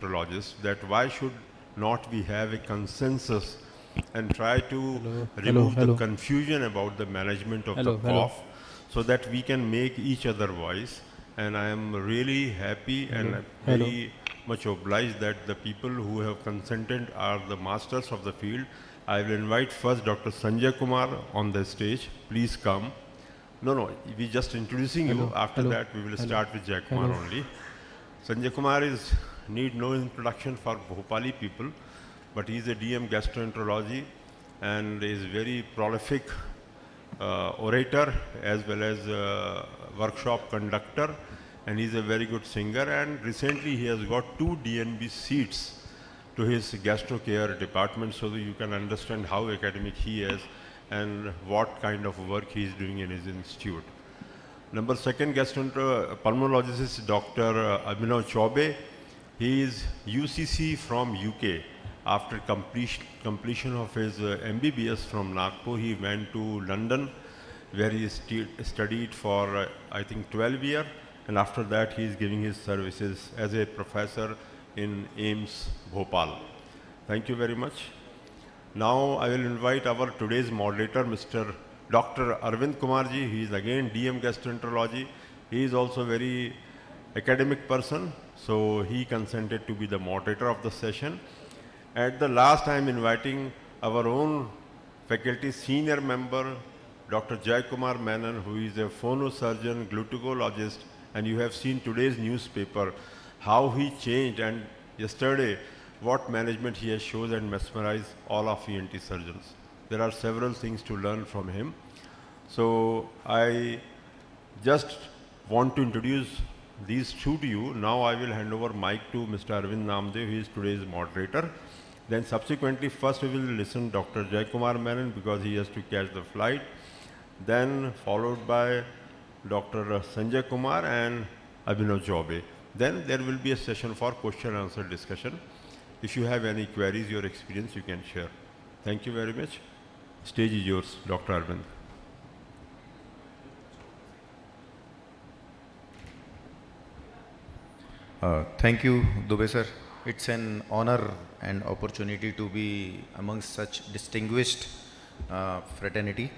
gastroenterologists that why should not we have a consensus and try to Hello, remove the hello, confusion about the management of the hello, cough so that we can make each other voice. And I am really happy and hello. very much obliged that the people who have consented are the masters of the field. I will invite first Dr. Sanjay Kumar on the stage. Please come. No, we just introducing you. Hello, After hello, that, we will hello, start with Jay Kumar hello. only. Sanjay Kumar is need no introduction for Bhopali people, but he is a DM gastroenterology and is very prolific orator as well as workshop conductor, and he is a very good singer. And recently, he has got 2 DNB seats to his gastro care department, so that you can understand how academic he is and what kind of work he is doing in his institute. Number second pulmonologist is Dr. Abhinav Chaube. He is UCC from UK. After completion of his MBBS from Nagpur, he went to London where he studied for I think 12 years, and after that he is giving his services as a professor in AIMS Bhopal. Thank you very much. Now I will invite our today's moderator, Mr. Dr. Arvind Kumarji. He is again DM gastroenterology. He is also very academic person, so he consented to be the moderator of the session. At the last, I am inviting our own faculty senior member, Dr. Jai Kumar Menon, who is a phonosurgeon, gluteologist, and you have seen today's newspaper, how he changed, and yesterday, what management he has shown and mesmerized all of ENT surgeons. There are several things to learn from him. So I just want to introduce these two to you. Now I will hand over mic to Mr. Arvind Namdev, who is today's moderator. Then subsequently, first we will listen Dr. Jai Kumar Menon because he has to catch the flight. Then followed by Dr. Sanjay Kumar and Abhinav Chaube. Then there will be a session for question and answer discussion. If you have any queries, your experience, you can share. Thank you very much. Stage is yours, Dr. Arvind. Thank you, Dubey sir. It's an honor and opportunity to be amongst such distinguished fraternity.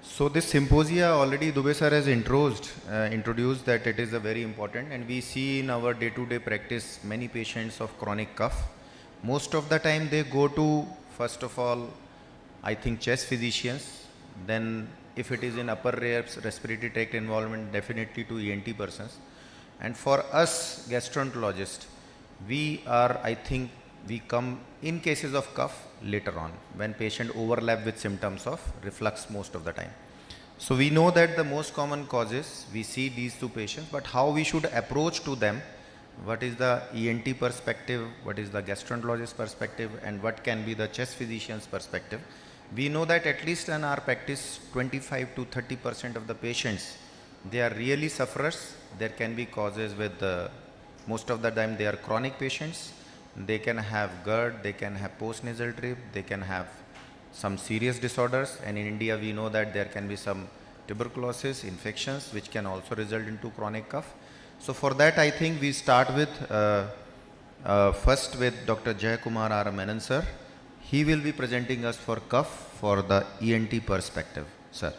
So this symposia already Dubey sir has introduced that it is a very important, and we see in our day-to-day practice many patients of chronic cough. Most of the time they go to, first of all, I think chest physicians, then if it is in upper respiratory tract involvement, definitely to ENT persons. And for us gastroenterologists, we are, I think, we come in cases of cough later on when patient overlap with symptoms of reflux most of the time. So we know that the most common causes, we see these two patients, but how we should approach to them, what is the ENT perspective, what is the gastroenterologist perspective, and what can be the chest physician's perspective. We know that at least in our practice, 25 to 30% of the patients, they are really sufferers. There can be causes with most of the time they are chronic patients. They can have GERD, they can have postnasal drip, they can have some serious disorders, and in India we know that there can be some tuberculosis infections which can also result into chronic cough. So for that I think we start with first with Dr. Jai Kumar R. Menon sir. He will be presenting us for cough for the ENT perspective, sir.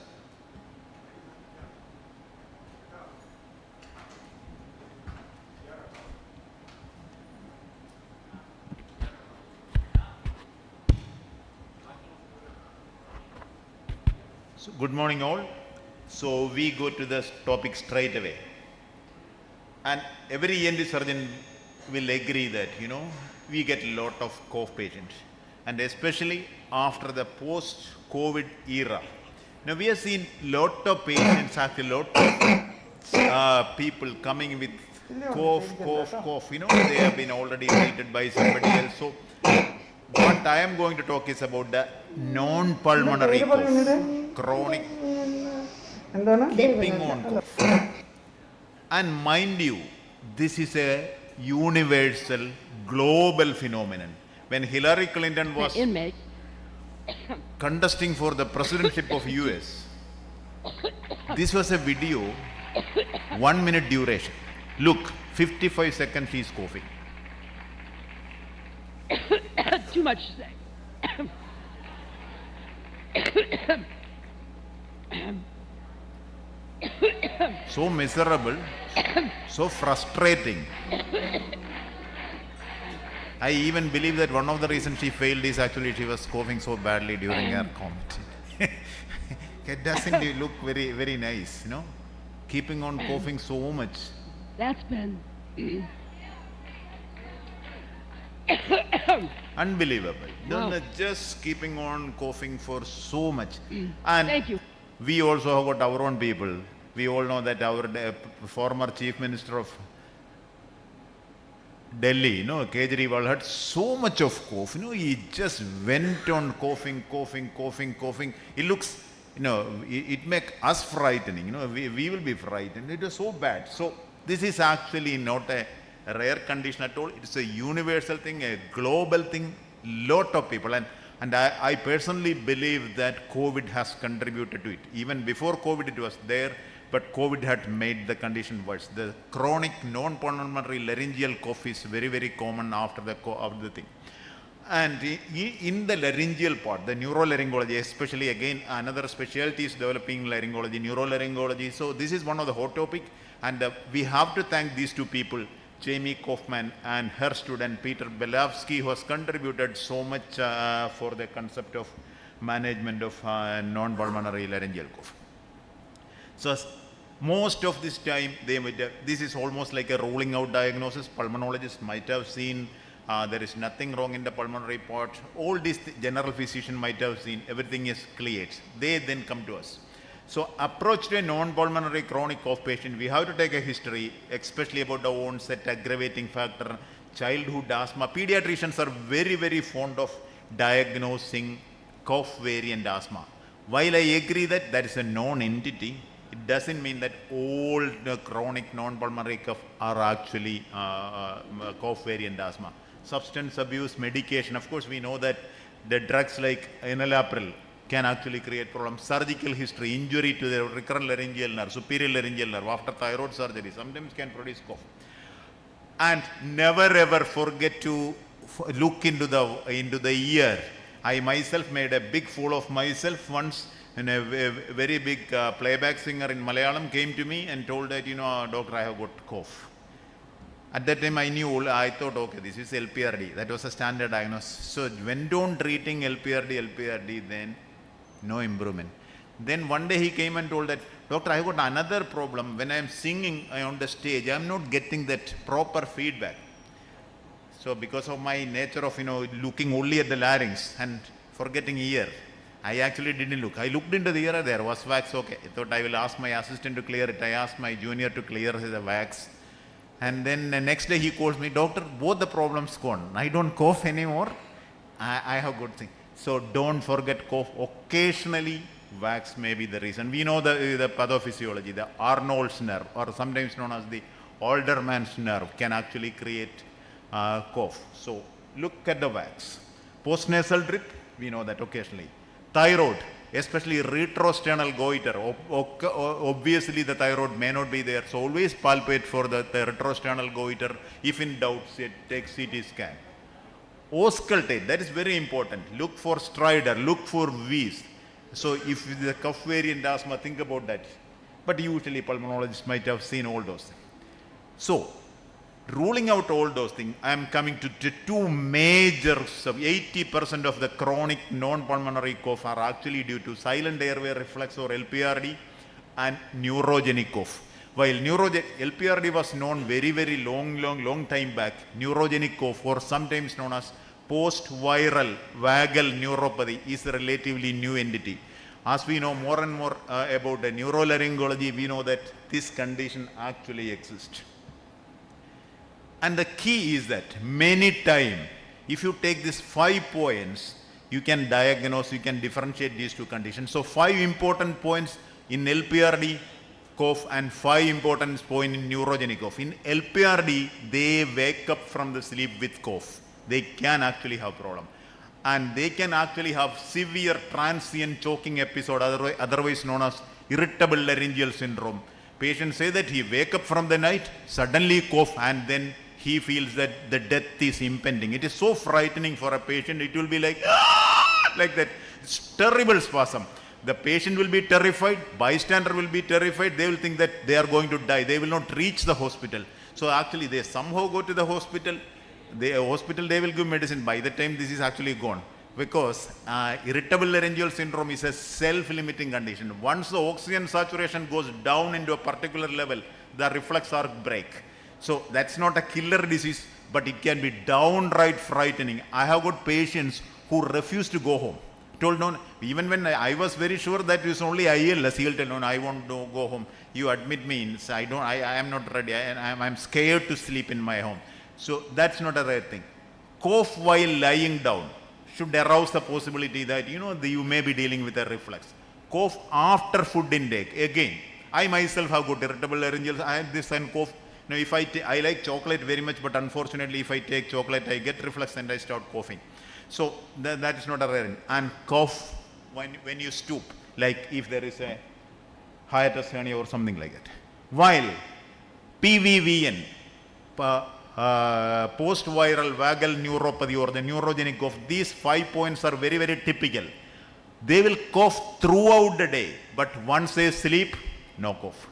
So good morning all. So we go to the topic straight away. And every ENT surgeon will agree that, we get a lot of cough patients. And especially after the post-COVID era. Now we have seen lot of patients, actually lot of people coming with cough. They have been already treated by somebody else. So what I am going to talk is about the non-pulmonary cough, chronic keeping on cough. And mind you, this is a universal, global phenomenon. When Hillary Clinton was contesting for the presidency of US, this was a video, 1 minute duration. Look, 55 seconds she is coughing. Too much to say. So miserable, so frustrating. I even believe that one of the reasons she failed is actually she was coughing so badly during her comment. It doesn't look very, very nice, you know, keeping on coughing so much. That's been Unbelievable. Wow. Just keeping on coughing for so much. And Thank you. we also have got our own people. We all know that our former chief minister of Delhi, you know, Kejriwal had so much of cough. You know, he just went on coughing. It looks, you know, it make us frightening. You know, we will be frightened. It was so bad. So this is actually not a rare condition at all. It's a universal thing, a global thing. Lot of people, and I personally believe that COVID has contributed to it. Even before COVID, it was there. But COVID had made the condition worse. The chronic non-pulmonary laryngeal cough is very, very common after the thing. And in the laryngeal part, the neurolaryngology, especially again, another specialty is developing laryngology, neurolaryngology. So this is one of the hot topic. And we have to thank these two people, Jamie Kaufman and her student Peter Belavsky, who has contributed so much for the concept of management of non-pulmonary laryngeal cough. So most of this time, this is almost like a ruling out diagnosis. Pulmonologists might have seen there is nothing wrong in the pulmonary part. All these general physician might have seen everything is cleared. They then come to us. So approach to a non-pulmonary chronic cough patient, we have to take a history, especially about the onset, aggravating factor, childhood asthma. Pediatricians are very, very fond of diagnosing cough variant asthma. While I agree that that is a known entity, it doesn't mean that all the chronic non-pulmonary cough are actually cough variant asthma. Substance abuse, medication, of course we know that the drugs like enalapril can actually create problems. Surgical history, injury to the recurrent laryngeal nerve, superior laryngeal nerve after thyroid surgery sometimes can produce cough. And never ever forget to look into the ear. I myself made a big fool of myself once. And a very big playback singer in Malayalam came to me and told that, you know, doctor, I have got cough. At that time I thought, okay, this is LPRD. That was a standard diagnosis. So went on treating LPRD, then no improvement. Then one day he came and told that, doctor, I have got another problem. When I am singing on the stage, I am not getting that proper feedback. So because of my nature of, you know, looking only at the larynx and forgetting ear, I actually didn't look. I looked into the ear, there was wax, okay. I thought I will ask my assistant to clear it. I asked my junior to clear the wax. And then the next day he calls me, doctor, both the problems gone. I don't cough anymore. I have good thing. So don't forget cough. Occasionally wax may be the reason. We know the pathophysiology, the Arnold's nerve, or sometimes known as the Alderman's nerve, can actually create cough. So look at the wax. Postnasal drip, we know that occasionally. Thyroid, especially retrosternal goiter. Obviously the thyroid may not be there, so always palpate for the retrosternal goiter. If in doubt, take CT scan. Auscultate, that is very important. Look for stridor, look for wheeze. So if the cough variant asthma, think about that. But usually pulmonologists might have seen all those things. So, ruling out all those things, I am coming to two major, 80% of the chronic non-pulmonary cough are actually due to silent airway reflux or LPRD and neurogenic cough. While LPRD was known very, very long time back, neurogenic cough, or sometimes known as post-viral vagal neuropathy, is a relatively new entity. As we know more and more about the neurolaryngology, we know that this condition actually exists. And the key is that many times, if you take these 5 points, you can diagnose, you can differentiate these two conditions. So 5 important points in LPRD cough and 5 important points in neurogenic cough. In LPRD, they wake up from the sleep with cough. They can actually have problem. And they can actually have severe transient choking episode, otherwise known as irritable laryngeal syndrome. Patients say that he wake up from the night, suddenly cough, and then he feels that the death is impending. It is so frightening for a patient. It will be like, "Ah!" like that. It's terrible spasm. The patient will be terrified, bystander will be terrified, they will think that they are going to die. They will not reach the hospital. So actually they somehow go to the hospital, they will give medicine. By the time this is actually gone. Because irritable laryngeal syndrome is a self-limiting condition. Once the oxygen saturation goes down into a particular level, the reflex arc break. So that's not a killer disease, but it can be downright frightening. I have got patients who refuse to go home. Told no, even when I was very sure that it was only ILS, he will tell no, I won't go home. You admit me, I am not ready. I'm scared to sleep in my home. So that's not a rare thing. Cough while lying down should arouse the possibility that you may be dealing with a reflux. Cough after food intake. Again, I myself have got irritable laryngeal. I have this and cough. Now, if I like chocolate very much, but unfortunately, if I take chocolate, I get reflux and I start coughing. So that is not a rare. And cough when you stoop, like if there is a hiatus hernia or something like that. While PVVN, post-viral vagal neuropathy or the neurogenic cough, these 5 points are very, very typical. They will cough throughout the day, but once they sleep, no cough.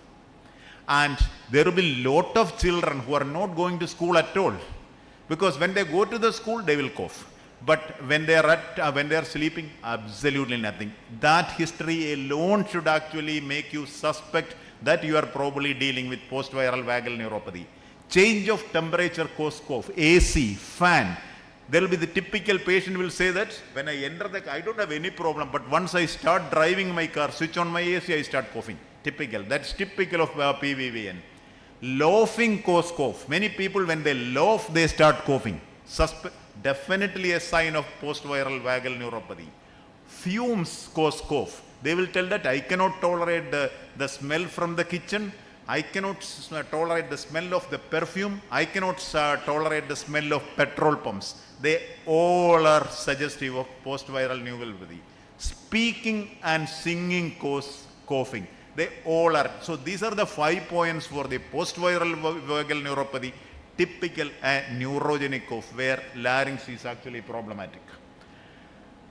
And there will be lot of children who are not going to school at all, because when they go to the school, they will cough. But when they are sleeping, absolutely nothing. That history alone should actually make you suspect that you are probably dealing with post-viral vagal neuropathy. Change of temperature cause cough, AC, fan. There will be the typical patient will say that when I enter I don't have any problem, but once I start driving my car, switch on my AC, I start coughing. Typical. That's typical of PVVN. Laughing cause cough. Many people, when they laugh, they start coughing. Definitely a sign of post-viral vagal neuropathy. Fumes cause cough. They will tell that I cannot tolerate the smell from the kitchen. I cannot tolerate the smell of the perfume. I cannot tolerate the smell of petrol pumps. They all are suggestive of post-viral neuropathy. Speaking and singing cause coughing. They all are. So these are the 5 points for the post-viral vagal neuropathy. Typical neurogenic cough where larynx is actually problematic.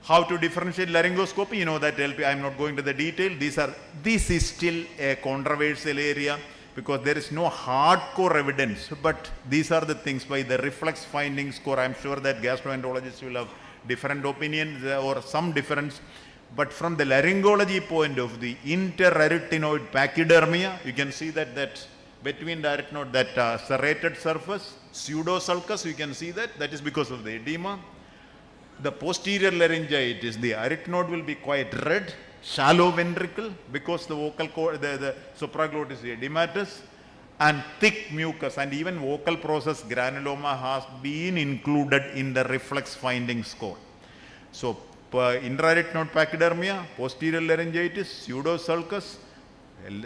How to differentiate laryngoscopy? That I'm not going to the detail. This is still a controversial area because there is no hardcore evidence, but these are the things by the reflex finding score. I'm sure that gastroenterologists will have different opinions or some difference. But from the laryngology point of the interarytenoid pachydermia, you can see that between the arytenoid, that serrated surface, pseudosulcus, you can see that is because of the edema. The posterior laryngitis, the arytenoid will be quite red, shallow ventricle because the vocal cord, the supraglottis is edematous, and thick mucus, and even vocal process granuloma has been included in the reflex finding score. So intra-arytenoid pachydermia, posterior laryngitis, pseudosulcus,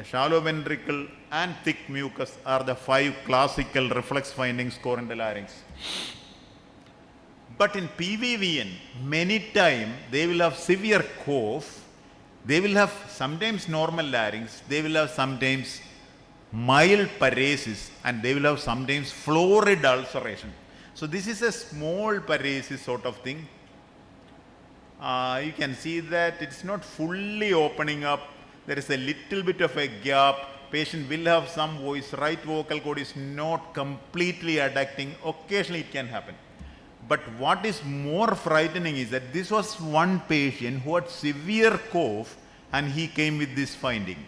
shallow ventricle and thick mucus are the 5 classical reflex finding score in the larynx. But in PVVN, many times they will have severe cough, they will have sometimes normal larynx, they will have sometimes mild paresis, and they will have sometimes florid ulceration. So this is a small paresis sort of thing. You can see that it's not fully opening up. There is a little bit of a gap. Patient will have some voice. Right vocal cord is not completely adducting. Occasionally it can happen. But what is more frightening is that this was one patient who had severe cough and he came with this finding.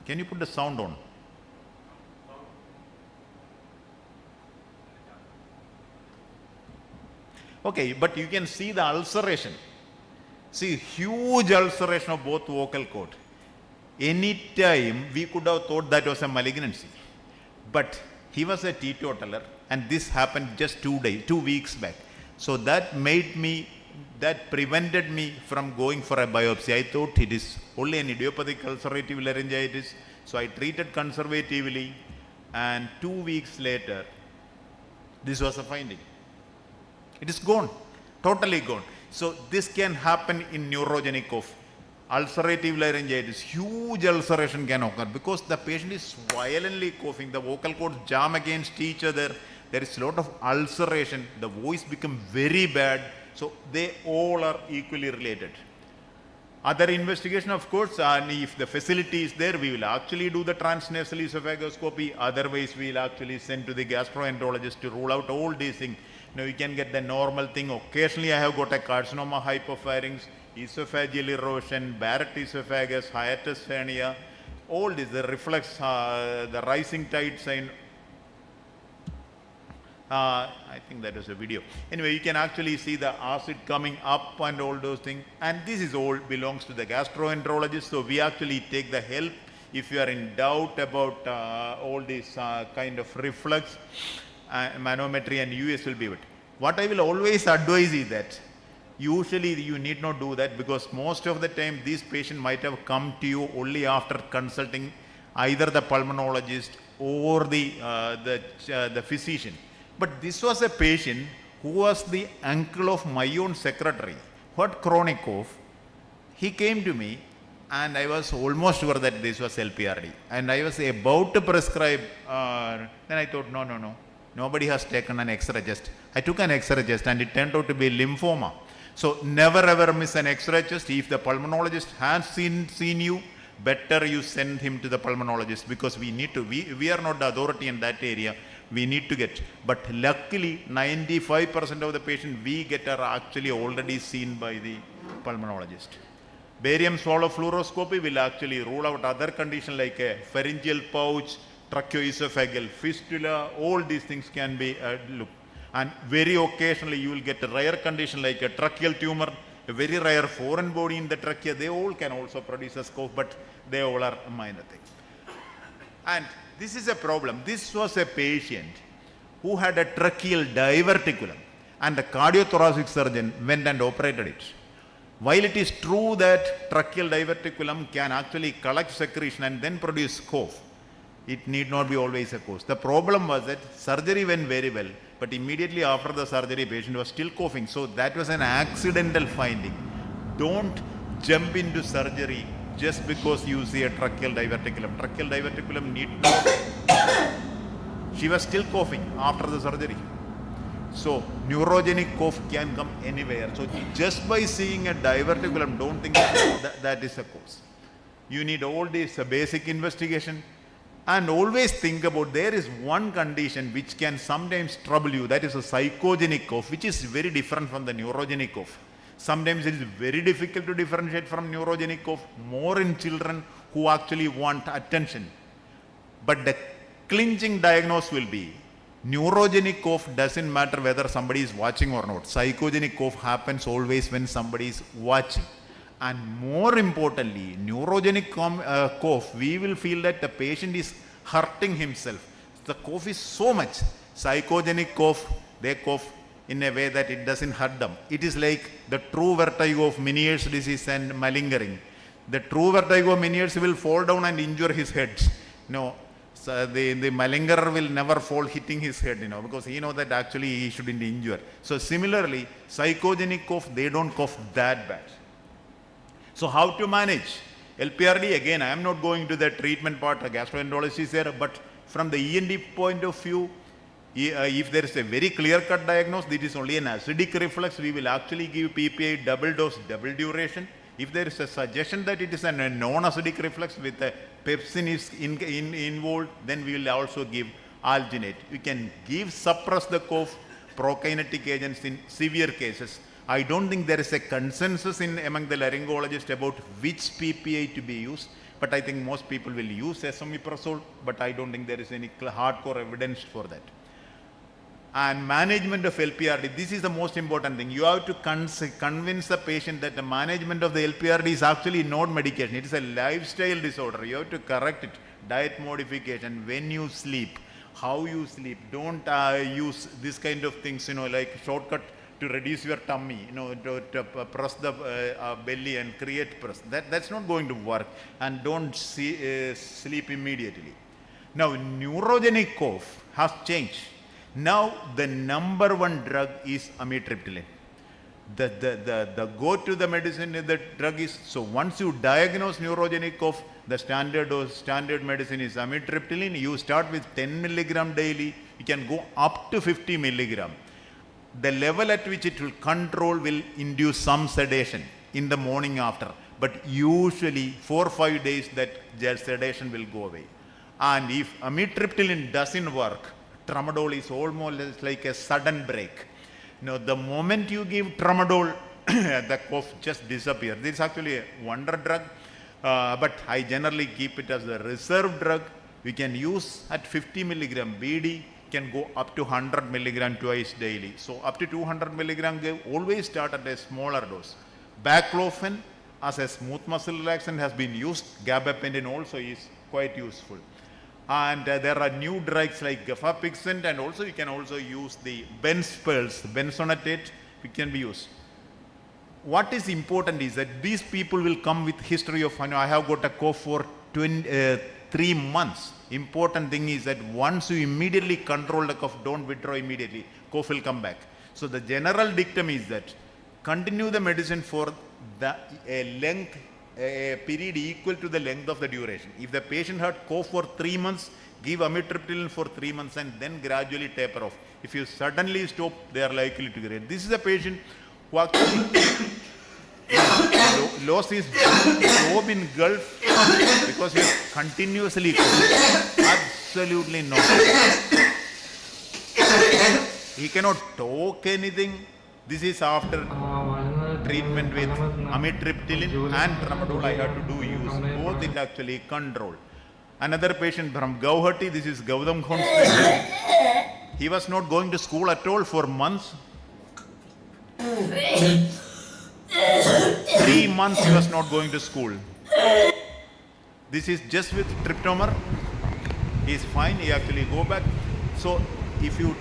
Can you put the sound on? Okay, but you can see the ulceration. See, huge ulceration of both vocal cord. Any time we could have thought that was a malignancy. But he was a teetotaler and this happened just 2 weeks back. So that prevented me from going for a biopsy. I thought it is only an idiopathic ulcerative laryngitis. So I treated conservatively and 2 weeks later, this was a finding. It is gone, totally gone. So this can happen in neurogenic cough. ulcerative laryngitis, huge ulceration can occur because the patient is violently coughing, the vocal cords jam against each other, there is a lot of ulceration, the voice becomes very bad, so they all are equally related. Other investigation, of course, and if the facility is there, we will actually do the transnasal esophagoscopy. Otherwise, we will actually send to the gastroenterologist to rule out all these things. You can get the normal thing. Occasionally, I have got a carcinoma hypopharynx, esophageal erosion, Barrett esophagus, hiatus hernia, all this, the reflex, the rising tide sign. I think that is a video. Anyway, you can actually see the acid coming up and all those things. And this is all belongs to the gastroenterologist. So we actually take the help if you are in doubt about all these kind of reflux, manometry and US will be it. What I will always advise is that usually you need not do that because most of the time this patient might have come to you only after consulting either the pulmonologist or the physician. But this was a patient who was the uncle of my own secretary, who had chronic cough. He came to me and I was almost sure that this was LPRD. And I was about to prescribe, then I thought, no, nobody has taken an X-ray test. I took an X-ray test and it turned out to be lymphoma. So never ever miss an X-ray test. If the pulmonologist has seen you, better you send him to the pulmonologist because we need to, we are not the authority in that area. We need to get, but luckily 95% of the patients we get are actually already seen by the pulmonologist. Barium swallow fluoroscopy will actually rule out other conditions like a pharyngeal pouch, tracheoesophageal fistula, all these things can be looked. And very occasionally you will get a rare condition like a tracheal tumor, a very rare foreign body in the trachea, they all can also produce a cough, but they all are minor things. And this is a problem. This was a patient who had a tracheal diverticulum and the cardiothoracic surgeon went and operated it. While it is true that tracheal diverticulum can actually collect secretion and then produce cough, it need not be always a cause. The problem was that surgery went very well, but immediately after the surgery, patient was still coughing. So that was an accidental finding. Don't jump into surgery just because you see a tracheal diverticulum. Tracheal diverticulum need not. She was still coughing after the surgery. So neurogenic cough can come anywhere. So just by seeing a diverticulum, don't think that is a cause. You need all this basic investigation. And always think about there is one condition which can sometimes trouble you, that is a psychogenic cough, which is very different from the neurogenic cough. Sometimes it is very difficult to differentiate from neurogenic cough, more in children who actually want attention. But the clinching diagnosis will be neurogenic cough doesn't matter whether somebody is watching or not. Psychogenic cough happens always when somebody is watching. And more importantly, neurogenic cough, we will feel that the patient is hurting himself. The cough is so much. Psychogenic cough, they cough in a way that it doesn't hurt them. It is like the true vertigo of Meniere's disease and malingering. The true vertigo of Meniere's will fall down and injure his head. No, so the malingerer will never fall hitting his head, because he knows that actually he shouldn't injure. So similarly, psychogenic cough, they don't cough that bad. So how to manage? LPRD, again, I am not going to the treatment part, a gastroenterologist is there, but from the ENT point of view, if there is a very clear-cut diagnosis, it is only an acidic reflux, we will actually give PPI double dose, double duration. If there is a suggestion that it is a non-acidic reflux with a pepsin is involved, then we will also give alginate. We can suppress the cough, prokinetic agents in severe cases. I don't think there is a consensus among the laryngologists about which PPI to be used, but I think most people will use esomeprazole, but I don't think there is any hardcore evidence for that. And management of LPRD, this is the most important thing. You have to convince the patient that the management of the LPRD is actually not medication. It is a lifestyle disorder. You have to correct it. Diet modification, when you sleep, how you sleep. Don't use this kind of things, like shortcut to reduce your tummy, to press the belly and create press. That's not going to work. And don't sleep immediately. Now, neurogenic cough has changed. Now, the number one drug is amitriptyline. The go to the medicine, the drug is, so once you diagnose neurogenic cough, the standard dose, standard medicine is amitriptyline. You start with 10 milligram daily, you can go up to 50 milligram. The level at which it will control will induce some sedation in the morning after, but usually 4 or 5 days that sedation will go away. And if amitriptyline doesn't work, tramadol is almost like a sudden break. Now, the moment you give tramadol, the cough just disappears. This is actually a wonder drug, but I generally keep it as a reserve drug. We can use at 50 milligram BD, can go up to 100 milligram twice daily. So up to 200 milligram, they always start at a smaller dose. Baclofen as a smooth muscle relaxant has been used. Gabapentin also is quite useful. And there are new drugs like gefapixant, and also you can also use the benzonatate, it can be used. What is important is that these people will come with history of, I have got a cough for 3 months. Important thing is that once you immediately control the cough, don't withdraw immediately, cough will come back. So the general dictum is that continue the medicine for the length, a period equal to the length of the duration. If the patient had cough for 3 months, give amitriptyline for 3 months and then gradually taper off. If you suddenly stop, they are likely to get. This is a patient who actually lost his job in Gulf because he was continuously coughing. Absolutely not. He cannot talk anything. This is after treatment with amitriptyline and tramadol. I had to do use both. It actually controlled. Another patient from Guwahati, this is Gautam Khan's patient. He was not going to school at all for months. 3 months he was not going to school. This is just with tryptomer. He is fine. He actually go back. So if you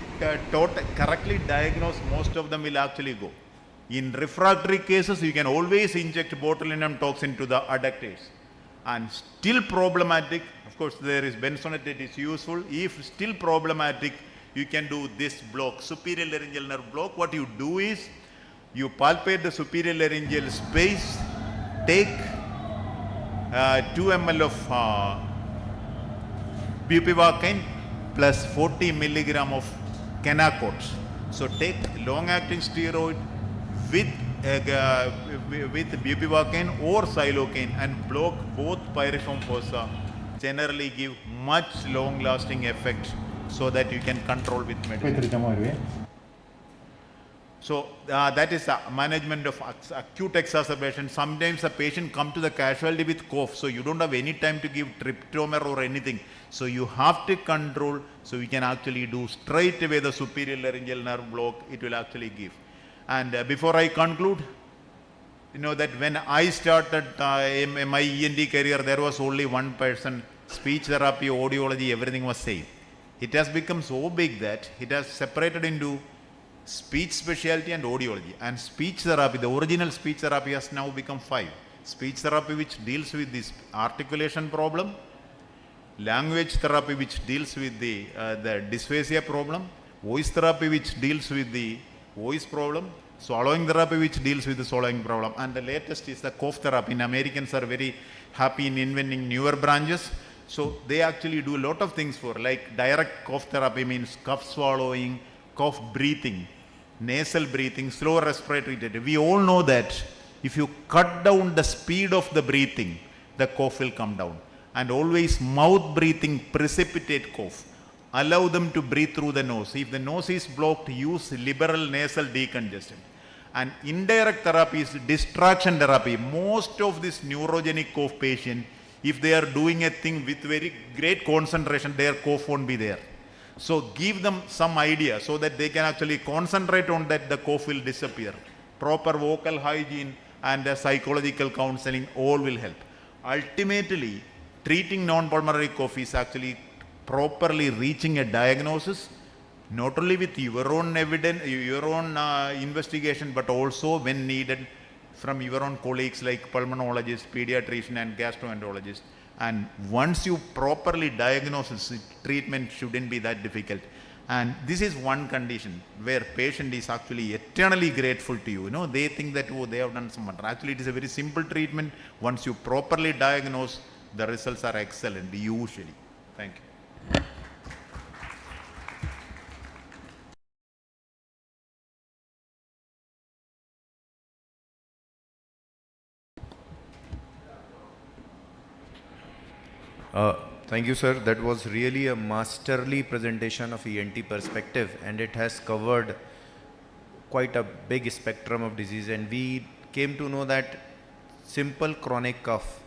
correctly diagnose, most of them will actually go. In refractory cases, you can always inject botulinum toxin to the adductors. And still problematic, of course, there is benzonatate is useful. If still problematic, you can do this block, superior laryngeal nerve block. What you do is, you palpate the superior laryngeal space, take 2 ml of bupivacaine plus 40 milligram of Kenacort. So take long-acting steroid with bupivacaine or xylocaine and block both pyriform fossa. Generally give much long-lasting effect so that you can control with medicine. So that is management of acute exacerbation. Sometimes a patient come to the casualty with cough, so you don't have any time to give tryptomer or anything. So you have to control, so we can actually do straight away the superior laryngeal nerve block, it will actually give. And before I conclude, you know that when I started my ENT career, there was only one person, speech therapy, audiology, everything was same. It has become so big that it has separated into speech specialty and audiology. And speech therapy, the original speech therapy has now become 5. Speech therapy which deals with this articulation problem, language therapy which deals with the dysphasia problem, voice therapy which deals with the voice problem, swallowing therapy which deals with the swallowing problem, and the latest is the cough therapy. And Americans are very happy in inventing newer branches. So they actually do a lot of things for, like direct cough therapy means cough swallowing, cough breathing, nasal breathing, slow respiratory rate. We all know that if you cut down the speed of the breathing, the cough will come down. And always mouth breathing precipitate cough. Allow them to breathe through the nose. If the nose is blocked, use liberal nasal decongestant. And indirect therapy is distraction therapy. Most of this neurogenic cough patient, if they are doing a thing with very great concentration, their cough won't be there. So give them some idea so that they can actually concentrate on that, the cough will disappear. Proper vocal hygiene and psychological counseling all will help. Ultimately, treating non-pulmonary cough is actually properly reaching a diagnosis, not only with your own evidence, your own investigation, but also when needed from your own colleagues like pulmonologists, pediatrician and gastroenterologists. And once you properly diagnose it, treatment shouldn't be that difficult. And this is one condition where patient is actually eternally grateful to you. You know, they think that, oh, they have done some wonder. Actually, it is a very simple treatment. Once you properly diagnose, the results are excellent, usually. Thank you. Thank you, sir. That was really a masterly presentation of ENT perspective, and it has covered quite a big spectrum of disease. And we came to know that simple chronic cough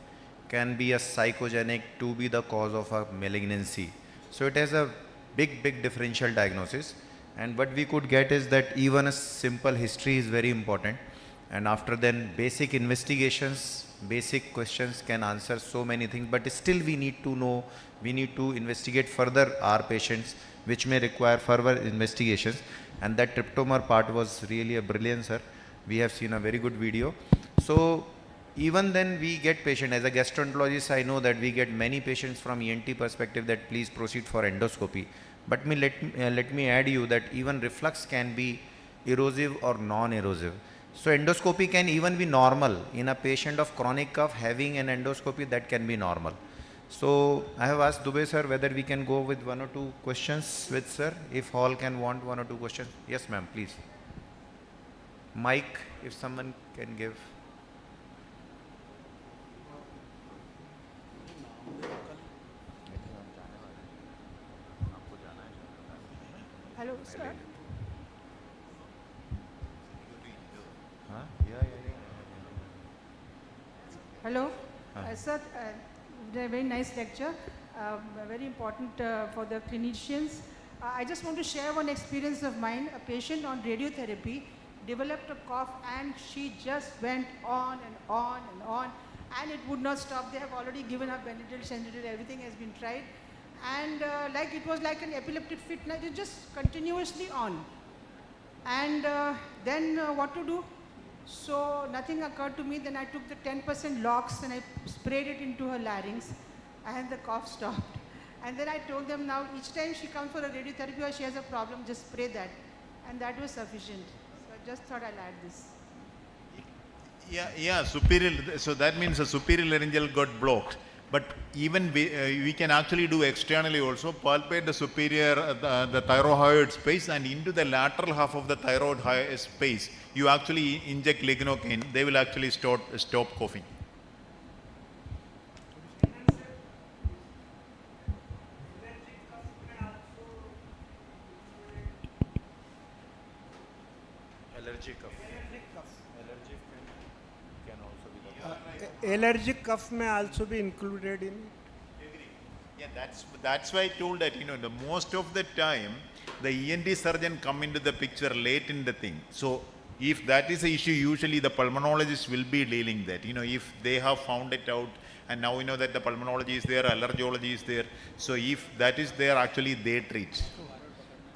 can be a psychogenic to be the cause of a malignancy. So it has a big differential diagnosis. And what we could get is that even a simple history is very important. And after then basic investigations, basic questions can answer so many things, but still we need to know, we need to investigate further our patients, which may require further investigations. And that tryptomer part was really a brilliant, sir. We have seen a very good video. So even then we get patient, as a gastroenterologist, I know that we get many patients from ENT perspective that please proceed for endoscopy. But let me add you that even reflux can be erosive or non-erosive. So endoscopy can even be normal. In a patient of chronic cough, having an endoscopy, that can be normal. So I have asked Dubey sir whether we can go with one or two questions with sir, if all can want one or two questions. Yes ma'am, please. Mic, if someone can give. Hello, sir. Huh? Yeah. Hello, sir. Very nice lecture. Very important for the clinicians. I just want to share one experience of mine. A patient on radiotherapy developed a cough, and she just went on and on and on, and it would not stop. They have already given her Benadryl, Xanadryl, everything has been tried, and like it was like an epileptic fit. Now it just continuously on, and then what to do? So nothing occurred to me. Then I took the 10% lox and I sprayed it into her larynx, and the cough stopped. And then I told them, now each time she comes for a radiotherapy or she has a problem, just spray that, and that was sufficient. So I just thought I'll add this. Yeah, superior. So that means a superior laryngeal got blocked. But even we can actually do externally also, palpate the superior, the thyroid space, and into the lateral half of the thyroid space, you actually inject lignocaine. They will actually stop coughing. Allergic cough may also be included in it. Yeah, that's why I told that, the most of the time, the ENT surgeon come into the picture late in the thing. So if that is the issue, usually the pulmonologist will be dealing that. If they have found it out, and now that the pulmonology is there, allergology is there. So if that is there, actually they treat.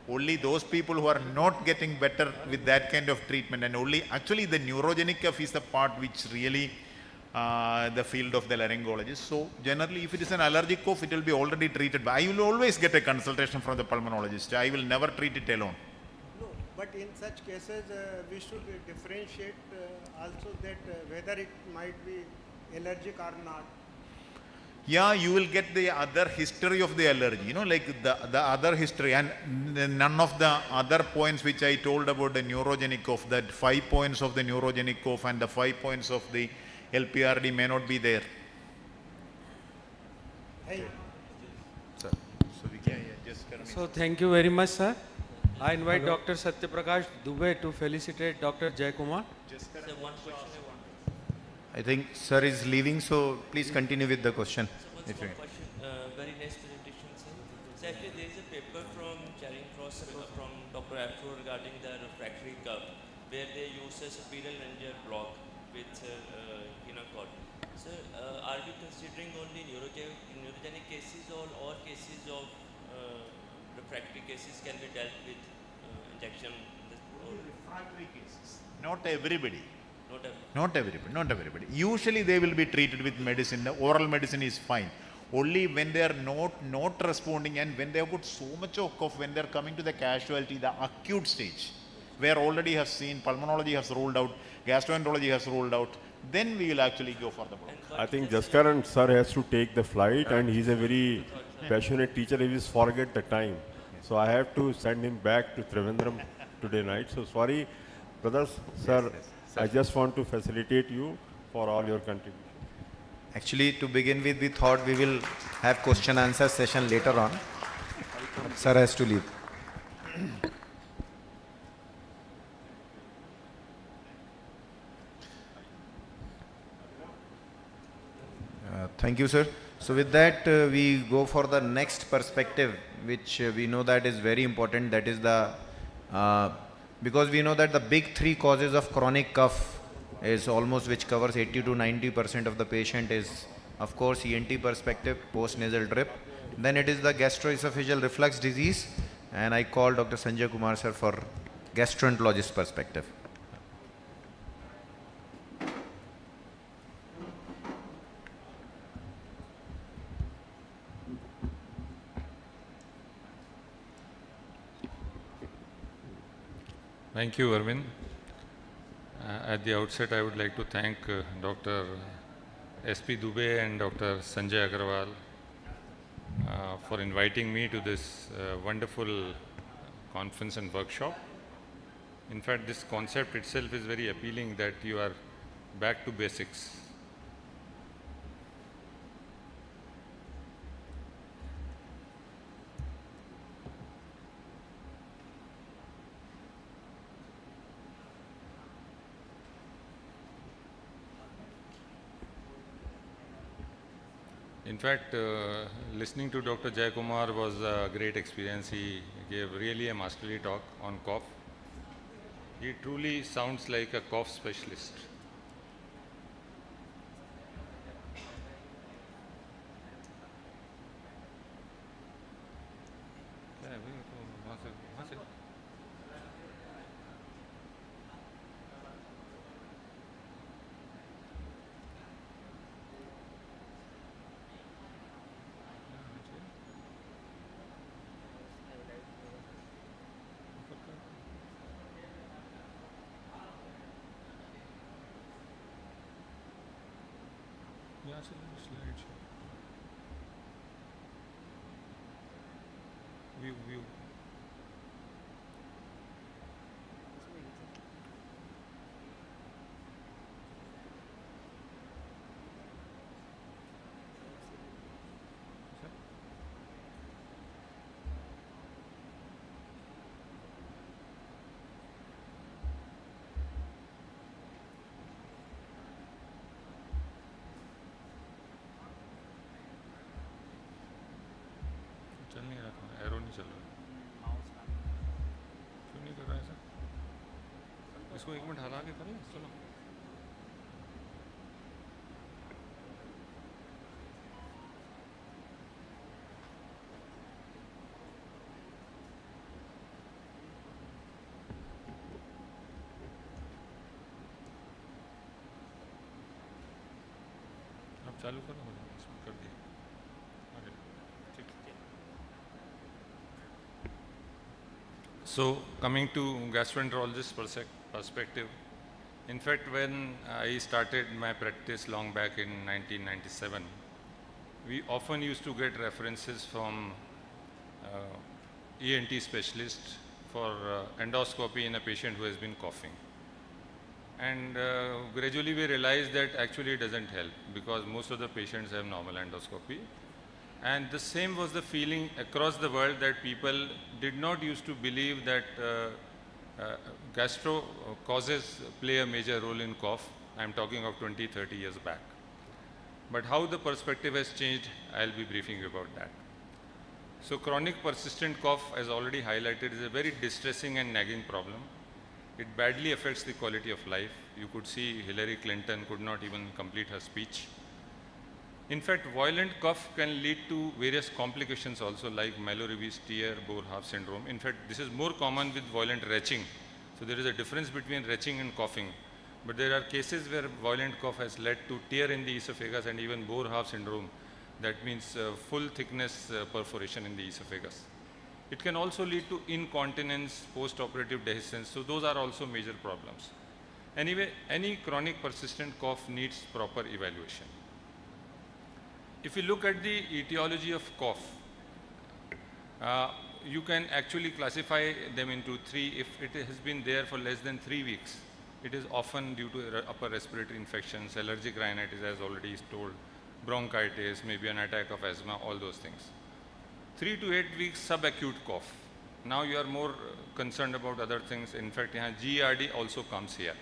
Only those people who are not getting better with that kind of treatment, and only actually the neurogenic cough is the part which really the field of the laryngologist. So generally, if it is an allergic cough, it will be already treated. I will always get a consultation from the pulmonologist. I will never treat it alone. No, but in such cases, we should differentiate also that whether it might be allergic or not. Yeah, you will get the other history of the allergy, like the other history, and none of the other points which I told about the neurogenic cough, that 5 points of the neurogenic cough and the 5 points of the LPRD may not be there. Hey. Sir, so we can. So thank you very much, sir. I invite Dr. Satyaprakash Dubey to felicitate Dr. Jaykumar. I think sir is leaving, so please continue with the question. So one question, very nice presentation, sir. So actually there is a paper from Charing Cross from Dr. Afro regarding the refractory cough, where they use a superior laryngeal block with Hinacort. So are we considering only neurogenic cases, or all cases of refractory cases can be dealt with injection? Refractory cases. Not everybody. Not everybody. Not everybody. Usually they will be treated with medicine. The oral medicine is fine. Only when they are not responding and when they have got so much of cough, when they are coming to the casualty, the acute stage, where already has seen, pulmonology has ruled out, gastroenterology has ruled out, then we will actually go for the block. I think Jaskaran sir has to take the flight and he's a very passionate teacher. He will forget the time. So I have to send him back to Trivandrum today night. So sorry, brothers, sir, I just want to facilitate you for all your contribution. Actually, to begin with, we thought we will have question answer session later on. Sir has to leave. Thank you, sir. So with that, we go for the next perspective, which we know that is very important. That is the, because we know that the big three causes of chronic cough is almost, which covers 80 to 90% of the patient, is of course ENT perspective, post-nasal drip. Then it is the gastroesophageal reflux disease, and I call Dr. Sanjay Kumar sir for gastroenterologist perspective. Thank you, Arvind. At the outset, I would like to thank Dr. S.P. Dubey and Dr. Sanjay Agarwal for inviting me to this wonderful conference and workshop. In fact, this concept itself is very appealing, that you are back to basics. In fact, listening to Dr. Jayakumar was a great experience. He gave really a masterly talk on cough. He truly sounds like a cough specialist. View. चल नहीं रहा था, arrow नहीं चल रहा, क्यों नहीं कर रहा है सर? इसको एक मिनट हरा के करें, चलो। अब चालू करो, इसमें कर दिया। So, coming to gastroenterologist perspective, in fact, when I started my practice long back in 1997, we often used to get references from ENT specialists for endoscopy in a patient who has been coughing. And gradually we realized that actually it doesn't help, because most of the patients have normal endoscopy. And the same was the feeling across the world, that people did not used to believe that gastro causes play a major role in cough. I am talking of 20, 30 years back. But how the perspective has changed, I'll be briefing you about that. So chronic persistent cough, as already highlighted, is a very distressing and nagging problem. It badly affects the quality of life. You could see Hillary Clinton could not even complete her speech. In fact, violent cough can lead to various complications also, like Mallory-Weiss-Tier-Boerhaave syndrome. In fact, this is more common with violent retching. So there is a difference between retching and coughing. But there are cases where violent cough has led to tear in the esophagus and even Boerhaave syndrome, That means full thickness perforation in the esophagus. It can also lead to incontinence, post-operative dehiscence. So those are also major problems. Anyway, any chronic persistent cough needs proper evaluation. If you look at the etiology of cough, you can actually classify them into three. If it has been there for less than 3 weeks, it is often due to upper respiratory infections, allergic rhinitis as already told, bronchitis, maybe an attack of asthma, all those things. 3 to 8 weeks subacute cough. Now you are more concerned about other things. In fact, GERD also comes here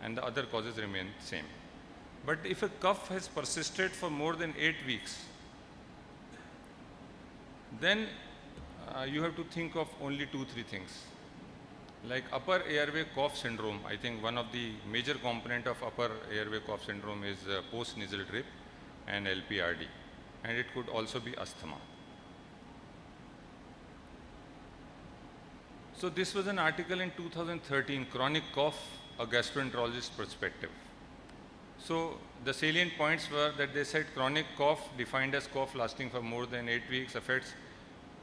and the other causes remain same. But if a cough has persisted for more than 8 weeks, then you have to think of only 2-3 things. Like upper airway cough syndrome, I think one of the major component of upper airway cough syndrome is post-nasal drip and LPRD, and it could also be asthma. So this was an article in 2013, Chronic Cough, a Gastroenterologist's Perspective. So the salient points were that they said chronic cough, defined as cough lasting for more than 8 weeks, affects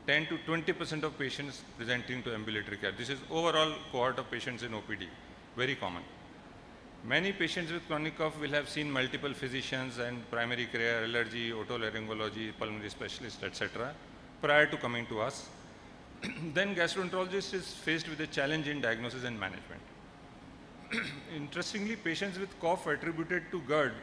10 to 20% of patients presenting to ambulatory care. This is overall cohort of patients in OPD, very common. Many patients with chronic cough will have seen multiple physicians and primary care, allergy, otolaryngology, pulmonary specialists, etc. prior to coming to us. Then gastroenterologist is faced with a challenge in diagnosis and management. Interestingly, patients with cough attributed to GERD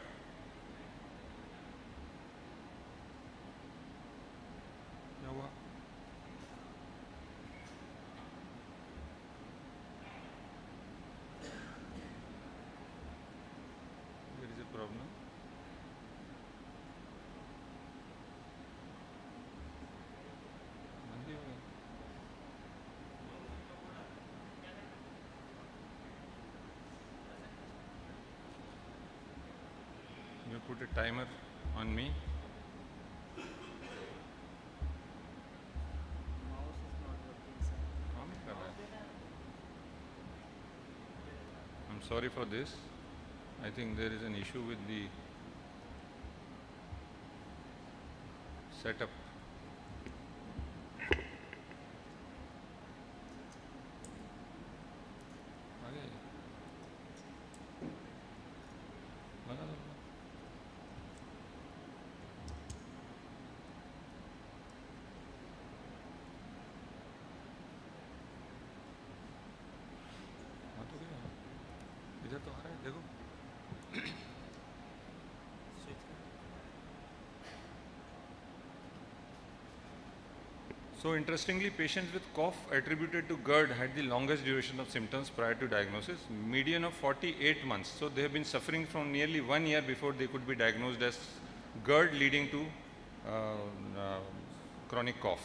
put a timer on me. I'm sorry for this. I think there is an issue with the setup. So interestingly, patients with cough attributed to GERD had the longest duration of symptoms prior to diagnosis, median of 48 months. So they have been suffering from nearly 1 year before they could be diagnosed as GERD leading to chronic cough.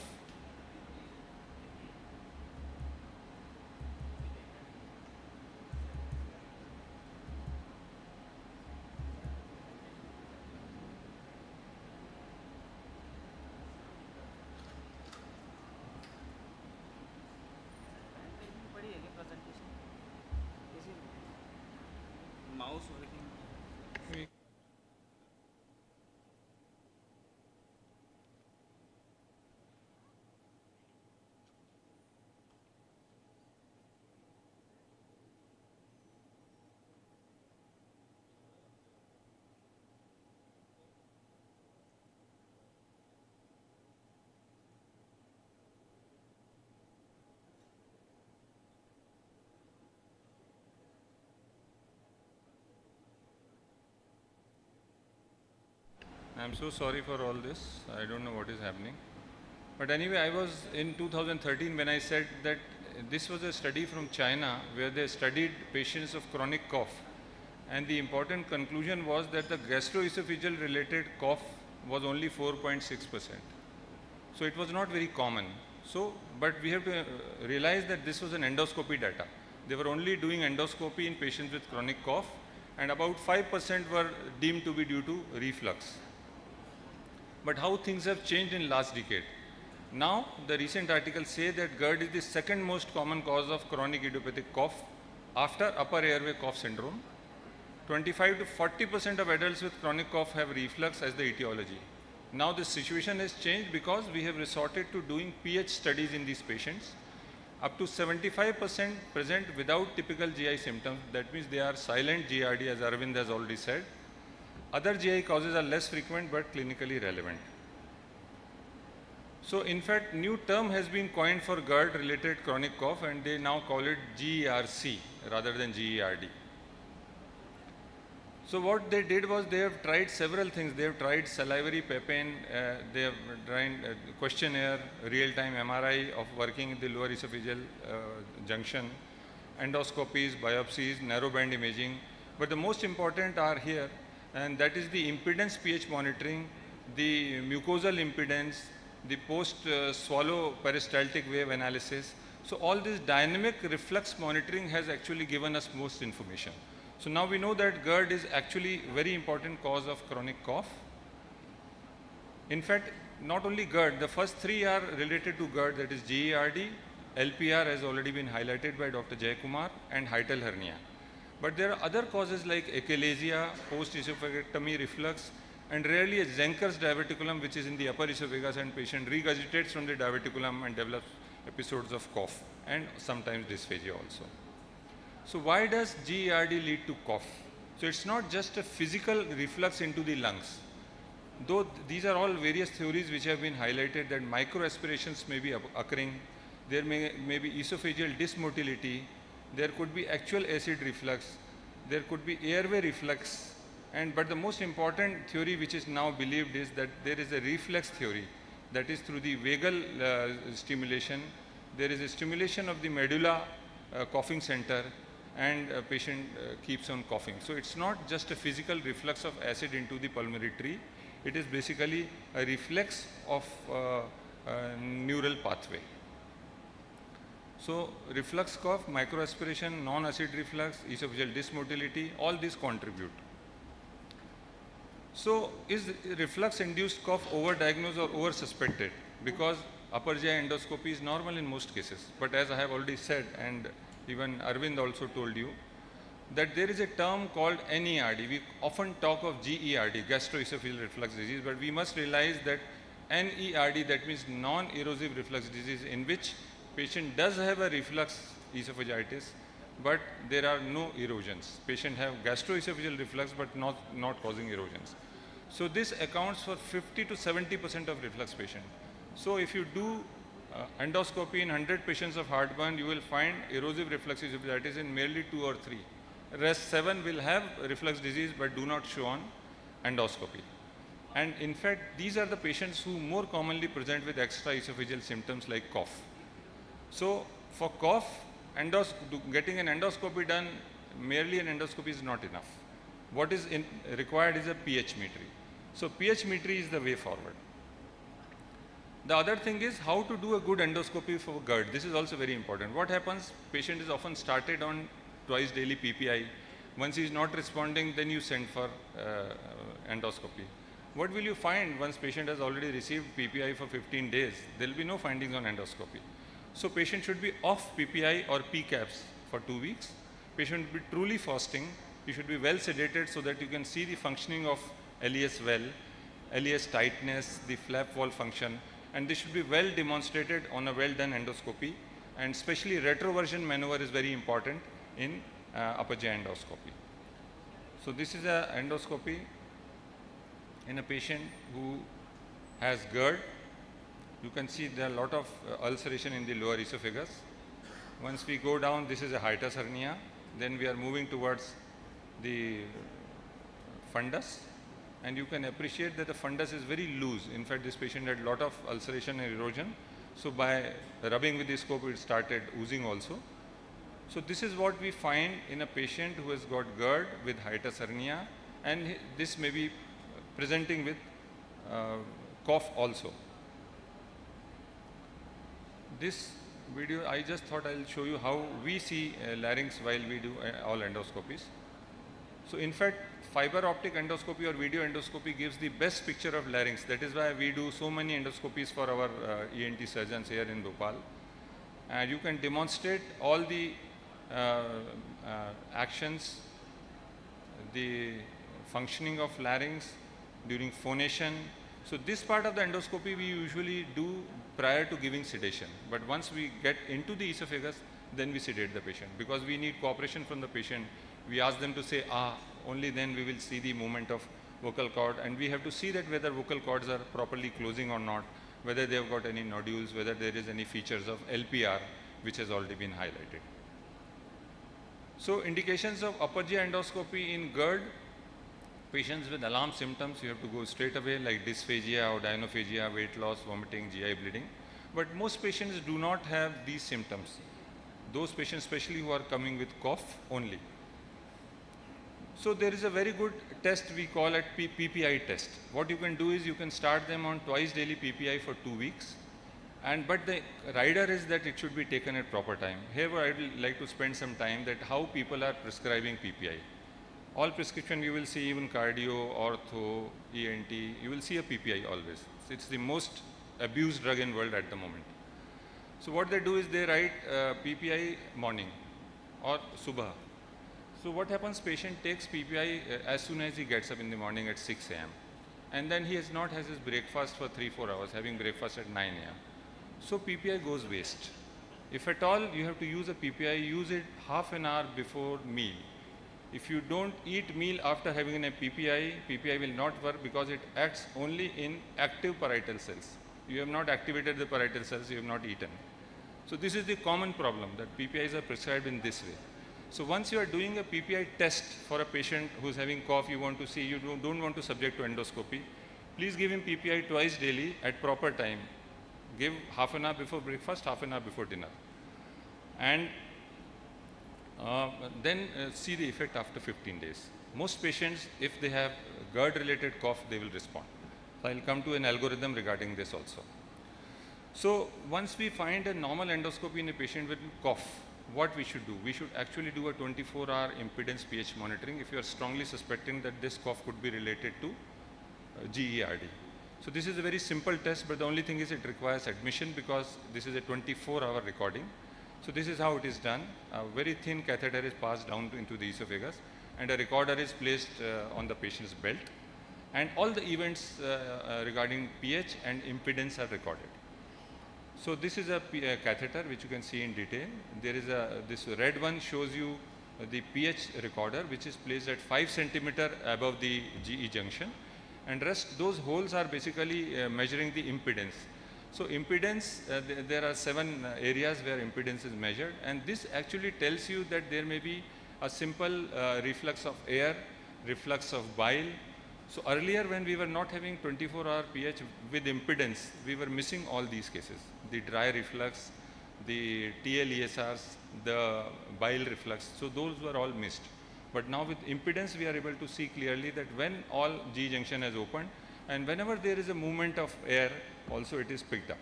I'm so sorry for all this. I don't know what is happening. But anyway, I was in 2013 when I said that this was a study from China where they studied patients of chronic cough. And the important conclusion was that the gastroesophageal related cough was only 4.6%. So it was not very common. So, but we have to realize that this was an endoscopy data. They were only doing endoscopy in patients with chronic cough, and about 5% were deemed to be due to reflux. But how things have changed in last decade. Now, the recent articles say that GERD is the second most common cause of chronic idiopathic cough after upper airway cough syndrome. 25 to 40% of adults with chronic cough have reflux as the etiology. Now the situation has changed because we have resorted to doing pH studies in these patients. Up to 75% present without typical GI symptoms. That means they are silent GRD, as Arvind has already said. Other GI causes are less frequent but clinically relevant. So in fact, new term has been coined for GERD related chronic cough, and they now call it GERC rather than GERD. So what they did was they have tried several things. They have tried salivary papain, they have tried questionnaire, real-time MRI of working in the lower esophageal junction, endoscopies, biopsies, narrowband imaging. But the most important are here, and that is the impedance pH monitoring, the mucosal impedance, the post-swallow peristaltic wave analysis. So all this dynamic reflux monitoring has actually given us most information. So now we know that GERD is actually a very important cause of chronic cough. In fact, not only GERD, the first three are related to GERD, that is GERD, LPR has already been highlighted by Dr. Jayakumar, and hiatal hernia. But there are other causes like achalasia, post-esophagectomy reflux, and rarely a Zenker's diverticulum, which is in the upper esophagus, and patient regurgitates from the diverticulum and develops episodes of cough and sometimes dysphagia also. So why does GERD lead to cough? So it's not just a physical reflux into the lungs. Though these are all various theories which have been highlighted that microaspirations may be occurring, there may be esophageal dysmotility, there could be actual acid reflux, there could be airway reflux, but the most important theory which is now believed is that there is a reflex theory, that is through the vagal stimulation. There is a stimulation of the medulla coughing center, and a patient keeps on coughing. So it's not just a physical reflux of acid into the pulmonary tree, it is basically a reflex of neural pathway. So reflux cough, microaspiration, non-acid reflux, esophageal dysmotility, all these contribute. So is reflux induced cough overdiagnosed or oversuspected? Because upper GI endoscopy is normal in most cases. But as I have already said, and even Arvind also told you, that there is a term called NERD. We often talk of GERD, gastroesophageal reflux disease, but we must realize that NERD, that means non-erosive reflux disease, in which patient does have a reflux esophagitis, but there are no erosions. Patient have gastroesophageal reflux, but not causing erosions. So this accounts for 50 to 70% of reflux patient. So if you do endoscopy in 100 patients of heartburn, you will find erosive reflux esophagitis in merely 2 or 3. Rest 7 will have reflux disease but do not show on endoscopy. And in fact, these are the patients who more commonly present with extraesophageal symptoms like cough. So for cough, getting an endoscopy done, merely an endoscopy is not enough. What is required is a pH metry. So pH metry is the way forward. The other thing is how to do a good endoscopy for GERD. This is also very important. What happens? Patient is often started on twice daily PPI. Once he is not responding, then you send for endoscopy. What will you find once patient has already received PPI for 15 days? There will be no findings on endoscopy. So patient should be off PPI or PCAPs for 2 weeks. Patient should be truly fasting. You should be well sedated so that you can see the functioning of LES well, LES tightness, the flap wall function, and this should be well demonstrated on a well done endoscopy, and especially retroversion maneuver is very important in upper GI endoscopy. So this is an endoscopy in a patient who has GERD. You can see there are a lot of ulceration in the lower esophagus. Once we go down, this is a hiatus hernia. Then we are moving towards the fundus, and you can appreciate that the fundus is very loose. In fact, this patient had a lot of ulceration and erosion. So by rubbing with the scope, it started oozing also. So this is what we find in a patient who has got GERD with hiatus hernia, and this may be presenting with cough also. This video, I just thought I'll show you how we see larynx while we do all endoscopies. So in fact, fiber optic endoscopy or video endoscopy gives the best picture of larynx. That is why we do so many endoscopies for our ENT surgeons here in Bhopal. And you can demonstrate all the actions, the functioning of larynx during phonation, So this part of the endoscopy we usually do prior to giving sedation. But once we get into the esophagus, then we sedate the patient, because we need cooperation from the patient. We ask them to say ah, only then we will see the movement of vocal cord, and we have to see that whether vocal cords are properly closing or not, whether they have got any nodules, whether there is any features of LPR which has already been highlighted. So indications of upper GI endoscopy in GERD: patients with alarm symptoms, you have to go straight away, like dysphagia or dinophagia, weight loss, vomiting, GI bleeding. But most patients do not have these symptoms. Those patients especially who are coming with cough only. So there is a very good test we call it PPI test. What you can do is you can start them on twice daily PPI for 2 weeks. But the rider is that it should be taken at proper time. Here I would like to spend some time that how people are prescribing PPI. All prescription you will see, even cardio, ortho, ENT, you will see a PPI always. It's the most abused drug in world at the moment. So what they do is they write PPI morning or subah. So what happens, patient takes PPI as soon as he gets up in the morning at 6 a.m. and then he has not has his breakfast for 3-4 hours, having breakfast at 9 a.m. So PPI goes waste. If at all you have to use a PPI, use it half an hour before meal. If you don't eat meal after having a PPI, PPI will not work because it acts only in active parietal cells. You have not activated the parietal cells, you have not eaten. So this is the common problem, that PPIs are prescribed in this way. So once you are doing a PPI test for a patient who is having cough, you want to see, you don't want to subject to endoscopy, please give him PPI twice daily at proper time. Give half an hour before breakfast, half an hour before dinner. And then see the effect after 15 days. Most patients, if they have GERD-related cough, they will respond. So I'll come to an algorithm regarding this also. So once we find a normal endoscopy in a patient with cough, what we should do? We should actually do a 24-hour impedance pH monitoring if you are strongly suspecting that this cough could be related to GERD. So this is a very simple test, but the only thing is it requires admission because this is a 24-hour recording. So this is how it is done. A very thin catheter is passed down into the esophagus and a recorder is placed on the patient's belt, and all the events regarding pH and impedance are recorded. So this is a catheter which you can see in detail. There is this red one shows you the pH recorder, which is placed at 5 centimeter above the GE junction, and rest those holes are basically measuring the impedance. So impedance, there are 7 areas where impedance is measured, and this actually tells you that there may be a simple reflux of air, reflux of bile. So earlier when we were not having 24-hour pH with impedance, we were missing all these cases. The dry reflux, the TL-ESRs, the bile reflux, so those were all missed. But now with impedance we are able to see clearly that when all G junction has opened and whenever there is a movement of air, also it is picked up.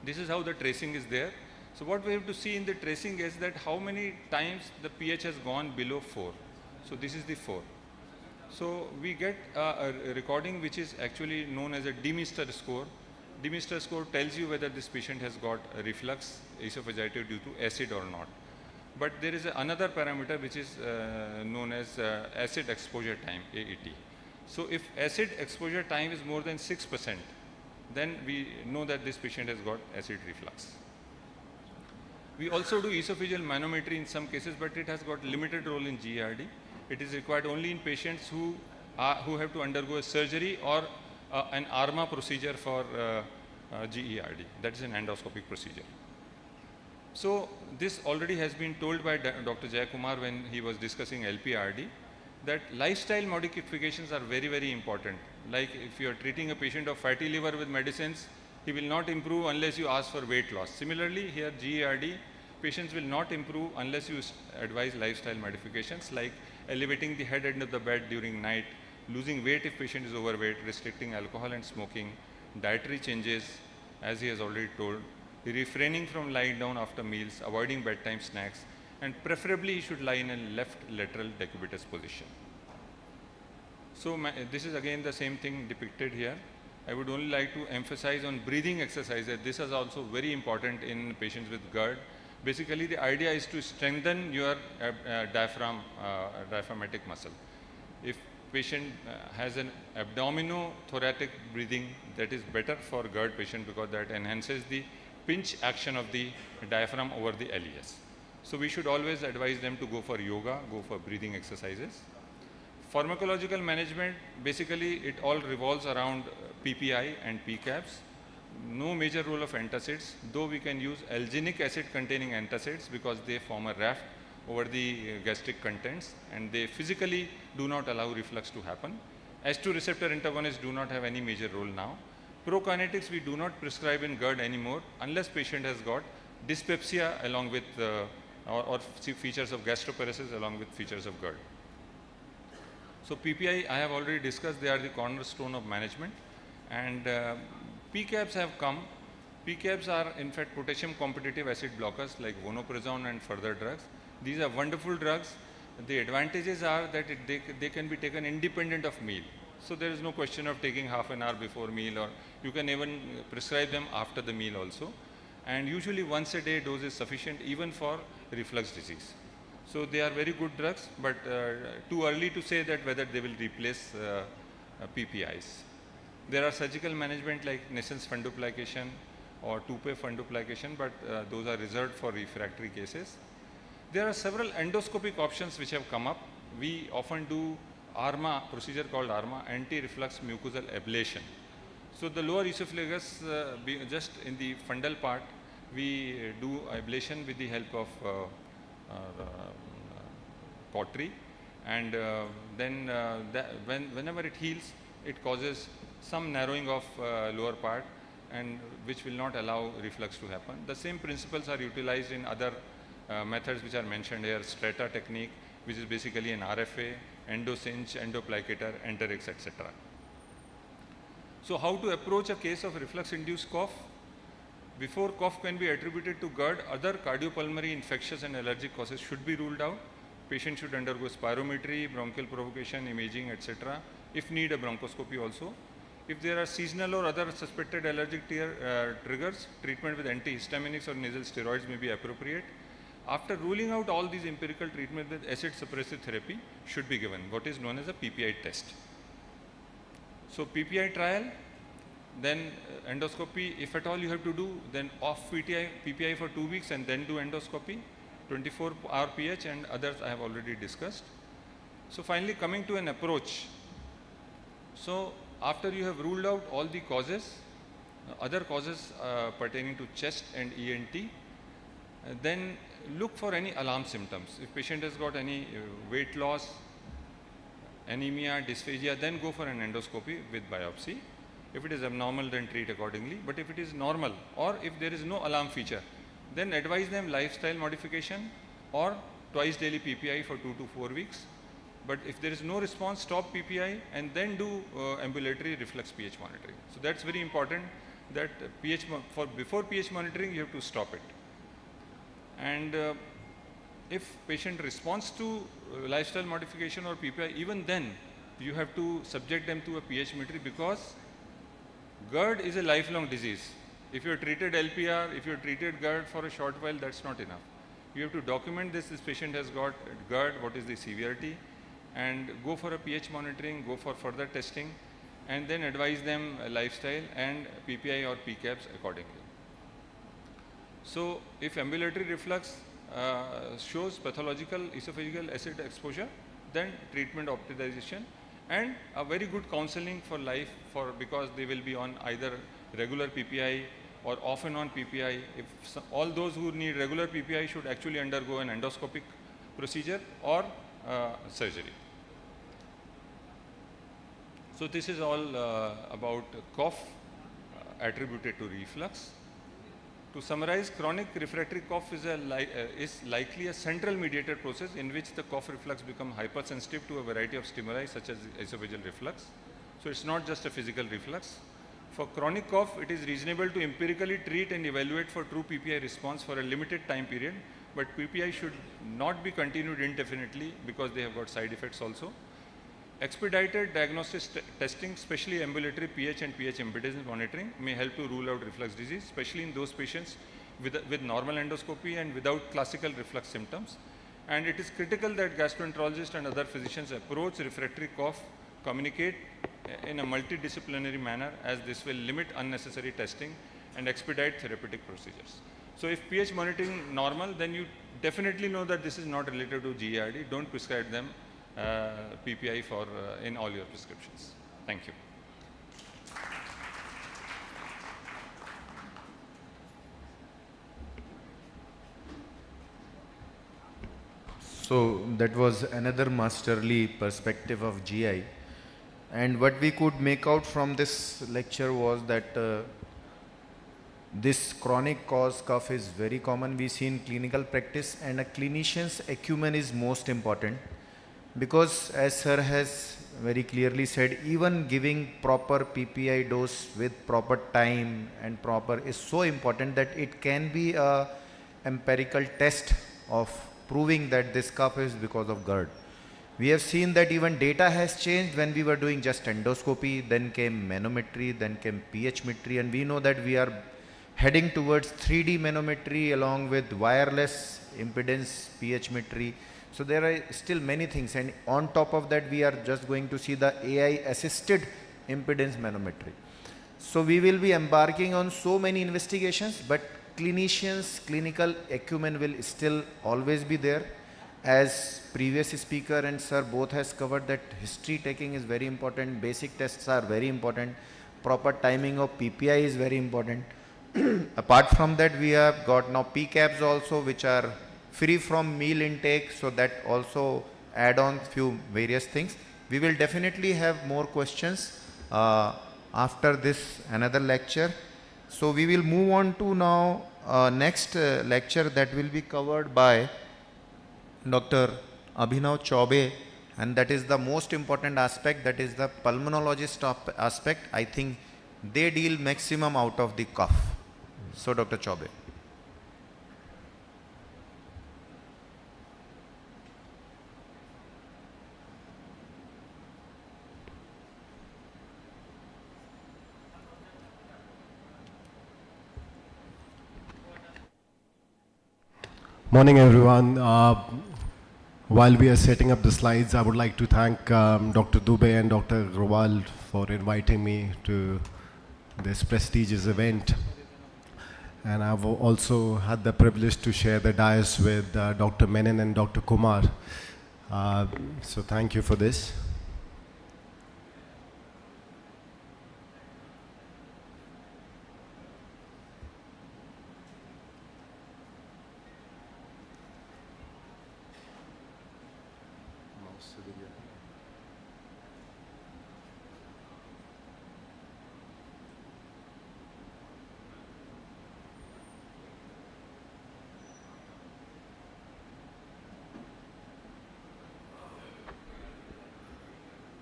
This is how the tracing is there. So what we have to see in the tracing is that how many times the pH has gone below 4. So this is the 4. So we get a recording which is actually known as a Demister score. Demister score tells you whether this patient has got a reflux esophagitis due to acid or not. But there is another parameter which is known as acid exposure time, AET. So if acid exposure time is more than 6%, then we know that this patient has got acid reflux. We also do esophageal manometry in some cases, but it has got limited role in GERD. It is required only in patients who have to undergo a surgery or an ARMA procedure for GERD. That is an endoscopic procedure. So this already has been told by Dr. Jayakumar when he was discussing LPRD, that lifestyle modifications are very, very important. Like if you are treating a patient of fatty liver with medicines, he will not improve unless you ask for weight loss. Similarly, here GERD, patients will not improve unless you advise lifestyle modifications like elevating the head end of the bed during night, losing weight if patient is overweight, restricting alcohol and smoking, dietary changes, as he has already told, refraining from lying down after meals, avoiding bedtime snacks, and preferably he should lie in a left lateral decubitus position. So this is again the same thing depicted here. I would only like to emphasize on breathing exercises. This is also very important in patients with GERD. Basically, the idea is to strengthen your diaphragmatic muscle. If patient has an abdominothoracic breathing, that is better for GERD patient because that enhances the pinch action of the diaphragm over the LES. So we should always advise them to go for yoga, go for breathing exercises. Pharmacological management, basically it all revolves around PPI and PCABs. No major role of antacids, though we can use alginic acid containing antacids because they form a raft over the gastric contents and they physically do not allow reflux to happen. H2 receptor antagonists do not have any major role now. Prokinetics we do not prescribe in GERD anymore unless patient has got dyspepsia along with or features of gastroparesis along with features of GERD. So PPI I have already discussed, they are the cornerstone of management, and PCABs have come. PCABs are in fact potassium competitive acid blockers like vonoprazan and further drugs. These are wonderful drugs. The advantages are that they can be taken independent of meal. So there is no question of taking half an hour before meal, or you can even prescribe them after the meal also. And usually once a day dose is sufficient even for reflux disease. So they are very good drugs, but too early to say that whether they will replace PPIs. There are surgical management like nasal fundoplication or toupee fundoplication, but those are reserved for refractory cases. There are several endoscopic options which have come up. We often do ARMA, procedure called ARMA, anti-reflux mucosal ablation. So the lower esophagus, just in the fundal part, we do ablation with the help of pottery, and then whenever it heals, it causes some narrowing of lower part, and which will not allow reflux to happen. The same principles are utilized in other methods which are mentioned here, strata technique, which is basically an RFA, endocinch, endoplicator, enterix, etc. So how to approach a case of reflux-induced cough? Before cough can be attributed to GERD, other cardiopulmonary infectious and allergic causes should be ruled out. Patient should undergo spirometry, bronchial provocation, imaging, etc. If need, a bronchoscopy also. If there are seasonal or other suspected allergic triggers, treatment with antihistaminics or nasal steroids may be appropriate. After ruling out all these empirical treatment with acid suppressive therapy should be given, what is known as a PPI test. So PPI trial, then endoscopy, if at all you have to do, then off PPI for 2 weeks and then do endoscopy, 24-hour pH, and others I have already discussed. So finally coming to an approach. So after you have ruled out all the causes, other causes pertaining to chest and ENT, then look for any alarm symptoms. If patient has got any weight loss, anemia, dysphagia, then go for an endoscopy with biopsy. If it is abnormal, then treat accordingly. But if it is normal, or if there is no alarm feature, then advise them lifestyle modification or twice daily PPI for 2 to 4 weeks. But if there is no response, stop PPI and then do ambulatory reflux pH monitoring. So that's very important, that before pH monitoring you have to stop it. And if patient responds to lifestyle modification or PPI, even then you have to subject them to a pH metry, because GERD is a lifelong disease. If you have treated LPR, if you have treated GERD for a short while, that's not enough. You have to document this patient has got GERD, what is the severity, and go for a pH monitoring, go for further testing, and then advise them lifestyle and PPI or PCABs accordingly. So if ambulatory reflux shows pathological esophageal acid exposure, then treatment optimization and a very good counseling for life, because they will be on either regular PPI or off and on PPI. All those who need regular PPI should actually undergo an endoscopic procedure or surgery. So this is all about cough attributed to reflux. To summarize, chronic refractory cough is likely a central mediated process in which the cough reflex become hypersensitive to a variety of stimuli such as esophageal reflux. So it's not just a physical reflux. For chronic cough, it is reasonable to empirically treat and evaluate for true PPI response for a limited time period, but PPI should not be continued indefinitely because they have got side effects also. Expedited diagnostic testing, especially ambulatory pH and pH impedance monitoring, may help to rule out reflux disease, especially in those patients with normal endoscopy and without classical reflux symptoms. And it is critical that gastroenterologists and other physicians approach refractory cough, communicate in a multidisciplinary manner, as this will limit unnecessary testing and expedite therapeutic procedures. So if pH monitoring normal, then you definitely know that this is not related to GERD. Don't prescribe them PPI for in all your prescriptions. Thank you. So that was another masterly perspective of GI. And what we could make out from this lecture was that this chronic cause cough is very common. We see in clinical practice, and a clinician's acumen is most important, because as sir has very clearly said, even giving proper PPI dose with proper time and proper is so important that it can be a empirical test of proving that this cough is because of GERD. We have seen that even data has changed. When we were doing just endoscopy, then came manometry, then came pH-metry, and we know that we are heading towards 3D manometry along with wireless impedance pH-metry. So there are still many things, and on top of that we are just going to see the AI assisted impedance manometry. So we will be embarking on so many investigations, but clinicians' clinical acumen will still always be there. As previous speaker and sir both has covered, that history taking is very important, basic tests are very important, proper timing of PPI is very important. Apart from that, we have got now PCABs also, which are free from meal intake, so that also add on few various things. We will definitely have more questions after this another lecture. So we will move on to now next lecture that will be covered by Dr. Abhinav Chaube, and that is the most important aspect, that is the pulmonologist aspect. I think they deal maximum out of the cough. So Dr. Chaube. Morning, everyone. While we are setting up the slides, I would like to thank Dr. Dubey and Dr. Agrawal for inviting me to this prestigious event. And I've also had the privilege to share the dais with Dr. Menon and Dr. Kumar. So thank you for this.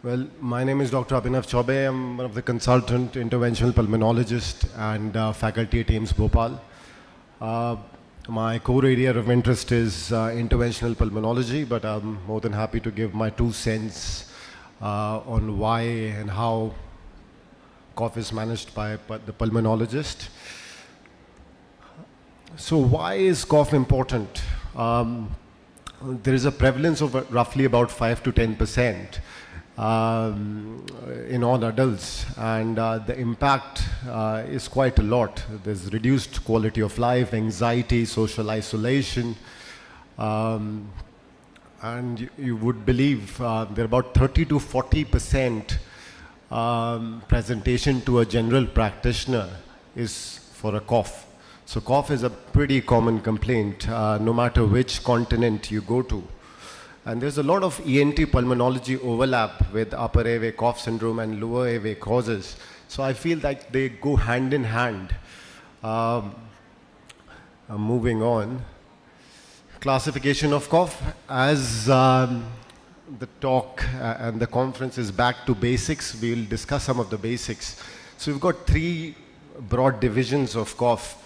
Well, my name is Dr. Abhinav Chaube. I'm one of the consultant interventional pulmonologist and faculty at AIIMS Bhopal. My core area of interest is interventional pulmonology, but I'm more than happy to give my 2 cents on why and how cough is managed by the pulmonologist. So why is cough important? There is a prevalence of roughly about 5 to 10%. In all adults, and the impact is quite a lot. There's reduced quality of life, anxiety, social isolation, and you would believe there are about 30 to 40% presentation to a general practitioner is for a cough. So cough is a pretty common complaint no matter which continent you go to. And there's a lot of ENT pulmonology overlap with upper airway cough syndrome and lower airway causes. So I feel like they go hand in hand. Moving on. Classification of cough. As the talk and the conference is back to basics, we'll discuss some of the basics. So we've got 3 broad divisions of cough.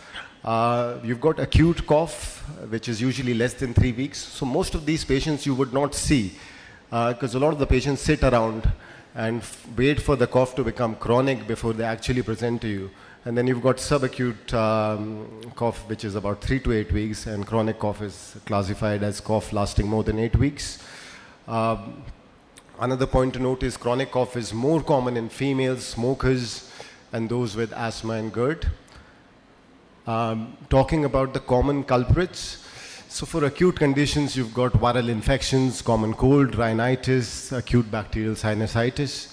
You've got acute cough, which is usually less than 3 weeks. So most of these patients you would not see, because a lot of the patients sit around and wait for the cough to become chronic before they actually present to you. And then you've got subacute cough, which is about 3 to 8 weeks, and chronic cough is classified as cough lasting more than 8 weeks. Another point to note is chronic cough is more common in females, smokers, and those with asthma and GERD. Talking about the common culprits, so for acute conditions, you've got viral infections, common cold, rhinitis, acute bacterial sinusitis.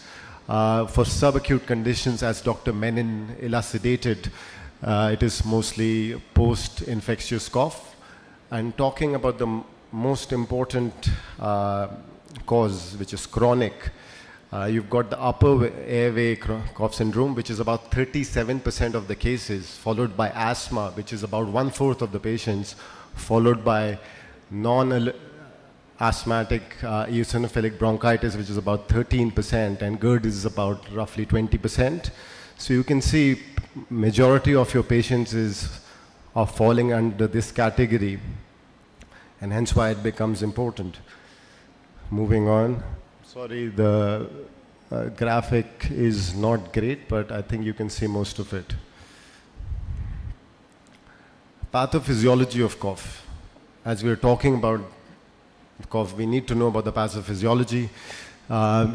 For subacute conditions, as Dr. Menon elucidated, it is mostly post-infectious cough. And talking about the most important cause, which is chronic, you've got the upper airway cough syndrome, which is about 37% of the cases, followed by asthma, which is about 1/4 of the patients, followed by non-asthmatic eosinophilic bronchitis, which is about 13%, and GERD is about roughly 20%. So you can see majority of your patients are falling under this category, and hence why it becomes important. Moving on. Sorry, the graphic is not great, but I think you can see most of it. Pathophysiology of cough. As we're talking about cough, we need to know about the pathophysiology.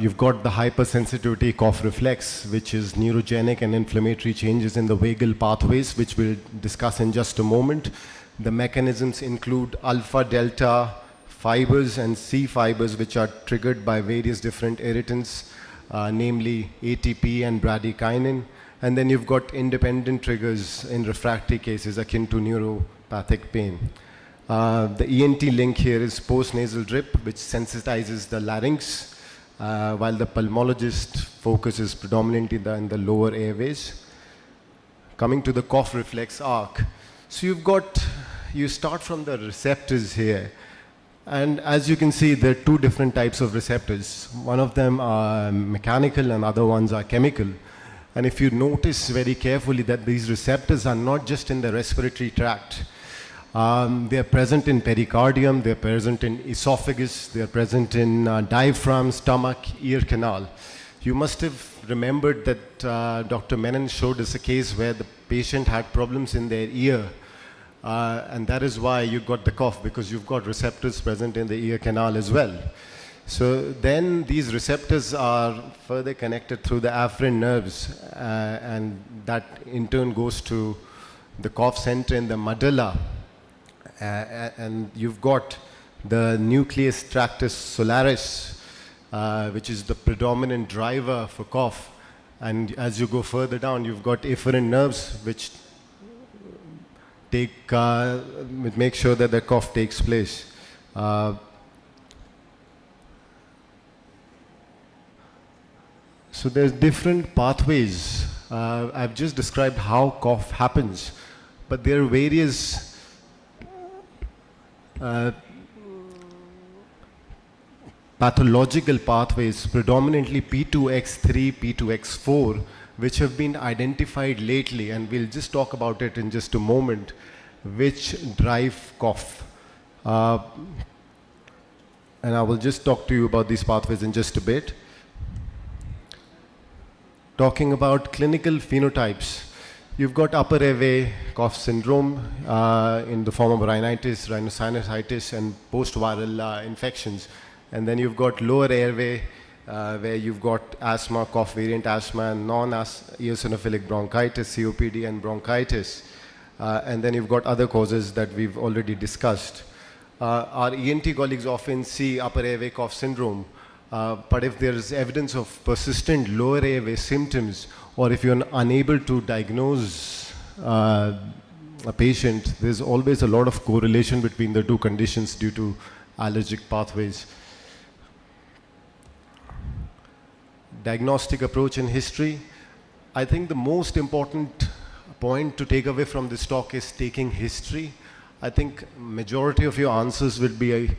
You've got the hypersensitivity cough reflex, which is neurogenic and inflammatory changes in the vagal pathways, which we'll discuss in just a moment. The mechanisms include alpha delta fibers and C fibers, which are triggered by various different irritants, namely ATP and bradykinin. And then you've got independent triggers in refractory cases akin to neuropathic pain. The ENT link here is postnasal drip, which sensitizes the larynx, while the pulmonologist focuses predominantly in the lower airways. Coming to the cough reflex arc. So you start from the receptors here. And as you can see, there are two different types of receptors. One of them are mechanical and other ones are chemical. And if you notice very carefully that these receptors are not just in the respiratory tract, they are present in pericardium, they are present in esophagus, they are present in diaphragm, stomach, ear canal. You must have remembered that Dr. Menon showed us a case where the patient had problems in their ear. And that is why you got the cough, because you've got receptors present in the ear canal as well. So then these receptors are further connected through the afferent nerves, and that in turn goes to the cough center in the medulla. And you've got the nucleus tractus solaris, which is the predominant driver for cough. And as you go further down, you've got efferent nerves, which make sure that the cough takes place. So there's different pathways. I've just described how cough happens, but there are various pathological pathways, predominantly P2X3, P2X4, which have been identified lately, and we'll just talk about it in just a moment, which drive cough. And I will just talk to you about these pathways in just a bit. Talking about clinical phenotypes, you've got upper airway cough syndrome in the form of rhinitis, rhinosinusitis, and post-viral infections. And then you've got lower airway where you've got asthma, cough variant asthma, and non-eosinophilic bronchitis, COPD, and bronchitis. And then you've got other causes that we've already discussed. Our ENT colleagues often see upper airway cough syndrome, but if there is evidence of persistent lower airway symptoms, or if you're unable to diagnose a patient, there's always a lot of correlation between the two conditions due to allergic pathways. Diagnostic approach and history. I think the most important point to take away from this talk is taking history. I think majority of your answers will be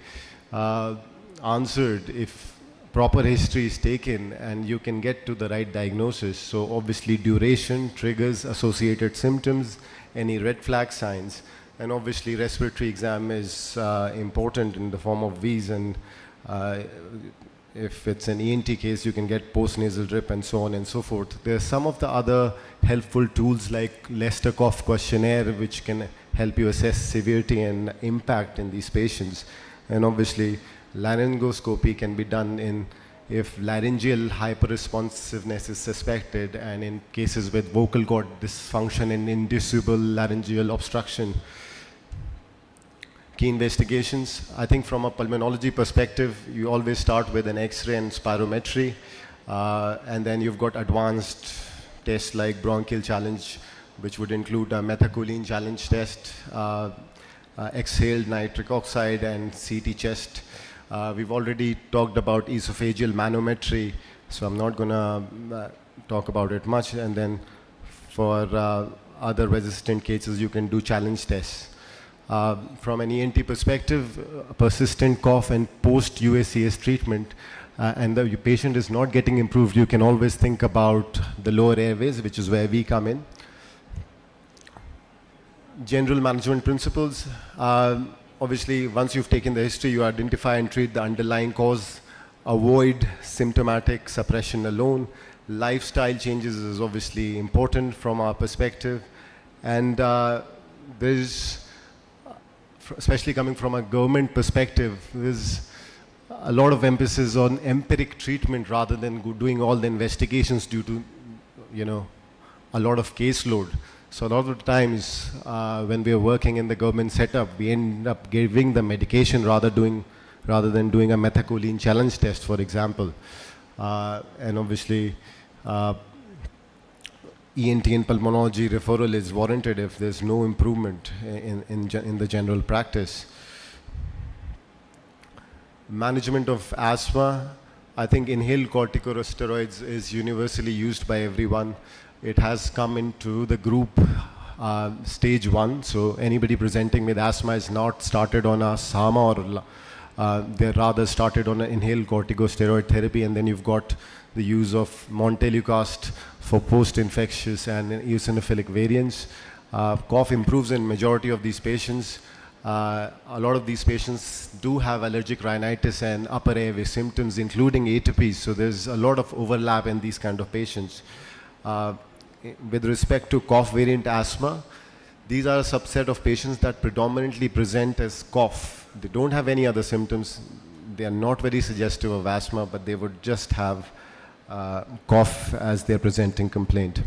answered if proper history is taken and you can get to the right diagnosis. So obviously duration, triggers, associated symptoms, any red flag signs, and obviously respiratory exam is important in the form of wheeze and if it's an ENT case, you can get post-nasal drip and so on and so forth. There are some of the other helpful tools like Leicester Cough Questionnaire, which can help you assess severity and impact in these patients. And obviously, laryngoscopy can be done in if laryngeal hyperresponsiveness is suspected and in cases with vocal cord dysfunction and inducible laryngeal obstruction. Key investigations, I think from a pulmonology perspective, you always start with an X-ray and spirometry, and then you've got advanced tests like bronchial challenge, which would include a methacholine challenge test, exhaled nitric oxide, and CT chest. We've already talked about esophageal manometry, so I'm not going to talk about it much. And then for other resistant cases, you can do challenge tests. From an ENT perspective, persistent cough and post-UACS treatment, and the patient is not getting improved, you can always think about the lower airways, which is where we come in. General management principles. Obviously, once you've taken the history, you identify and treat the underlying cause. Avoid symptomatic suppression alone. Lifestyle changes is obviously important from our perspective. And there's, especially coming from a government perspective, there's a lot of emphasis on empiric treatment rather than doing all the investigations due to, a lot of caseload. So a lot of times when we are working in the government setup, we end up giving the medication rather than doing a methacholine challenge test, for example. And obviously, ENT and pulmonology referral is warranted if there's no improvement in the general practice. Management of asthma, I think inhaled corticosteroids is universally used by everyone. It has come into the group stage 1, so anybody presenting with asthma is not started on a SAMA or they're rather started on an inhaled corticosteroid therapy, and then you've got the use of montelukast for post-infectious and eosinophilic variants. Cough improves in majority of these patients. A lot of these patients do have allergic rhinitis and upper airway symptoms, including atopies, so there's a lot of overlap in these kind of patients. With respect to cough variant asthma, these are a subset of patients that predominantly present as cough. They don't have any other symptoms. They are not very suggestive of asthma, but they would just have cough as their presenting complaint.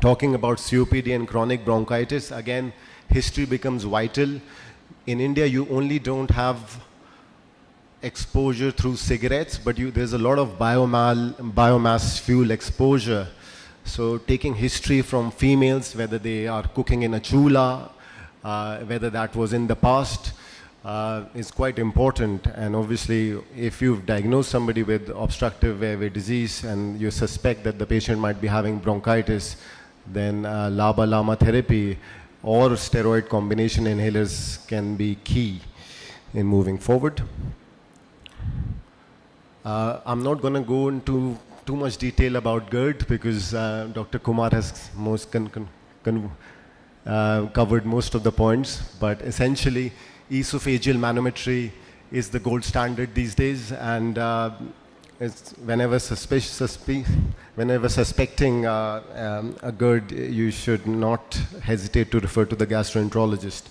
Talking about COPD and chronic bronchitis, again, history becomes vital. In India, you only don't have exposure through cigarettes, but there's a lot of biomass fuel exposure. So taking history from females, whether they are cooking in a chula, whether that was in the past, is quite important. And obviously, if you've diagnosed somebody with obstructive airway disease and you suspect that the patient might be having bronchitis, then LABA/LAMA therapy or steroid combination inhalers can be key in moving forward. I'm not going to go into too much detail about GERD because Dr. Kumar has covered most of the points, but essentially esophageal manometry is the gold standard these days, and whenever suspecting a GERD, you should not hesitate to refer to the gastroenterologist.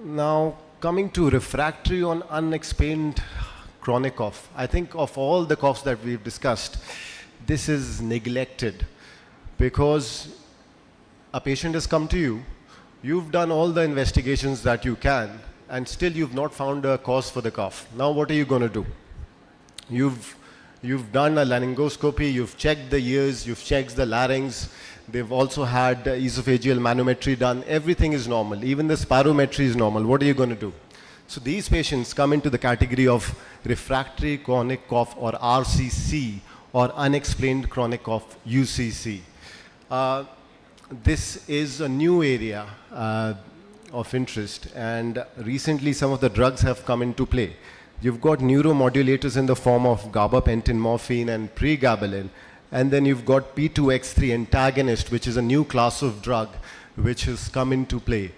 Now, coming to refractory on unexplained chronic cough, I think of all the coughs that we've discussed, this is neglected because a patient has come to you, you've done all the investigations that you can, and still you've not found a cause for the cough. Now what are you going to do? You've done a laryngoscopy, you've checked the ears, you've checked the larynx, they've also had esophageal manometry done, everything is normal, even the spirometry is normal. What are you going to do? So these patients come into the category of refractory chronic cough, or RCC, or unexplained chronic cough, UCC. This is a new area of interest, and recently some of the drugs have come into play. You've got neuromodulators in the form of gabapentin, morphine, and pregabalin, and then you've got P2X3 antagonist, which is a new class of drug which has come into play.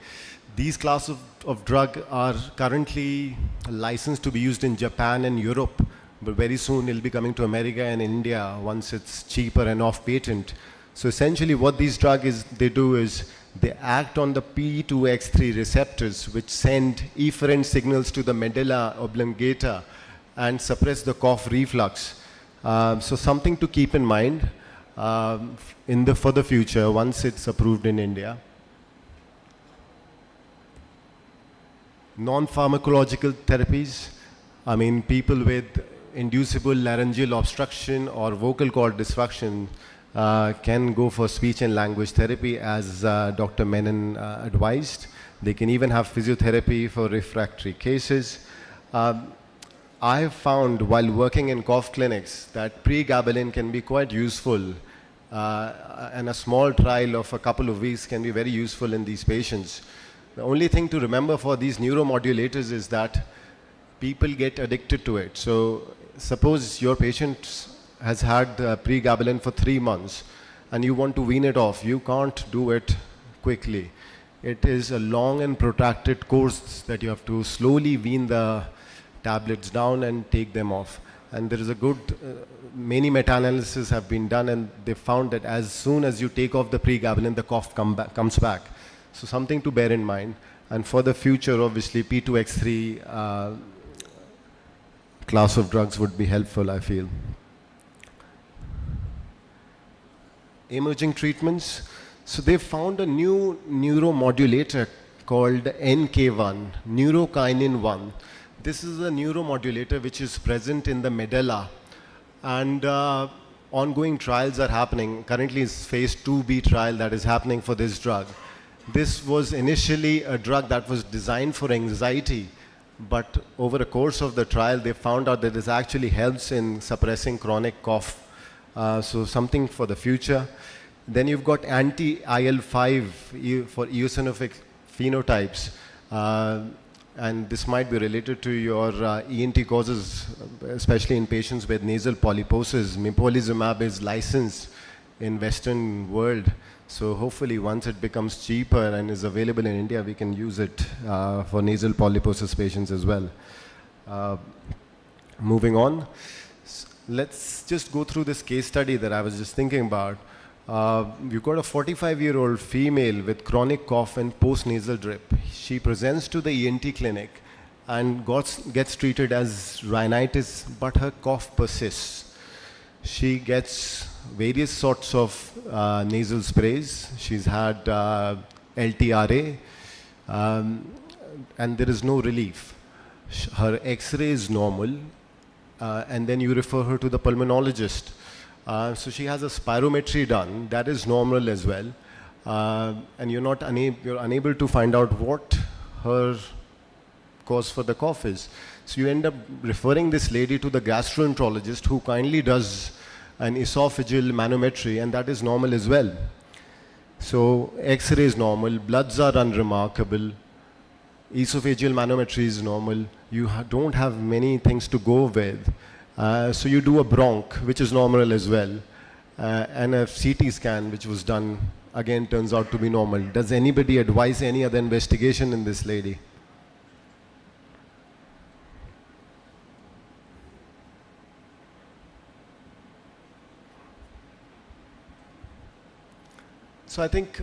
These classes of drug are currently licensed to be used in Japan and Europe, but very soon it'll be coming to America and India once it's cheaper and off patent. So essentially what these drugs they do is they act on the P2X3 receptors which send efferent signals to the medulla oblongata and suppress the cough reflux. So something to keep in mind for the future once it's approved in India. Non-pharmacological therapies, I mean people with inducible laryngeal obstruction or vocal cord dysfunction can go for speech and language therapy as Dr. Menon advised. They can even have physiotherapy for refractory cases. I have found while working in cough clinics that pregabalin can be quite useful and a small trial of a couple of weeks can be very useful in these patients. The only thing to remember for these neuromodulators is that people get addicted to it. So suppose your patient has had pregabalin for 3 months and you want to wean it off. You can't do it quickly. It is a long and protracted course that you have to slowly wean the tablets down and take them off. And there is a good, many meta-analyses have been done and they found that as soon as you take off the pregabalin, the cough comes back. So something to bear in mind. And for the future, obviously, P2X3 class of drugs would be helpful, I feel. Emerging treatments. So they found a new neuromodulator called NK1, neurokinin 1. This is a neuromodulator which is present in the medulla. And ongoing trials are happening. Currently, it's phase 2B trial that is happening for this drug. This was initially a drug that was designed for anxiety, but over the course of the trial, they found out that this actually helps in suppressing chronic cough. So something for the future. Then you've got anti-IL-5 for eosinophilic phenotypes. And this might be related to your ENT causes, especially in patients with nasal polyposis. Mepolizumab is licensed in Western world. So hopefully once it becomes cheaper and is available in India, we can use it for nasal polyposis patients as well. Moving on, let's just go through this case study that I was just thinking about. You've got a 45-year-old female with chronic cough and post-nasal drip. She presents to the ENT clinic and gets treated as rhinitis, but her cough persists. She gets various sorts of nasal sprays. She's had LTRA, and there is no relief. Her X-ray is normal, and then you refer her to the pulmonologist. So she has a spirometry done, that is normal as well, and you're unable to find out what her cause for the cough is. So you end up referring this lady to the gastroenterologist who kindly does an esophageal manometry, and that is normal as well. So X-ray is normal, bloods are unremarkable, esophageal manometry is normal, you don't have many things to go with. So you do a bronch, which is normal as well, and a CT scan, which was done, again turns out to be normal. Does anybody advise any other investigation in this lady? So I think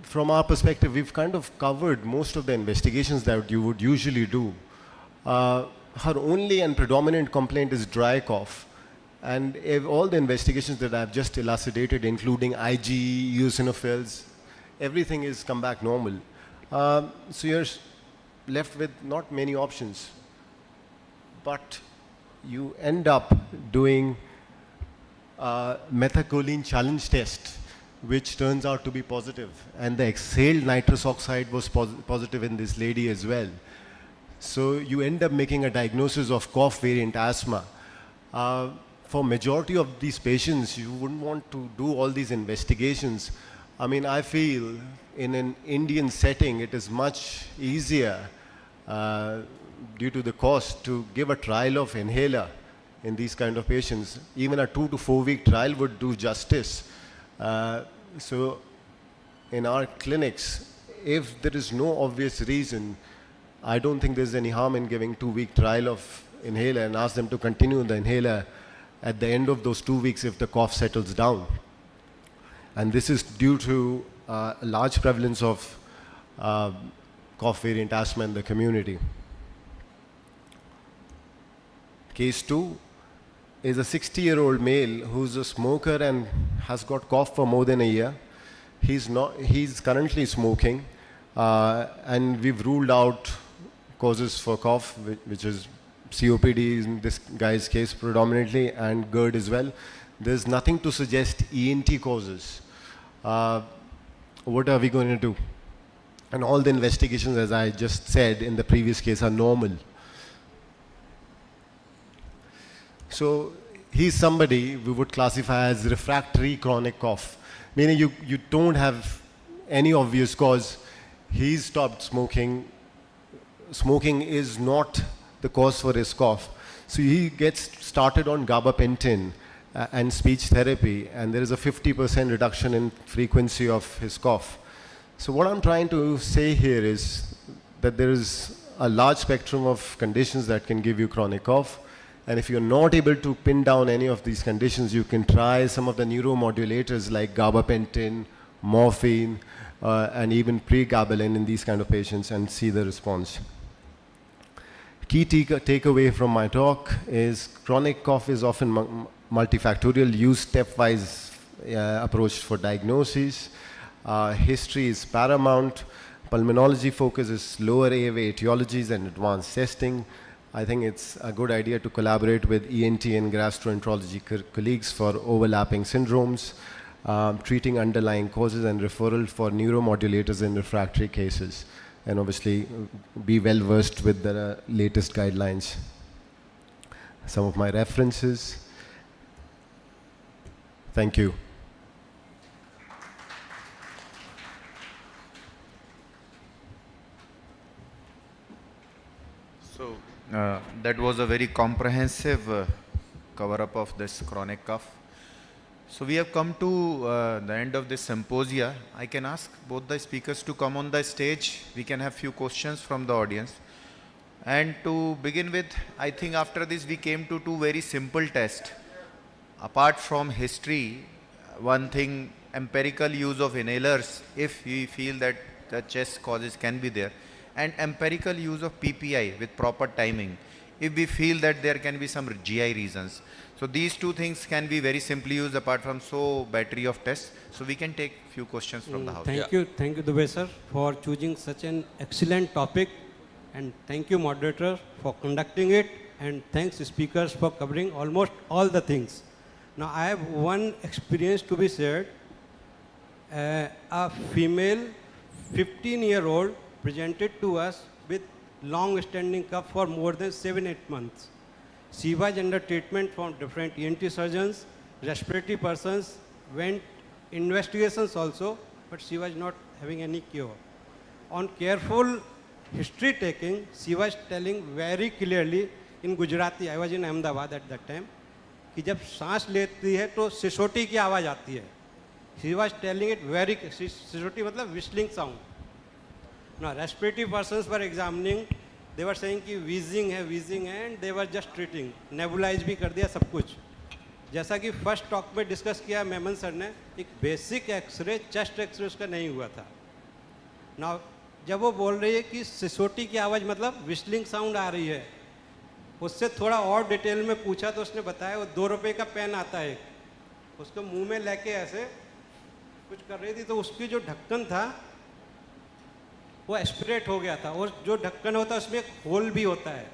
from our perspective, we've kind of covered most of the investigations that you would usually do. Her only and predominant complaint is dry cough. And all the investigations that I've just elucidated, including IgE, eosinophils, everything is come back normal. So you're left with not many options. But you end up doing a methacholine challenge test, which turns out to be positive. And the exhaled nitrous oxide was positive in this lady as well. So you end up making a diagnosis of cough variant asthma. For majority of these patients, you wouldn't want to do all these investigations. I mean, I feel in an Indian setting, it is much easier due to the cost to give a trial of inhaler in these kind of patients. Even a 2 to 4 week trial would do justice. So in our clinics, if there is no obvious reason, I don't think there's any harm in giving 2-week trial of inhaler and ask them to continue the inhaler at the end of those 2 weeks if the cough settles down. And this is due to a large prevalence of cough variant asthma in the community. Case 2 is a 60-year-old male who's a smoker and has got cough for more than a year. He's currently smoking, and we've ruled out causes for cough, which is COPD in this guy's case predominantly, and GERD as well. There's nothing to suggest ENT causes. What are we going to do? And all the investigations, as I just said in the previous case, are normal. So he's somebody we would classify as refractory chronic cough, meaning you don't have any obvious cause. He's stopped smoking. Smoking is not the cause for his cough. So he gets started on gabapentin and speech therapy, and there is a 50% reduction in frequency of his cough. So what I'm trying to say here is that there is a large spectrum of conditions that can give you chronic cough. And if you're not able to pin down any of these conditions, you can try some of the neuromodulators like gabapentin, morphine, and even pregabalin in these kind of patients and see the response. Key takeaway from my talk is chronic cough is often multifactorial. Use stepwise approach for diagnosis. History is paramount. Pulmonology focuses lower airway etiologies and advanced testing. I think it's a good idea to collaborate with ENT and gastroenterology colleagues for overlapping syndromes, treating underlying causes and referral for neuromodulators in refractory cases. And obviously be well versed with the latest guidelines. Some of my references. Thank you. So that was a very comprehensive cover-up of this chronic cough. So we have come to the end of this symposia. I can ask both the speakers to come on the stage. We can have few questions from the audience. And to begin with, I think after this we came to two very simple tests. Apart from history, one thing, empirical use of inhalers if we feel that the chest causes can be there, and empirical use of PPI with proper timing if we feel that there can be some GI reasons. So these two things can be very simply used apart from so battery of tests. So we can take few questions from the house. Thank you, Dubey sir, for choosing such an excellent topic, and thank you moderator for conducting it, and thanks speakers for covering almost all the things. Now I have one experience to be shared. A female 15-year-old presented to us with long-standing cough for more than 7-8 months. She was under treatment from different ENT surgeons, respiratory persons, went investigations also, but she was not having any cure. On careful history taking, she was telling very clearly in Gujarati, I was in Ahmedabad at that time, कि जब सांस लेती है तो सिसोटी की आवाज़ आती है. She was telling it very, सिसोटी मतलब whistling sound. Now respiratory persons were examining, they were saying कि wheezing है, and they were just treating. Nebulize भी कर दिया सब कुछ. जैसा कि फर्स्ट टॉक में डिस्कस किया मेमन सर ने, एक बेसिक एक्सरे, चेस्ट एक्सरे उसका नहीं हुआ था. Now जब वो बोल रही है कि सिसोटी की आवाज़ मतलब whistling साउंड आ रही है, उससे थोड़ा और डिटेल में पूछा तो उसने बताया वो 2 रुपये का पेन आता है, उसको मुंह में लेके ऐसे कुछ कर रही थी तो उसकी जो ढक्कन था वो एस्पिरेट हो गया था, और जो ढक्कन होता है उसमें एक होल भी होता है,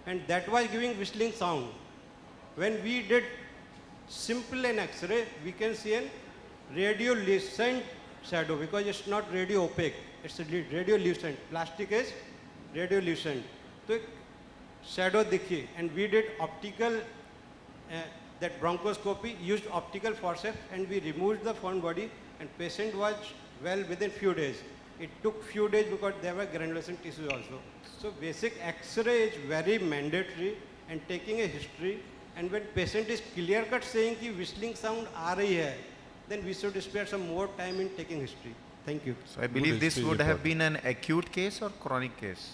and that was giving whistling साउंड. When we did simple an X ray we can see an radiolucent shadow because it's not radio opaque, it's radiolucent. Plastic is radiolucent. तो एक शैडो दिखी, and we did optical that bronchoscopy, used optical forceps, and we removed the foreign body, and patient was well within few days. It took few days because there were granulation tissues also. So basic X-ray is very mandatory, and taking a history, and when patient is clear cut saying कि whistling sound आ रही है, then we should spare some more time in taking history. Thank you. So I believe this would have been an acute case or chronic case?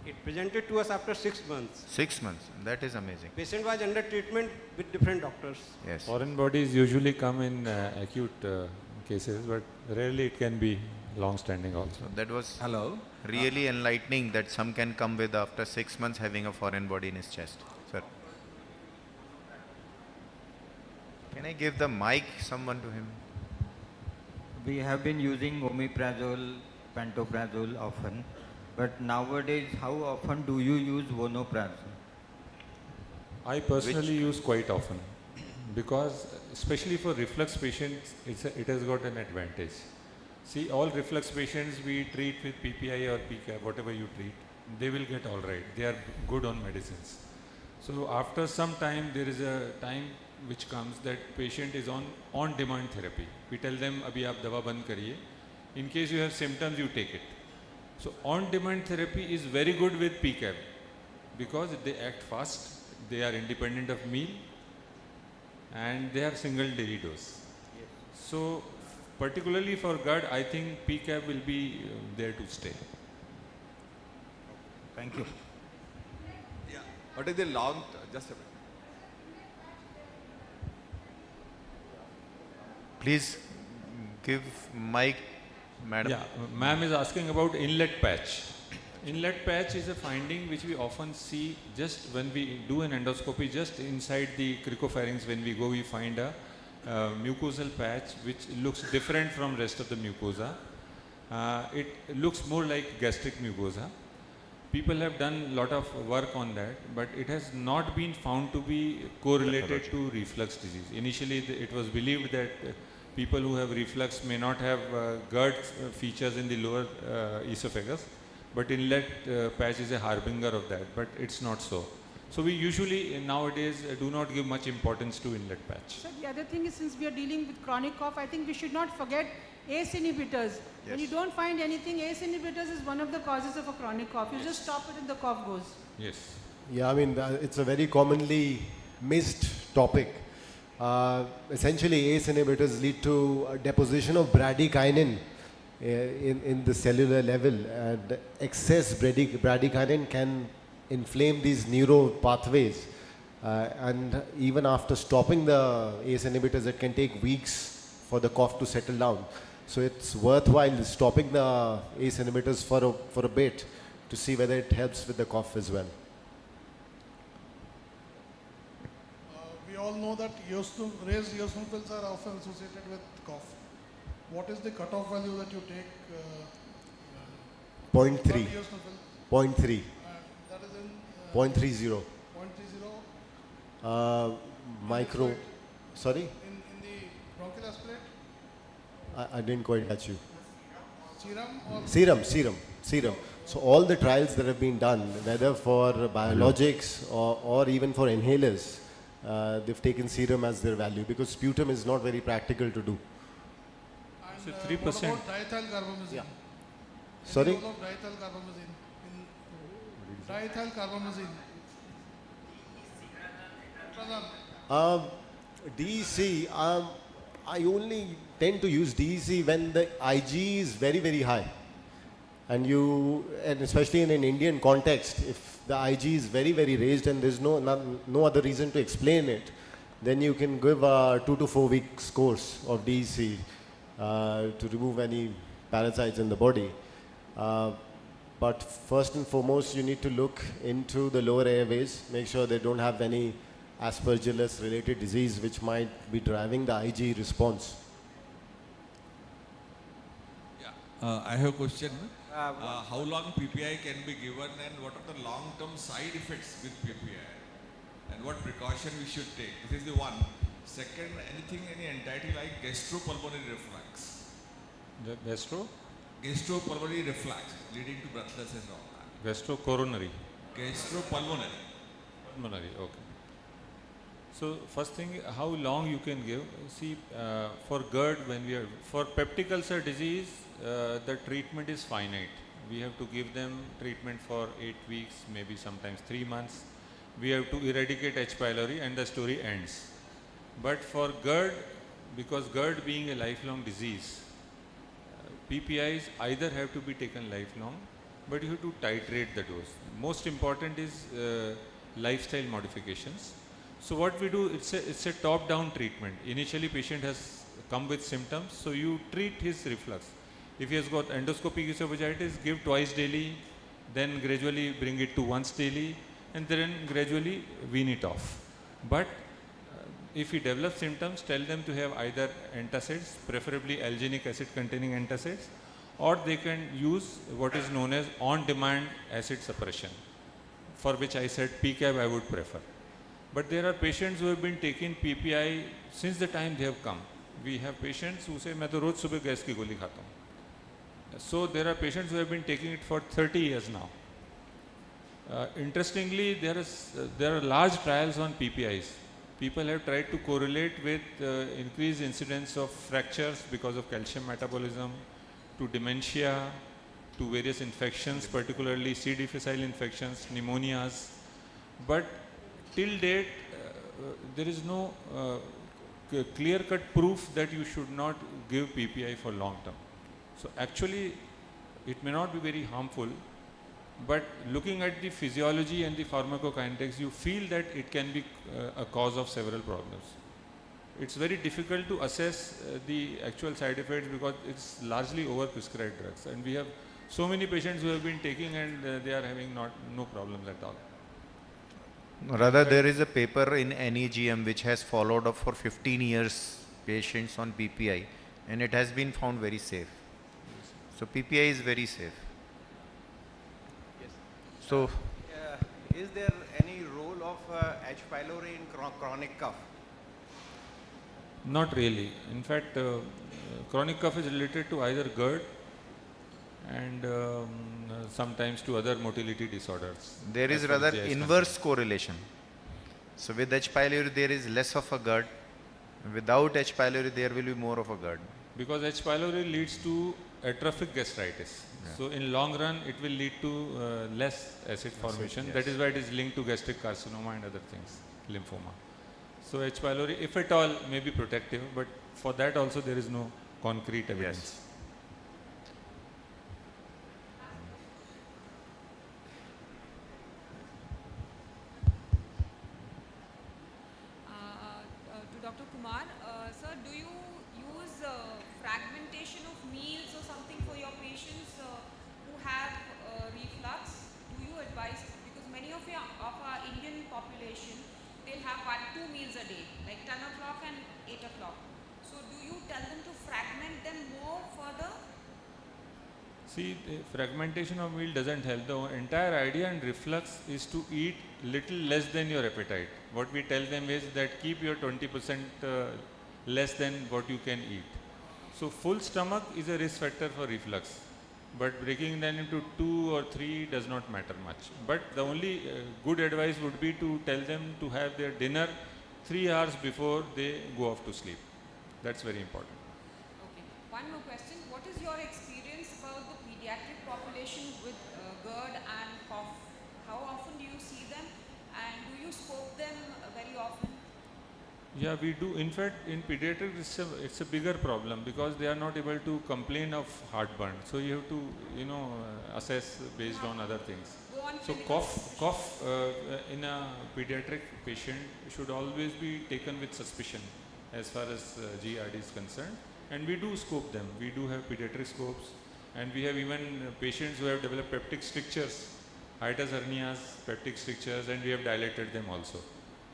It presented to us after 6 months. 6 months. That is amazing. Patient was under treatment with different doctors. Yes. Foreign bodies usually come in acute cases, but rarely it can be long-standing also. So that was Hello. really enlightening that some can come with after 6 months having a foreign body in his chest. Sir. Can I give the mic someone to him? We have been using omeprazole, pantoprazole often, but nowadays, how often do you use vonoprazole? I personally use quite often because especially for reflux patients, it has got an advantage. See, all reflux patients we treat with PPI or PCAP, whatever you treat, they will get all right. They are good on medicines. So after some time, there is a time which comes that patient is on demand therapy. We tell them, abhi aap dawa band kariye. In case you have symptoms, you take it. So on demand therapy is very good with PCAP because they act fast, they are independent of meal, and they have single daily dose. So particularly for GERD, I think PCAP will be there to stay. Thank you. Yeah. What is the long, just a minute. Please give mic, madam. Yeah, ma'am is asking about inlet patch. Inlet patch is a finding which we often see just when we do an endoscopy, just inside the cricopharynx. When we go, we find a mucosal patch which looks different from rest of the mucosa. It looks more like gastric mucosa. People have done a lot of work on that, but it has not been found to be correlated to reflux disease. Initially, it was believed that people who have reflux may not have GERD features in the lower esophagus, but inlet patch is a harbinger of that, but it's not so. So we usually nowadays do not give much importance to inlet patch. So the other thing is, since we are dealing with chronic cough, I think we should not forget ACE inhibitors. When you don't find anything, ACE inhibitors is one of the causes of a chronic cough. You just stop it and the cough goes. Yes. Yeah, I mean, it's a very commonly missed topic. Essentially, ACE inhibitors lead to a deposition of bradykinin in the cellular level, and excess bradykinin can inflame these neuro pathways. And even after stopping the ACE inhibitors, it can take weeks for the cough to settle down. So it's worthwhile stopping the ACE inhibitors for a bit to see whether it helps with the cough as well. We all know that raised eosinophils are often associated with cough. What is the cutoff value that you take? 0.3. Eosinophil? 0.3. That is in 0.30. 0.30. Micro. Sorry? In the bronchial aspirate? I didn't quite catch you. Serum or? Serum. So all the trials that have been done, whether for biologics or even for inhalers, they've taken serum as their value because sputum is not very practical to do. And, so 3%. what about diethylcarbamazine? Yeah. Sorry? What about diethylcarbamazine? Diethylcarbamazine. DEC, I only tend to use DEC when the IG is very, very high. And especially in an Indian context, if the IG is very, very raised and there's no other reason to explain it, then you can give a 2 to 4 weeks course of DEC to remove any parasites in the body. But first and foremost, you need to look into the lower airways, make sure they don't have any aspergillus related disease which might be driving the IG response. Yeah, I have a question. How long PPI can be given and what are the long-term side effects with PPI? And what precaution we should take? This is the one. Second, any entity like gastropulmonary reflux? The Gastropulmonary reflux leading to breathlessness and all that. Gastrocoronary. Gastropulmonary. Pulmonary, okay. So first thing, how long you can give? See, for GERD, for peptic ulcer disease, the treatment is finite. We have to give them treatment for 8 weeks, maybe sometimes 3 months. We have to eradicate H. pylori and the story ends. But for GERD, because GERD being a lifelong disease, PPIs either have to be taken lifelong but you have to titrate the dose. Most important is lifestyle modifications. So what we do, it's a top-down treatment. Initially, patient has come with symptoms, so you treat his reflux. If he has got endoscopic esophagitis, give twice daily, then gradually bring it to once daily, and then gradually wean it off. But if he develops symptoms, tell them to have either antacids, preferably alginic acid containing antacids, or they can use what is known as on-demand acid suppression, for which I said PCAB I would prefer. But there are patients who have been taking PPI since the time they have come. We have patients who say, मैं तो रोज सुबह gas की गोली खाता हूँ. So there are patients who have been taking it for 30 years now. Interestingly, there are large trials on PPIs. People have tried to correlate with increased incidence of fractures because of calcium metabolism, to dementia, to various infections, particularly C. difficile infections, pneumonias. But till date, there is no clear-cut proof that you should not give PPI for long term. So actually, it may not be very harmful, but looking at the physiology and the pharmacokinetics, you feel that it can be a cause of several problems. It's very difficult to assess the actual side effects because it's largely overprescribed drugs, and we have so many patients who have been taking and they are having no problems at all. Rather, there is a paper in NEGM which has followed up for 15 years patients on PPI, and it has been found very safe. So PPI is very safe. Yes. So, Is there any role of H. pylori in chronic cough? Not really. In fact, chronic cough is related to either GERD and sometimes to other motility disorders. there is rather inverse correlation. So with H. pylori there is less of a GERD. Without H. pylori there will be more of a GERD. Because H. pylori leads to atrophic gastritis. Yeah. So in long run it will lead to less acid formation. Yes. That is why it is linked to gastric carcinoma and other things, lymphoma. So H. pylori, if at all, may be protective, but for that also there is no concrete evidence. Yes. To Dr. Kumar, sir, do you use fragmentation of meals or something for your patients who have reflux? Do you advise, because many of our Indian population, they'll have 1-2 meals a day, like 10 o'clock and 8 o'clock. So do you tell them to fragment them more further? See, the fragmentation of meal doesn't help. The entire idea in reflux is to eat little less than your appetite. What we tell them is that keep your 20% less than what you can eat. So full stomach is a risk factor for reflux, but breaking them into 2 or 3 does not matter much. But the only good advice would be to tell them to have their dinner 3 hours before they go off to sleep. That's very important. Okay. One more question. What is your experience about the pediatric population with GERD and cough? How often do you see them, and do you scope them very often? Yeah, we do. In fact, in pediatrics, it's a bigger problem because they are not able to complain of heartburn. So you have to, assess based on other things. So cough in a pediatric patient should always be taken with suspicion as far as GERD is concerned. And we do scope them. We do have pediatric scopes, and we have even patients who have developed peptic strictures, hiatus hernias, peptic strictures, and we have dilated them also.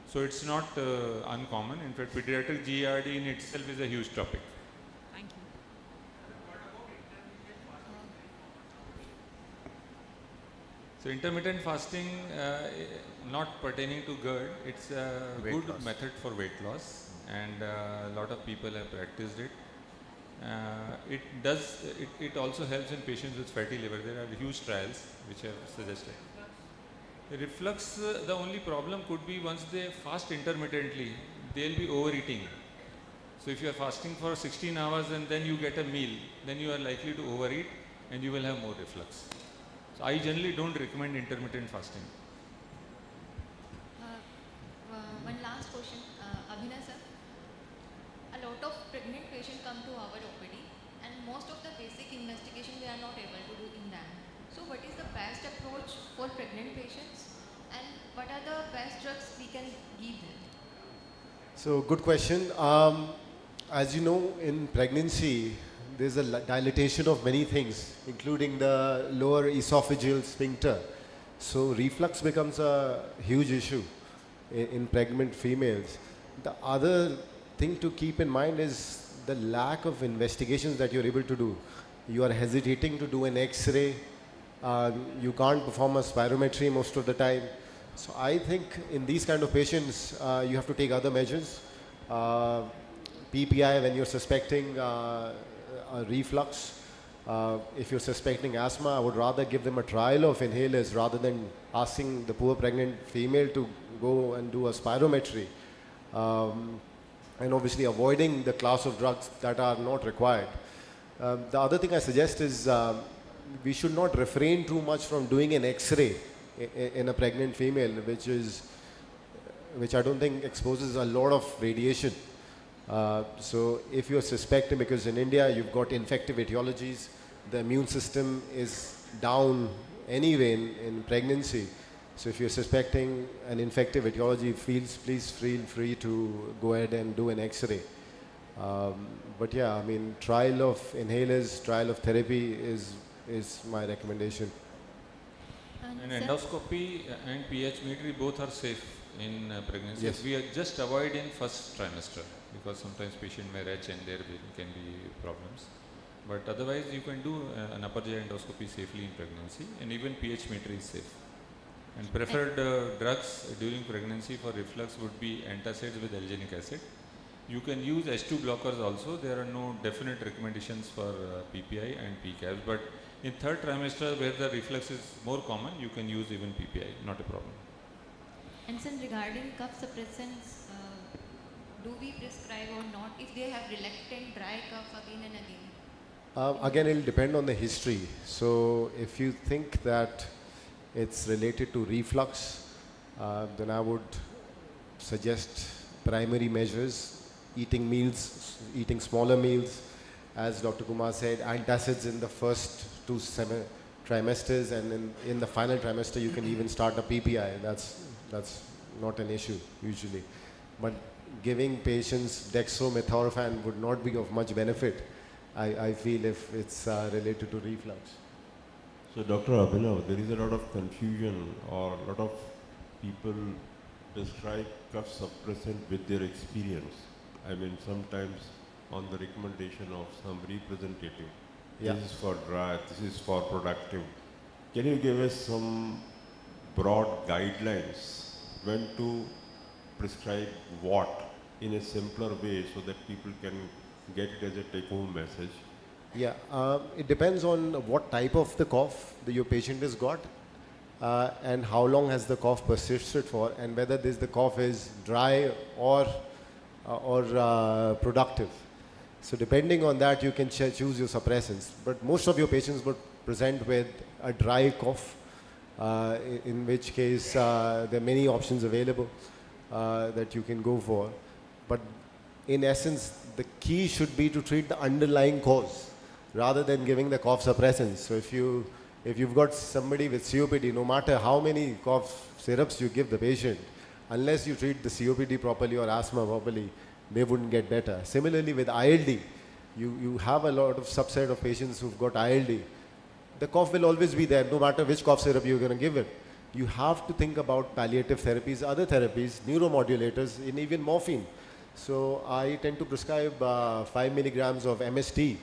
So it's not uncommon. In fact, pediatric GERD in itself is a huge topic. Thank you. So intermittent fasting, not pertaining to GERD, it's a good method for weight loss, and a lot of people have practiced it. It also helps in patients with fatty liver. There are huge trials which have suggested. Reflux, the only problem could be once they fast intermittently, they'll be overeating. So if you are fasting for 16 hours and then you get a meal, then you are likely to overeat and you will have more reflux. So I generally don't recommend intermittent fasting. One last question, Abhinay sir. A lot of pregnant patients come to our OPD, and most of the basic investigation we are not able to do in them. So what is the best approach for pregnant patients and what are the best drugs we can give them? So good question. As you know, in pregnancy, there's a dilatation of many things, including the lower esophageal sphincter. So reflux becomes a huge issue in pregnant females. The other thing to keep in mind is the lack of investigations that you're able to do. You are hesitating to do an X-ray. You can't perform a spirometry most of the time. So I think in these kind of patients, you have to take other measures. PPI when you're suspecting a reflux. If you're suspecting asthma, I would rather give them a trial of inhalers rather than asking the poor pregnant female to go and do a spirometry. And obviously avoiding the class of drugs that are not required. The other thing I suggest is we should not refrain too much from doing an X-ray in a pregnant female, which I don't think exposes a lot of radiation. So if you're suspecting, because in India you've got infective etiologies, the immune system is down anyway in pregnancy. So if you're suspecting an infective etiology, please feel free to go ahead and do an X-ray. But yeah, I mean, trial of inhalers, trial of therapy is my recommendation. And endoscopy and pH metry both are safe in pregnancy. Yes. We just avoid in first trimester because sometimes patient may retch and there can be problems. But otherwise you can do an upper GI endoscopy safely in pregnancy, and even pH metry is safe. And preferred drugs during pregnancy for reflux would be antacids with alginic acid. You can use H2 blockers also. There are no definite recommendations for PPI and PCABs, but in third trimester where the reflux is more common, you can use even PPI, not a problem. And then regarding cough suppressants, do we prescribe or not if they have reluctant dry cough again and again? Again, it will depend on the history. So if you think that it's related to reflux, then I would suggest primary measures, eating meals, eating smaller meals. As Dr. Kumar said, antacids in the first 2 trimesters, and in the final trimester you can even start a PPI. That's not an issue usually. But giving patients dextromethorphan would not be of much benefit, I feel, if it's related to reflux. So Dr. Abhinav, there is a lot of confusion, or a lot of people prescribe cough suppressant with their experience. I mean, sometimes on the recommendation of some representative. Yeah. This is for dry, this is for productive. Can you give us some broad guidelines when to prescribe what in a simpler way so that people can get it as a take-home message? Yeah, it depends on what type of the cough that your patient has got, and how long has the cough persisted for, and whether the cough is dry or productive. So depending on that, you can choose your suppressants. But most of your patients would present with a dry cough, in which case there are many options available that you can go for. But in essence, the key should be to treat the underlying cause rather than giving the cough suppressants. So if you've got somebody with COPD, no matter how many cough syrups you give the patient, unless you treat the COPD properly or asthma properly, they wouldn't get better. Similarly with ILD, you have a lot of subset of patients who've got ILD. The cough will always be there, no matter which cough syrup you're going to give it. You have to think about palliative therapies, other therapies, neuromodulators, and even morphine. So I tend to prescribe 5 milligrams of MST,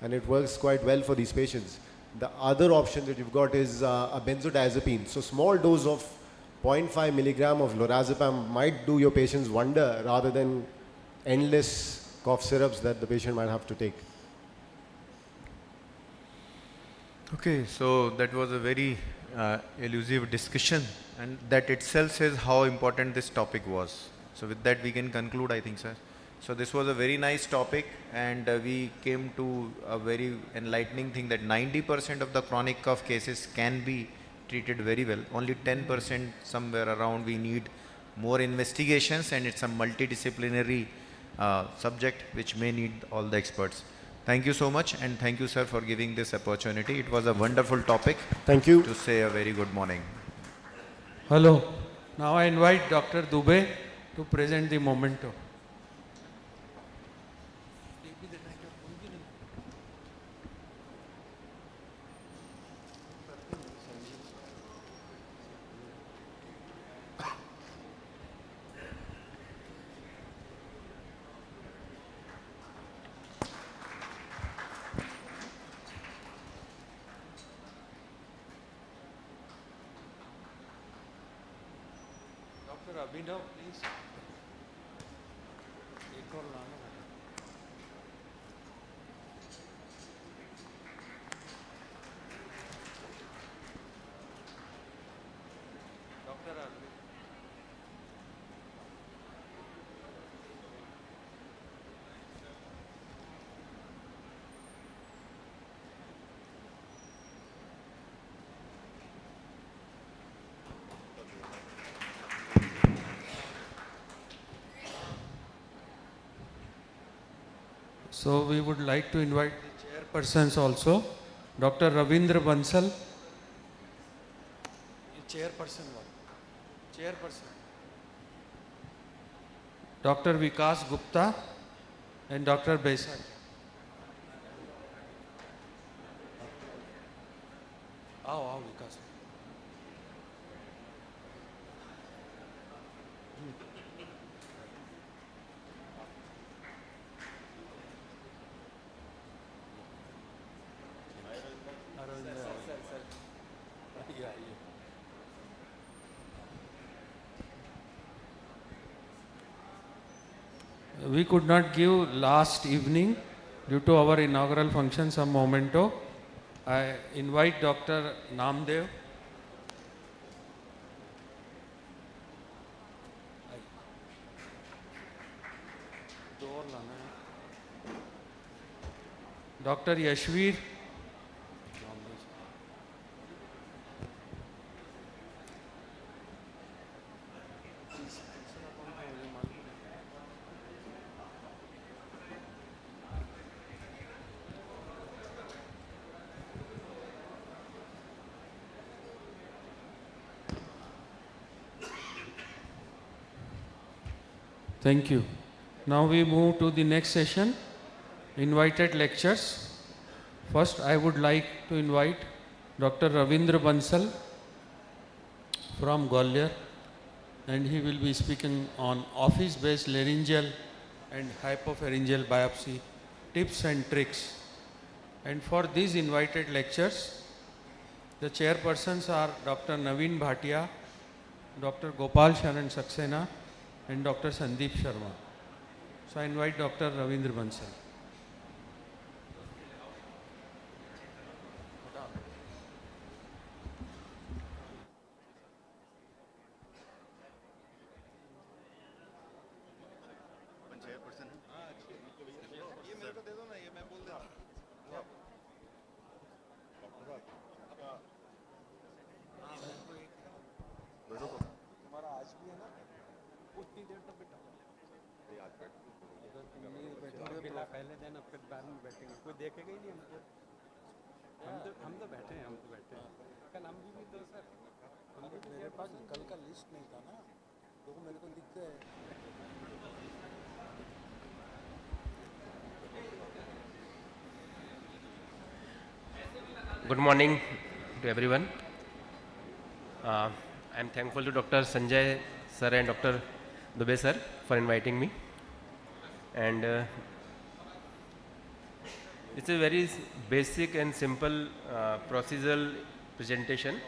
and it works quite well for these patients. The other option that you've got is a benzodiazepine. So small dose of 0.5 milligram of lorazepam might do your patients wonder rather than endless cough syrups that the patient might have to take. Okay, so that was a very elusive discussion, and that itself says how important this topic was. So with that we can conclude, I think, sir. So this was a very nice topic, and we came to a very enlightening thing that 90% of the chronic cough cases can be treated very well. Only 10% somewhere around we need more investigations, and it's a multidisciplinary subject which may need all the experts. Thank you so much, and thank you, sir, for giving this opportunity. It was a wonderful topic. Thank you. To say a very good morning. Hello. Now I invite Dr. Dubey to present the memento. Dr. Abhinav, please. एक और लाना बेटा. Dr. Arvind. So we would like to invite the chairpersons also. Dr. Ravindra Bansal. Chairperson. Chairperson. Dr. Vikas Gupta and Dr. Besai. आओ विकास. We could not give last evening due to our inaugural function some memento. I invite Dr. Namdev. Dr. Yashveer. Thank you. Now we move to the next session, invited lectures. First, I would like to invite Dr. Ravindra Bansal from Gwalior, and he will be speaking on office-based laryngeal and hypopharyngeal biopsy tips and tricks. And for these invited lectures, the chairpersons are Dr. Naveen Bhatia, Dr. Gopal Sharan Saxena, and Dr. Sandeep Sharma. So I invite Dr. Ravindra Bansal. पहले दिन फिर बाद में बैठेंगे कोई देखेगा ही नहीं हमको हम तो बैठे हैं कल हम भी तो सर मेरे पास कल का लिस्ट नहीं था ना तो मेरे को लिख के Good morning to everyone. I am thankful to Dr. Sanjay sir and Dr. Dubey sir for inviting me. And it's a very basic and simple procedural presentation.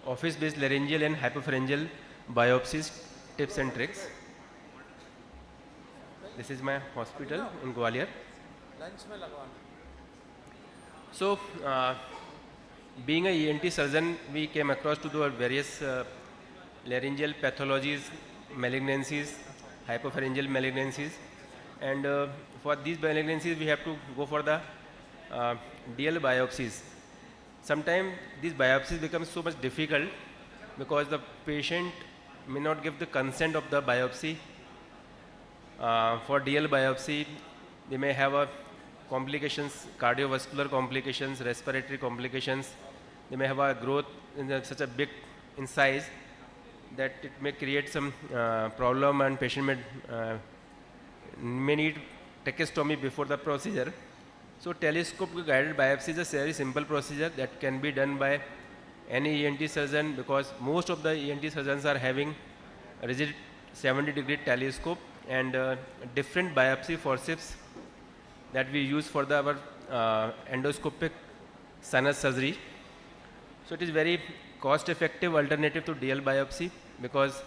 Office-based laryngeal and hypopharyngeal biopsies, tips and tricks. This is my hospital in Gwalior. So, being a ENT surgeon, we came across to the various laryngeal pathologies, malignancies, hypopharyngeal malignancies, and for these malignancies we have to go for the DL biopsies. Sometimes these biopsies become so much difficult because the patient may not give the consent of the biopsy. For DL biopsy, They may have a complications, cardiovascular complications, respiratory complications. They may have a growth in such a big in size that it may create some problem, and patient may need tracheostomy before the procedure. So telescope guided biopsy is a very simple procedure that can be done by any ENT surgeon, because most of the ENT surgeons are having a rigid 70-degree telescope and different biopsy forceps that we use for our endoscopic sinus surgery. So it is very cost-effective alternative to DL biopsy, because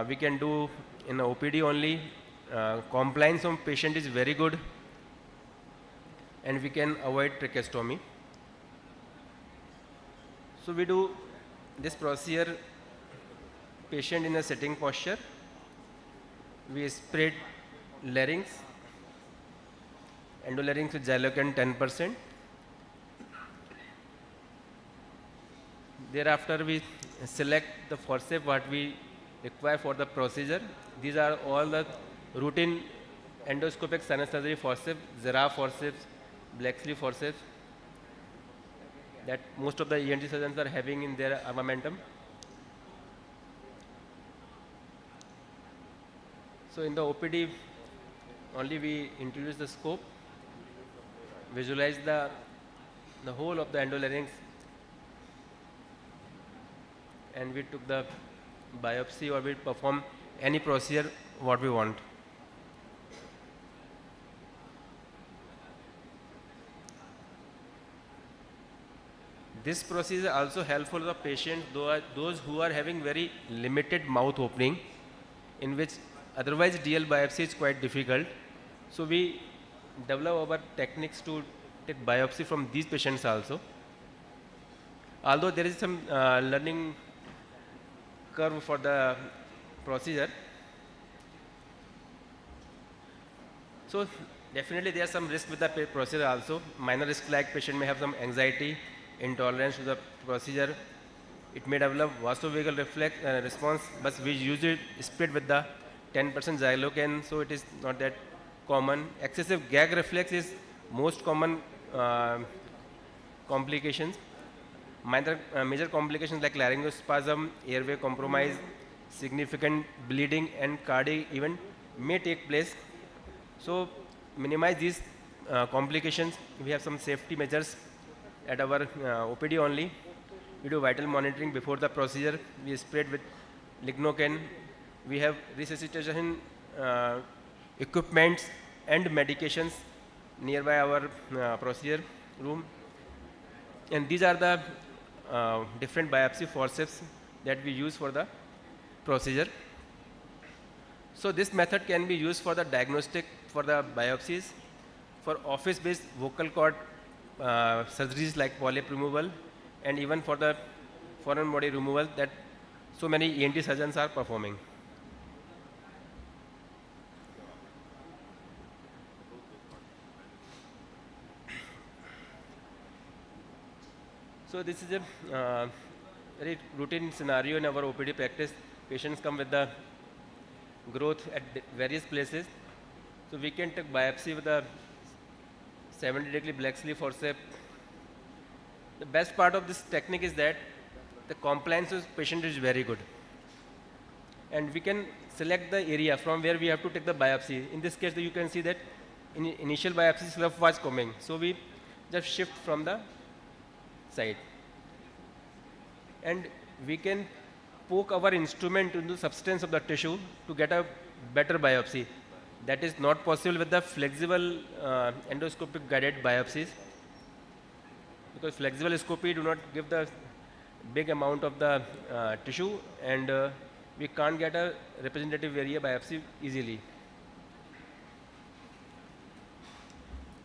we can do in OPD only. Compliance of patient is very good, and we can avoid tracheostomy. So we do this procedure patient in a sitting posture. We spread larynx, endolarynx with Xylocan 10%. Thereafter we select the forceps what we require for the procedure. These are all the routine endoscopic sinus surgery forceps, giraffe forceps, black sleeve forceps that most of the ENT surgeons are having in their armamentum. So in the OPD only we introduce the scope, visualize the whole of the endolarynx, and we took the biopsy, or we perform any procedure what we want. This procedure also helpful for the patient, those who are having very limited mouth opening, in which otherwise DL biopsy is quite difficult. So we develop our techniques to take biopsy from these patients also. Although there is some learning curve for the procedure. So definitely there are some risk with the procedure also. Minor risk like patient may have some anxiety, intolerance to the procedure. It may develop vasovagal reflex response, but we usually split with the 10% Xylocan, so it is not that common. Excessive gag reflex is most common complications. Major complications like laryngospasm, airway compromise, significant bleeding, and cardiac event may take place. So minimize these complications. We have some safety measures at our OPD only. We do vital monitoring before the procedure. We spread with lignocaine. We have resuscitation equipments and medications nearby our procedure room. And these are the different biopsy forceps that we use for the procedure. So this method can be used for the diagnostic for the biopsies, for office-based vocal cord surgeries like polyp removal, and even for the foreign body removal that so many ENT surgeons are performing. So this is a very routine scenario in our OPD practice. Patients come with the growth at various places. So we can take biopsy with a 70-degree black sleeve forceps. The best part of this technique is that the compliance of patient is very good. And we can select the area from where we have to take the biopsy. In this case, you can see that in initial biopsy slough was coming. So we just shift from the side. And we can poke our instrument into the substance of the tissue to get a better biopsy. That is not possible with the flexible endoscopic guided biopsies, because flexible scopy do not give the big amount of the tissue, and we can't get a representative area biopsy easily.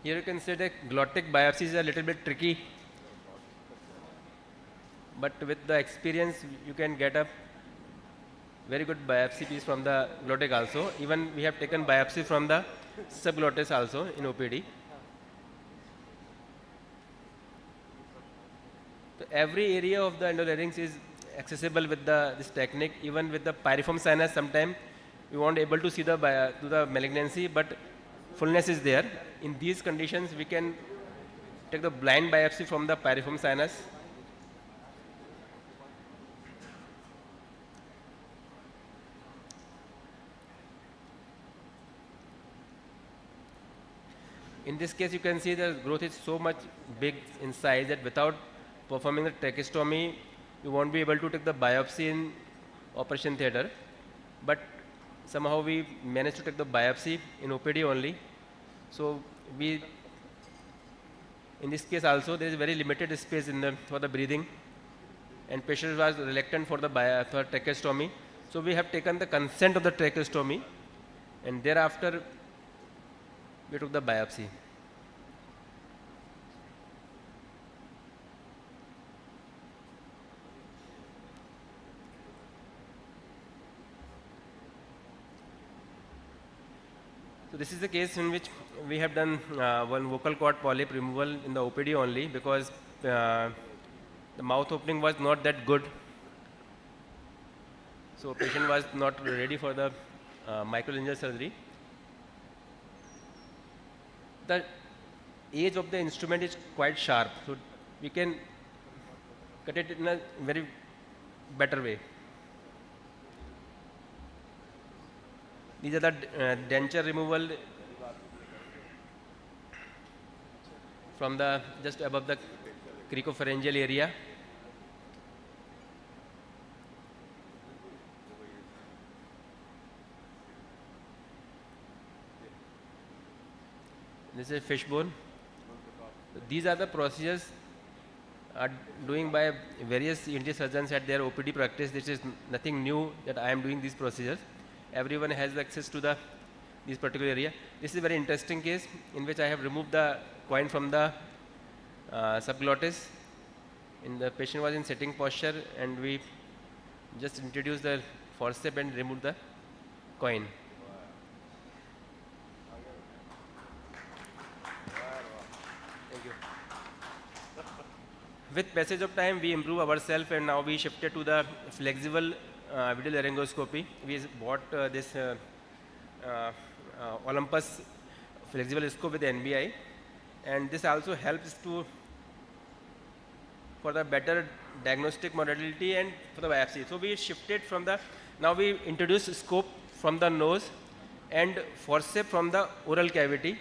Here you can see that glottic biopsy is a little bit tricky, but with the experience you can get a very good biopsy piece from the glottic also. Even we have taken biopsy from the subglottis also in OPD. So every area of the endolarynx is accessible with this technique. Even with the pyriform sinus, sometimes we won't able to see the malignancy, but fullness is there. In these conditions, we can take the blind biopsy from the piriform sinus. In this case, you can see the growth is so much big in size that without performing the tracheostomy, you won't be able to take the biopsy in operation theater. But somehow we managed to take the biopsy in OPD only. So we, in this case also, there is very limited space for the breathing, and patient was reluctant for the for tracheostomy. So we have taken the consent of the tracheostomy, and thereafter we took the biopsy. So this is the case in which we have done one vocal cord polyp removal in the OPD only, because the mouth opening was not that good. So patient was not ready for the microlaryngeal surgery. The edge of the instrument is quite sharp, so we can cut it in a very better way. These are the denture removal from the just above the cricopharyngeal area. This is fishbone. These are the procedures are doing by various ENT surgeons at their OPD practice. This is nothing new that I am doing these procedures. Everyone has access to this particular area. This is a very interesting case in which I have removed the coin from the subglottis. The patient was in sitting posture, and we just introduced the forceps and removed the coin. Thank you. With passage of time, we improve ourselves, and now we shifted to the flexible video laryngoscopy. We bought this Olympus flexible scope with NBI, and this also helps for the better diagnostic modality and for the biopsy. So we shifted from now we introduce scope from the nose and forceps from the oral cavity.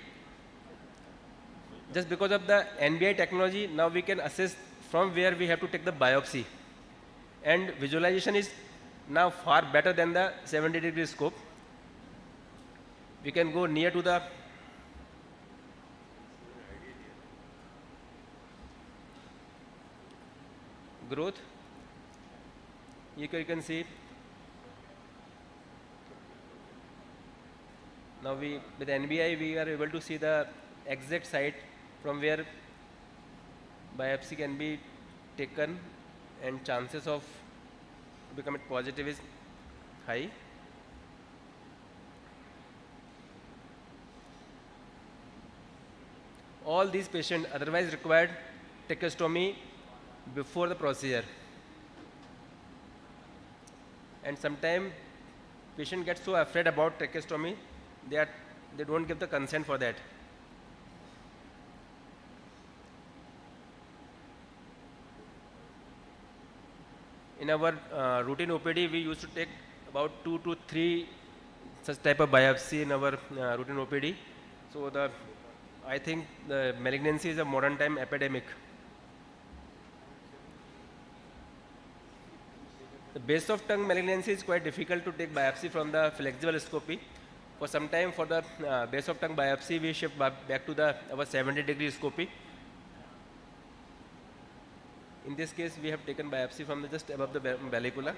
Just because of the NBI technology, now we can assess from where we have to take the biopsy, and visualization is now far better than the 70-degree scope. We can go near to the growth. You can see now with NBI we are able to see the exact site from where biopsy can be taken, and chances of becoming positive is high. All these patients otherwise required tracheostomy before the procedure, and sometimes patient gets so afraid about tracheostomy that they don't give the consent for that. In our routine OPD, we used to take about 2 to 3 such type of biopsy in our routine OPD. So I think the malignancy is a modern time epidemic. The base of tongue malignancy is quite difficult to take biopsy from the flexible scopy. For some time, for the base of tongue biopsy, we shift back to our 70-degree scopy. In this case, we have taken biopsy from just above the bellicula.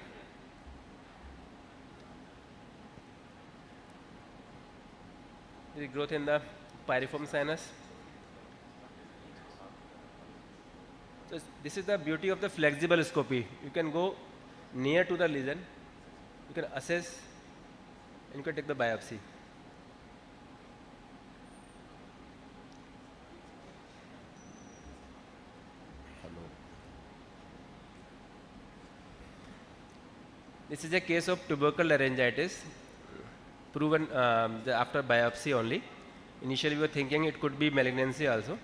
The growth in the piriform sinus. So this is the beauty of the flexible scopy. You can go near to the lesion, you can assess, and you can take the biopsy. This is a case of tubercle laryngitis, proven after biopsy only. initially we were thinking it could be malignancy also.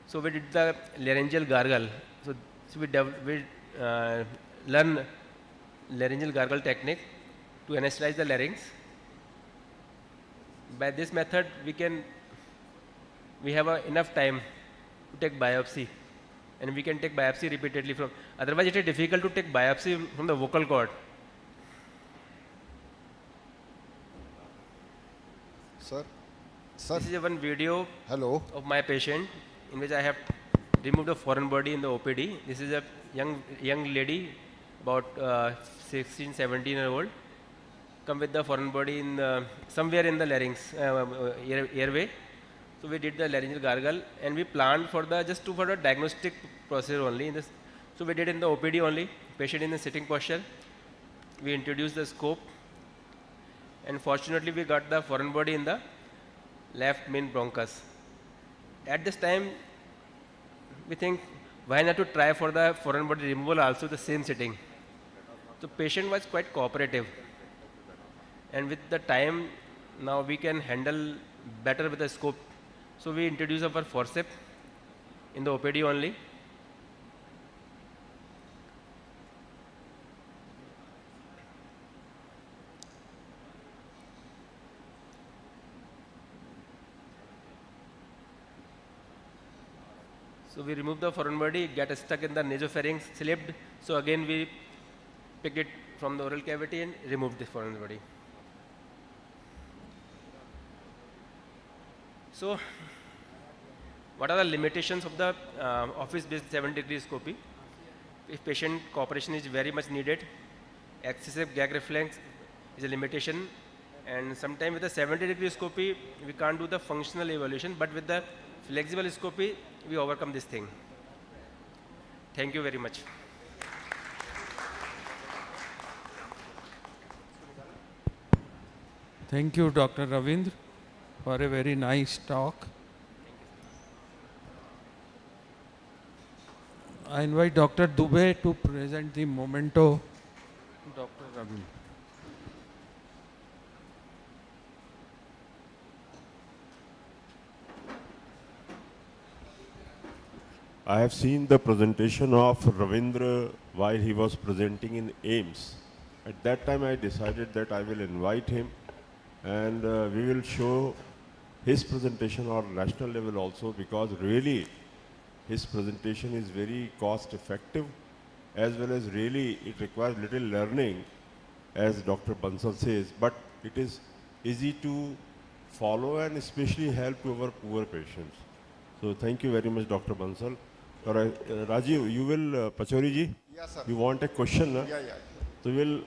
So we did the laryngeal gargle. So we learn laryngeal gargle technique to anesthetize the larynx. By this method, we have enough time to take biopsy, and we can take biopsy repeatedly from. Otherwise, it is difficult to take biopsy from the vocal cord. Sir, This is one video hello of my patient in which I have removed a foreign body in the OPD. This is a young lady, about 16, 17-year-old, come with the foreign body in somewhere in the larynx, airway. So we did the laryngeal gargle, and we planned for the diagnostic procedure only. So we did in the OPD only. Patient in the sitting posture. We introduced the scope, and fortunately we got the foreign body in the left main bronchus. At this time, we think, why not to try for the foreign body removal also the same sitting. So patient was quite cooperative, and with the time now we can handle better with the scope. So we introduce our forceps in the OPD only. So we remove the foreign body, get stuck in the nasopharynx, slipped. So again we pick it from the oral cavity and remove the foreign body. So what are the limitations of the office-based 7-degree scopy? If patient cooperation is very much needed, excessive gag reflex is a limitation, and sometimes with the 70-degree scopy we can't do the functional evaluation, but with the flexible scopy we overcome this thing. Thank you very much. Thank you, Dr. Ravindra, for a very nice talk. I invite Dr. Dubey to present the memento to Dr. Ravindra. I have seen the presentation of Ravindra while he was presenting in AIMS. At that time I decided that I will invite him, and we will show his presentation on national level also, because really his presentation is very cost effective, as well as really it requires little learning, as Dr. Bansal says, but it is easy to follow and especially help to our poor patients. So thank you very much, Dr. Bansal. Rajiv, you will, Pachori ji? Yes, sir. You want a question? Yeah. So we will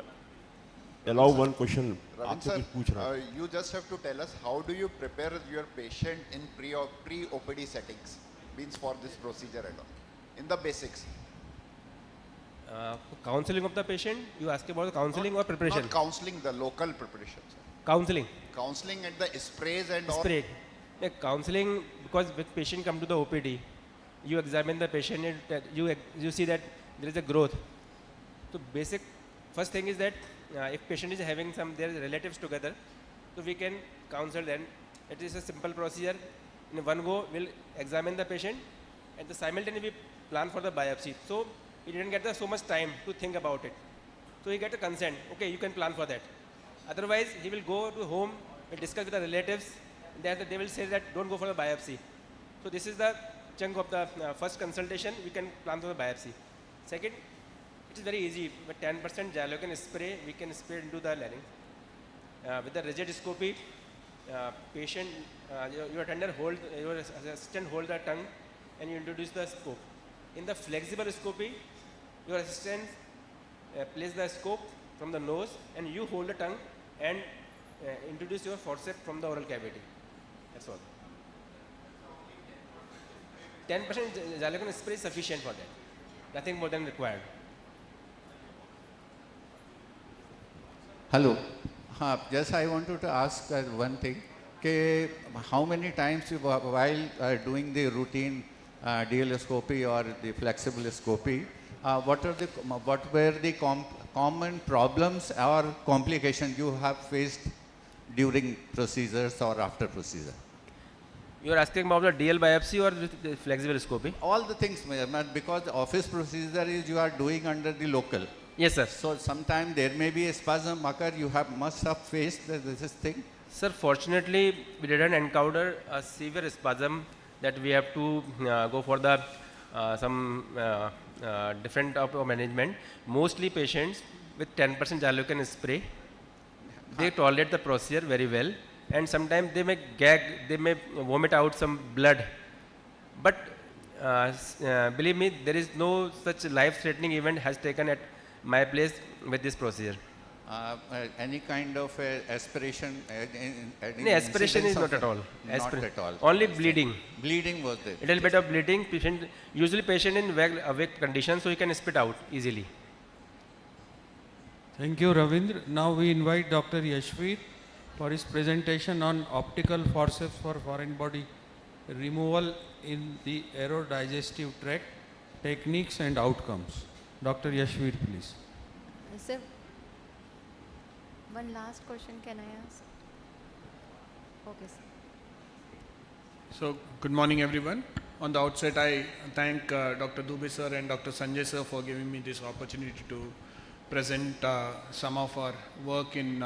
allow one question. Ravin sir, you just have to tell us, how do you prepare your patient in pre-OPD settings, means for this procedure and all, in the basics? Counseling of the patient? You ask about the counseling or preparation? Not counseling, the local preparation, sir. Counseling. Counseling and the sprays and all. Spray. Yeah, counseling, because when patient come to the OPD, you examine the patient and you see that there is a growth. So basic first thing is that if patient is having their relatives together, so we can counsel them. It is a simple procedure. In one go, we'll examine the patient, and simultaneously we plan for the biopsy. So he didn't get so much time to think about it. So he get a consent. Okay, you can plan for that. Otherwise, he will go to home, will discuss with the relatives, and they will say that don't go for the biopsy. So this is the chunk of the first consultation. We can plan for the biopsy. Second, it is very easy. With 10% Xylocan spray, we can spray into the larynx. With the rigid scopy, patient, your attendant your assistant hold the tongue, and you introduce the scope. In the flexible scopy, your assistant place the scope from the nose, and you hold the tongue and introduce your forceps from the oral cavity. That's all. 10% Xylocan spray is sufficient for that. Nothing more than required. Hello. Just I wanted to ask one thing. How many times while doing the routine DLScopy or the flexible scopy, what were the common problems or complications you have faced during procedures or after procedure? You are asking about the DL biopsy or the flexible scopy? All the things, because the office procedure is you are doing under the local. Yes, sir. So sometimes there may be a spasm occur, you must have faced this thing. Sir, fortunately, we didn't encounter a severe spasm that we have to go for the some different type of management. Mostly patients with 10% Jalocan spray, they tolerate the procedure very well, and sometimes they may gag, they may vomit out some blood. But believe me, there is no such life-threatening event has taken at my place with this procedure. Any kind of aspiration? No, aspiration is not at all. Not at all. Only bleeding. Bleeding was there. A little bit of bleeding. Usually patient in awake condition, so he can spit out easily. Thank you, Ravindra. Now we invite Dr. Yashveer for his presentation on optical forceps for foreign body removal in the aerodigestive tract, techniques and outcomes. Dr. Yashveer, please. Sir, one last question can I ask? Okay, sir. So, good morning everyone. On the outset, I thank Dr. Dubey sir and Dr. Sanjay sir for giving me this opportunity to present some of our work in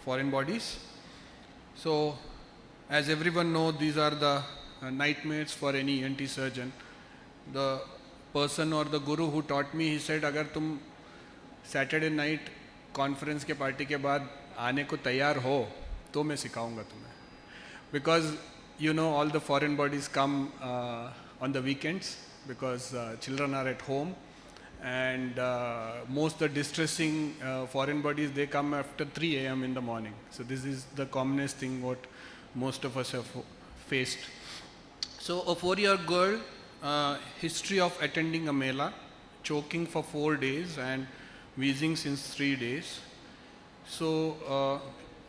foreign bodies. So, as everyone knows, these are the nightmares for any ENT surgeon. The person or the guru who taught me, he said, अगर तुम Saturday night conference के party के बाद आने को तैयार हो, तो मैं सिखाऊंगा तुम्हें. Because you know all the foreign bodies come on the weekends because children are at home, and most the distressing foreign bodies, they come after 3 a.m. in the morning. So this is the commonest thing what most of us have faced. So a 4-year girl, history of attending a mela, choking for 4 days and wheezing since 3 days. So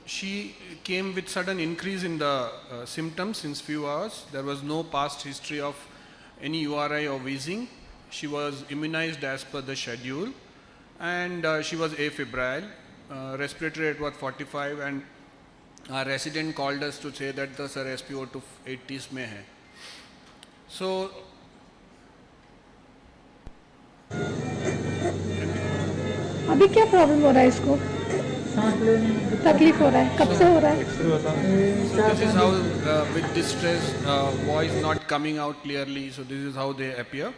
she came with sudden increase in the symptoms since few hours. There was no past history of any URI or wheezing. She was immunized as per the schedule, and she was afebrile. Respiratory rate was 45, and our resident called us to say that the sir SpO2 80s mein hai. So अभी क्या problem हो रहा है इसको? तकलीफ हो रहा है, कब से हो रहा है? So this is how with distress, voice not coming out clearly, so this is how they appear.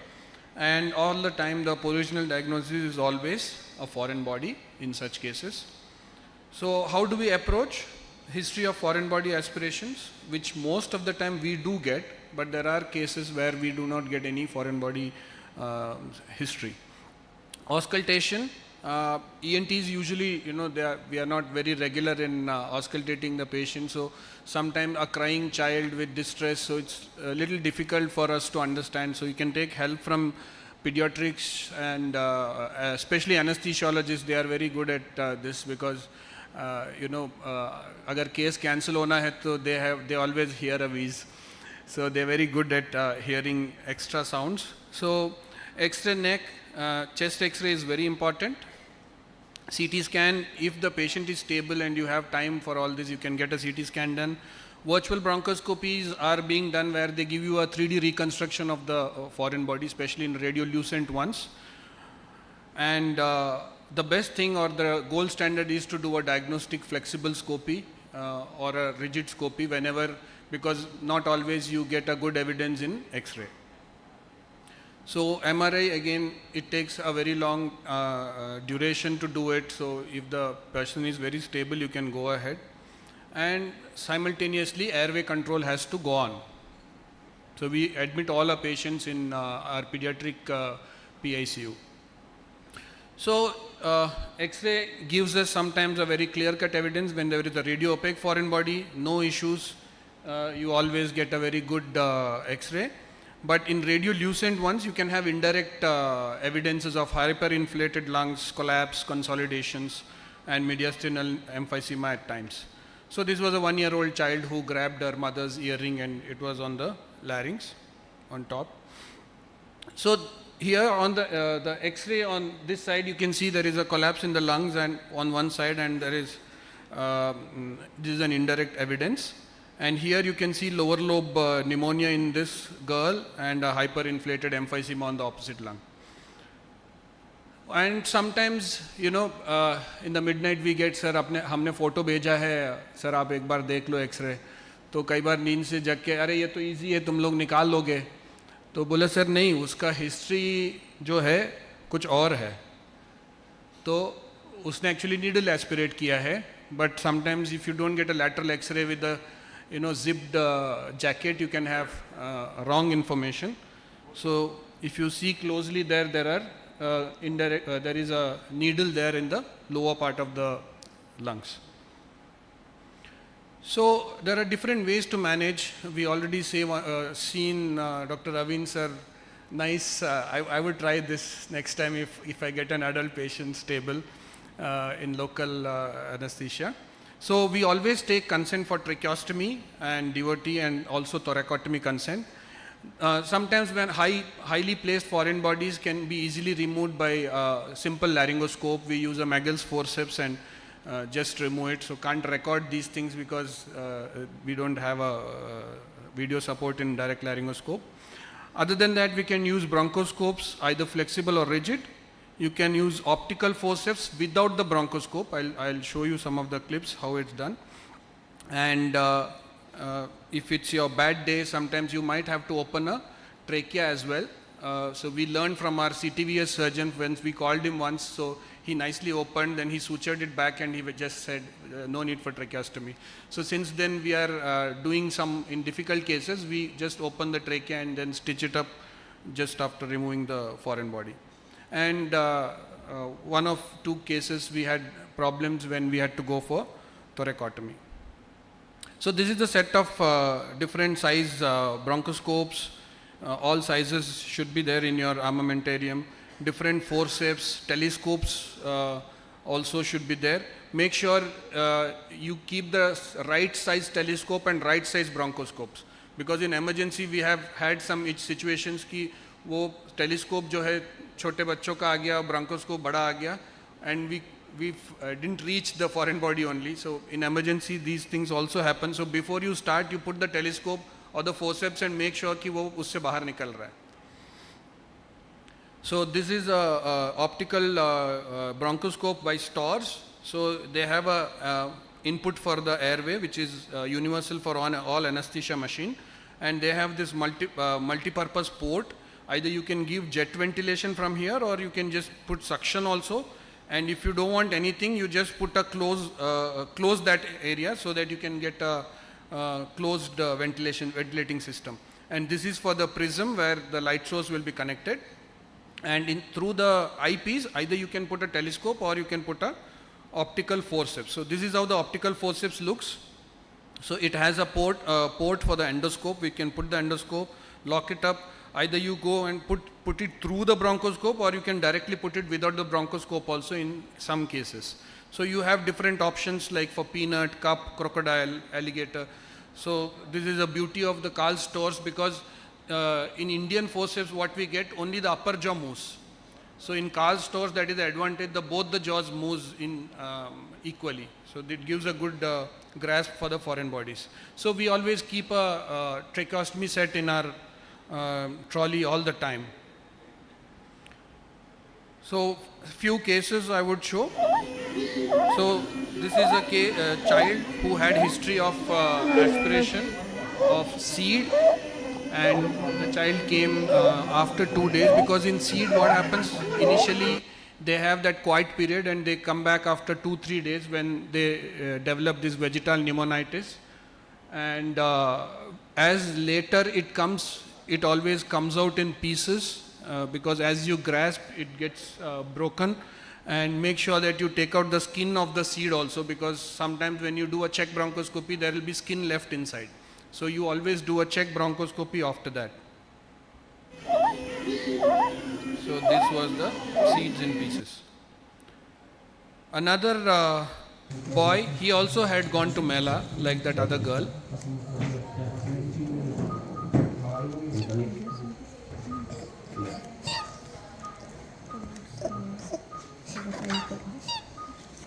And all the time the positional diagnosis is always a foreign body in such cases. So how do we approach history of foreign body aspirations, which most of the time we do get, but there are cases where we do not get any foreign body history. Auscultation, ENTs usually, you know, we are not very regular in auscultating the patient, so sometimes a crying child with distress, so it's a little difficult for us to understand. So you can take help from pediatrics and especially anesthesiologists. They are very good at this because you know, agar case cancel hona hai, to they always hear a wheeze. So they're very good at hearing extra sounds. So X-ray neck, chest X-ray is very important. CT scan, if the patient is stable and you have time for all this, you can get a CT scan done. Virtual bronchoscopies are being done where they give you a 3D reconstruction of the foreign body, especially in radiolucent ones. And the best thing or the gold standard is to do a diagnostic flexible scopy or a rigid scopy whenever, because not always you get a good evidence in X-ray. So MRI, again, it takes a very long duration to do it. So if the person is very stable, you can go ahead. And simultaneously, airway control has to go on. So we admit all our patients in our pediatric PICU. So X-ray gives us sometimes a very clear-cut evidence when there is a radio-opaque foreign body, no issues. You always get a very good X-ray. But in radiolucent ones, you can have indirect evidences of hyperinflated lungs, collapse, consolidations, and mediastinal emphysema at times. So this was a 1-year-old child who grabbed her mother's earring and it was on the larynx on top. So here on the X-ray on this side, you can see there is a collapse in the lungs and on one side, and there is this is an indirect evidence. And here you can see lower lobe pneumonia in this girl and a hyperinflated emphysema on the opposite lung. And sometimes, in the midnight we get, sir, हमने photo भेजा है, sir आप एक बार देख लो X-ray. तो कई बार नींद से जग के, अरे ये तो easy है, तुम लोग निकाल लोगे. तो बोले सर नहीं, उसका हिस्ट्री जो है कुछ और है. तो उसने एक्चुअली नीडल एस्पिरेट किया है, but sometimes if you don't get a lateral x-ray with zipped jacket, you can have wrong information. So if you see closely there are there is a needle there in the lower part of the lungs. So there are different ways to manage. We already seen Dr. Ravin sir. Nice. I would try this next time if I get an adult patient stable in local anesthesia. So we always take consent for tracheostomy and DOT and also thoracotomy consent. Sometimes when highly placed foreign bodies can be easily removed by simple laryngoscope. We use a Magel's forceps and just remove it. So can't record these things because we don't have a video support in direct laryngoscope. Other than that, we can use bronchoscopes, either flexible or rigid. You can use optical forceps without the bronchoscope. I'll show you some of the clips how it's done. And if it's your bad day, sometimes you might have to open a trachea as well. So we learned from our CTVS surgeon when we called him once. So he nicely opened, then he sutured it back, and he just said no need for tracheostomy. So since then we are doing some, in difficult cases, we just open the trachea and then stitch it up just after removing the foreign body. And one of two cases we had problems when we had to go for thoracotomy. So this is the set of different size bronchoscopes. All sizes should be there in your armamentarium. Different forceps, telescopes also should be there. Make sure you keep the right size telescope and right size bronchoscopes. Because in emergency we have had some situations कि वो telescope जो है छोटे बच्चों का आ गया, bronchoscope बड़ा आ गया, and we didn't reach the foreign body only. So in emergency these things also happen. So before you start, you put the telescope or the forceps and make sure कि वो उससे बाहर निकल रहा है. So this is a optical bronchoscope by Storrs. So they have a input for the airway, which is universal for all anesthesia machine, and they have this multi-purpose port. Either you can give jet ventilation from here, or you can just put suction also. And if you don't want anything, you just put a close that area so that you can get a closed ventilating system. And this is for the prism where the light source will be connected. And through the eyepiece, either you can put a telescope or you can put a optical forceps. So this is how the optical forceps looks. So it has a port for the endoscope. We can put the endoscope, lock it up. Either you go and put it through the bronchoscope, or you can directly put it without the bronchoscope also in some cases. So you have different options like for peanut, cup, crocodile, alligator. So this is a beauty of the Karl Storrs, because in Indian forceps what we get, only the upper jaw moves. So in Karl Storrs, that is the advantage, both the jaws moves in equally. So it gives a good grasp for the foreign bodies. So we always keep a tracheostomy set in our trolley all the time. So few cases I would show. So this is a child who had history of aspiration of seed, and the child came after 2 days, because in seed what happens, initially they have that quiet period and they come back after 2-3 days when they develop this vegetal pneumonitis. And as later it comes, it always comes out in pieces, because as you grasp it gets broken. And make sure that you take out the skin of the seed also, because sometimes when you do a check bronchoscopy there will be skin left inside. So you always do a check bronchoscopy after that. So this was the seeds in pieces. Another boy, he also had gone to Mela like that other girl.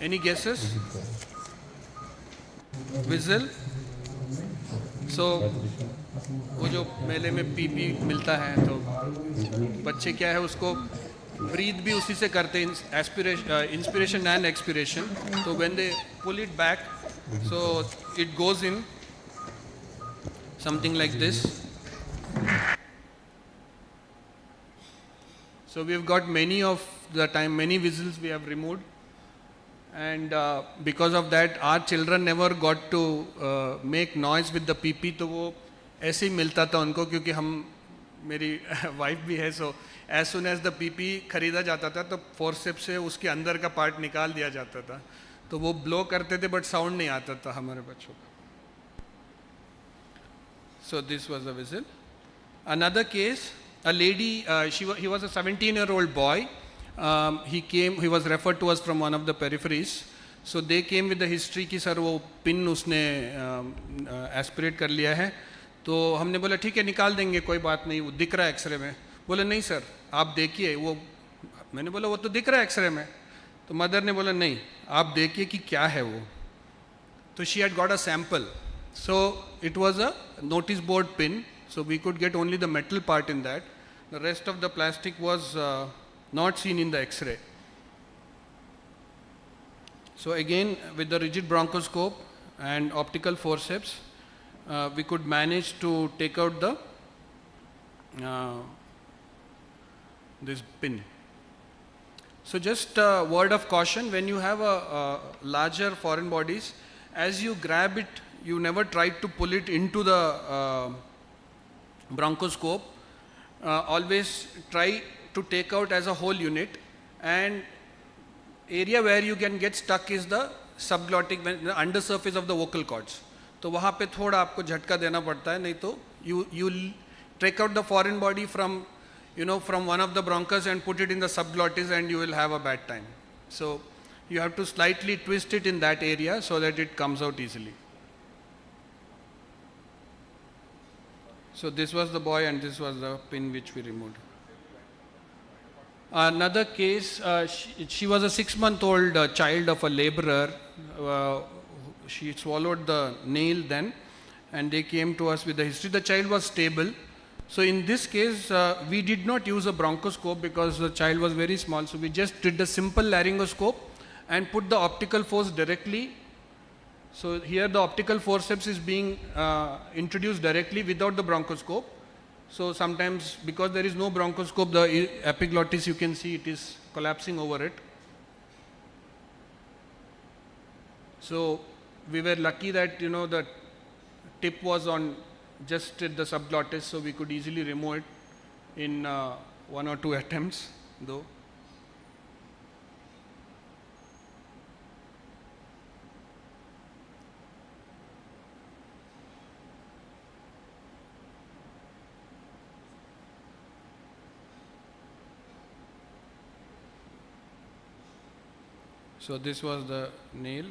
Any guesses? whistle. So वो जो मेले में PP मिलता है तो बच्चे क्या है उसको ब्रीथ भी उसी से करते हैं, इंस्पिरेशन एंड एक्सपिरेशन. तो when they pull it back, so it goes in something like this. So we've got many of the time, many whistles we have removed, and because of that our children never got to make noise with the PP. तो वो ऐसे ही मिलता था उनको, क्योंकि हम मेरी wife भी है, so as soon as the PP खरीदा जाता था तो फोर्सेप से उसके अंदर का पार्ट निकाल दिया जाता था. तो वो ब्लो करते थे बट साउंड नहीं आता था हमारे बच्चों का. So this was a whistle. Another case, a lady, he was a 17-year-old boy. He was referred to us from one of the peripheries. So they came with the history कि sir वो pin उसने aspirate कर लिया है. तो हमने बोला ठीक है निकाल देंगे, कोई बात नहीं, वो दिख रहा है एक्सरे में. बोले नहीं सर आप देखिए वो. मैंने बोला वो तो दिख रहा है एक्सरे में. तो मदर ने बोला नहीं आप देखिए कि क्या है वो. तो she had got a sample. So it was a notice board pin, so we could get only the metal part in that. The rest of the plastic was not seen in the X-ray. So again with the rigid bronchoscope and optical forceps, we could manage to take out the this pin. So just a word of caution, when you have a larger foreign bodies, as you grab it, you never try to pull it into the bronchoscope. Always try to take out as a whole unit, and area where you can get stuck is the subglottic, the undersurface of the vocal cords. तो वहाँ पे थोड़ा आपको झटका देना पड़ता है, नहीं तो you take out the foreign body from from one of the bronchus and put it in the subglottis and you will have a bad time. So you have to slightly twist it in that area so that it comes out easily. So this was the boy and this was the pin which we removed. Another case, she was a 6-month-old child of a laborer. She swallowed the nail then, and they came to us with the history. The child was stable. So in this case, we did not use a bronchoscope because the child was very small. So we just did the simple laryngoscope and put the optical force directly. So here the optical forceps is being introduced directly without the bronchoscope. So sometimes because there is no bronchoscope, the epiglottis, you can see it is collapsing over it. So we were lucky that the tip was on just at the subglottis, so we could easily remove it in 1 or 2 attempts though. So this was the nail.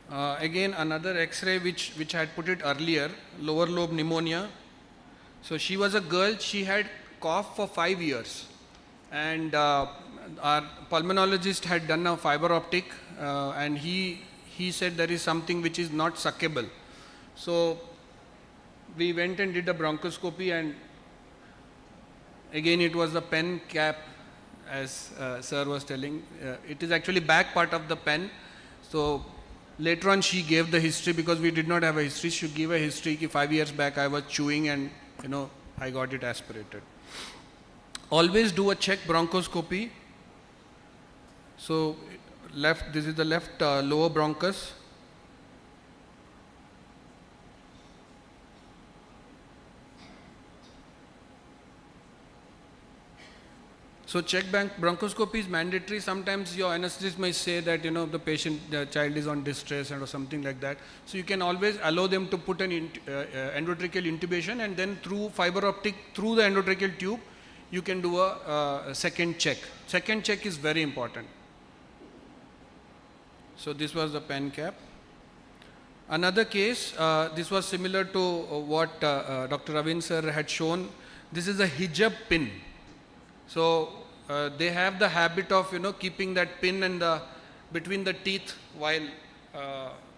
Again another X-ray which had put it earlier, lower lobe pneumonia. So she was a girl, she had cough for 5 years, and our pulmonologist had done a fiber optic, and he said there is something which is not suckable. So we went and did a bronchoscopy, and again it was the pen cap, as sir was telling. It is actually back part of the pen. So later on she gave the history, because we did not have a history. She gave a history that 5 years back I was chewing and I got it aspirated. Always do a check bronchoscopy. So this is the left lower bronchus. So check bronchoscopy is mandatory. Sometimes your anesthetist may say that the child is on distress or something like that. So you can always allow them to put an endotracheal intubation, and then through fiber optic, through the endotracheal tube, you can do a second check. Second check is very important. So this was the pen cap. Another case, this was similar to what Dr. Ravin sir had shown. This is a hijab pin. So they have the habit of keeping that pin between the teeth while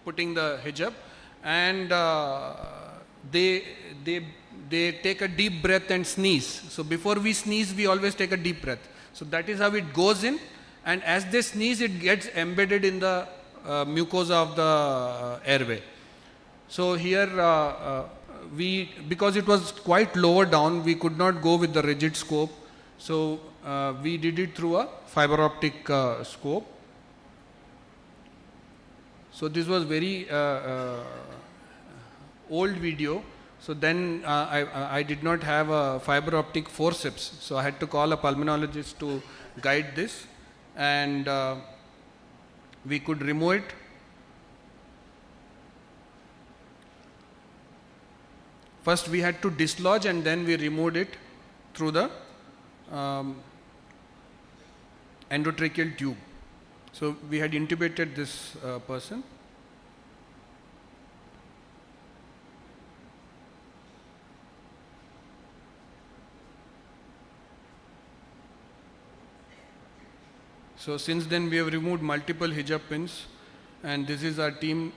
putting the hijab, and they take a deep breath and sneeze. So before we sneeze, we always take a deep breath. So that is how it goes in, and as they sneeze, it gets embedded in the mucosa of the airway. So here because it was quite lower down, we could not go with the rigid scope. So we did it through a fiber optic scope. So this was very old video. So then I did not have a fiber optic forceps. So I had to call a pulmonologist to guide this, and we could remove it. First we had to dislodge, and then we removed it through the endotracheal tube. So we had intubated this person. So since then we have removed multiple hijab pins, and this is our team.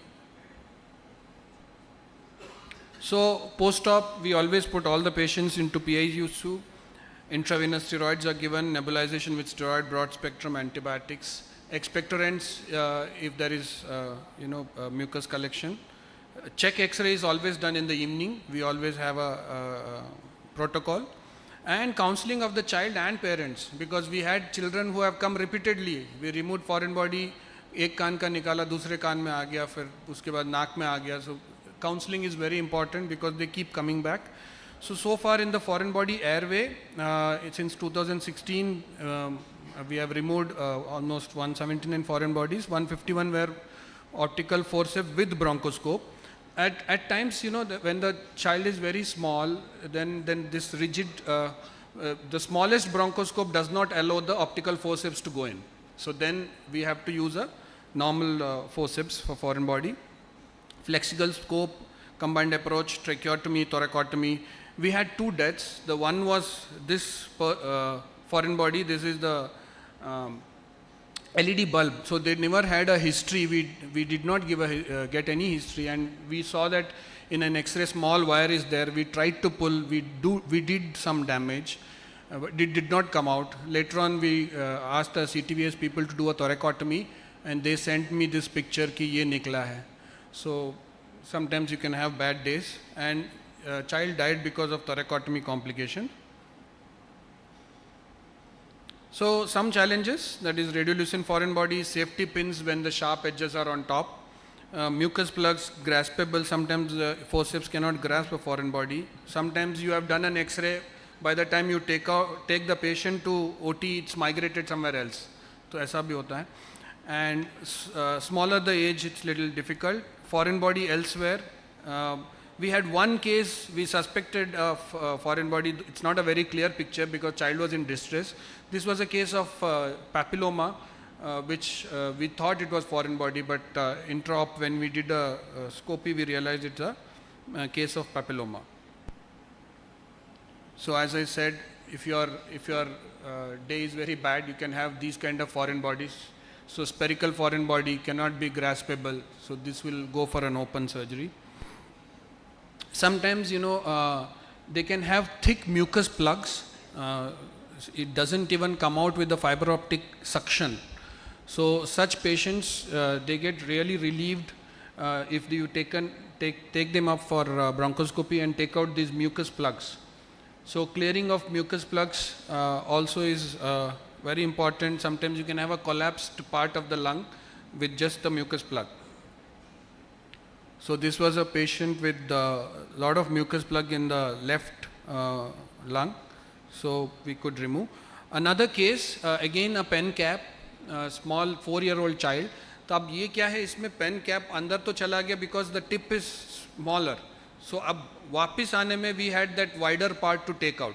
So post-op, we always put all the patients into PICU. Intravenous steroids are given, nebulization with steroid, broad spectrum antibiotics, expectorants if there is mucus collection. Check X-ray is always done in the evening. We always have a protocol. And counseling of the child and parents, because we had children who have come repeatedly. We removed foreign body, एक कान का निकाला, दूसरे कान में आ गया, फिर उसके बाद नाक में आ गया. So counseling is very important because they keep coming back. So far in the foreign body airway, since 2016, we have removed almost 179 foreign bodies. 151 were optical forceps with bronchoscope. At times, when the child is very small, then this rigid, the smallest bronchoscope does not allow the optical forceps to go in. So then we have to use a normal forceps for foreign body. Flexible scope, combined approach, tracheotomy, thoracotomy. We had 2 deaths. The one was this foreign body. This is the LED bulb. So they never had a history. We did not get any history, and we saw that in an X-ray small wire is there. We tried to pull. We did some damage. But it did not come out. Later on, we asked the CTVS people to do a thoracotomy, and they sent me this picture ki ye nikla hai. So sometimes you can have bad days, and child died because of thoracotomy complication. So some challenges, that is radiolucent foreign body, safety pins when the sharp edges are on top, mucus plugs graspable. Sometimes forceps cannot grasp a foreign body. Sometimes you have done an X-ray, by the time you take the patient to OT, it's migrated somewhere else. So aisa bhi hota hai. And smaller the age, it's little difficult. Foreign body elsewhere. We had one case, we suspected of foreign body. It's not a very clear picture because child was in distress. This was a case of papilloma, which we thought it was foreign body, but intra-op when we did a scopy, we realized it's a case of papilloma. So as I said, if your day is very bad, you can have these kind of foreign bodies. So spherical foreign body cannot be graspable. So this will go for an open surgery. Sometimes, they can have thick mucus plugs. It doesn't even come out with the fiber optic suction. So such patients, they get really relieved if you take them up for bronchoscopy and take out these mucus plugs. So clearing of mucus plugs also is very important. Sometimes you can have a collapsed part of the lung with just the mucus plug. So this was a patient with a lot of mucus plug in the left lung. So we could remove. Another case, again a pen cap, small 4-year-old child. तो अब ये क्या है, इसमें pen cap अंदर तो चला गया because the tip is smaller. So अब वापस आने में we had that wider part to take out.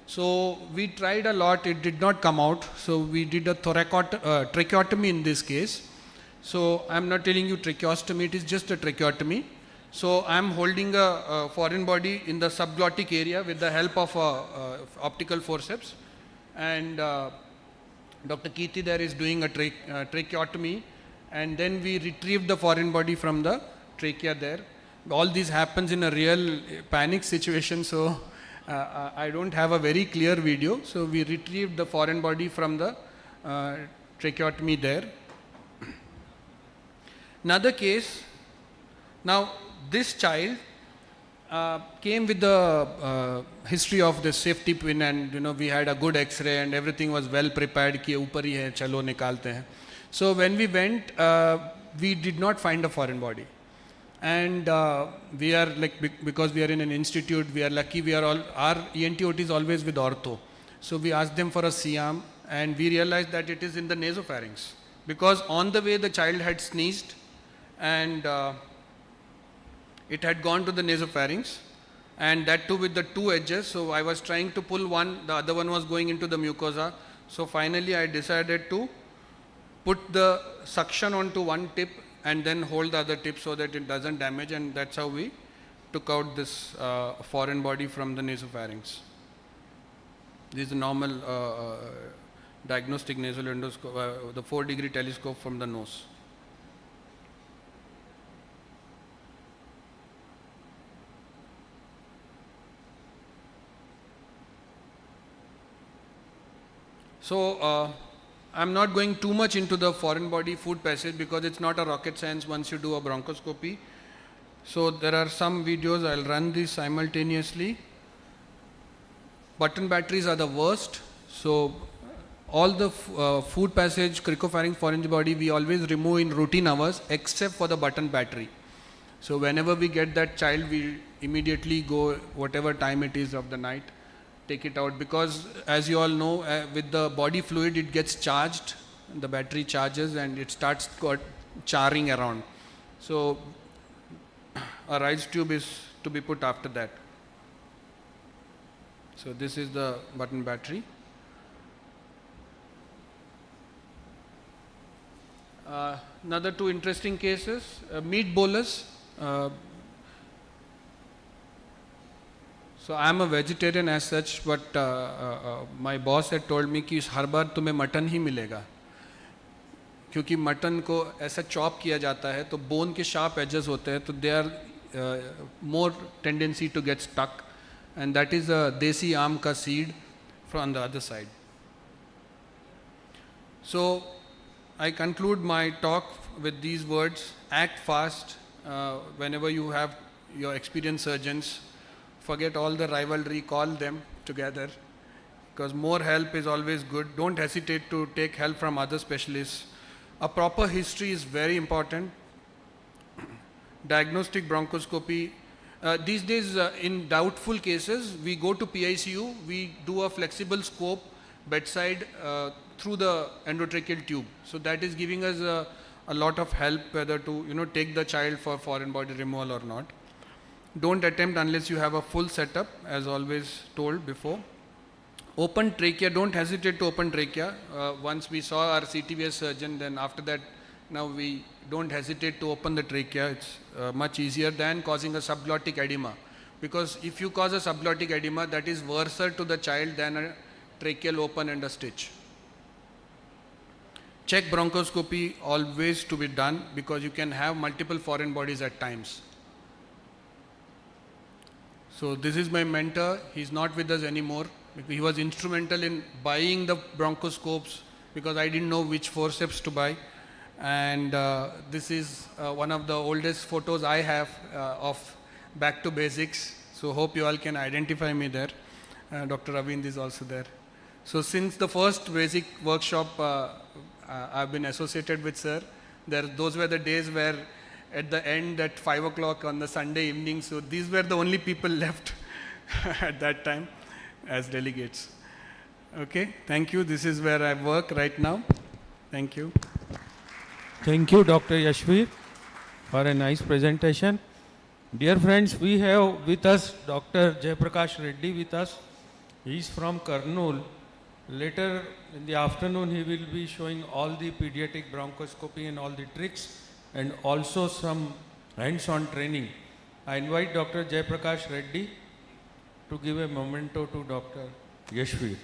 So we tried a lot, it did not come out. So we did a tracheotomy in this case. So I'm not telling you tracheostomy, it is just a tracheotomy. So I'm holding a foreign body in the subglottic area with the help of optical forceps, and Dr. Kirti there is doing a tracheotomy, and then we retrieved the foreign body from the trachea there. All this happens in a real panic situation, so I don't have a very clear video. So we retrieved the foreign body from the tracheotomy there. Another case, now this child came with the history of the safety pin, and we had a good x-ray and everything was well prepared ki upar hi hai, chalo nikalte hain. So when we went, we did not find a foreign body. And we are because we are in an institute, we are lucky, our ENT OT is always with ortho. So we asked them for a C-arm, and we realized that it is in the nasopharynx. Because on the way the child had sneezed, and it had gone to the nasopharynx, and that too with the two edges. So I was trying to pull one, the other one was going into the mucosa. So finally I decided to put the suction onto one tip and then hold the other tip so that it doesn't damage, and that's how we took out this foreign body from the nasopharynx. This is the normal diagnostic nasal endoscope, the 4-degree telescope from the nose. So I'm not going too much into the foreign body food passage because it's not a rocket science once you do a bronchoscopy. So there are some videos, I'll run these simultaneously. Button batteries are the worst. So all the food passage, cricopharynx, foreign body, we always remove in routine hours except for the button battery. So whenever we get that child, we immediately go whatever time it is of the night, take it out, because as you all know, with the body fluid it gets charged, the battery charges and it starts charring around. So a rice tube is to be put after that. So this is the button battery. Another two interesting cases, meat bolus. So I am a vegetarian as such, but my boss had told me कि हर बार तुम्हें mutton ही मिलेगा, क्योंकि mutton को ऐसा chop किया जाता है तो बोन के शार्प एजेस होते हैं, तो they are more tendency to get stuck, and that is a desi aam ka seed from the other side. So I conclude my talk with these words: act fast whenever you have your experienced surgeons. Forget all the rivalry, call them together, because more help is always good. Don't hesitate to take help from other specialists. A proper history is very important. Diagnostic bronchoscopy. These days, in doubtful cases, we go to PICU, we do a flexible scope bedside through the endotracheal tube. So that is giving us a lot of help whether to take the child for foreign body removal or not. Don't attempt unless you have a full setup, as always told before. Open trachea, don't hesitate to open trachea. Once we saw our CTVS surgeon, then after that, now we don't hesitate to open the trachea. It's much easier than causing a subglottic edema. Because if you cause a subglottic edema, that is worse to the child than a tracheal open and a stitch. Check bronchoscopy always to be done, because you can have multiple foreign bodies at times. So this is my mentor. He's not with us anymore. He was instrumental in buying the bronchoscopes, because I didn't know which forceps to buy. And this is one of the oldest photos I have of Back to Basics. So hope you all can identify me there. Dr. Ravind is also there. So since the first basic workshop, I've been associated with sir. Those were the days where at the end at 5 o'clock on the Sunday evening, so these were the only people left at that time as delegates. Okay, thank you. This is where I work right now. Thank you. Thank you, Dr. Yashveer, for a nice presentation. Dear friends, we have with us Dr. Jayaprakash Reddy with us. He is from Kurnool. Later in the afternoon, he will be showing all the pediatric bronchoscopy and all the tricks, and also some hands-on training. I invite Dr. Jayaprakash Reddy to give a memento to Dr. Yashveer.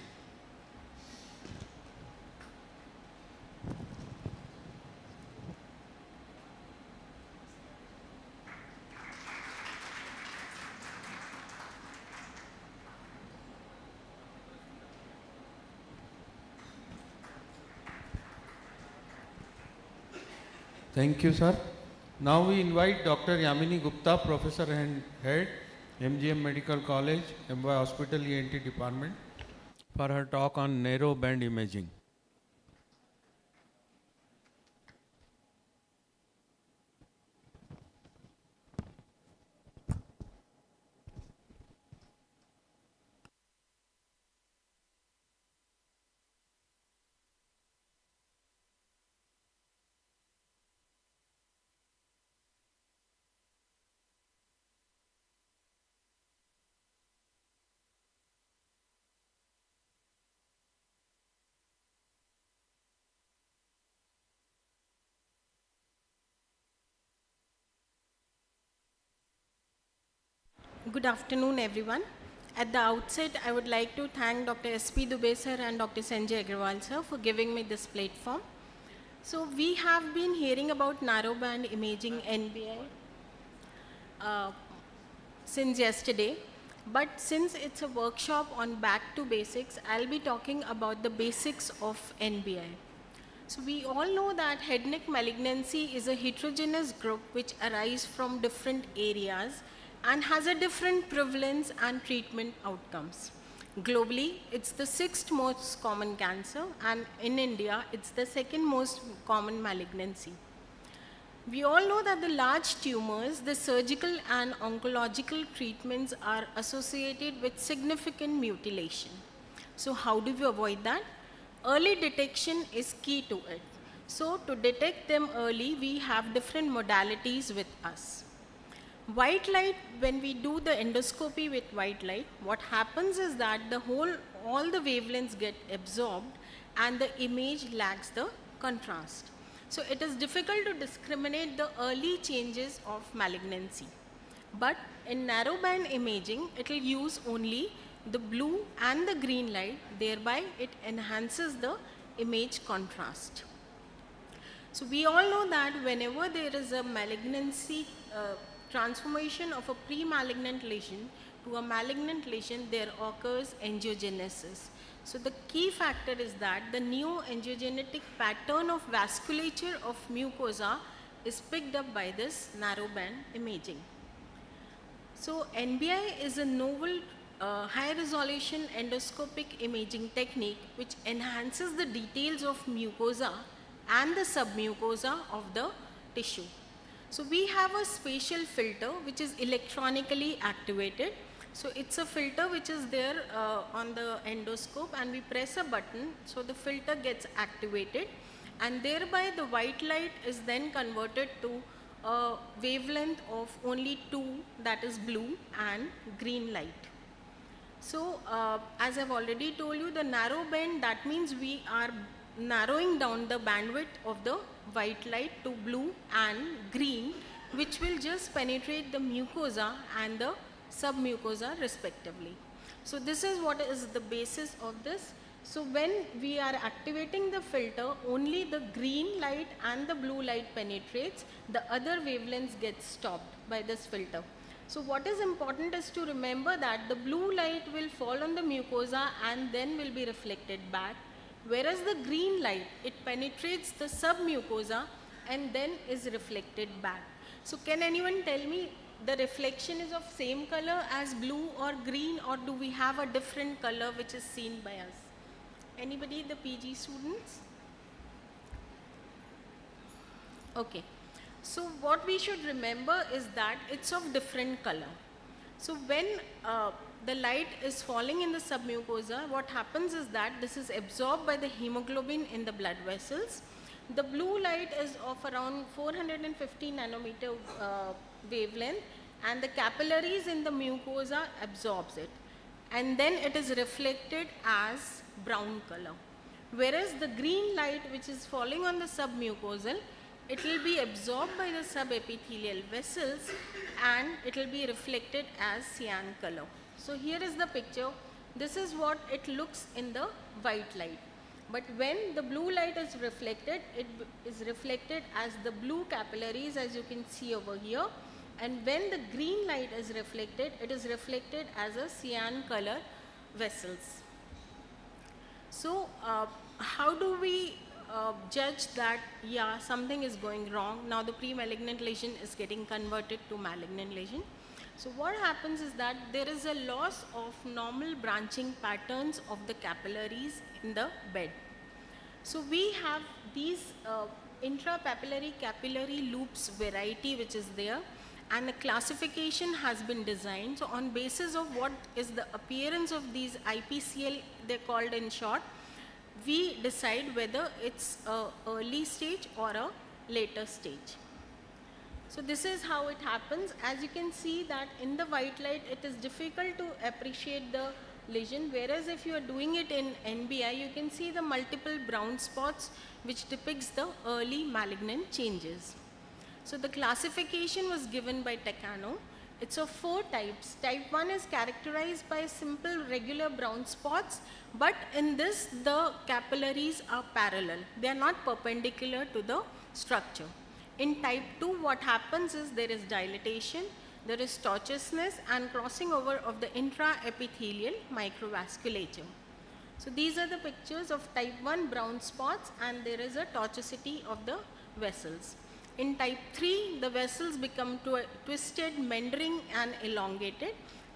Thank you, sir. Now we invite Dr. Yamini Gupta, Professor and Head, MGM Medical College, MY Hospital ENT Department, for her talk on narrow band imaging. Good afternoon, everyone. At the outset, I would like to thank Dr. S.P. Dubey sir and Dr. Sanjay Agrawal sir for giving me this platform. So we have been hearing about narrowband imaging NBI since yesterday, but since it's a workshop on back to basics, I'll be talking about the basics of NBI. So we all know that head neck malignancy is a heterogeneous group which arises from different areas and has a different prevalence and treatment outcomes. Globally, it's the 6th most common cancer, and in India, it's the 2nd most common malignancy. We all know that the large tumors, the surgical and oncological treatments are associated with significant mutilation. So how do we avoid that? Early detection is key to it. So to detect them early, we have different modalities with us. White light, when we do the endoscopy with white light, what happens is that all the wavelengths get absorbed and the image lacks the contrast. So it is difficult to discriminate the early changes of malignancy. But in narrowband imaging, it will use only the blue and the green light, thereby it enhances the image contrast. So we all know that whenever there is a malignancy transformation of a pre-malignant lesion to a malignant lesion, there occurs angiogenesis. So the key factor is that the new angiogenetic pattern of vasculature of mucosa is picked up by this narrowband imaging. So NBI is a novel high-resolution endoscopic imaging technique which enhances the details of mucosa and the submucosa of the tissue. So we have a spatial filter which is electronically activated. So it's a filter which is there on the endoscope, and we press a button, so the filter gets activated, and thereby the white light is then converted to a wavelength of only 2, that is blue and green light. So as I've already told you, the narrow band, that means we are narrowing down the bandwidth of the white light to blue and green, which will just penetrate the mucosa and the submucosa respectively. So this is what is the basis of this. So when we are activating the filter, only the green light and the blue light penetrates, the other wavelengths get stopped by this filter. So what is important is to remember that the blue light will fall on the mucosa and then will be reflected back, whereas the green light, it penetrates the submucosa and then is reflected back. So can anyone tell me the reflection is of same color as blue or green, or do we have a different color which is seen by us? Anybody, the PG students? Okay. So what we should remember is that it's of different color. So when the light is falling in the submucosa, what happens is that this is absorbed by the hemoglobin in the blood vessels. The blue light is of around 450 nanometer wavelength, and the capillaries in the mucosa absorbs it, and then it is reflected as brown color. Whereas the green light which is falling on the submucosal, it will be absorbed by the subepithelial vessels and it will be reflected as cyan color. So here is the picture. This is what it looks in the white light. But when the blue light is reflected, it is reflected as the blue capillaries, as you can see over here. And when the green light is reflected, it is reflected as a cyan color vessels. So how do we judge that, yeah, something is going wrong. Now the pre-malignant lesion is getting converted to malignant lesion. So what happens is that there is a loss of normal branching patterns of the capillaries in the bed. So we have these intrapapillary capillary loops variety which is there, and a classification has been designed. So on basis of what is the appearance of these IPCL, they're called in short, we decide whether it's a early stage or a later stage. So this is how it happens. As you can see that in the white light, it is difficult to appreciate the lesion, whereas if you are doing it in NBI, you can see the multiple brown spots which depicts the early malignant changes. So the classification was given by Takano. It's of 4 types. Type 1 is characterized by simple regular brown spots, but in this the capillaries are parallel. They are not perpendicular to the structure. In type 2, what happens is there is dilatation, there is tortuousness and crossing over of the intraepithelial microvasculature. So these are the pictures of type 1 brown spots, and there is a tortuosity of the vessels. In type 3, the vessels become twisted, meandering and elongated,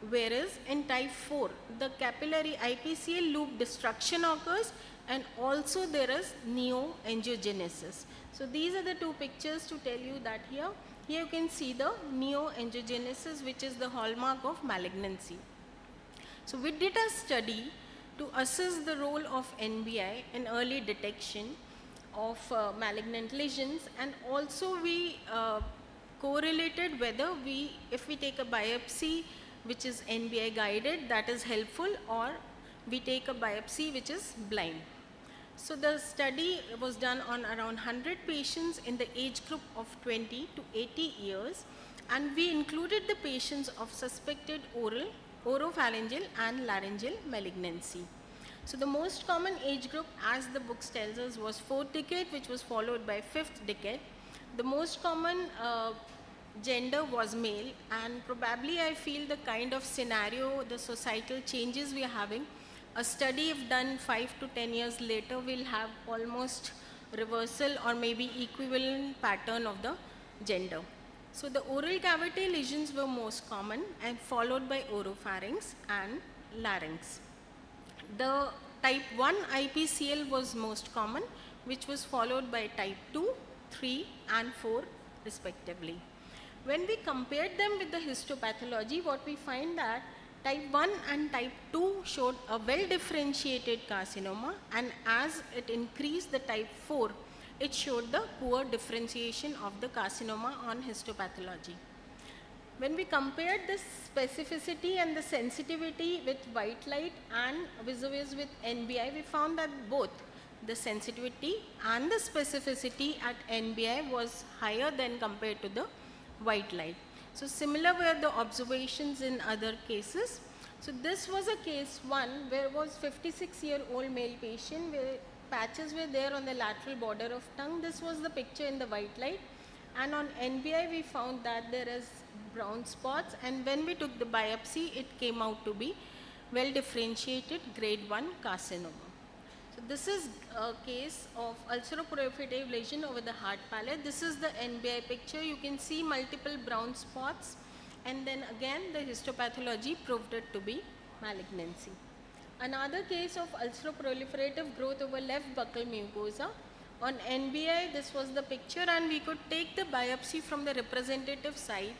whereas in type 4, the capillary IPCL loop destruction occurs, and also there is neoangiogenesis. So these are the 2 pictures to tell you that here you can see the neoangiogenesis, which is the hallmark of malignancy. So we did a study to assess the role of NBI in early detection of malignant lesions, and also we correlated whether if we take a biopsy which is NBI guided, that is helpful, or we take a biopsy which is blind. So the study was done on around 100 patients in the age group of 20 to 80 years, and we included the patients of suspected oral, oropharyngeal and laryngeal malignancy. So the most common age group, as the books tells us, was 4th decade, which was followed by 5th decade. The most common gender was male, and probably I feel the kind of scenario, the societal changes we are having, a study if done 5 to 10 years later will have almost reversal or maybe equivalent pattern of the gender. So the oral cavity lesions were most common, and followed by oropharynx and larynx. The type 1 IPCL was most common, which was followed by type 2, 3 and 4 respectively. When we compared them with the histopathology, what we find that type 1 and type 2 showed a well differentiated carcinoma, and as it increased the type 4, it showed the poor differentiation of the carcinoma on histopathology. When we compared the specificity and the sensitivity with white light and vis-a-vis with NBI, we found that both the sensitivity and the specificity at NBI was higher than compared to the white light. So similar were the observations in other cases. So this was a case 1 where was 56-year-old male patient where patches were there on the lateral border of tongue. This was the picture in the white light, and on NBI we found that there is brown spots, and when we took the biopsy it came out to be well differentiated grade 1 carcinoma. So this is a case of ulceroproliferative lesion over the hard palate. This is the NBI picture. You can see multiple brown spots, and then again the histopathology proved it to be malignancy. Another case of ulceroproliferative growth over left buccal mucosa. On NBI this was the picture, and we could take the biopsy from the representative site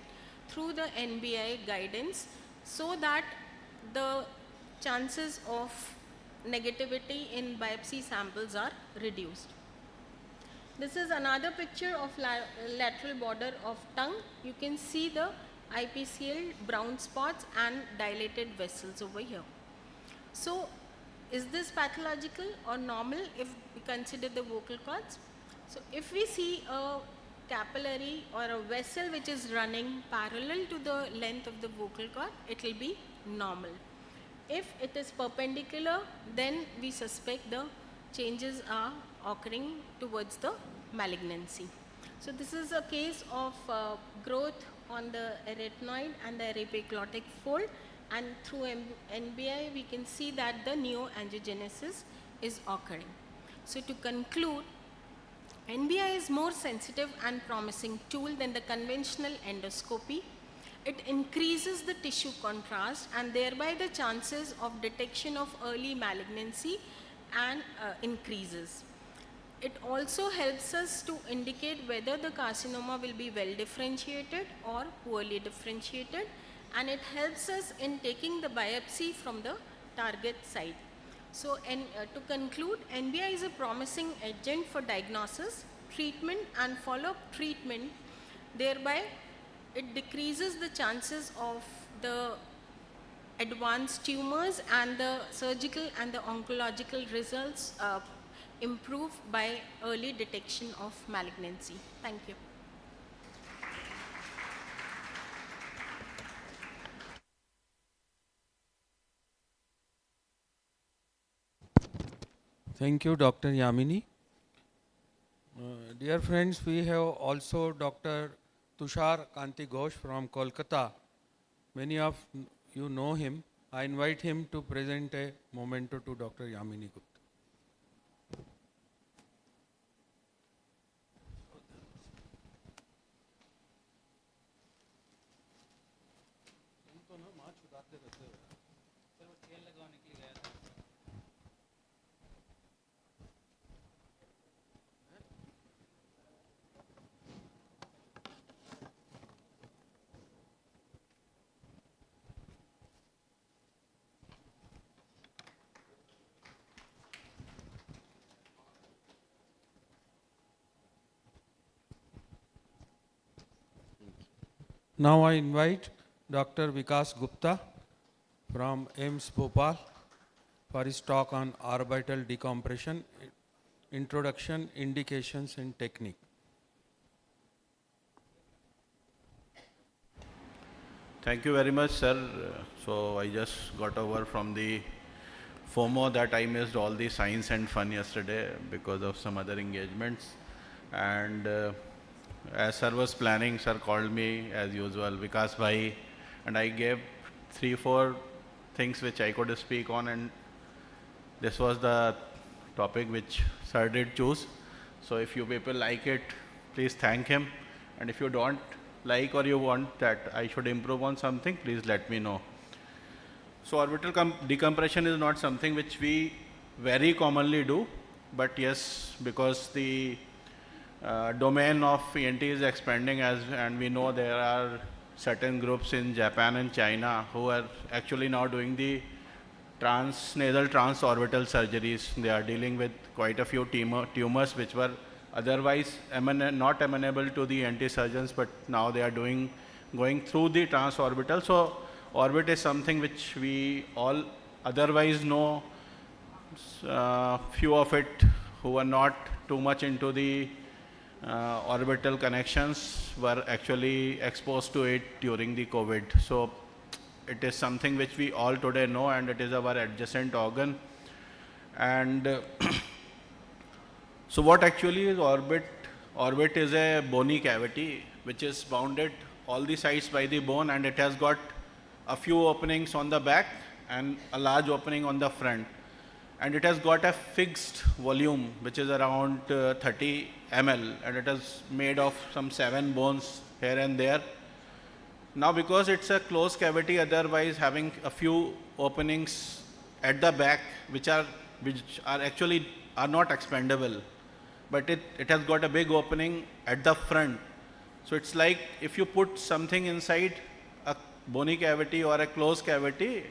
through the NBI guidance so that the chances of negativity in biopsy samples are reduced. This is another picture of lateral border of tongue. You can see the IPCL brown spots and dilated vessels over here. So is this pathological or normal if we consider the vocal cords? So if we see a capillary or a vessel which is running parallel to the length of the vocal cord, it will be normal. If it is perpendicular, then we suspect the changes are occurring towards the malignancy. So this is a case of growth on the arytenoid and the epiglottic fold, and through NBI we can see that the neoangiogenesis is occurring. So to conclude, NBI is more sensitive and promising tool than the conventional endoscopy. It increases the tissue contrast and thereby the chances of detection of early malignancy and increases. It also helps us to indicate whether the carcinoma will be well differentiated or poorly differentiated, and it helps us in taking the biopsy from the target site. So, to conclude, NBI is a promising agent for diagnosis, treatment and follow-up treatment. Thereby, it decreases the chances of the advanced tumors, and the surgical and the oncological results improve by early detection of malignancy. Thank you. Thank you, Dr. Yamini. Dear friends, we have also Dr. Tushar Kanti Ghosh from Kolkata. Many of you know him. I invite him to present a memento to Dr. Yamini Gupta. Now I invite Dr. Vikas Gupta from AIMS Bhopal for his talk on orbital decompression, introduction, indications and technique. Thank you very much, sir. So I just got over from the FOMO that I missed all the science and fun yesterday because of some other engagements. And as sir was planning, sir called me as usual, Vikas bhai, and I gave 3-4 things which I could speak on, and this was the topic which sir did choose. So if you people like it, please thank him, and if you don't like or you want that I should improve on something, please let me know. So orbital decompression is not something which we very commonly do, but yes, because the domain of ENT is expanding, and we know there are certain groups in Japan and China who are actually now doing the nasal transorbital surgeries. They are dealing with quite a few tumors which were otherwise not amenable to the ENT surgeons, but now they are going through the transorbital. So orbit is something which we all otherwise know. Few of it who are not too much into the orbital connections were actually exposed to it during the COVID. So it is something which we all today know, and it is our adjacent organ. And so what actually is orbit? Orbit is a bony cavity which is bounded all the sides by the bone, and it has got a few openings on the back and a large opening on the front. And it has got a fixed volume which is around 30 ml, and it is made of some 7 bones here and there. Now because it's a closed cavity, otherwise having a few openings at the back which are actually not expandable, but it has got a big opening at the front. So it's like if you put something inside a bony cavity or a closed cavity,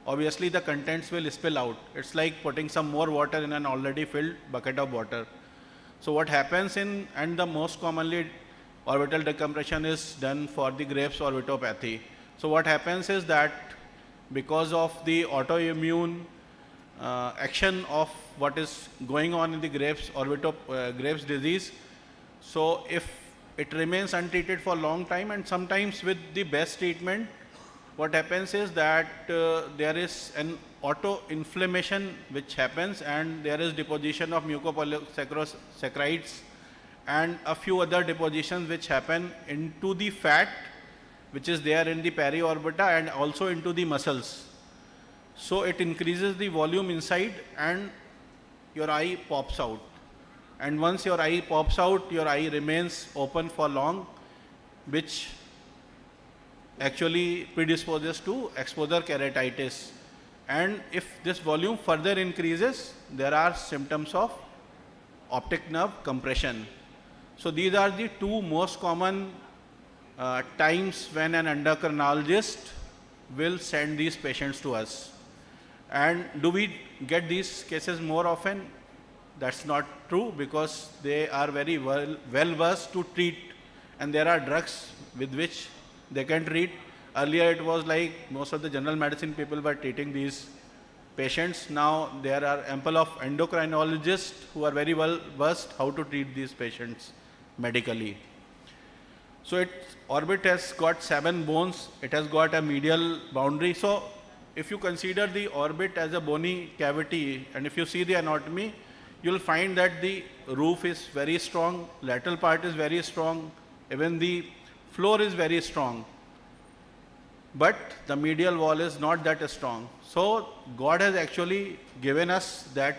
obviously the contents will spill out. It's like putting some more water in an already filled bucket of water. So what happens and the most commonly orbital decompression is done for the Graves orbitopathy. So what happens is that because of the autoimmune action of what is going on in the Graves disease, so if it remains untreated for a long time, and sometimes with the best treatment, what happens is that there is an auto-inflammation which happens, and there is deposition of mucopolysaccharides and a few other depositions which happen into the fat which is there in the periorbita and also into the muscles. So it increases the volume inside and your eye pops out. And once your eye pops out, your eye remains open for long, which actually predisposes to exposure keratitis. And if this volume further increases, there are symptoms of optic nerve compression. So these are the two most common times when an endocrinologist will send these patients to us. And do we get these cases more often? That's not true, because they are very well versed to treat, and there are drugs with which they can treat. Earlier it was like most of the general medicine people were treating these patients. Now there are ample of endocrinologists who are very well versed how to treat these patients medically. So its orbit has got 7 bones, it has got a medial boundary. So if you consider the orbit as a bony cavity, and if you see the anatomy, you'll find that the roof is very strong, lateral part is very strong, even the floor is very strong. But the medial wall is not that strong. So God has actually given us that,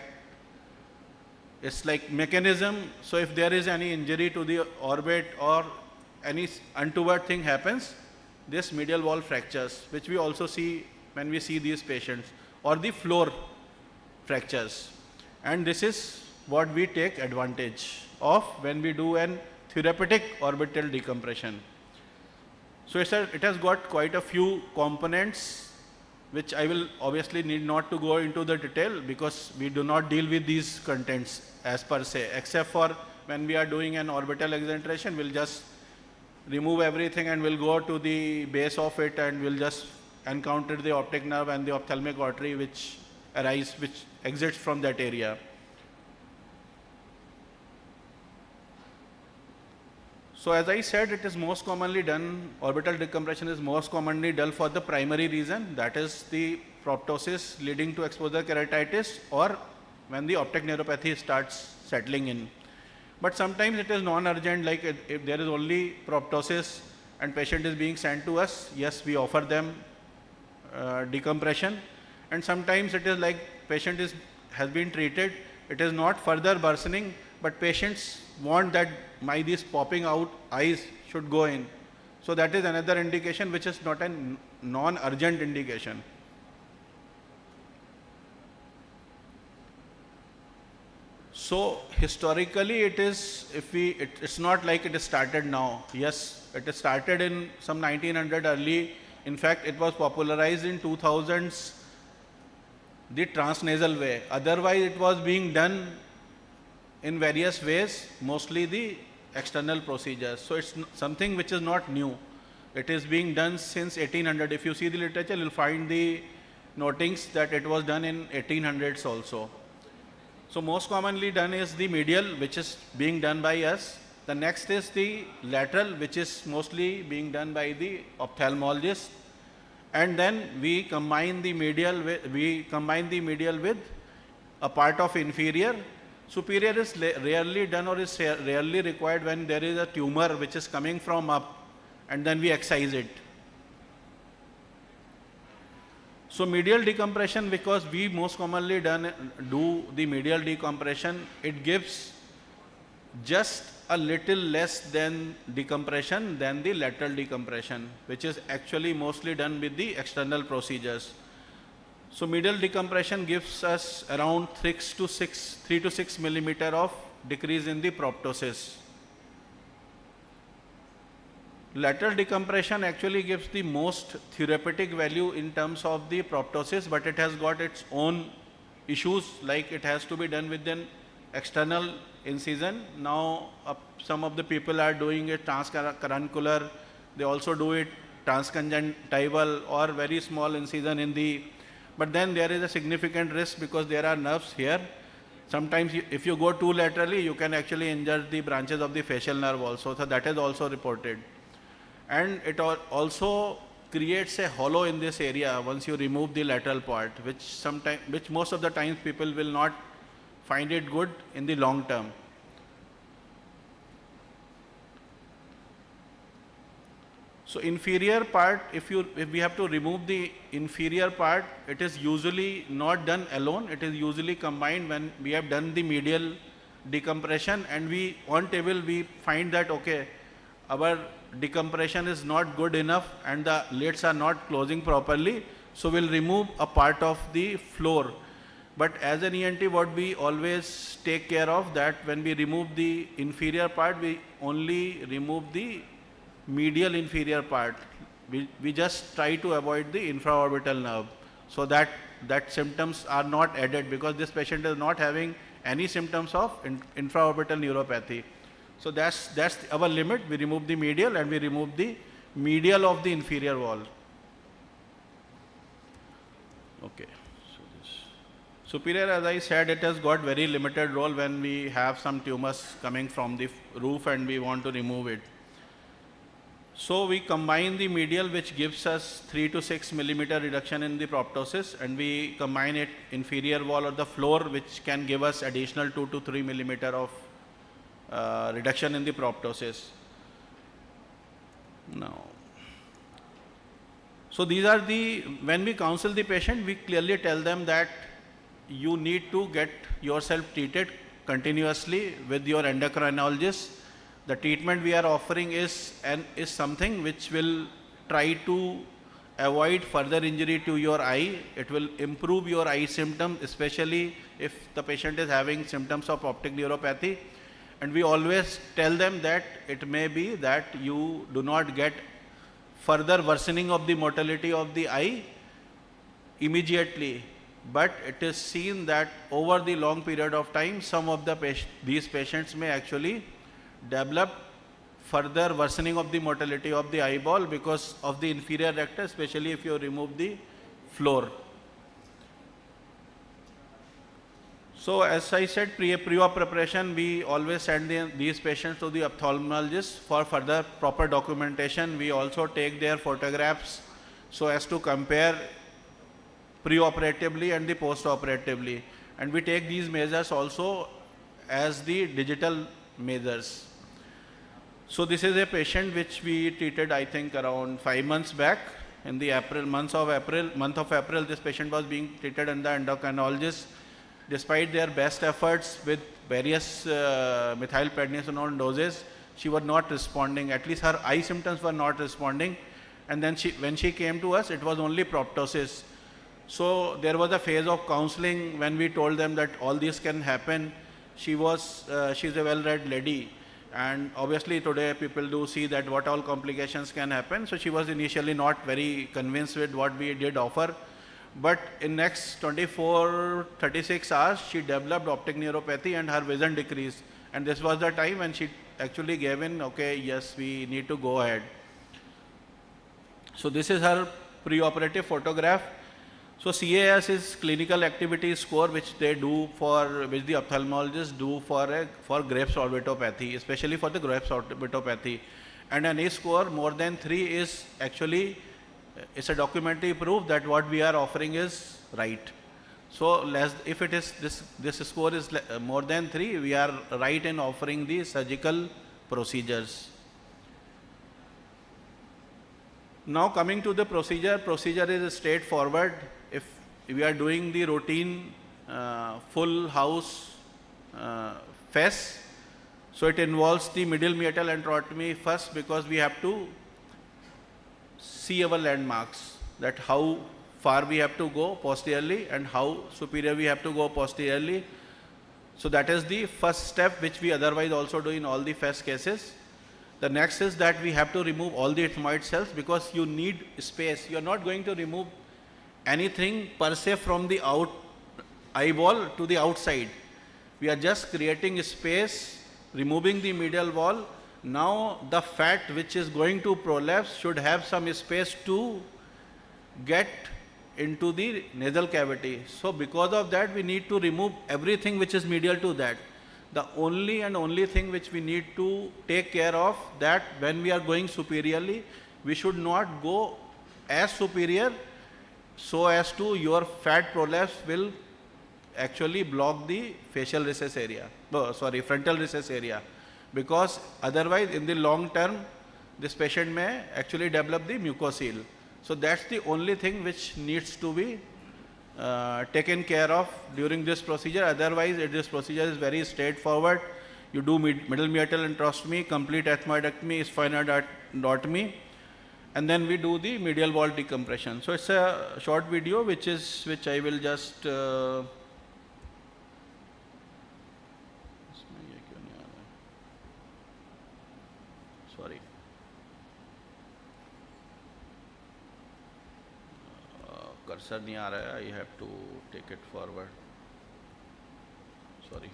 it's like mechanism. So if there is any injury to the orbit or any untoward thing happens, this medial wall fractures, which we also see when we see these patients, or the floor fractures. And this is what we take advantage of when we do an therapeutic orbital decompression. So it has got quite a few components, which I will obviously need not to go into the detail, because we do not deal with these contents as per se, except for when we are doing an orbital exenteration, we'll just remove everything and we'll go to the base of it, and we'll just encounter the optic nerve and the ophthalmic artery which exits from that area. So as I said, it is most commonly done, orbital decompression is most commonly done for the primary reason, that is the proptosis leading to exposure keratitis, or when the optic neuropathy starts settling in. But sometimes it is non-urgent, like if there is only proptosis and patient is being sent to us, yes, we offer them decompression. And sometimes it is like patient has been treated, it is not further worsening, but patients want that these popping out eyes should go in. So that is another indication, which is not a non-urgent indication. So historically it's not like it started now. Yes, it started in some 1900 early. In fact, it was popularized in 2000s, the transnasal way. Otherwise it was being done in various ways, mostly the external procedures. So it's something which is not new. It is being done since 1800. If you see the literature, you'll find the notings that it was done in 1800s also. So most commonly done is the medial, which is being done by us. The next is the lateral, which is mostly being done by the ophthalmologist. And then we combine the medial with a part of inferior. Superior is rarely done, or is rarely required when there is a tumor which is coming from up, and then we excise it. So medial decompression, because we most commonly do the medial decompression, it gives just a little less than decompression than the lateral decompression, which is actually mostly done with the external procedures. So medial decompression gives us around 3 to 6 millimeter of decrease in the proptosis. Lateral decompression actually gives the most therapeutic value in terms of the proptosis, but it has got its own issues, like it has to be done with an external incision. Now some of the people are doing it transcaruncular, they also do it transconjunctival or very small incision in the, but then there is a significant risk because there are nerves here. Sometimes if you go too laterally, you can actually injure the branches of the facial nerve also, so that is also reported. And it also creates a hollow in this area once you remove the lateral part, which most of the times people will not find it good in the long term. So inferior part, if we have to remove the inferior part, it is usually not done alone. It is usually combined when we have done the medial decompression, and we on table we find that okay, our decompression is not good enough and the lids are not closing properly, so we'll remove a part of the floor. But as an ENT, what we always take care of that when we remove the inferior part, we only remove the medial inferior part. We just try to avoid the infraorbital nerve, so that symptoms are not added, because this patient is not having any symptoms of infraorbital neuropathy. So that's our limit. We remove the medial and we remove the medial of the inferior wall. Okay. So this superior, as I said, it has got very limited role when we have some tumors coming from the roof and we want to remove it. So we combine the medial, which gives us 3 to 6 millimeter reduction in the proptosis, and we combine it inferior wall or the floor, which can give us additional 2 to 3 millimeter of reduction in the proptosis. Now, so these are when we counsel the patient, we clearly tell them that you need to get yourself treated continuously with your endocrinologist. The treatment we are offering is something which will try to avoid further injury to your eye. It will improve your eye symptoms, especially if the patient is having symptoms of optic neuropathy. And we always tell them that it may be that you do not get further worsening of the mortality of the eye immediately, but it is seen that over the long period of time, some of these patients may actually develop further worsening of the mortality of the eyeball because of the inferior rectus, especially if you remove the floor. So as I said, pre-op preparation, we always send these patients to the ophthalmologist for further proper documentation. We also take their photographs so as to compare pre-operatively and the post-operatively. And we take these measures also as the digital measures. So this is a patient which we treated, I think, around 5 months back. In the month of April, this patient was being treated under endocrinologist. Despite their best efforts with various methylprednisolone doses, she was not responding. At least her eye symptoms were not responding. And then when she came to us, it was only proptosis. So there was a phase of counseling when we told them that all this can happen. She's a well-read lady. And obviously today people do see that what all complications can happen. So she was initially not very convinced with what we did offer. But in next 36 hours, she developed optic neuropathy and her vision decreased. And this was the time when she actually gave in, okay, yes, we need to go ahead. So this is her preoperative photograph. So CAS is clinical activity score, which they do which the ophthalmologists do for Graves' orbitopathy, especially for the Graves' orbitopathy. And an A score more than 3 is actually, it's a documentary proof that what we are offering is right. So if it is this score is more than 3, we are right in offering the surgical procedures. Now coming to the procedure is straightforward. If we are doing the routine full house FES, so it involves the medial meatal enterotomy first, because we have to see our landmarks, that how far we have to go posteriorly and how superior we have to go posteriorly. So that is the first step, which we otherwise also do in all the FES cases. The next is that we have to remove all the ethmoid cells, because you need space. You are not going to remove anything per se from the eyeball to the outside. We are just creating space, removing the medial wall. Now the fat which is going to prolapse should have some space to get into the nasal cavity. So because of that, we need to remove everything which is medial to that. The only thing which we need to take care of, that when we are going superiorly, we should not go as superior so as to your fat prolapse will actually block the facial recess area, frontal recess area, because otherwise in the long term this patient may actually develop the mucocele. So that's the only thing which needs to be taken care of during this procedure. Otherwise, this procedure is very straightforward. You do middle meatal enterostomy, complete ethmoidectomy, spinoidotomy, and then we do the medial wall decompression. So it's a short video which I will just sorry. Cursor नहीं आ रहा है. I have to take it forward. Sorry.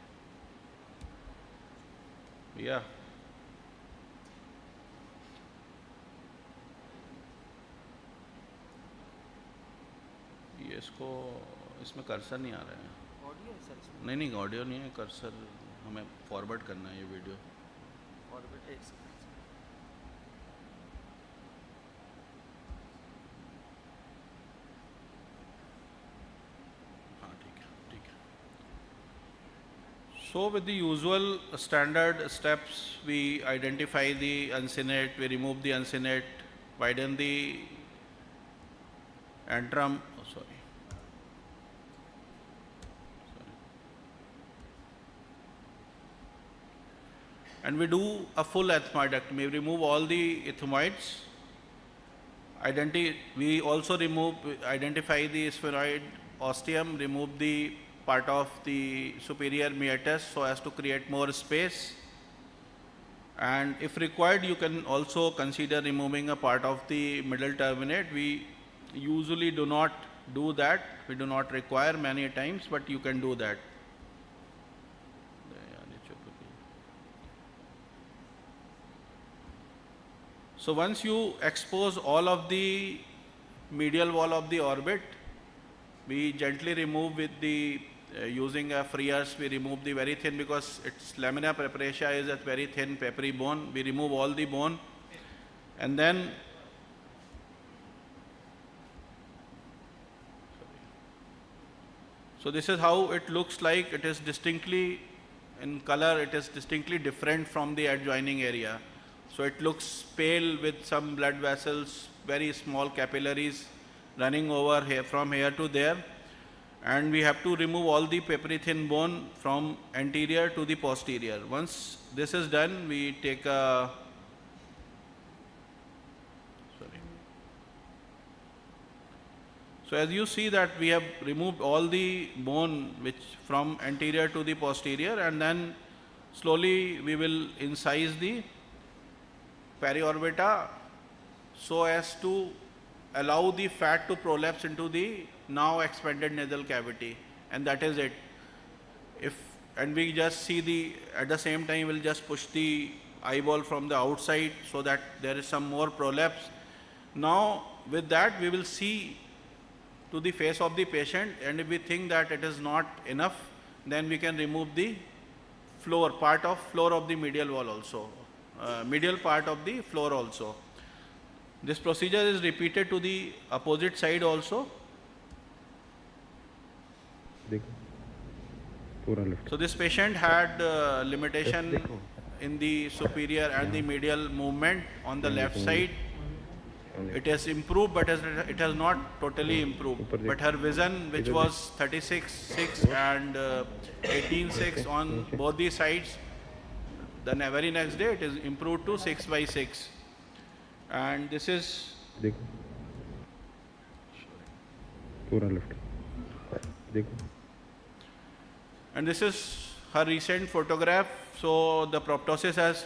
Yeah. ये इसमें cursor नहीं आ रहा है. Audio है sir इसमें? नहीं ऑडियो नहीं है, कर्सर हमें फॉरवर्ड करना है ये वीडियो. फॉरवर्ड एक सेकंड. हाँ ठीक है. So with the usual standard steps, we identify the uncinate, we remove the uncinate, widen the antrum. And we do a full ethmoidectomy. We remove all the ethmoids. We also identify the sphenoid ostium, remove the part of the superior meatus so as to create more space. And if required, you can also consider removing a part of the middle turbinate. We usually do not do that. We do not require many times, but you can do that. So once you expose all of the medial wall of the orbit, we gently remove with the using a freers. We remove the very thin, because its lamina preparatia is a very thin papillary bone. We remove all the bone, and then so this is how it looks like. It is distinctly in color. It is distinctly different from the adjoining area. So it looks pale with some blood vessels, very small capillaries running over here from here to there. And we have to remove all the papillary thin bone from anterior to the posterior. Once this is done, we take a So as you see that we have removed all the bone which from anterior to the posterior, and then slowly we will incise the periorbita so as to allow the fat to prolapse into the now expanded nasal cavity, and that is it. And we just see at the same time we'll just push the eyeball from the outside so that there is some more prolapse. Now with that we will see to the face of the patient, and if we think that it is not enough, then we can remove the part of the medial wall also. Medial part of the floor also. This procedure is repeated to the opposite side also. So this patient had limitation in the superior and the medial movement on the left side. It has improved, but it has not totally improved. But her vision, which was 36/6 and 18/6 on both the sides, the very next day it is improved to 6/6. And this is her recent photograph. So the proptosis has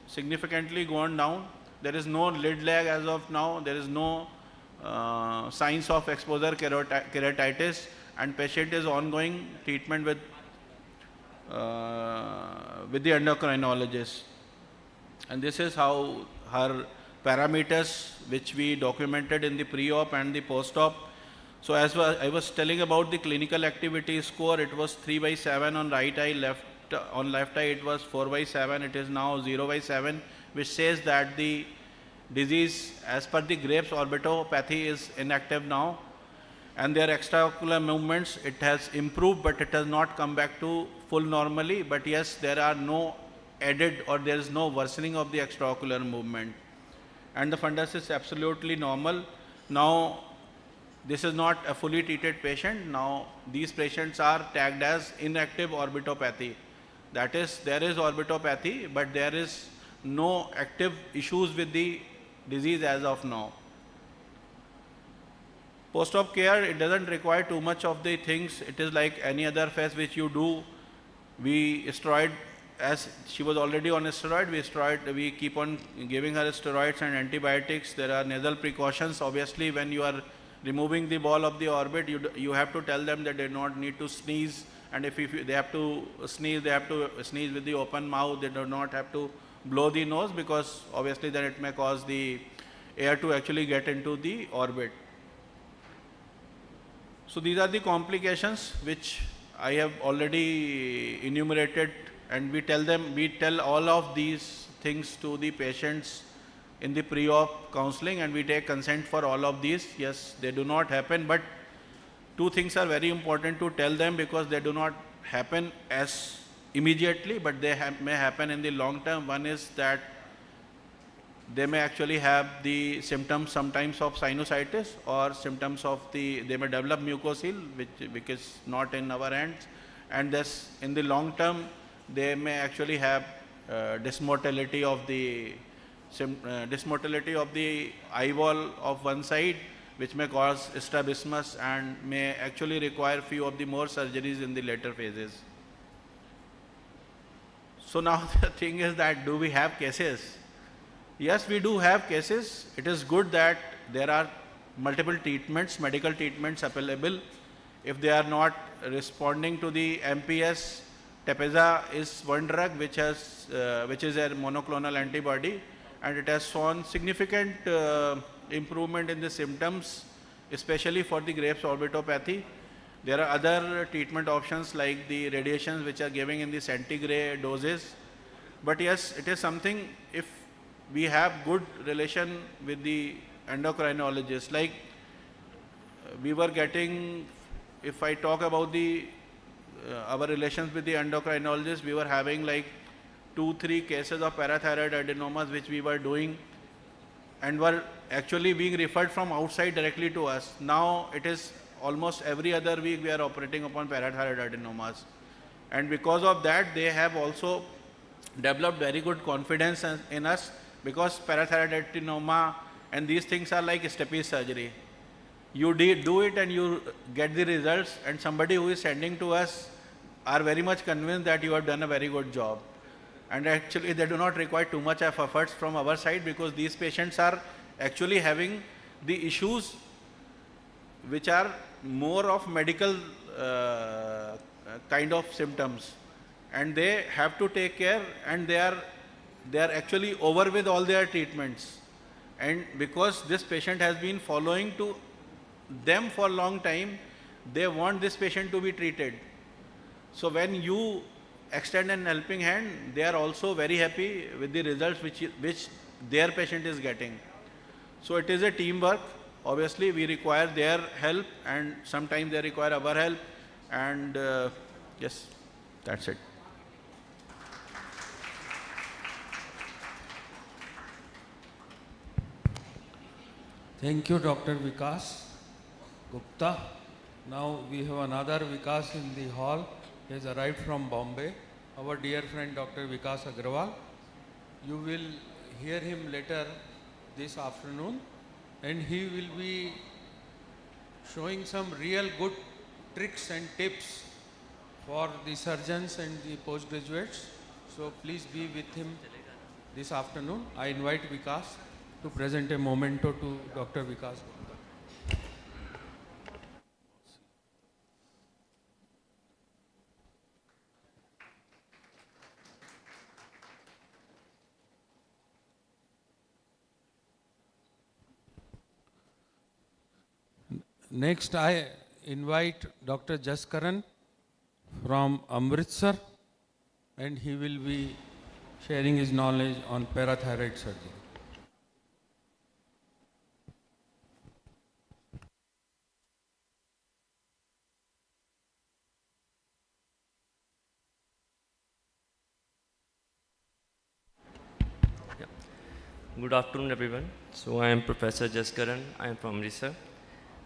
significantly gone down. There is no lid lag as of now. There is no signs of exposure keratitis, and patient is ongoing treatment with the endocrinologist. And this is how her parameters, which we documented in the pre-op and the post-op. So as I was telling about the clinical activity score, it was 3/7 on right eye, on left eye it was 4/7, it is now 0/7, which says that the disease as per the Graves orbitopathy is inactive now, and their extraocular movements, it has improved, but it has not come back to full normally. But yes, there are no added, or there is no worsening of the extraocular movement, and the fundus is absolutely normal. Now this is not a fully treated patient. Now these patients are tagged as inactive orbitopathy. That is, there is orbitopathy, but there is no active issues with the disease as of now. Post-op care, it doesn't require too much of the things. It is like any other phase which you do. We steroid, as she was already on a steroid, we keep on giving her steroids and antibiotics. There are nasal precautions. Obviously, when you are removing the ball of the orbit, you have to tell them that they do not need to sneeze. And if they have to sneeze, they have to sneeze with the open mouth. They do not have to blow the nose, because obviously then it may cause the air to actually get into the orbit. So these are the complications which I have already enumerated, and we tell all of these things to the patients in the pre-op counseling, and we take consent for all of these. Yes, they do not happen, but two things are very important to tell them, because they do not happen as immediately, but they may happen in the long term. One is that they may actually have the symptoms sometimes of sinusitis, or symptoms of they may develop mucocele, which is not in our hands, and thus in the long term they may actually have dysmotility of the eye wall of one side, which may cause strabismus and may actually require few of the more surgeries in the later phases. So now the thing is that, do we have cases? Yes, we do have cases. It is good that there are multiple treatments, medical treatments available. If they are not responding to the MPS, Tepezza is one drug which is a monoclonal antibody, and it has shown significant improvement in the symptoms, especially for the Graves' orbitopathy. There are other treatment options like the radiations which are giving in the centigrade doses. But yes, it is something, if we have good relation with the endocrinologist, like we were getting, if I talk about our relations with the endocrinologist, we were having like 2-3 cases of parathyroid adenomas which we were doing, and were actually being referred from outside directly to us. Now it is almost every other week we are operating upon parathyroid adenomas, and because of that they have also developed very good confidence in us, because parathyroid adenoma and these things are like steppies surgery. You do it and you get the results, and somebody who is sending to us are very much convinced that you have done a very good job. And actually they do not require too much of efforts from our side, because these patients are actually having the issues which are more of medical kind of symptoms, and they have to take care, and they are actually over with all their treatments. And because this patient has been following to them for a long time, they want this patient to be treated. So when you extend an helping hand, they are also very happy with the results which their patient is getting. So it is a teamwork. Obviously we require their help, and sometimes they require our help, and yes, that's it. Thank you, Dr. Vikas Gupta. Now we have another Vikas in the hall. He has arrived from Bombay. Our dear friend Dr. Vikas Agrawal. You will hear him later this afternoon, and he will be showing some real good tricks and tips for the surgeons and the postgraduates. So please be with him this afternoon. I invite Vikas to present a memento to Dr. Vikas Gupta. Next, I invite Dr. Jaskaran from Amritsar, and he will be sharing his knowledge on parathyroid surgery. Good afternoon, everyone. So I am Professor Jaskaran. I am from Amritsar.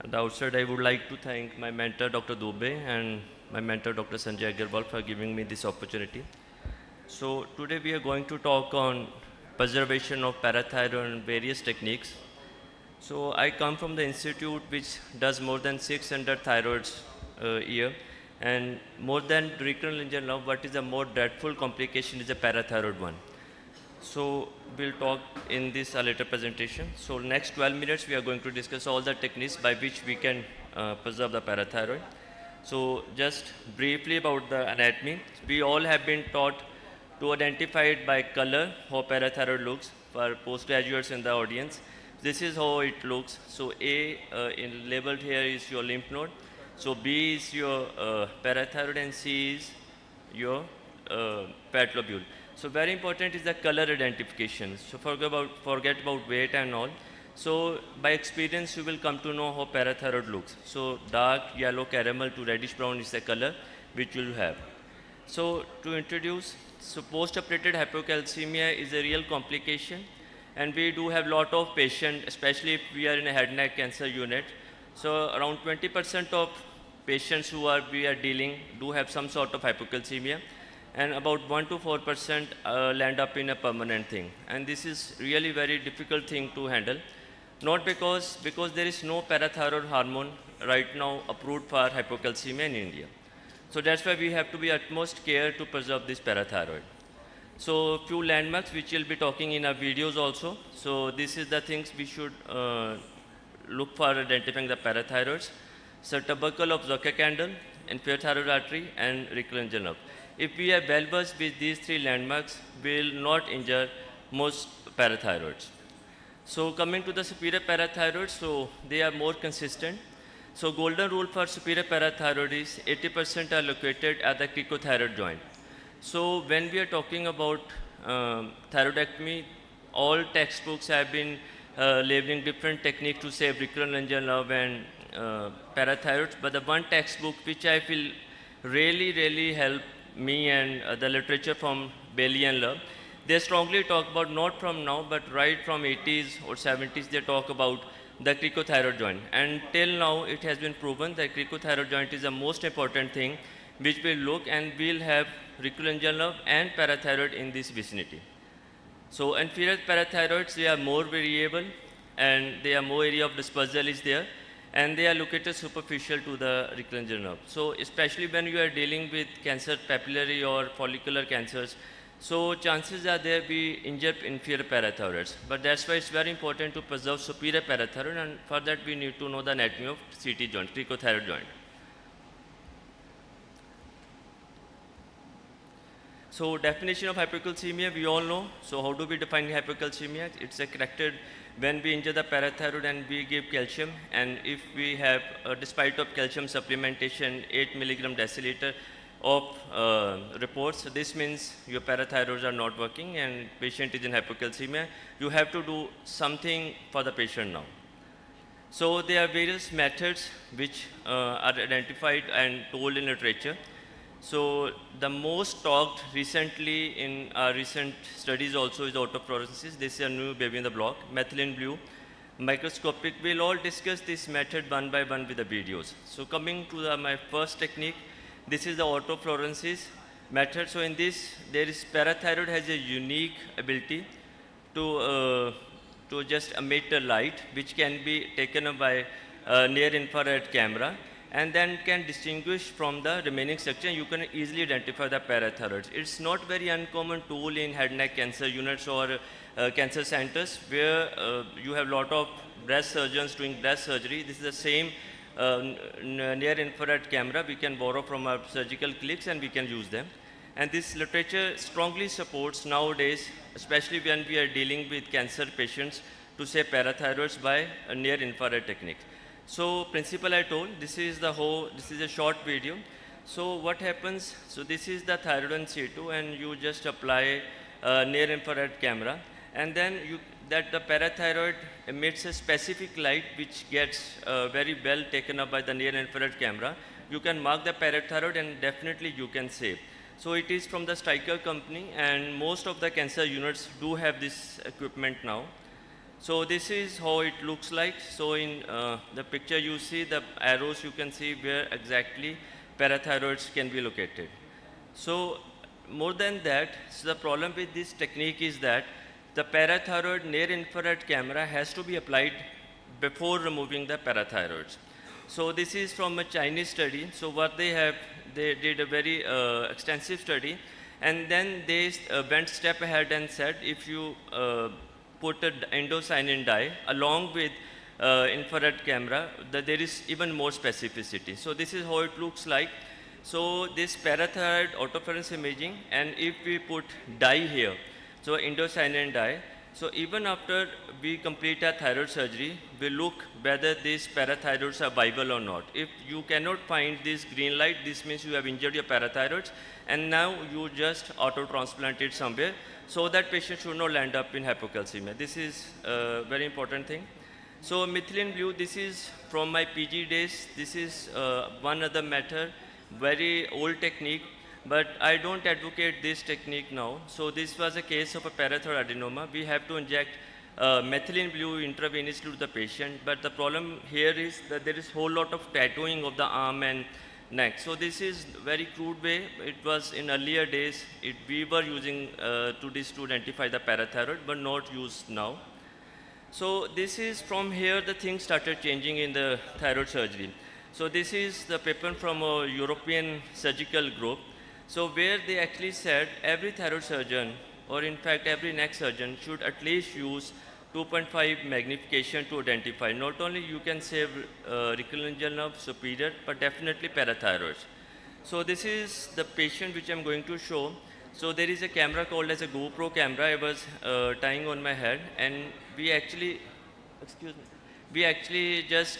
At the outset, I would like to thank my mentor, Dr. Dubey, and my mentor, Dr. Sanjay Agarwal, for giving me this opportunity. So today we are going to talk on preservation of parathyroid and various techniques. So I come from the institute which does more than 600 thyroids a year, and more than recurrent love, what is the more dreadful complication is the parathyroid one. So we'll talk in this later presentation. So next 12 minutes we are going to discuss all the techniques by which we can preserve the parathyroid. So just briefly about the anatomy. We all have been taught to identify it by color, how parathyroid looks. For postgraduates in the audience, this is how it looks. So A labeled here is your lymph node. So B is your parathyroid and C is your fat lobule. So very important is the color identification. So forget about weight and all. So by experience you will come to know how parathyroid looks. So dark yellow caramel to reddish brown is the color which you will have. So to introduce, so post-operative hypocalcemia is a real complication, and we do have lot of patients, especially if we are in a head and neck cancer unit. So around 20% of patients who we are dealing do have some sort of hypocalcemia, and about 1 to 4% land up in a permanent thing. And this is really very difficult thing to handle. Not because there is no parathyroid hormone right now approved for hypocalcemia in India. So that's why we have to be utmost care to preserve this parathyroid. So few landmarks which we'll be talking in our videos also. So this is the things we should look for identifying the parathyroids. So tubercle of Zucker candle, inferior thyroid artery, and recurrent nerve. If we are well versed with these three landmarks, we will not injure most parathyroids. So coming to the superior parathyroids, so they are more consistent. So golden rule for superior parathyroid is 80% are located at the cricothyroid joint. So when we are talking about thyroidectomy, all textbooks have been labeling different techniques to save recurrent laryngeal nerve and parathyroids, but the one textbook which I feel really helped me and the literature from Bailey and Love, they strongly talk about, not from now, but right from 80s or 70s, they talk about the cricothyroid joint. And till now, it has been proven that cricothyroid joint is the most important thing which will look, and we'll have recurrent nerve and parathyroid in this vicinity. So inferior parathyroids, they are more variable, and they are more area of dispersal is there, and they are located superficial to the recurrent nerve. So especially when you are dealing with cancer, papillary or follicular cancers, so chances are there we injure inferior parathyroids. But that's why it's very important to preserve superior parathyroid, and for that we need to know the anatomy of CT joint, cricothyroid joint. So definition of hypocalcemia, we all know. So how do we define hypocalcemia? It's corrected when we injure the parathyroid and we give calcium, and if we have, despite of calcium supplementation, 8 milligram deciliter of reports, this means your parathyroids are not working and patient is in hypocalcemia. You have to do something for the patient now. So there are various methods which are identified and told in literature. So the most talked recently in recent studies also is autofluorescence. This is a new baby in the block, methylene blue, microscopic. We'll all discuss this method one by one with the videos. So coming to my first technique, this is the autofluorescence method. So in this, there is parathyroid has a unique ability to just emit a light, which can be taken up by near infrared camera, and then can distinguish from the remaining section. You can easily identify the parathyroids. It's not very uncommon tool in head and neck cancer units or cancer centers where you have lot of breast surgeons doing breast surgery. This is the same near infrared camera we can borrow from our surgical clinics, and we can use them. And this literature strongly supports nowadays, especially when we are dealing with cancer patients, to save parathyroids by a near infrared technique. So principle I told, this is a short video. So what happens, so this is the thyroid in situ, and you just apply near infrared camera, and then the parathyroid emits a specific light which gets very well taken up by the near infrared camera. You can mark the parathyroid and definitely you can save. So it is from the Stryker company, and most of the cancer units do have this equipment now. So this is how it looks like. So in the picture you see the arrows, you can see where exactly parathyroids can be located. So more than that, so the problem with this technique is that the parathyroid near-infrared camera has to be applied before removing the parathyroids. So this is from a Chinese study. So what they have, they did a very extensive study, and then they went step ahead and said if you put an indocyanine dye along with infrared camera, that there is even more specificity. So this is how it looks like. So this parathyroid autofluorescence imaging, and if we put dye here, so indocyanine dye, so even after we complete a thyroid surgery, we look whether these parathyroids are viable or not. If you cannot find this green light, this means you have injured your parathyroids, and now you just auto-transplant it somewhere, so that patient should not land up in hypocalcemia. This is a very important thing. So methylene blue, this is from my PG days. This is one other method, very old technique, but I don't advocate this technique now. So this was a case of a parathyroid adenoma. We have to inject methylene blue intravenously to the patient, but the problem here is that there is a whole lot of tattooing of the arm and neck. So this is very crude way. It was in earlier days, we were using this to identify the parathyroid, but not used now. So this is from here the things started changing in the thyroid surgery. So this is the paper from a European surgical group. So where they actually said every thyroid surgeon, or in fact every neck surgeon, should at least use 2.5 magnification to identify. Not only you can save recurrent nerve superior, but definitely parathyroids. So this is the patient which I'm going to show. So there is a camera called as a GoPro camera I was tying on my head, and we actually, just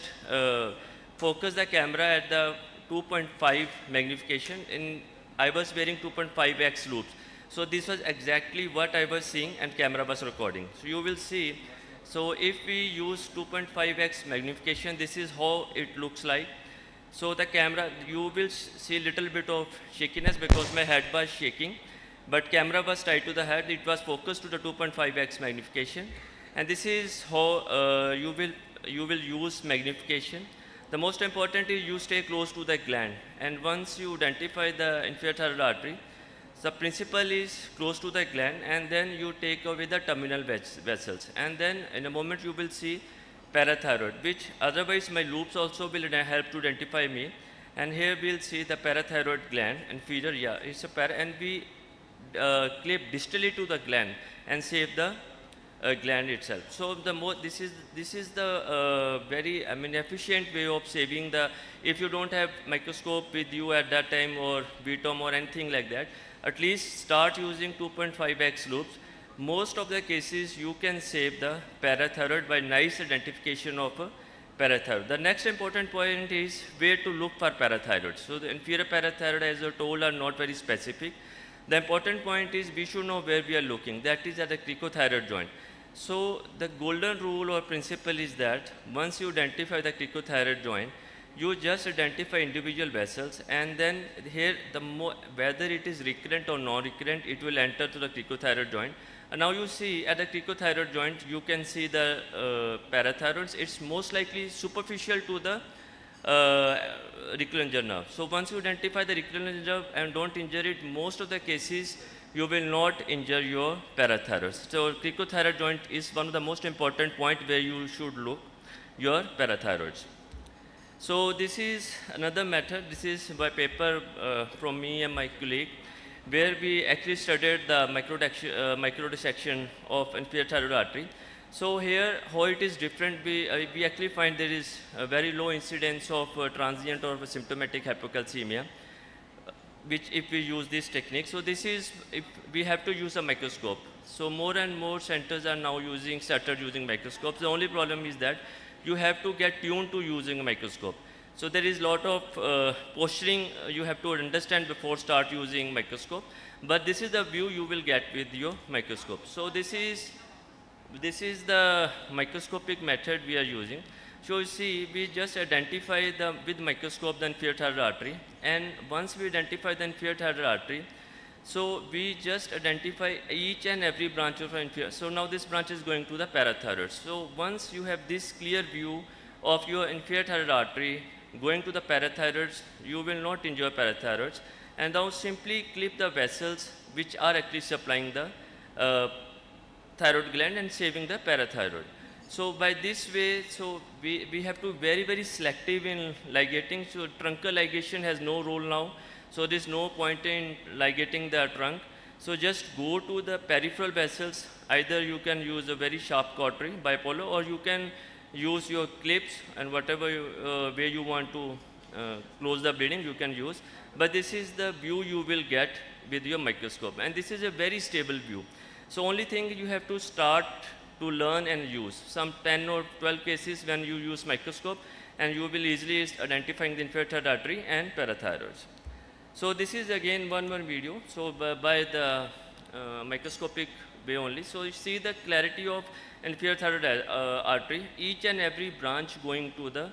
focus the camera at the 2.5 magnification, and I was wearing 2.5x loops. So this was exactly what I was seeing and camera was recording. So you will see, so if we use 2.5x magnification, this is how it looks like. So the camera, you will see a little bit of shakiness because my head was shaking, but camera was tied to the head. It was focused to the 2.5x magnification. And this is how you will use magnification. The most important is you stay close to the gland. And once you identify the inferior thyroid artery, the principle is close to the gland, and then you take away the terminal vessels. And then in a moment you will see parathyroid, which otherwise my loops also will help to identify me. And here we'll see the parathyroid gland, inferior, yeah, it's a and we clip distally to the gland and save the gland itself. So this is the very efficient way of saving the, if you don't have microscope with you at that time or BTOM or anything like that, at least start using 2.5x loops. Most of the cases you can save the parathyroid by nice identification of a parathyroid. The next important point is where to look for parathyroid. So the inferior parathyroid, as I told, are not very specific. The important point is we should know where we are looking. That is at the cricothyroid joint. So the golden rule or principle is that once you identify the cricothyroid joint, you just identify individual vessels, and then here whether it is recurrent or non-recurrent, it will enter to the cricothyroid joint. And now you see at the cricothyroid joint, you can see the parathyroids. It's most likely superficial to the recurrent nerve. So once you identify the recurrent nerve and don't injure it, most of the cases you will not injure your parathyroids. So cricothyroid joint is one of the most important point where you should look your parathyroids. So this is another method. This is by paper from me and my colleague, where we actually studied the microdissection of inferior thyroid artery. So here, how it is different, we actually find there is a very low incidence of transient or symptomatic hypocalcemia, which if we use this technique. So this is, if we have to use a microscope. So more and more centers are now started using microscopes. The only problem is that you have to get tuned to using a microscope. So there is a lot of posturing you have to understand before start using microscope. But this is the view you will get with your microscope. So this is the microscopic method we are using. So you see, we just identify with microscope the inferior thyroid artery. And once we identify the inferior thyroid artery, So we just identify each and every branch of inferior. So now this branch is going to the parathyroid. So once you have this clear view of your inferior thyroid artery going to the parathyroids, you will not injure parathyroids. And now simply clip the vessels which are actually supplying the thyroid gland and saving the parathyroid. So by this way, so we have to very selective in ligating. So truncal ligation has no role now. So there is no point in ligating the trunk. So just go to the peripheral vessels. Either you can use a very sharp cautery, bipolar, or you can use your clips and whatever way you want to close the bleeding, you can use. But this is the view you will get with your microscope. And this is a very stable view. So only thing you have to start to learn and use. Some 10 or 12 cases when you use microscope, and you will easily identifying the inferior thyroid artery and parathyroids. So this is again one more video. So by the microscopic way only. So you see the clarity of inferior thyroid artery, each and every branch going to the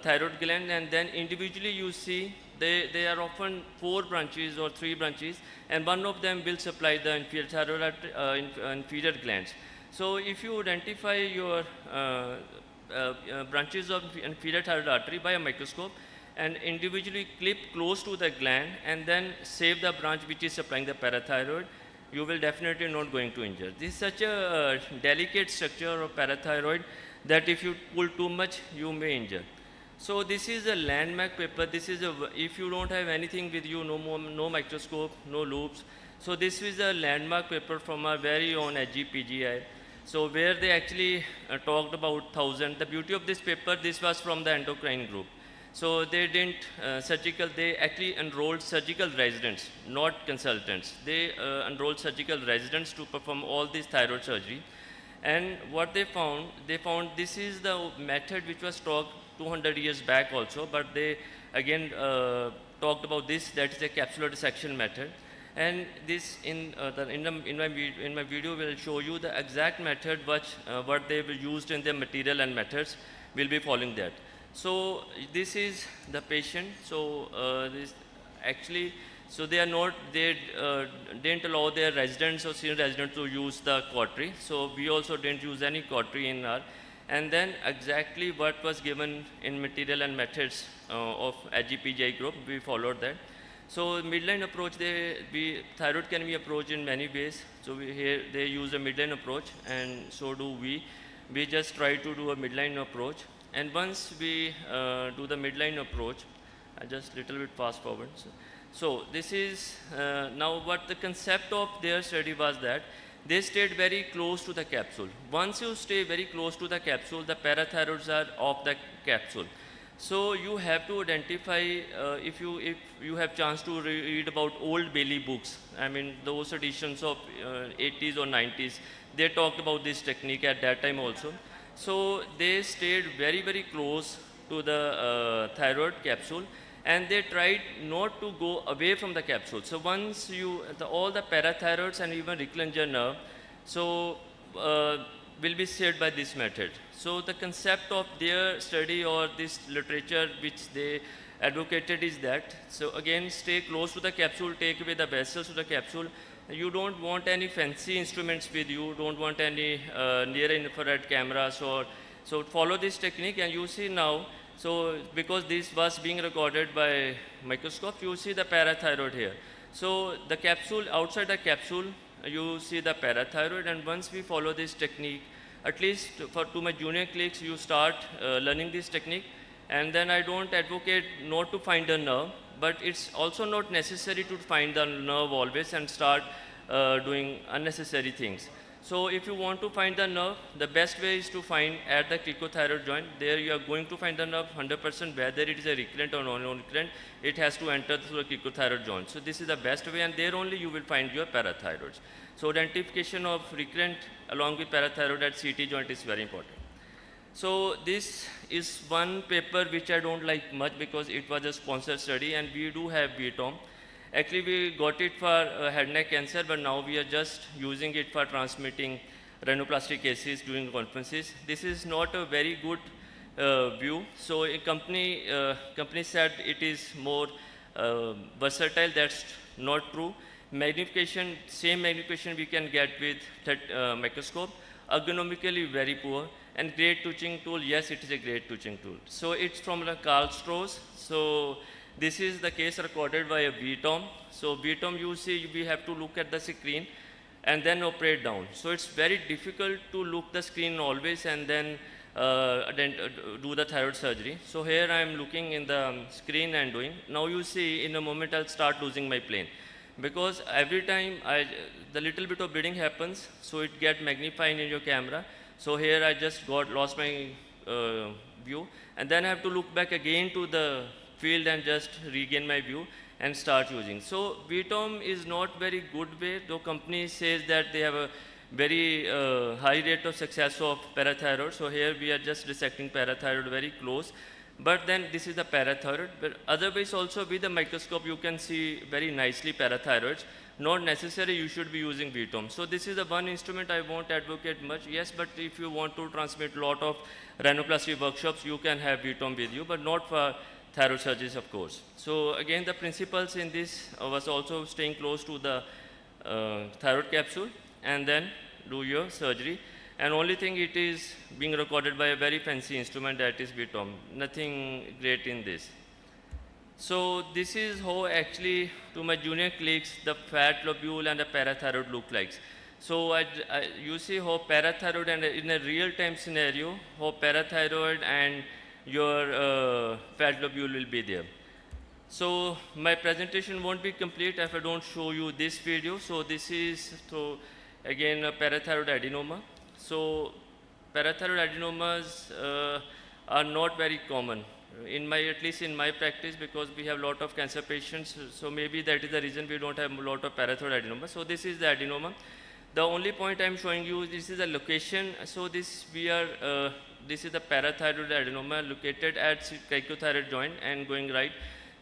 thyroid gland, and then individually you see they are often 4 branches or 3 branches, and one of them will supply the inferior thyroid artery, inferior glands. So if you identify your branches of inferior thyroid artery by a microscope and individually clip close to the gland and then save the branch which is supplying the parathyroid, you will definitely not going to injure. This is such a delicate structure of parathyroid that if you pull too much, you may injure. So this is a landmark paper. This is a, if you don't have anything with you, no microscope, no loops. So this is a landmark paper from our very own HGPGI. So where they actually talked about 1,000. The beauty of this paper, this was from the endocrine group. So they didn't they actually enrolled surgical residents, not consultants. They enrolled surgical residents to perform all this thyroid surgery. And what they found this is the method which was talked 200 years back also, but they again talked about this, that is a capsular dissection method. And this in my video will show you the exact method what they used in their material and methods. Will be following that. So this is the patient. So this actually, so they didn't allow their residents or senior residents to use the cautery. So we also didn't use any cautery in our. And then exactly what was given in material and methods of HGPGI group, we followed that. So midline approach, thyroid can be approached in many ways. So here they use a midline approach, and so do we. We just try to do a midline approach. And once we do the midline approach, I just little bit fast forward. So this is now what the concept of their study was, that they stayed very close to the capsule. Once you stay very close to the capsule, the parathyroids are off the capsule. So you have to identify, if you have chance to read about old Bailey books, I mean those editions of 80s or 90s, they talked about this technique at that time also. So they stayed very close to the thyroid capsule, and they tried not to go away from the capsule. So once all the parathyroids and even recliner nerve, so will be saved by this method. So the concept of their study or this literature which they advocated is that, so again stay close to the capsule, take away the vessels to the capsule. You don't want any fancy instruments with you, don't want any near infrared cameras, so follow this technique. And you see now, so because this was being recorded by microscope, you see the parathyroid here. So the capsule, outside the capsule, you see the parathyroid. And once we follow this technique, at least to my junior colleagues, you start learning this technique. And then I don't advocate not to find a nerve, but it's also not necessary to find the nerve always and start doing unnecessary things. So if you want to find the nerve, the best way is to find at the cricothyroid joint. There you are going to find the nerve 100%, whether it is a recurrent or non-recurrent, it has to enter through the cricothyroid joint. So this is the best way, and there only you will find your parathyroids. So identification of recurrent along with parathyroid at CT joint is very important. So this is one paper which I don't like much because it was a sponsored study, and we do have VTOM. Actually, we got it for head and neck cancer, but now we are just using it for transmitting rhinoplasty cases during conferences. This is not a very good view. So a company said it is more versatile. That's not true. Magnification, same magnification we can get with microscope. Ergonomically very poor. And great touching tool, yes, it is a great touching tool. So it's from the Karl Strauss. So this is the case recorded by a VTOM. So VTOM, you see, we have to look at the screen and then operate down. So it's very difficult to look the screen always and then do the thyroid surgery. So here I am looking in the screen and doing. Now you see, in a moment I'll start losing my plane. Because every time the little bit of bleeding happens, so it get magnified in your camera. So here I just lost my view, and then I have to look back again to the field and just regain my view and start using. So VTOM is not very good way, though company says that they have a very high rate of success of parathyroid. So here we are just dissecting parathyroid very close. But then this is the parathyroid. But otherwise also with the microscope you can see very nicely parathyroids. Not necessary you should be using VTOM. So this is the one instrument I won't advocate much. Yes, but if you want to transmit a lot of rhinoplasty workshops, you can have VTOM with you, but not for thyroid surgeries, of course. So again, the principles in this was also staying close to the thyroid capsule and then do your surgery. And only thing, it is being recorded by a very fancy instrument, that is VTOM. Nothing great in this. So this is how actually to my junior colleagues the fat lobule and the parathyroid look like. So you see how parathyroid, and in a real time scenario, how parathyroid and your fat lobule will be there. So my presentation won't be complete if I don't show you this video. So this is again a parathyroid adenoma. So parathyroid adenomas are not very common at least in my practice, because we have a lot of cancer patients. So maybe that is the reason we don't have a lot of parathyroid adenoma. So this is the adenoma. The only point I am showing you, this is the location. So this is the parathyroid adenoma located at cricothyroid joint and going right.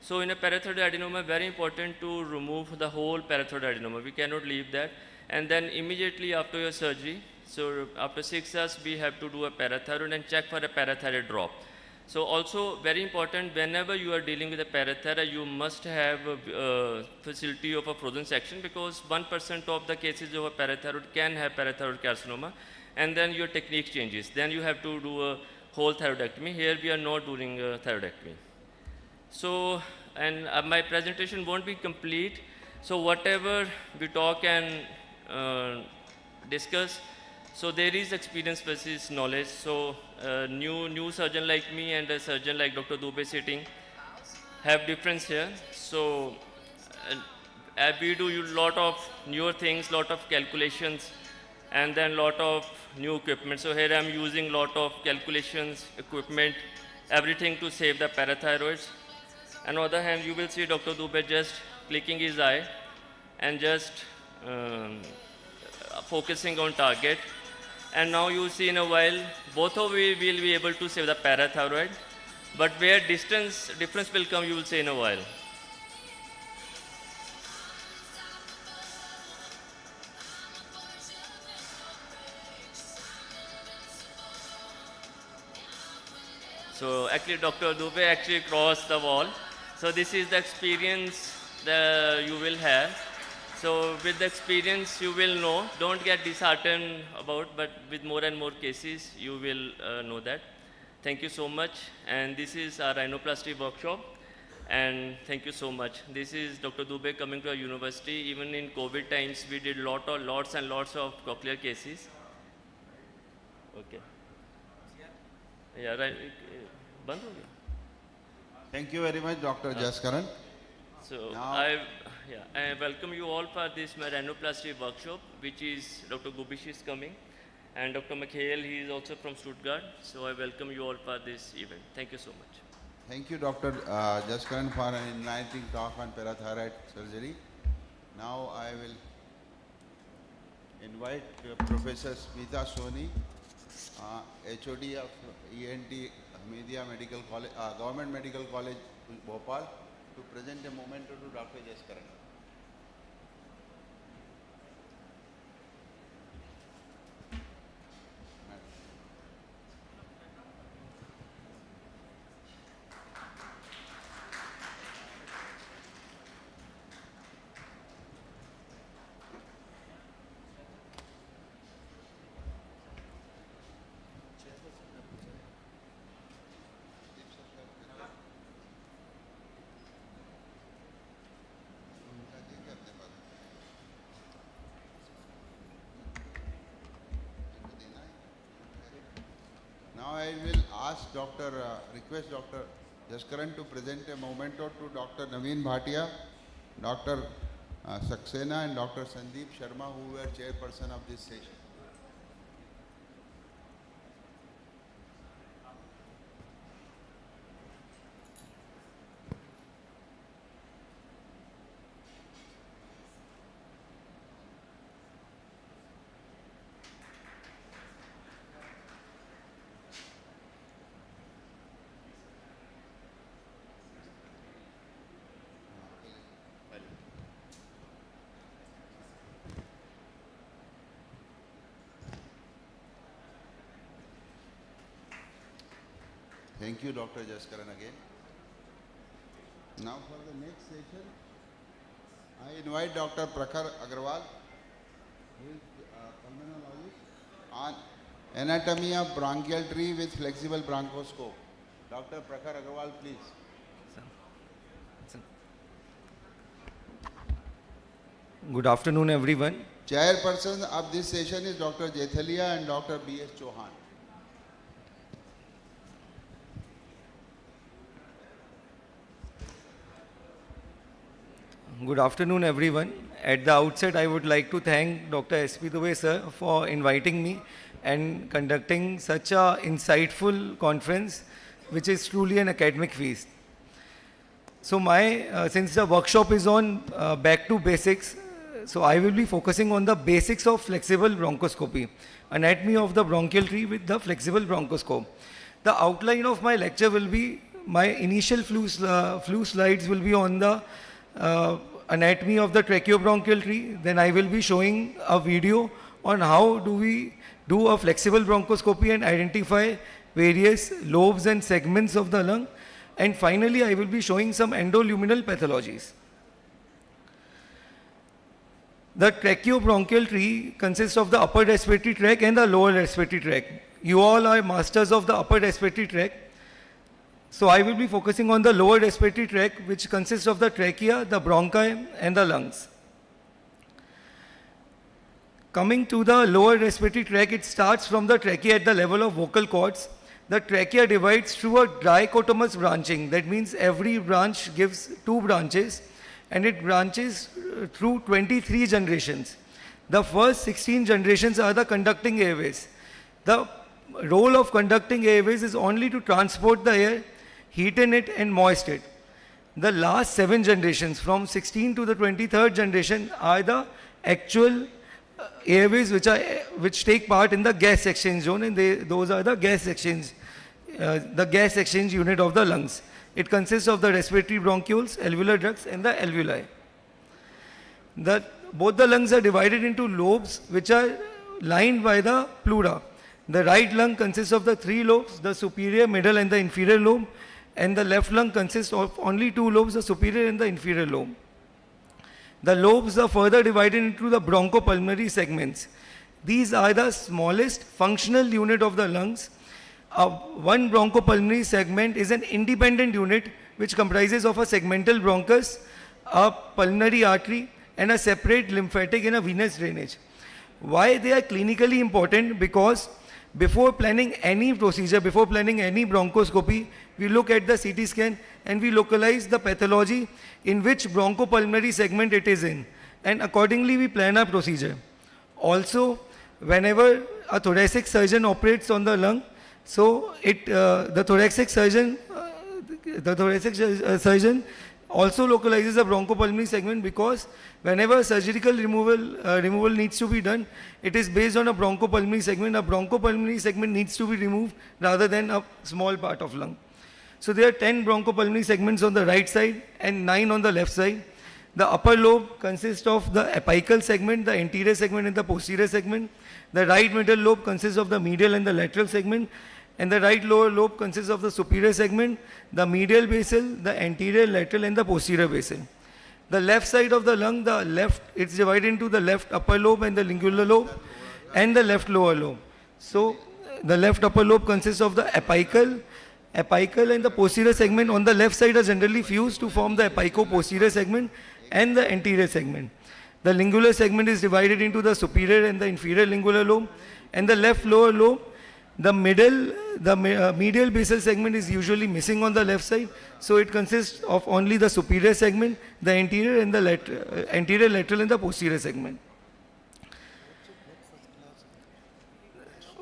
So in a parathyroid adenoma, very important to remove the whole parathyroid adenoma. We cannot leave that. And then immediately after your surgery, so after 6 hours, we have to do a parathyroid and check for a parathyroid drop. So also very important, whenever you are dealing with a parathyroid, you must have a facility of a frozen section, because 1% of the cases of a parathyroid can have parathyroid carcinoma, and then your technique changes. Then you have to do a whole thyroidectomy. Here we are not doing a thyroidectomy. So, and my presentation won't be complete. So whatever we talk and discuss, so there is experience versus knowledge. So new surgeon like me and a surgeon like Dr. Dubey sitting have difference here. So we do a lot of newer things, lot of calculations, and then lot of new equipment. So here I'm using lot of calculations, equipment, everything to save the parathyroids. On the other hand, you will see Dr. Dubey just clicking his eye and just focusing on target. And now you see in a while, both of we will be able to save the parathyroid, but where difference will come, you will see in a while. So actually Dr. Dubey actually crossed the wall. So this is the experience that you will have. So with the experience you will know, don't get disheartened about, but with more and more cases you will know that. Thank you so much, and this is our rhinoplasty workshop, and thank you so much. This is Dr. Dubey coming to our university. Even in COVID times we did lots and lots of cochlear cases. Okay. Yeah, right. Band ho gaya? Thank you very much, Dr. Jaskaran. So I welcome you all for this rhinoplasty workshop, which is Dr. Gubish is coming, and Dr. Mikhail, he is also from Stuttgart. So I welcome you all for this event. Thank you so much. Thank you, Dr. Jaskaran, for an enlightening talk on parathyroid surgery. Now I will invite Professor Smita Soni, HOD of ENT Media Medical College, Government Medical College, Bhopal, to present a memento to Dr. Jaskaran. I will ask request Dr. Jaskaran to present a memento to Dr. Naveen Bhatia, Dr. Saxena and Dr. Sandeep Sharma, who were chairperson of this session. Thank you, Dr. Jaskaran, again. Now for the next session, I invite Dr. Prakhar Agarwal, who is a pulmonologist, on anatomy of bronchial tree with flexible bronchoscope. Dr. Prakhar Agarwal, please. Good afternoon, everyone. Chairperson of this session is Dr. Jethalia and Dr. B.S. Chauhan. Good afternoon, everyone. At the outset, I would like to thank Dr. S.P. Dubey, sir, for inviting me and conducting such a insightful conference, which is truly an academic feast. So since the workshop is on back to basics, so I will be focusing on the basics of flexible bronchoscopy, anatomy of the bronchial tree with the flexible bronchoscope. The outline of my lecture will be, my initial few slides will be on the anatomy of the tracheobronchial tree. Then I will be showing a video on how do we do a flexible bronchoscopy and identify various lobes and segments of the lung. And finally, I will be showing some endoluminal pathologies. The tracheobronchial tree consists of the upper respiratory tract and the lower respiratory tract. You all are masters of the upper respiratory tract. So I will be focusing on the lower respiratory tract, which consists of the trachea, the bronchi, and the lungs. Coming to the lower respiratory tract, it starts from the trachea at the level of vocal cords. The trachea divides through a dichotomous branching. That means every branch gives 2 branches, and it branches through 23 generations. The first 16 generations are the conducting airways. The role of conducting airways is only to transport the air, heaten it and moist it. The last 7 generations, from 16 to the 23rd generation, are the actual airways which take part in the gas exchange zone, and those are the gas exchange unit of the lungs. It consists of the respiratory bronchioles, alveolar ducts, and the alveoli. Both the lungs are divided into lobes which are lined by the pleura. The right lung consists of the 3 lobes, the superior, middle, and the inferior lobe, and the left lung consists of only 2 lobes, the superior and the inferior lobe. The lobes are further divided into the bronchopulmonary segments. These are the smallest functional unit of the lungs. One bronchopulmonary segment is an independent unit which comprises of a segmental bronchus, a pulmonary artery, and a separate lymphatic and a venous drainage. Why they are clinically important? Because before planning any procedure, before planning any bronchoscopy, we look at the CT scan and we localize the pathology in which bronchopulmonary segment it is in, and accordingly we plan our procedure. Also, whenever a thoracic surgeon operates on the lung, so the thoracic surgeon also localizes the bronchopulmonary segment, because whenever surgical removal needs to be done, it is based on a bronchopulmonary segment. A bronchopulmonary segment needs to be removed rather than a small part of lung. So there are 10 bronchopulmonary segments on the right side and 9 on the left side. The upper lobe consists of the apical segment, the anterior segment, and the posterior segment. The right middle lobe consists of the medial and the lateral segment, and the right lower lobe consists of the superior segment, the medial basal, the anterior, lateral, and the posterior basal. The left side of the lung, it's divided into the left upper lobe and the lingular lobe, and the left lower lobe. So the left upper lobe consists of the apical, and the posterior segment on the left side are generally fused to form the apico-posterior segment and the anterior segment. The lingular segment is divided into the superior and the inferior lingular lobe, and the left lower lobe. The middle the medial basal segment is usually missing on the left side, so it consists of only the superior segment, the anterior and the anterior lateral and the posterior segment.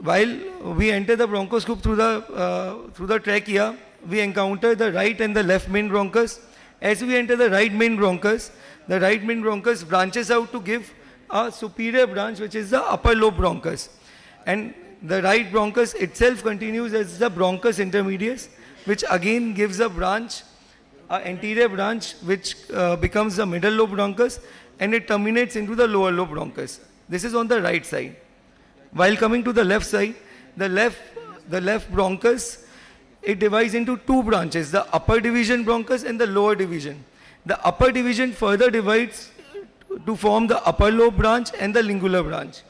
While we enter the bronchoscope through the trachea, we encounter the right and the left main bronchus. As we enter the right main bronchus, the right main bronchus branches out to give a superior branch, which is the upper lobe bronchus. And the right bronchus itself continues as the bronchus intermedius, which again gives a branch, an anterior branch, which becomes the middle lobe bronchus, and it terminates into the lower lobe bronchus. This is on the right side. While coming to the left side, the left bronchus, it divides into two branches, the upper division bronchus and the lower division. The upper division further divides to form the upper lobe branch and the lingular branch.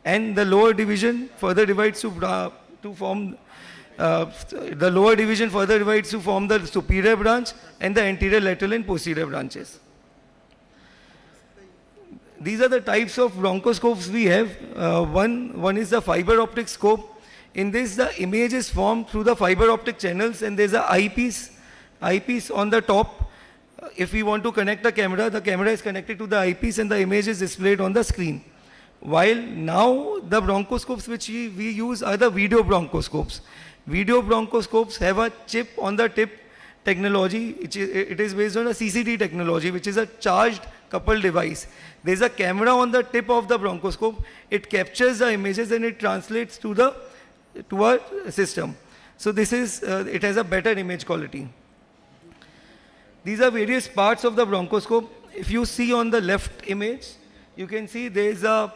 And the lower division further divides to form the superior branch and the anterior, lateral and posterior branches. These are the types of bronchoscopes we have. One is the fiber optic scope. In this, the image is formed through the fiber optic channels, and there's an eyepiece on the top. If we want to connect the camera is connected to the eyepiece and the image is displayed on the screen. While now the bronchoscopes which we use are the video bronchoscopes. Video bronchoscopes have a chip on the tip technology. It is based on a CCD technology, which is a charged coupled device. There is a camera on the tip of the bronchoscope. It captures the images and it translates to our system. So this is, it has a better image quality. These are various parts of the bronchoscope. If you see on the left image, you can see there is a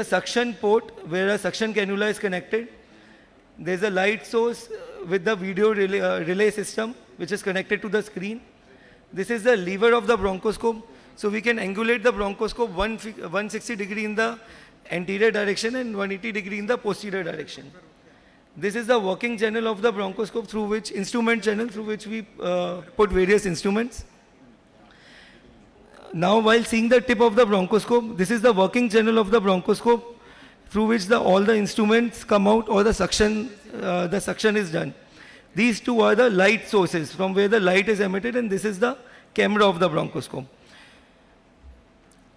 suction port where a suction cannula is connected. There is a light source with the video relay system, which is connected to the screen. This is the lever of the bronchoscope. So we can angulate the bronchoscope 160 degree in the anterior direction and 180 degree in the posterior direction. This is the working channel of the bronchoscope through which we put various instruments. Now, while seeing the tip of the bronchoscope, this is the working channel of the bronchoscope through which all the instruments come out, or the suction is done. These two are the light sources from where the light is emitted, and this is the camera of the bronchoscope.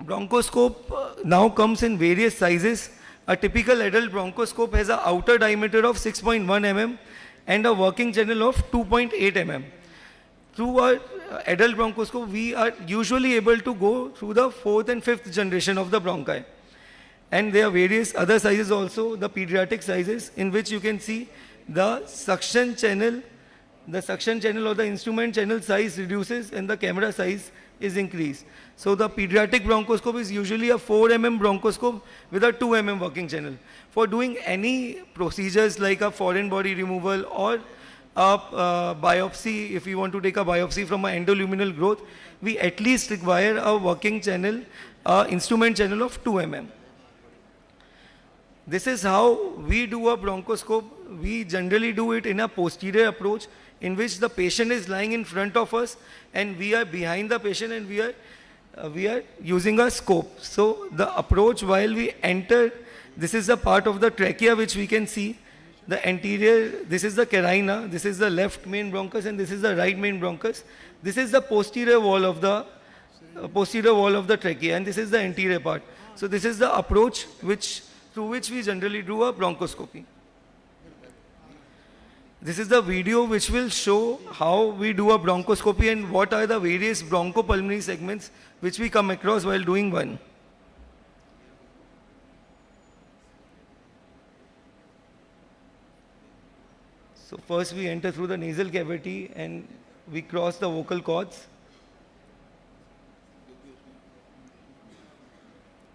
Bronchoscope now comes in various sizes. A typical adult bronchoscope has an outer diameter of 6.1 mm and a working channel of 2.8 mm. Through our adult bronchoscope, we are usually able to go through the 4th and 5th generation of the bronchi. And there are various other sizes also, the pediatric sizes, in which you can see the suction channel or the instrument channel size reduces and the camera size is increased. So the pediatric bronchoscope is usually a 4 mm bronchoscope with a 2 mm working channel. For doing any procedures like a foreign body removal or a biopsy, if we want to take a biopsy from an endoluminal growth, we at least require a working channel, instrument channel of 2 mm. This is how we do a bronchoscope. We generally do it in a posterior approach, in which the patient is lying in front of us and we are behind the patient, and we are using a scope. So the approach, while we enter, this is the part of the trachea which we can see. The anterior, this is the carina, this is the left main bronchus, and this is the right main bronchus. This is the posterior wall of the trachea, and this is the anterior part. So this is the approach through which we generally do a bronchoscopy. This is the video which will show how we do a bronchoscopy and what are the various bronchopulmonary segments which we come across while doing one. So first we enter through the nasal cavity and we cross the vocal cords.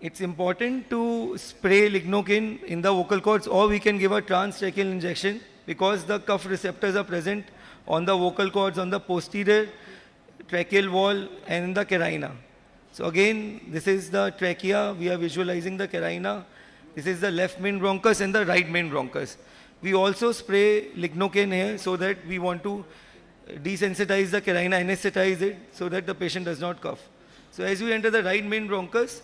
It's important to spray lignocaine in the vocal cords, or we can give a transtracheal injection, because the cuff receptors are present on the vocal cords, on the posterior tracheal wall and in the carina. So again, this is the trachea, we are visualizing the carina. This is the left main bronchus and the right main bronchus. We also spray lignocaine here so that we want to desensitize the carina, anesthetize it so that the patient does not cough. So as we enter the right main bronchus,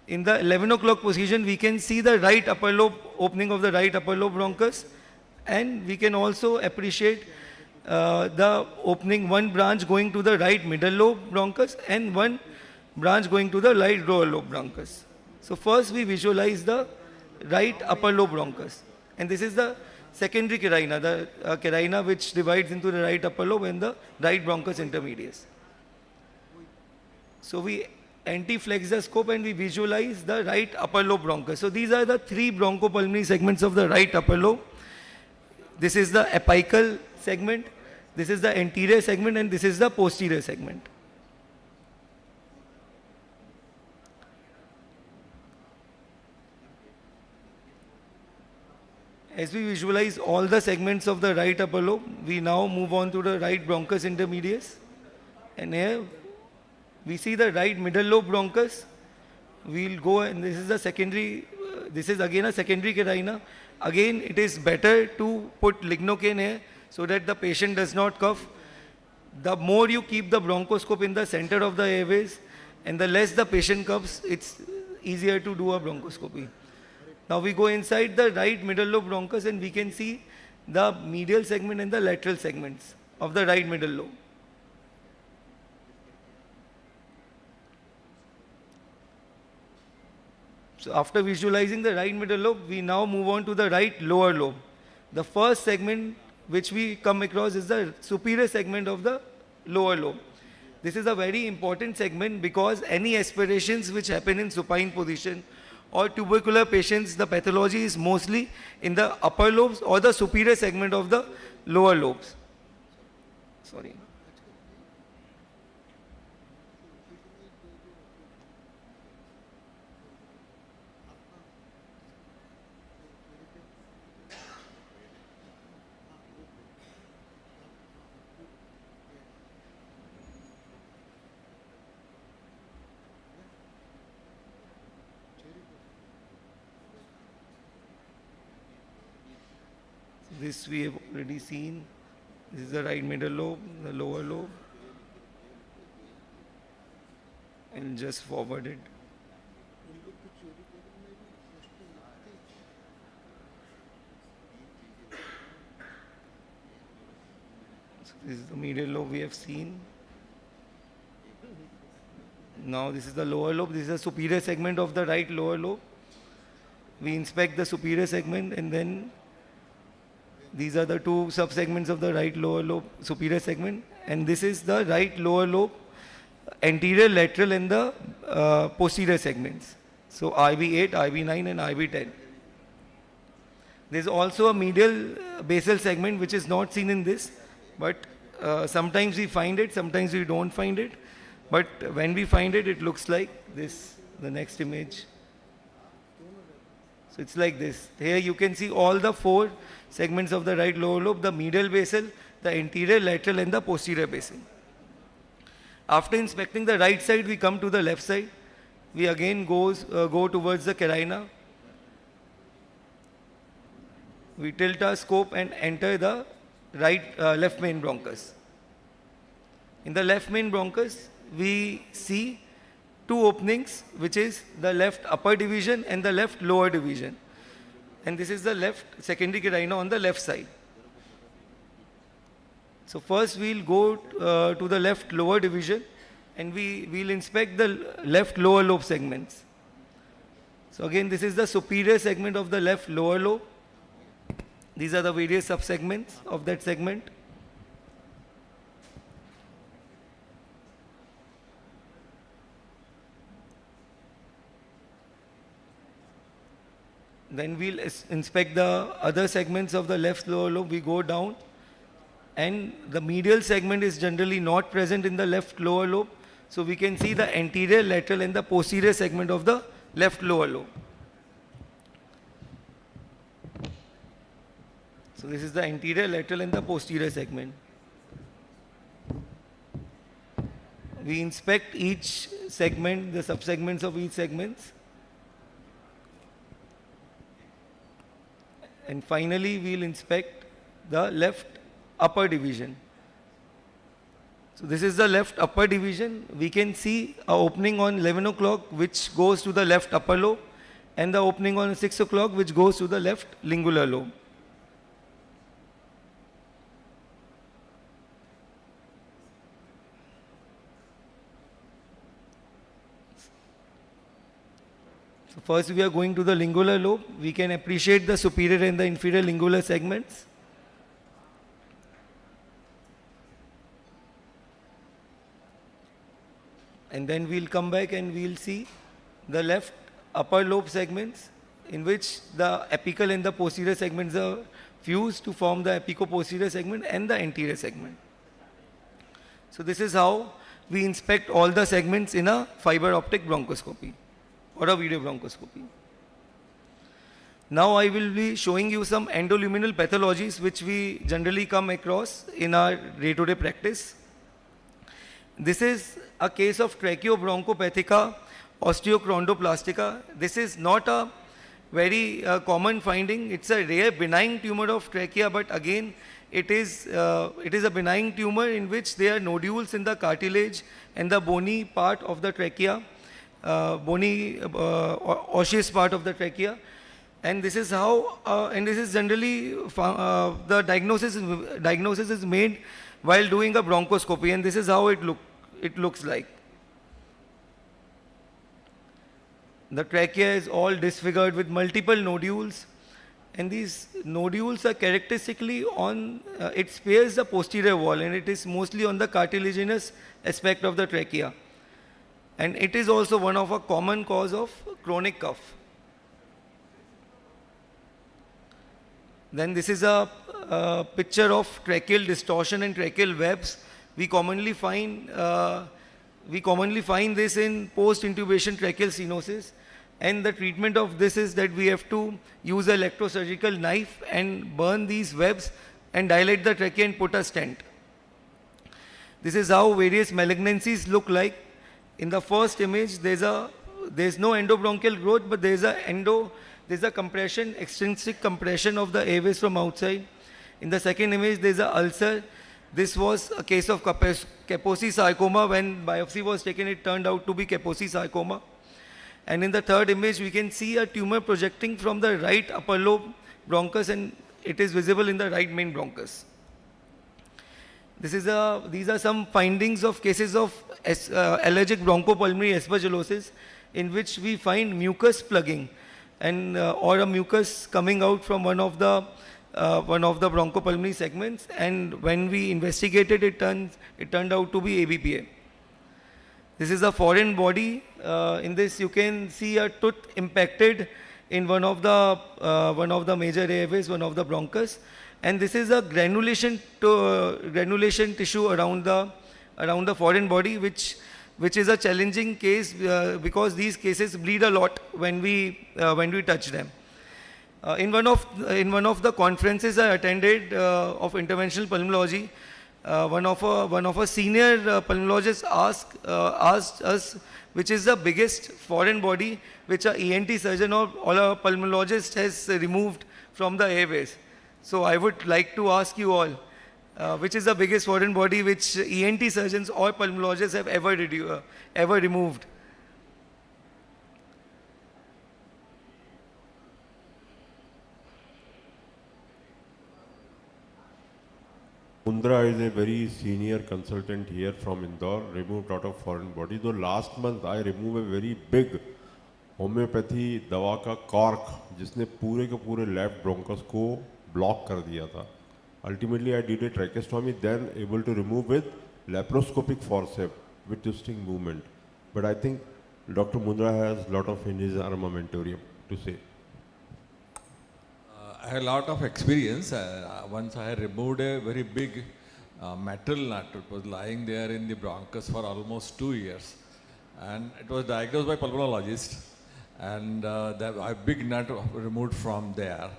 in the 11 o'clock position, we can see the right upper lobe, opening of the right upper lobe bronchus, and we can also appreciate the opening, one branch going to the right middle lobe bronchus and one branch going to the right lower lobe bronchus. So first we visualize the right upper lobe bronchus, and this is the secondary carina, the carina which divides into the right upper lobe and the right bronchus intermedius. So we anti-flex the scope and we visualize the right upper lobe bronchus. So these are the three bronchopulmonary segments of the right upper lobe. This is the apical segment, this is the anterior segment, and this is the posterior segment. As we visualize all the segments of the right upper lobe, we now move on to the right bronchus intermedius. And here we see the right middle lobe bronchus. We'll go, and this is the secondary, this is again a secondary carina. Again, it is better to put lignocaine here so that the patient does not cough. The more you keep the bronchoscope in the center of the airways and the less the patient coughs, it's easier to do a bronchoscopy. Now we go inside the right middle lobe bronchus and we can see the medial segment and the lateral segments of the right middle lobe. So after visualizing the right middle lobe, we now move on to the right lower lobe. The first segment which we come across is the superior segment of the lower lobe. This is a very important segment because any aspirations which happen in supine position or tubercular patients, the pathology is mostly in the upper lobes or the superior segment of the lower lobes. Sorry. This we have already seen. This is the right middle lobe, the lower lobe. And just forward it. So this is the medial lobe we have seen. Now this is the lower lobe. This is the superior segment of the right lower lobe. We inspect the superior segment, and then these are the two subsegments of the right lower lobe superior segment, and this is the right lower lobe anterior, lateral, and the posterior segments. So IB8, IB9, and IB10. There is also a medial basal segment which is not seen in this, but sometimes we find it, sometimes we don't find it. But when we find it, it looks like this, the next image. So it's like this. Here you can see all the four segments of the right lower lobe, the medial basal, the anterior, lateral, and the posterior basal. After inspecting the right side, we come to the left side. We again go towards the carina. We tilt our scope and enter the left main bronchus. In the left main bronchus, we see two openings, which is the left upper division and the left lower division. And this is the left secondary carina on the left side. So first we'll go to the left lower division, and we'll inspect the left lower lobe segments. So again, this is the superior segment of the left lower lobe. These are the various subsegments of that segment. Then we'll inspect the other segments of the left lower lobe. We go down, and the medial segment is generally not present in the left lower lobe. So we can see the anterior, lateral, and the posterior segment of the left lower lobe. So this is the anterior, lateral, and the posterior segment. We inspect each segment, the subsegments of each segments. And finally, we'll inspect the left upper division. So this is the left upper division. We can see an opening on 11 o'clock which goes to the left upper lobe, and the opening on 6 o'clock which goes to the left lingular lobe. So first we are going to the lingular lobe. We can appreciate the superior and the inferior lingular segments. And then we'll come back and we'll see the left upper lobe segments, in which the apical and the posterior segments are fused to form the apico-posterior segment and the anterior segment. So this is how we inspect all the segments in a fiber optic bronchoscopy or a video bronchoscopy. Now I will be showing you some endoluminal pathologies which we generally come across in our day-to-day practice. This is a case of tracheobronchopathica osteochondroplastica. This is not a very common finding. It's a rare benign tumor of trachea, but again it is a benign tumor in which there are nodules in the cartilage and the bony part of the trachea, bony osseous part of the trachea. And this is how, and this is generally, the diagnosis is made while doing a bronchoscopy, and this is how it looks like. The trachea is all disfigured with multiple nodules, and these nodules are characteristically on, it spares the posterior wall, and it is mostly on the cartilaginous aspect of the trachea. And it is also one of a common cause of chronic cough. Then this is a picture of tracheal distortion and tracheal webs. We commonly find this in post-intubation tracheal stenosis, and the treatment of this is that we have to use an electrosurgical knife and burn these webs and dilate the trachea and put a stent. This is how various malignancies look like. In the first image, there's no endobronchial growth, but there's a compression, extrinsic compression of the airways from outside. In the second image, there's an ulcer. This was a case of Kaposi sarcoma. When biopsy was taken, it turned out to be Kaposi sarcoma. And in the third image, we can see a tumor projecting from the right upper lobe bronchus, and it is visible in the right main bronchus. These are some findings of cases of allergic bronchopulmonary aspergillosis, in which we find mucus plugging and or a mucus coming out from one of the bronchopulmonary segments, and when we investigated, it turned out to be ABPA. This is a foreign body. In this, you can see a tooth impacted in one of the major airways, one of the bronchus, and this is a granulation tissue around the foreign body, which is a challenging case because these cases bleed a lot when we touch them. In one of the conferences I attended of interventional pulmonology, one of a senior pulmonologists asked us which is the biggest foreign body which a ENT surgeon or a pulmonologist has removed from the airways. So I would like to ask you all, which is the biggest foreign body which ENT surgeons or pulmonologists have ever removed? Mundra is a very senior consultant here from Indore, removed lot of foreign body. Though last month I removed a very big homeopathy दवा का cork, जिसने पूरे के पूरे left bronchus को block कर दिया था. Ultimately I did a tracheostomy, then able to remove with laparoscopic forceps with twisting movement. But I think Dr. Mundra has lot of in his armamentarium to say. I had a lot of experience. Once I had removed a very big metal nut. It was lying there in the bronchus for almost 2 years. And it was diagnosed by pulmonologist. And a big nut removed from there.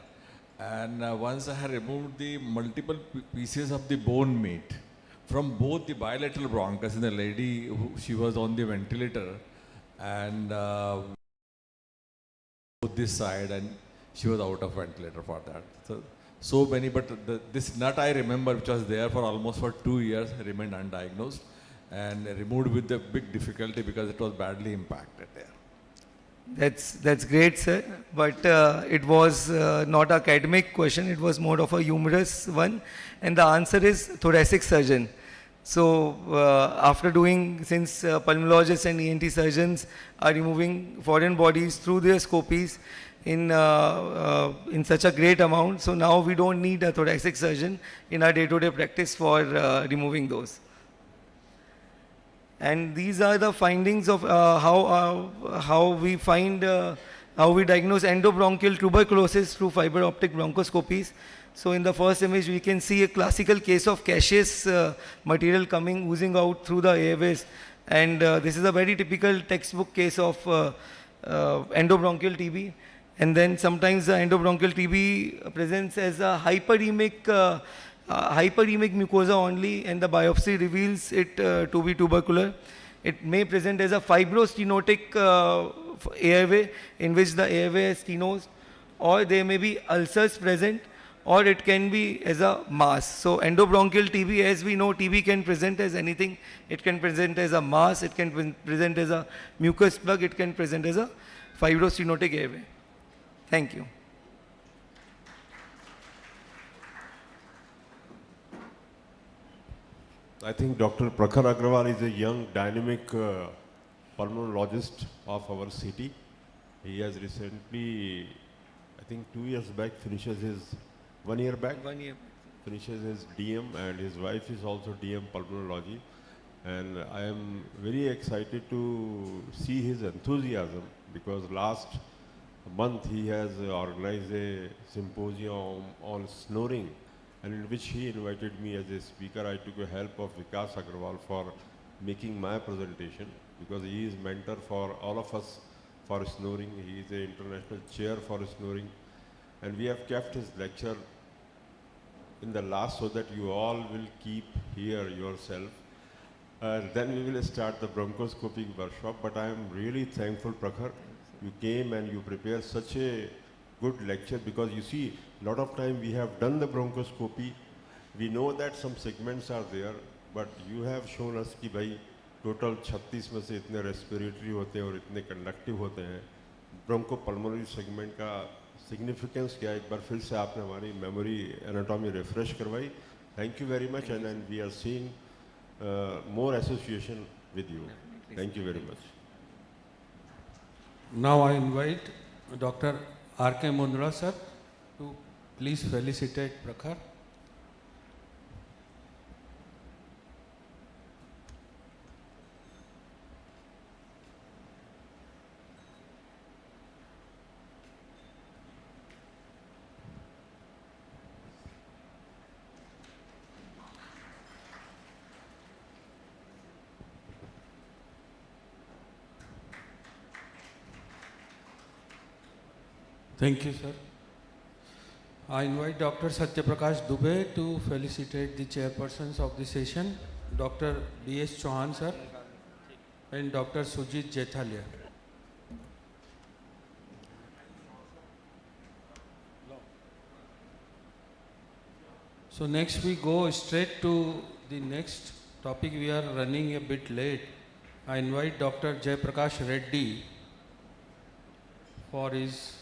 And once I had removed the multiple pieces of the bone meat from both the bilateral bronchus in the lady, she was on the ventilator. And this side, and she was out of ventilator for that. So many, but this nut I remember, which was there for almost 2 years, remained undiagnosed and removed with a big difficulty because it was badly impacted there. That's great, sir. But it was not an academic question. It was more of a humorous one, and the answer is thoracic surgeon. So after doing, since pulmonologists and ENT surgeons are removing foreign bodies through their scopies in such a great amount, so now we don't need a thoracic surgeon in our day-to-day practice for removing those. And these are the findings of how we find, how we diagnose endobronchial tuberculosis through fiber optic bronchoscopies. So in the first image, we can see a classical case of gaseous material coming, oozing out through the airways. And this is a very typical textbook case of endobronchial TB. And then sometimes the endobronchial TB presents as a hyperemic mucosa only, and the biopsy reveals it to be tubercular. It may present as a fibrostenotic airway in which the airway is stenosed, or there may be ulcers present, or it can be as a mass. So endobronchial TB, as we know, TB can present as anything. It can present as a mass, it can present as a mucus plug, it can present as a fibrostenotic airway. Thank you. I think Dr. Prakhar Agrawal is a young, dynamic pulmonologist of our city. He has recently, I think 2 years back, finishes his, 1 year back? 1 year. Finishes his DM, and his wife is also DM pulmonology. And I am very excited to see his enthusiasm, because last month he has organized a symposium on snoring, and in which he invited me as a speaker. I took the help of Vikas Agrawal for making my presentation, because he is mentor for all of us for snoring. He is an international chair for snoring, and we have kept his lecture in the last so that you all will keep here yourself. Then we will start the bronchoscopy workshop. But I am really thankful, Prakhar. You came and you prepared such a good lecture, because you see, a lot of time we have done the bronchoscopy. We know that some segments are there, but you have shown us कि भाई total 36 में से इतने respiratory होते हैं और इतने conductive होते हैं. Bronchopulmonary segment का significance क्या है, एक बार फिर से आपने हमारी memory anatomy refresh करवाई. Thank you very much, and then we are seeing more association with you. Thank you very much. Now I invite Dr. R.K. Mundra sir to please felicitate Prakhar. Thank you, sir. I invite Dr. Satya Prakash Dubey to felicitate the chairpersons of the session, Dr. B.S. Chauhan, sir, and Dr. Sujit Jethalia. So next we go straight to the next topic. We are running a bit late. I invite Dr. Jayaprakash Reddy for his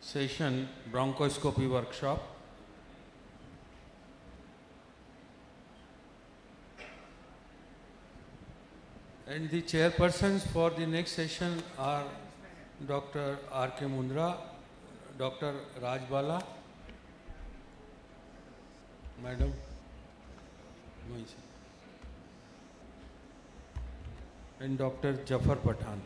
session, bronchoscopy workshop. And the chairpersons for the next session are Dr. R.K. Mundra, Dr. Rajbala, Madam, and Dr. Jafar Pathan.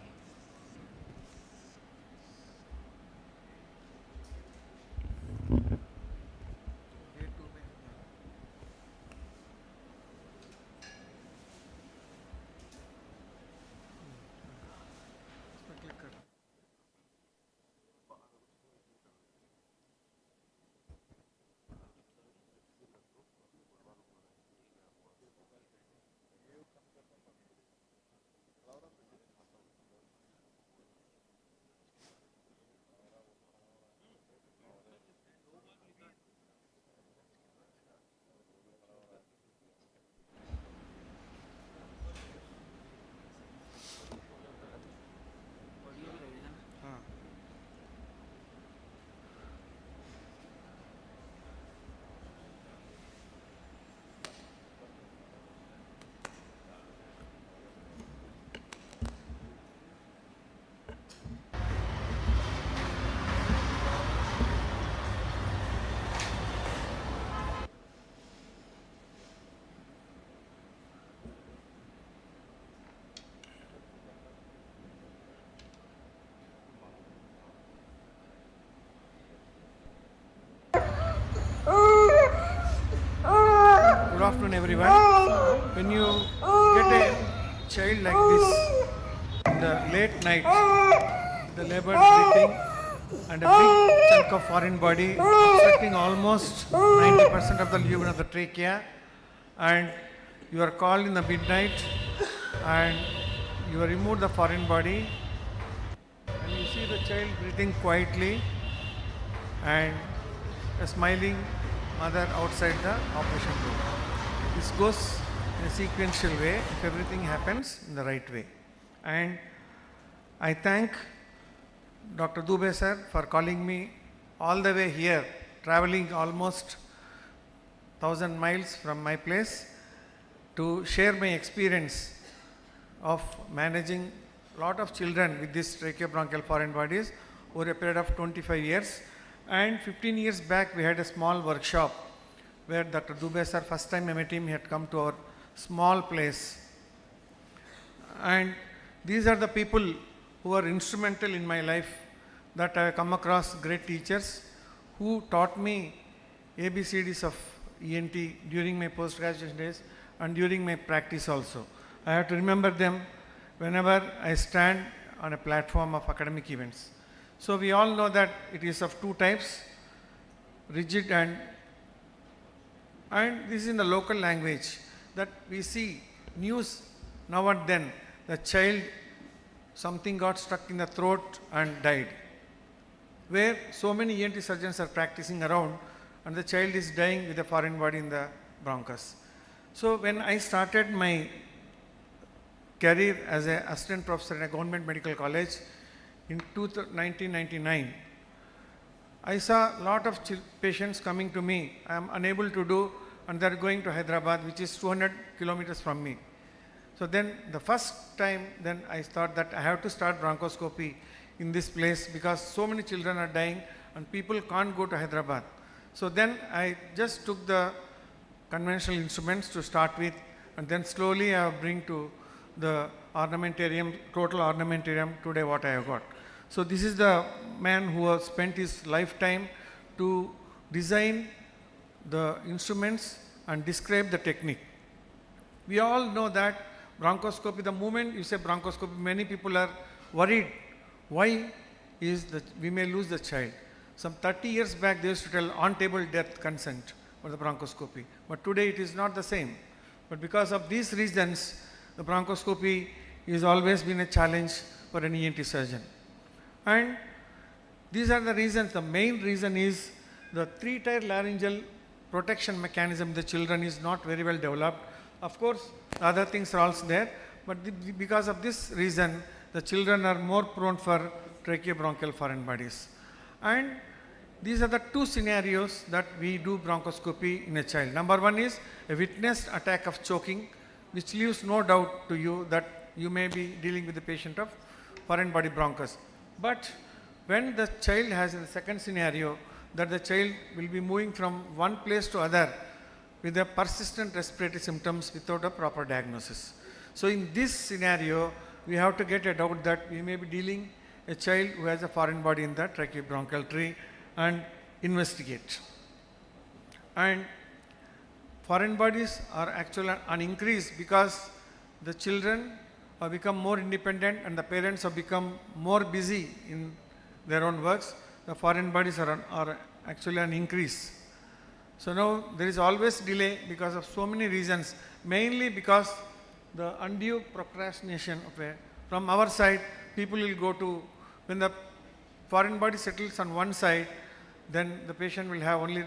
afternoon, everyone. When you get a child like this in the late night, the labored breathing and a big chunk of foreign body obstructing almost 90% of the lumen of the trachea, and you are called in the midnight and you remove the foreign body and you see the child breathing quietly and a smiling mother outside the operation room. This goes in a sequential way if everything happens in the right way. And I thank Dr. Dubey sir for calling me all the way here, traveling almost 1,000 miles from my place to share my experience of managing a lot of children with these tracheobronchial foreign bodies over a period of 25 years. And 15 years back, we had a small workshop where Dr. Dubey sir, first time I met him, he had come to our small place. And these are the people who are instrumental in my life, that I have come across great teachers who taught me ABCDs of ENT during my post-graduation days and during my practice also. I have to remember them whenever I stand on a platform of academic events. So we all know that it is of two types, rigid and this is in the local language, that we see news now and then, the child, something got stuck in the throat and died, where so many ENT surgeons are practicing around and the child is dying with a foreign body in the bronchus. So when I started my career as an assistant professor in a government medical college in 1999, I saw a lot of patients coming to me. I am unable to do, and they are going to Hyderabad, which is 200 kilometers from me. So then the first time, then I thought that I have to start bronchoscopy in this place because so many children are dying and people can't go to Hyderabad. So then I just took the conventional instruments to start with, and then slowly I bring to the ornamentarium, total ornamentarium today what I have got. So this is the man who has spent his lifetime to design the instruments and describe the technique. We all know that bronchoscopy, the moment you say bronchoscopy, many people are worried. Why is that we may lose the child? Some 30 years back they used to tell on-table death consent for the bronchoscopy, but today it is not the same. But because of these reasons, the bronchoscopy has always been a challenge for an ENT surgeon. And these are the reasons. The main reason is the three-tier laryngeal protection mechanism in the children is not very well developed. Of course, other things are also there, but because of this reason, the children are more prone for tracheobronchial foreign bodies. And these are the two scenarios that we do bronchoscopy in a child. Number one is a witnessed attack of choking, which leaves no doubt to you that you may be dealing with the patient of foreign body bronchus. But when the child has in the second scenario, that the child will be moving from one place to other with a persistent respiratory symptoms without a proper diagnosis. So in this scenario, we have to get a doubt that we may be dealing a child who has a foreign body in the tracheobronchial tree and investigate. And foreign bodies are actually an increase because the children have become more independent and the parents have become more busy in their own works. The foreign bodies are actually an increase. So now there is always delay because of so many reasons, mainly because the undue procrastination from our side. People will go to, when the foreign body settles on one side, then the patient will have only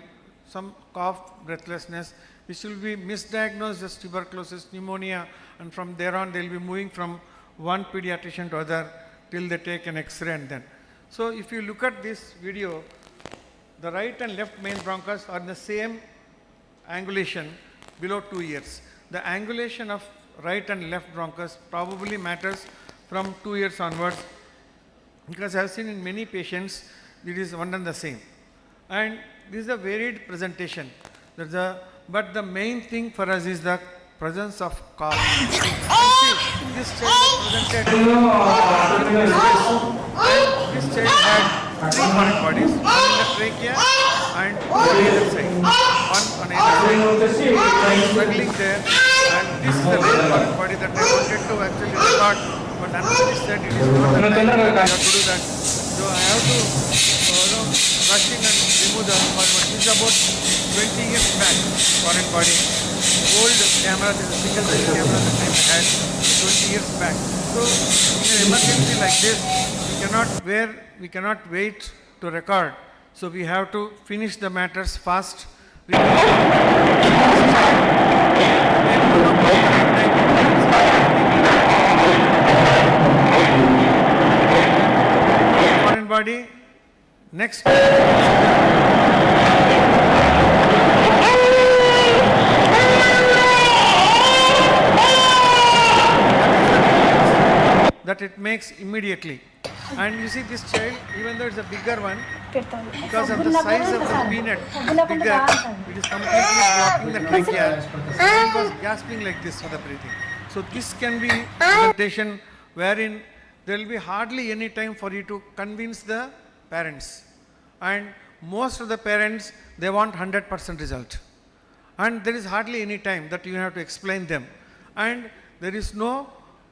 some cough, breathlessness, which will be misdiagnosed as tuberculosis, pneumonia, and from there on they will be moving from one pediatrician to other till they take an X-ray and then. So if you look at this video, the right and left main bronchus are in the same angulation below 2 years. The angulation of right and left bronchus probably matters from 2 years onwards, because I have seen in many patients it is one and the same. And this is a varied presentation. But the main thing for us is the presence of cough. See, this child presented and this child had 3 foreign bodies, one in the trachea and one on either side. One on either side. struggling there, and this is the main foreign body that I wanted to actually record, but anesthetic said it is not the time that we have to do that. So I have to rush in and remove the foreign body. This is about 20 years back, foreign body. Old camera, this is a single film camera that I had 20 years back. So in an emergency like this, we cannot wait to record. So we have to finish the matters fast. Foreign body. Next. That it makes immediately. And you see this child, even though it's a bigger one, because of the size of the peanut, it's bigger, it is completely blocking the trachea. It was gasping like this for the breathing. So this can be a presentation wherein there will be hardly any time for you to convince the parents. And most of the parents, they want 100% result. And there is hardly any time that you have to explain them. And there is no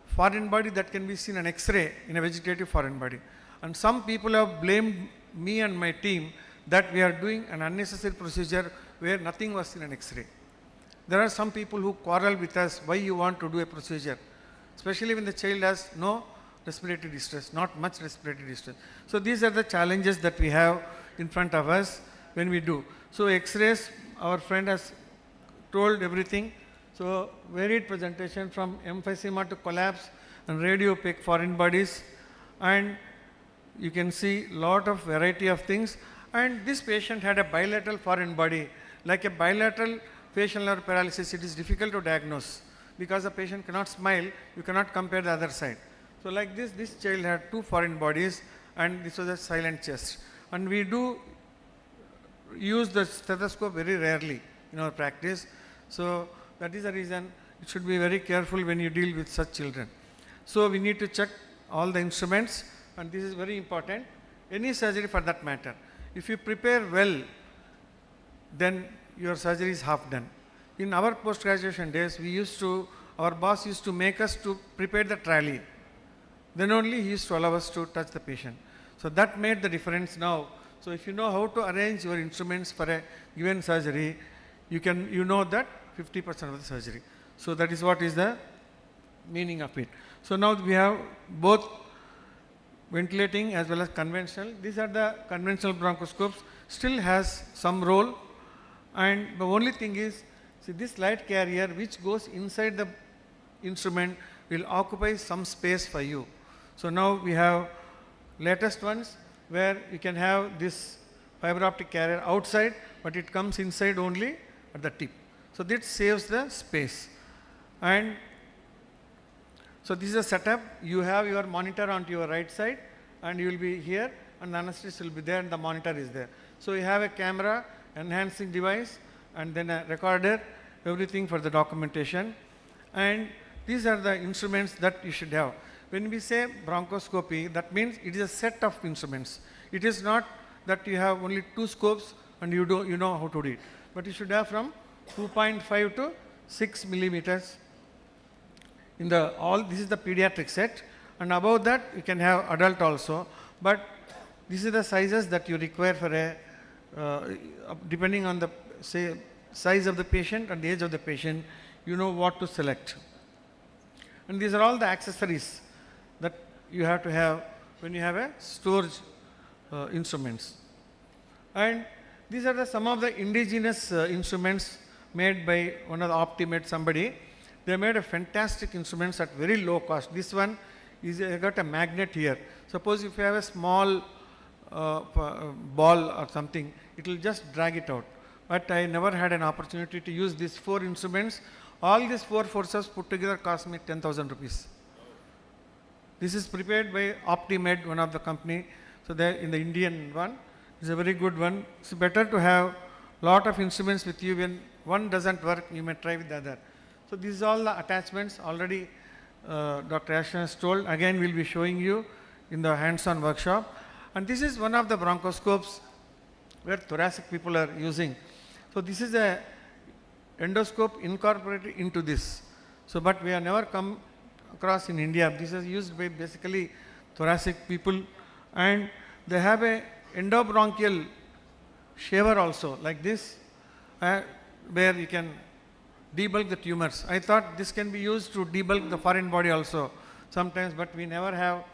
foreign body that can be seen an X-ray in a vegetative foreign body. And some people have blamed me and my team that we are doing an unnecessary procedure where nothing was seen in X-ray. There are some people who quarrel with us why you want to do a procedure, especially when the child has no respiratory distress, not much respiratory distress. So these are the challenges that we have in front of us when we do. So X-rays, our friend has told everything. So varied presentation from emphysema to collapse and radiopaque foreign bodies, and you can see lot of variety of things. And this patient had a bilateral foreign body. Like a bilateral facial nerve paralysis, it is difficult to diagnose because the patient cannot smile, you cannot compare the other side. So like this child had two foreign bodies, and this was a silent chest. And we do use the stethoscope very rarely in our practice. So that is the reason you should be very careful when you deal with such children. So we need to check all the instruments, and this is very important. Any surgery for that matter. If you prepare well, then your surgery is half done. In our post-graduation days, our boss used to make us to prepare the trolley. Then only he used to allow us to touch the patient. So that made the difference now. So if you know how to arrange your instruments for a given surgery, you know that 50% of the surgery. So that is what is the meaning of it. So now we have both ventilating as well as conventional. These are the conventional bronchoscopes, still has some role. And the only thing is, see this light carrier which goes inside the instrument will occupy some space for you. So now we have latest ones where you can have this fiber optic carrier outside, but it comes inside only at the tip. So this saves the space. And so this is a setup. You have your monitor onto your right side, and you will be here, and the anesthetist will be there, and the monitor is there. So you have a camera, enhancing device, and then a recorder, everything for the documentation. And these are the instruments that you should have. When we say bronchoscopy, that means it is a set of instruments. It is not that you have only two scopes and you know how to do it. But you should have from 2.5 to 6 millimeters. This is the pediatric set, and above that you can have adult also. But this is the sizes that you require for depending on the size of the patient and the age of the patient, you know what to select. And these are all the accessories that you have to have when you have a storage instruments. And these are some of the indigenous instruments made by one of the Optimed somebody. They made a fantastic instruments at very low cost. This one is got a magnet here. Suppose if you have a small ball or something, it will just drag it out. But I never had an opportunity to use these 4 instruments. All these 4 forces put together cost me 10,000 rupees. This is prepared by Optimed, one of the company. So they in the Indian one. It's a very good one. It's better to have lot of instruments with you. When one doesn't work, you may try with the other. So these are all the attachments already Dr. Ashton has told. Again, we'll be showing you in the hands-on workshop. And this is one of the bronchoscopes where thoracic people are using. So this is a endoscope incorporated into this. So, but we have never come across in India. This is used by basically thoracic people, and they have a endobronchial shaver also like this, where you can debulk the tumors. I thought this can be used to debulk the foreign body also sometimes, but we never have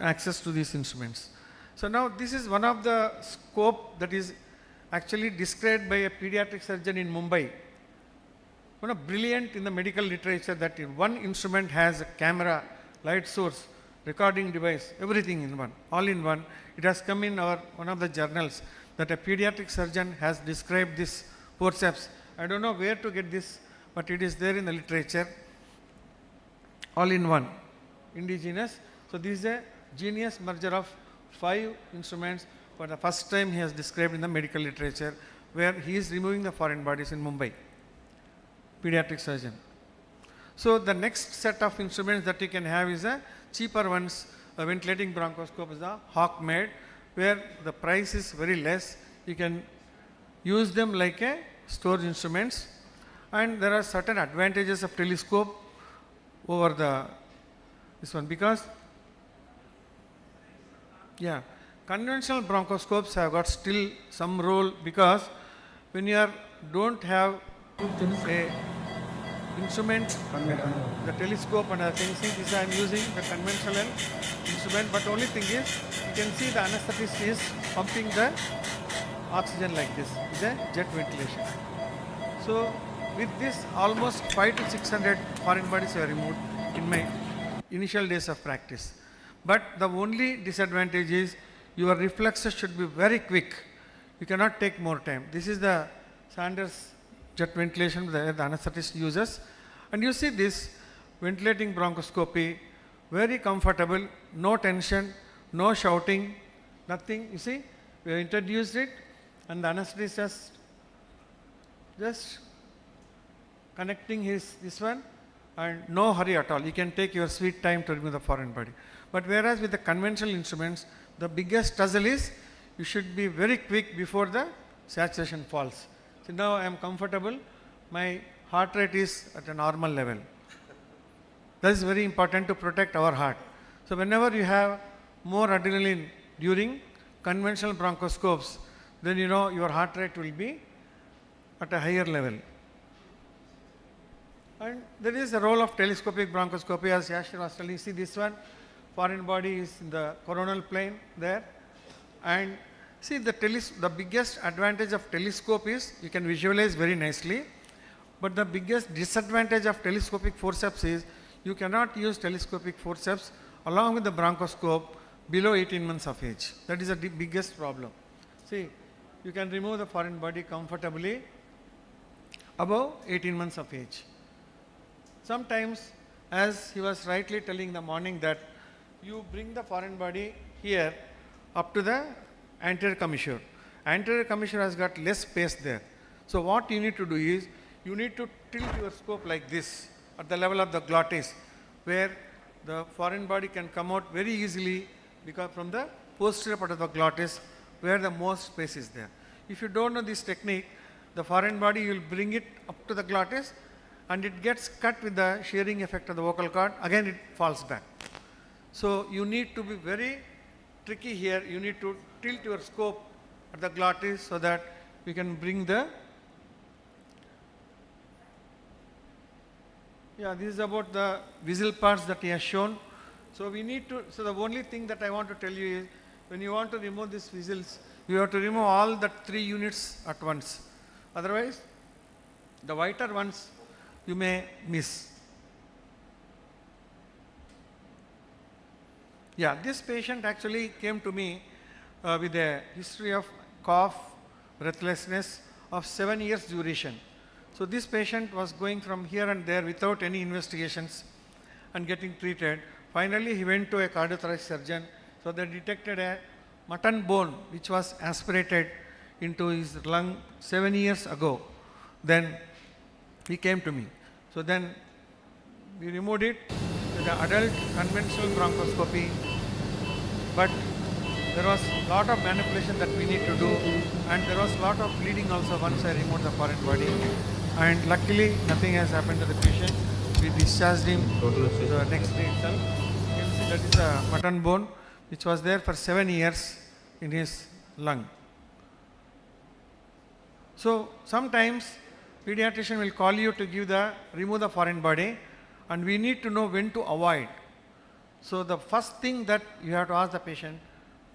access to these instruments. So now this is one of the scope that is actually described by a pediatric surgeon in Mumbai. Brilliant in the medical literature that one instrument has a camera, light source, recording device, everything in one, all in one. It has come in one of the journals that a pediatric surgeon has described this forceps. I don't know where to get this, but it is there in the literature, all in one, indigenous. So this is a genius merger of 5 instruments. For the first time he has described in the medical literature, where he is removing the foreign bodies in Mumbai, pediatric surgeon. So the next set of instruments that you can have is a cheaper ones. A ventilating bronchoscope is the Hawk made, where the price is very less. You can use them like a storage instruments, and there are certain advantages of telescope over this one, because conventional bronchoscopes have got still some role, because when you don't have a instrument, the telescope and other things, see this I am using the conventional instrument, but only thing is you can see the anesthetist is pumping the oxygen like this, is a jet ventilation. So with this almost 500 to 600 foreign bodies were removed in my initial days of practice. But the only disadvantage is your reflexes should be very quick. You cannot take more time. This is the Sanders jet ventilation that the anesthetist uses. And you see this ventilating bronchoscopy, very comfortable, no tension, no shouting, nothing. You see, we have introduced it, and the anesthetist just connecting this one, and no hurry at all. You can take your sweet time to remove the foreign body. But whereas with the conventional instruments, the biggest puzzle is you should be very quick before the saturation falls. So now I am comfortable, my heart rate is at a normal level. That is very important to protect our heart. So whenever you have more adrenaline during conventional bronchoscopes, then you know your heart rate will be at a higher level. And there is a role of telescopic bronchoscopy, as Yashir was telling. See this one, foreign body is in the coronal plane there, and see the biggest advantage of telescope is you can visualize very nicely, but the biggest disadvantage of telescopic forceps is you cannot use telescopic forceps along with the bronchoscope below 18 months of age. That is the biggest problem. See, you can remove the foreign body comfortably above 18 months of age. Sometimes, as he was rightly telling in the morning, that you bring the foreign body here up to the anterior commissure. Anterior commissure has got less space there. So what you need to do is, you need to tilt your scope like this at the level of the glottis, where the foreign body can come out very easily, because from the posterior part of the glottis, where the most space is there. If you don't know this technique, the foreign body, you will bring it up to the glottis, and it gets cut with the shearing effect of the vocal cord, again it falls back. So you need to be very tricky here. You need to tilt your scope at the glottis so that we can bring the, this is about the visual parts that he has shown. So we need to, so the only thing that I want to tell you is, when you want to remove these visuals, you have to remove all the 3 units at once. Otherwise, the whiter ones you may miss. This patient actually came to me with a history of cough, breathlessness of 7 years duration. So this patient was going from here and there without any investigations and getting treated. Finally, he went to a cardiothoracic surgeon. So they detected a mutton bone which was aspirated into his lung 7 years ago. Then he came to me. So then we removed it with the adult conventional bronchoscopy, but there was a lot of manipulation that we need to do, and there was a lot of bleeding also once I removed the foreign body. and luckily nothing has happened to the patient. We discharged him the next day itself. You can see that is a mutton bone which was there for 7 years in his lung. So sometimes pediatrician will call you to remove the foreign body, and we need to know when to avoid. So the first thing that you have to ask the patient,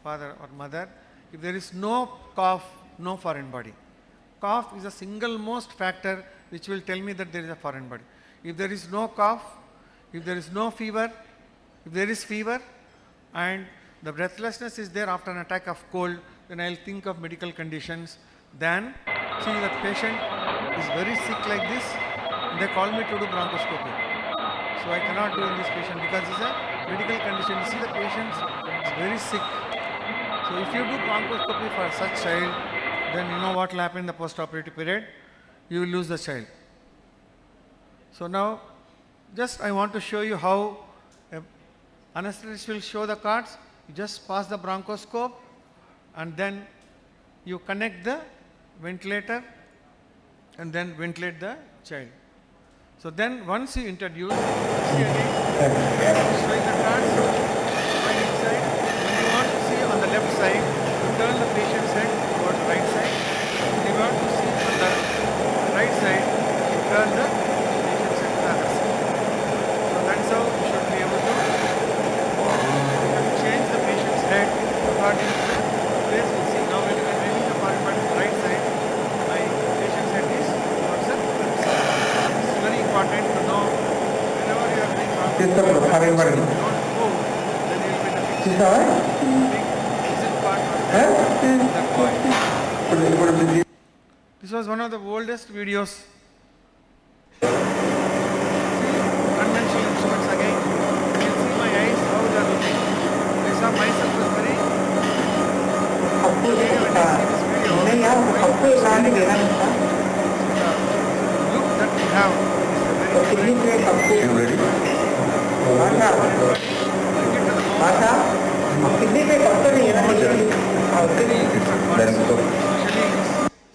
father or mother, if there is no cough, no foreign body. Cough is the single most factor which will tell me that there is a foreign body. If there is no cough, if there is no fever, if there is fever and the breathlessness is there after an attack of cold, then I will think of medical conditions. Then see the patient is very sick like this, and they call me to do bronchoscopy. So I cannot do in this patient because it's a medical condition. You see the patient is very sick. So if you do bronchoscopy for such child, then you know what will happen in the post-operative period. You will lose the child. So now, just I want to show you how anesthetist will show the cards. You just pass the bronchoscope and then you connect the ventilator and then ventilate the child. So then once you introduce, see again, showing the cards, going inside. When you want to see on the left side, you turn the patient's head towards the right side. When you want to see on the right side, you turn the patient's head to the other side. So that's how you should be able to change the patient's head according to the place. You see now when you are raising the foreign body to the right side, my patient's head is towards the left side. This is very important to know whenever you are doing bronchoscopy, don't move, then you will be the fixed part of the coil. This was one of the oldest videos. Conventional instruments again. You can see my eyes, how they are looking. I saw myself as very look that we have is very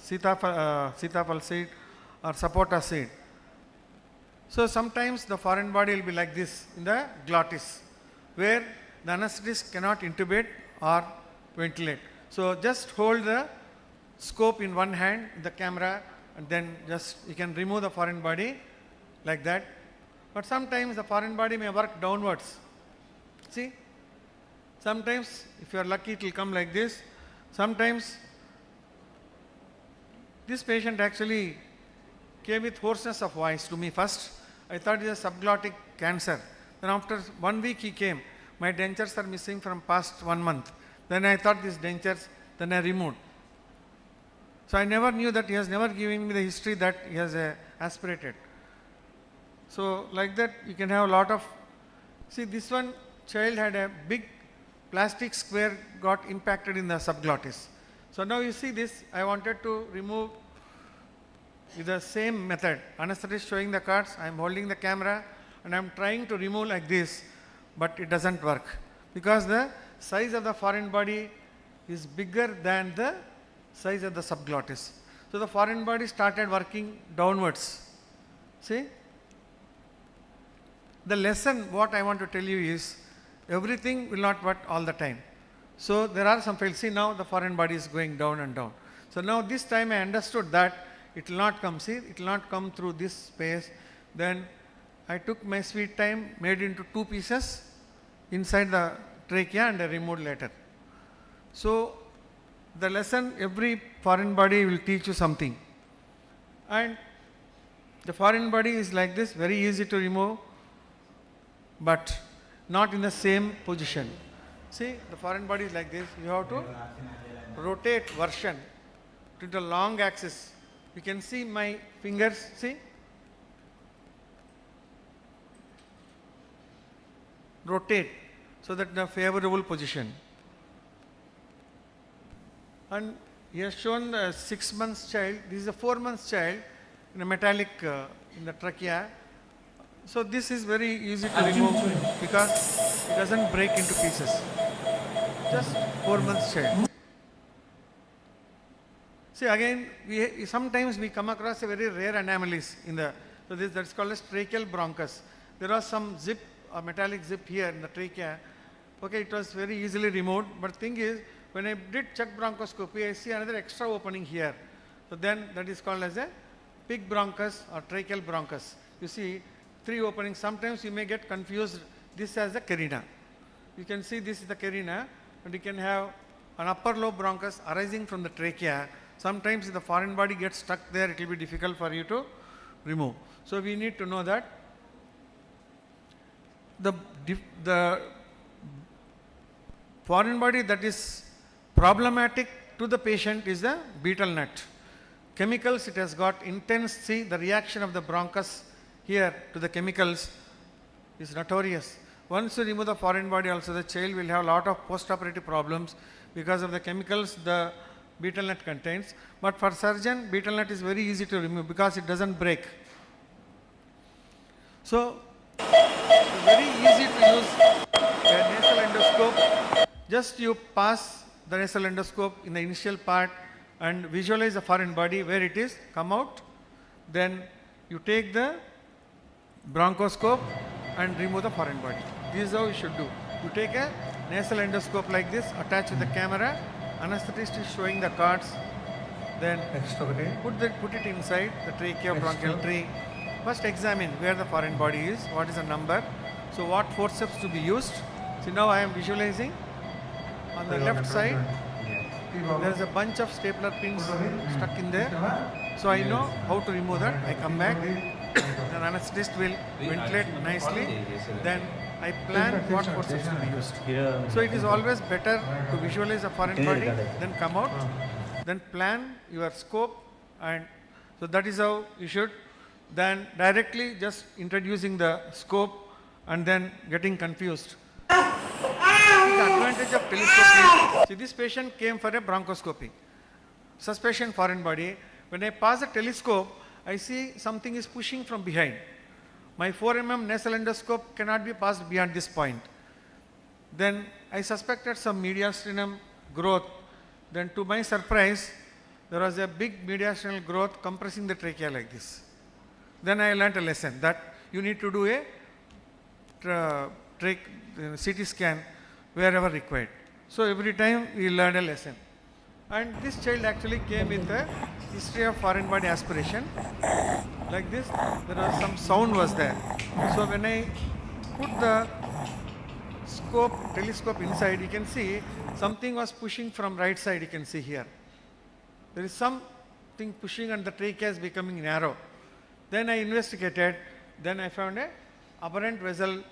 Sitapal seed or sapota seed. So sometimes the foreign body will be like this in the glottis, where the anesthetist cannot intubate or ventilate. So just hold the scope in one hand, the camera, and then just you can remove the foreign body like that. But sometimes the foreign body may work downwards. See? Sometimes if you are lucky it will come like this. Sometimes this patient actually came with hoarseness of voice to me first. I thought it was a subglottic cancer. Then after 1 week he came. My dentures are missing from past 1 month. Then I thought these dentures, then I removed. So I never knew that he has never given me the history that he has aspirated. So like that you can have a lot of, see this one child had a big plastic square got impacted in the subglottis. So now you see this, I wanted to remove with the same method. Anesthetist showing the cards, I am holding the camera and I am trying to remove like this, but it doesn't work because the size of the foreign body is bigger than the size of the subglottis. So the foreign body started working downwards. See? The lesson what I want to tell you is everything will not work all the time. So there are some fails. See now the foreign body is going down and down. So now this time I understood that it will not come. See, it will not come through this space. Then I took my sweet time, made into 2 pieces inside the trachea and I removed later. So the lesson, every foreign body will teach you something. And the foreign body is like this, very easy to remove, but not in the same position. See, the foreign body is like this. You have to rotate version to the long axis. You can see my fingers, see? Rotate so that the favorable position. And he has shown the 6 months child. This is a 4 months child in a metallic in the trachea. So this is very easy to remove because it doesn't break into pieces. Just 4 months child. See again, sometimes we come across a very rare anomalies in the, so that's called as tracheal bronchus. There was some zip, a metallic zip here in the trachea. Okay, it was very easily removed, but thing is, when I did check bronchoscopy, I see another extra opening here. So then that is called as a pig bronchus or tracheal bronchus. You see 3 openings. Sometimes you may get confused this as the carina. You can see this is the carina, and you can have an upper lobe bronchus arising from the trachea. Sometimes if the foreign body gets stuck there, it will be difficult for you to remove. So we need to know that the foreign body that is problematic to the patient is the betel nut. Chemicals, it has got intense, see the reaction of the bronchus here to the chemicals is notorious. Once you remove the foreign body also, the child will have a lot of post-operative problems because of the chemicals the betel nut contains. But for surgeon, betel nut is very easy to remove because it doesn't break. So, very easy to use a nasal endoscope. Just you pass the nasal endoscope in the initial part and visualize the foreign body where it is, come out. Then you take the bronchoscope and remove the foreign body. This is how you should do. You take a nasal endoscope like this, attach with the camera, anesthetist is showing the cards, then put it inside the trachea bronchial tree. First examine where the foreign body is, what is the number, so what forceps to be used. See now I am visualizing on the left side, there is a bunch of stapler pins stuck in there, so I know how to remove that. I come back, the anesthetist will ventilate nicely, then I plan what forceps to be used. So it is always better to visualize a foreign body, then come out, then plan your scope, and so that is how you should. Then directly just introducing the scope and then getting confused. The advantage of telescope is, see this patient came for a bronchoscopy, suspension foreign body. When I pass the telescope, I see something is pushing from behind. My 4 mm nasal endoscope cannot be passed beyond this point. Then I suspected some mediastinum growth. Then to my surprise, there was a big mediastinal growth compressing the trachea like this. Then I learnt a lesson that you need to do a CT scan wherever required. So every time we learn a lesson. And this child actually came with a history of foreign body aspiration. Like this, there was some sound was there. So when I put the telescope inside, you can see something was pushing from right side, you can see here. There is something pushing and the trachea is becoming narrow. Then I investigated, then I found a aberrant vessel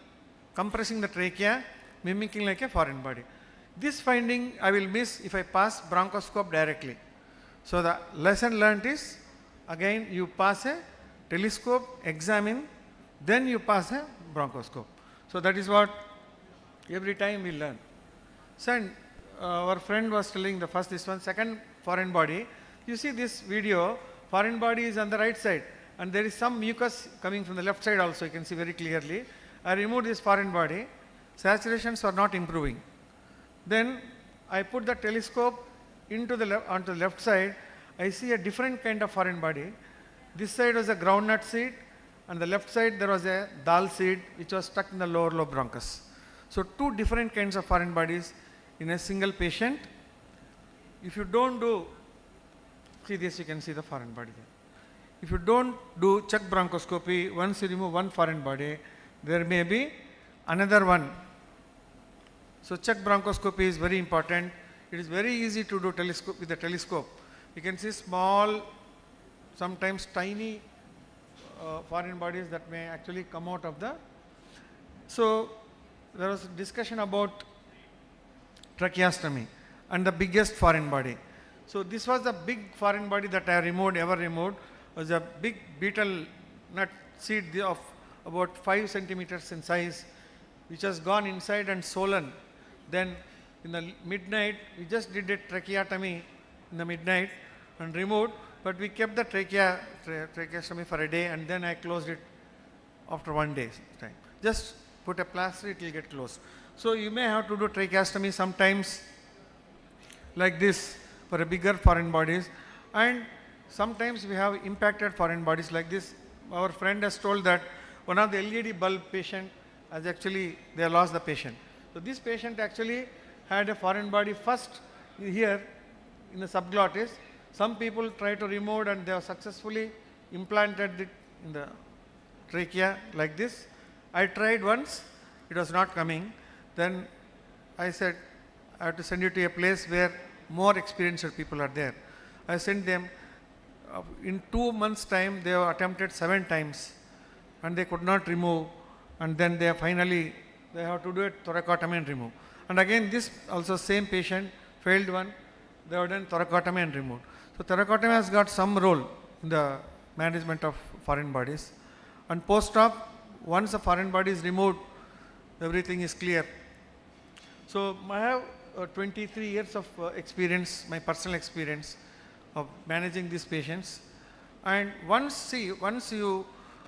compressing the trachea, mimicking like a foreign body. This finding I will miss if I pass bronchoscope directly. So the lesson learnt is, again you pass a telescope, examine, then you pass a bronchoscope. So that is what every time we learn. So our friend was telling the first this one, second foreign body. You see this video, foreign body is on the right side and there is some mucus coming from the left side also, you can see very clearly. I removed this foreign body, saturations were not improving. Then I put the telescope onto the left side, I see a different kind of foreign body. This side was a groundnut seed and the left side there was a dal seed which was stuck in the lower lobe bronchus. So 2 different kinds of foreign bodies in a single patient. If you don't do, see this, you can see the foreign body there. If you don't do check bronchoscopy, once you remove one foreign body, there may be another one. So check bronchoscopy is very important. It is very easy to do telescope with the telescope. You can see small, sometimes tiny foreign bodies that may actually come out of the. So there was a discussion about tracheostomy and the biggest foreign body. So this was the big foreign body that I ever removed, was a big betel nut seed of about 5 centimeters in size, which has gone inside and swollen. Then in the midnight, we just did a tracheotomy in the midnight and removed, but we kept the tracheostomy for a day and then I closed it after 1 day's time. Just put a plaster, it will get closed. So you may have to do tracheostomy sometimes like this for a bigger foreign bodies, And sometimes we have impacted foreign bodies like this. Our friend has told that one of the LED bulb patient has actually, they lost the patient. So this patient actually had a foreign body first here in the subglottis. Some people try to remove and they have successfully implanted it in the trachea like this. I tried once, it was not coming. Then I said, I have to send you to a place where more experienced people are there. I sent them. In 2 months' time, they have attempted 7 times and they could not remove. And then they finally, they have to do a thoracotomy and remove. And again, this also same patient, failed one, they have done thoracotomy and removed. So thoracotomy has got some role in the management of foreign bodies. And post-op, once a foreign body is removed, everything is clear. So I have 23 years of experience, my personal experience of managing these patients. And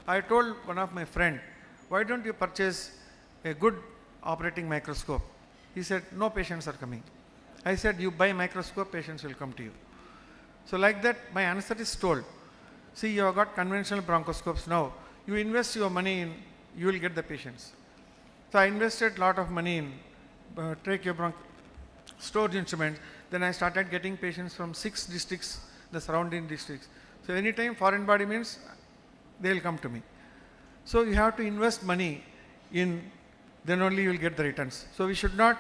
I told one of my friend, why don't you purchase a good operating microscope? He said, no patients are coming. I said, you buy microscope, patients will come to you. So like that, my answer is told. See, you have got conventional bronchoscopes now. You invest your money in, you will get the patients. So I invested a lot of money in tracheobronch storage instruments. Then I started getting patients from 6 districts, the surrounding districts. So anytime foreign body means, they will come to me. So you have to invest money in, then only you will get the returns. So we should not,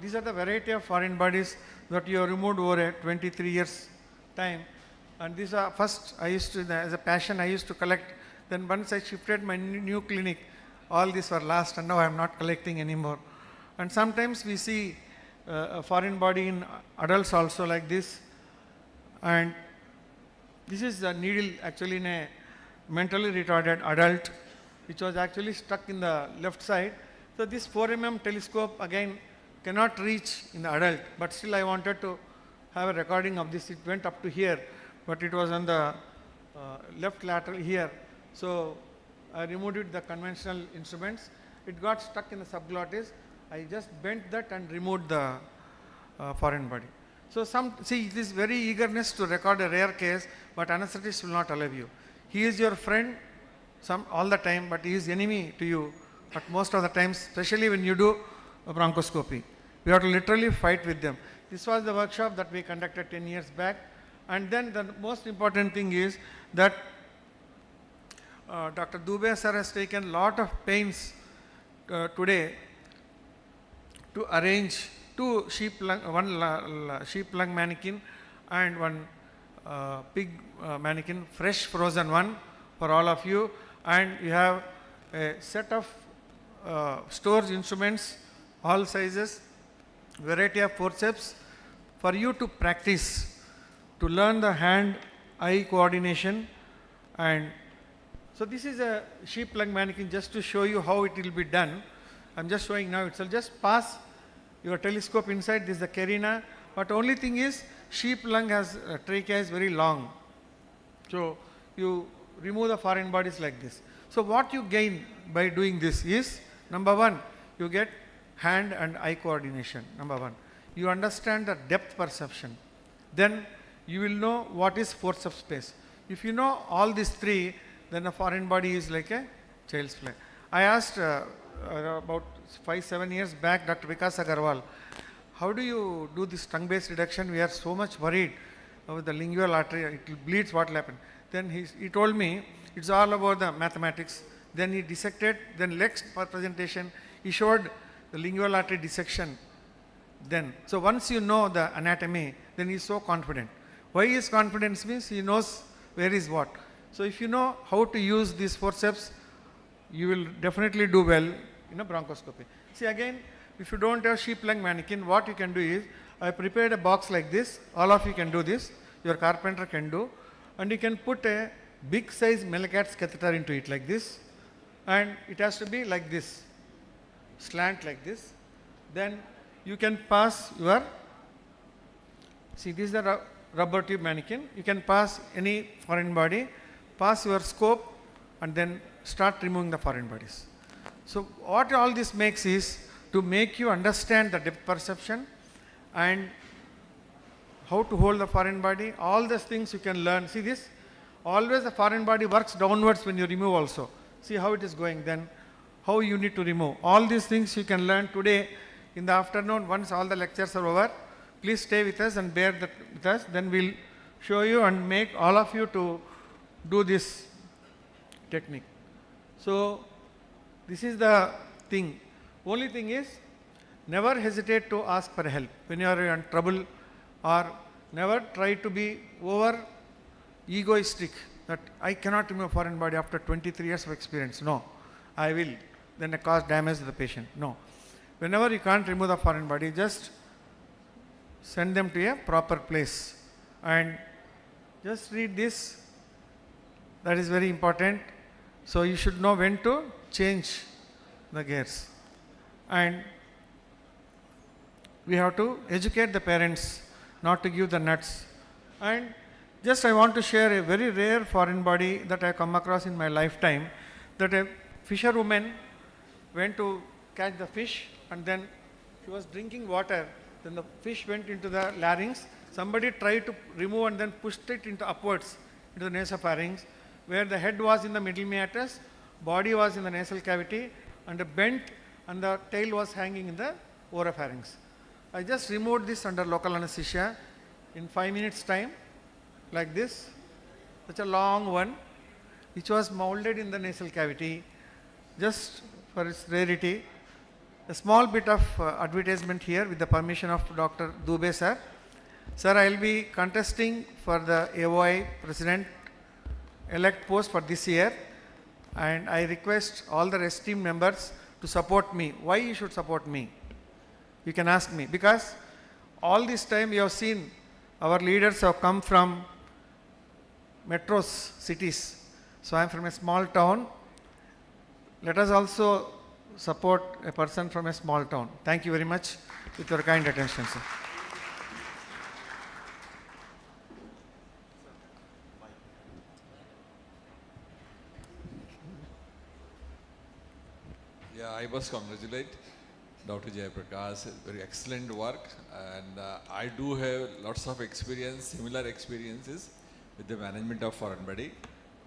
these are the variety of foreign bodies that you have removed over a 23 years time. And these are, first I used to, as a passion, I used to collect. Then once I shifted my new clinic, all these were lost and now I am not collecting anymore. And sometimes we see a foreign body in adults also like this. And this is a needle actually in a mentally retarded adult, which was actually stuck in the left side. So this 4 mm telescope again cannot reach in the adult, but still I wanted to have a recording of this. It went up to here, but it was on the left lateral here. So I removed it with the conventional instruments. It got stuck in the subglottis. I just bent that and removed the foreign body. So see, this very eagerness to record a rare case, but anesthetist will not allow you. He is your friend all the time, but he is enemy to you at most of the times, especially when you do a bronchoscopy. We have to literally fight with them. This was the workshop that we conducted 10 years back. And then the most important thing is that Dr. Dubey sir has taken a lot of pains today to arrange one sheep lung mannequin and one pig mannequin, fresh frozen one for all of you. And you have a set of storage instruments, all sizes, variety of forceps for you to practice, to learn the hand-eye coordination. And so this is a sheep lung mannequin just to show you how it will be done. I'm just showing now itself. Just pass your telescope inside. This is the carina. But only thing is, sheep lung has trachea is very long. So you remove the foreign bodies like this. So what you gain by doing this is, number one, you get hand and eye coordination, number one. You understand the depth perception. Then you will know what is forceps space. If you know all these three, then a foreign body is like a child's play. I asked about 5-7 years back Dr. Vikas Agarwal, how do you do this tongue-based reduction? We are so much worried about the lingual artery, it bleeds, what will happen? Then he told me, it's all about the mathematics. Then he dissected, then next presentation, he showed the lingual artery dissection. Then, so once you know the anatomy, then he is so confident. Why is confidence means he knows where is what. So if you know how to use these forceps, you will definitely do well in a bronchoscopy. See again, if you don't have sheep lung mannequin, what you can do is, I prepared a box like this, all of you can do this, your carpenter can do, and you can put a big size Mellicat's catheter into it like this, and it has to be like this, slant like this. Then you can pass your, see this is the rubber tube mannequin, you can pass any foreign body, pass your scope and then start removing the foreign bodies. So what all this makes is to make you understand the depth perception and how to hold the foreign body, all these things you can learn. See this, always the foreign body works downwards when you remove also. See how it is going, then how you need to remove. All these things you can learn today in the afternoon once all the lectures are over. Please stay with us and bear that with us, then we'll show you and make all of you to do this technique. So this is the thing. Only thing is, never hesitate to ask for help when you are in trouble, or never try to be over egoistic that I cannot remove foreign body after 23 years of experience. No, I will. Then I cause damage to the patient. No. Whenever you can't remove the foreign body, just send them to a proper place and just read this. That is very important. So you should know when to change the gears. And we have to educate the parents not to give the nuts. And just I want to share a very rare foreign body that I come across in my lifetime, that a fisherwoman went to catch the fish and then she was drinking water. Then the fish went into the larynx. Somebody tried to remove and then pushed it into upwards into the nasopharynx, where the head was in the middle meatus, body was in the nasal cavity, and bent, and the tail was hanging in the oropharynx. I just removed this under local anesthesia in 5 minutes time, like this, such a long one, which was molded in the nasal cavity, just for its rarity. A small bit of advertisement here with the permission of Dr. Dubey sir. Sir, I will be contesting for the AOI President elect post for this year, and I request all the esteemed members to support me. Why you should support me? You can ask me, because all this time you have seen our leaders have come from metros, cities. So I am from a small town. Let us also support a person from a small town. Thank you very much with your kind attention, sir. Yeah, I must congratulate Dr. Jayaprakash, very excellent work, and I do have lots of experience, similar experiences with the management of foreign body,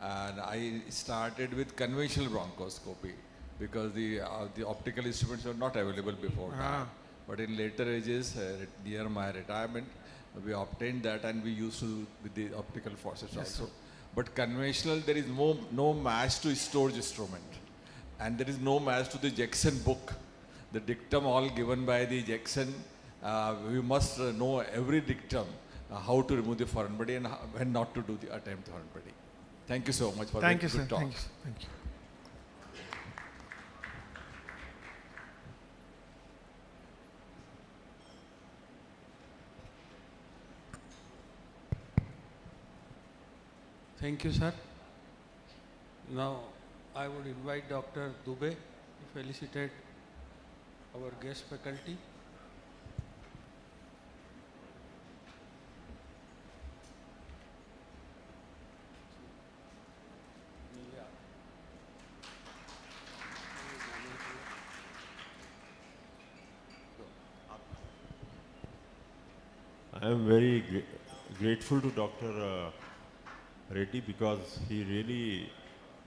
and I started with conventional bronchoscopy because the optical instruments were not available before that. But in later ages, near my retirement, we obtained that and we used to with the optical forceps also. But conventional, there is no match to storage instrument, and there is no match to the Jackson book. The dictum all given by the Jackson, we must know every dictum, how to remove the foreign body and when not to do the attempt foreign body. Thank you so much for the good talk. Thank you, sir. Thank you. Thank you, sir. Now, I would invite Dr. Dubey to felicitate our guest faculty. I am very grateful to Dr. Reddy because he really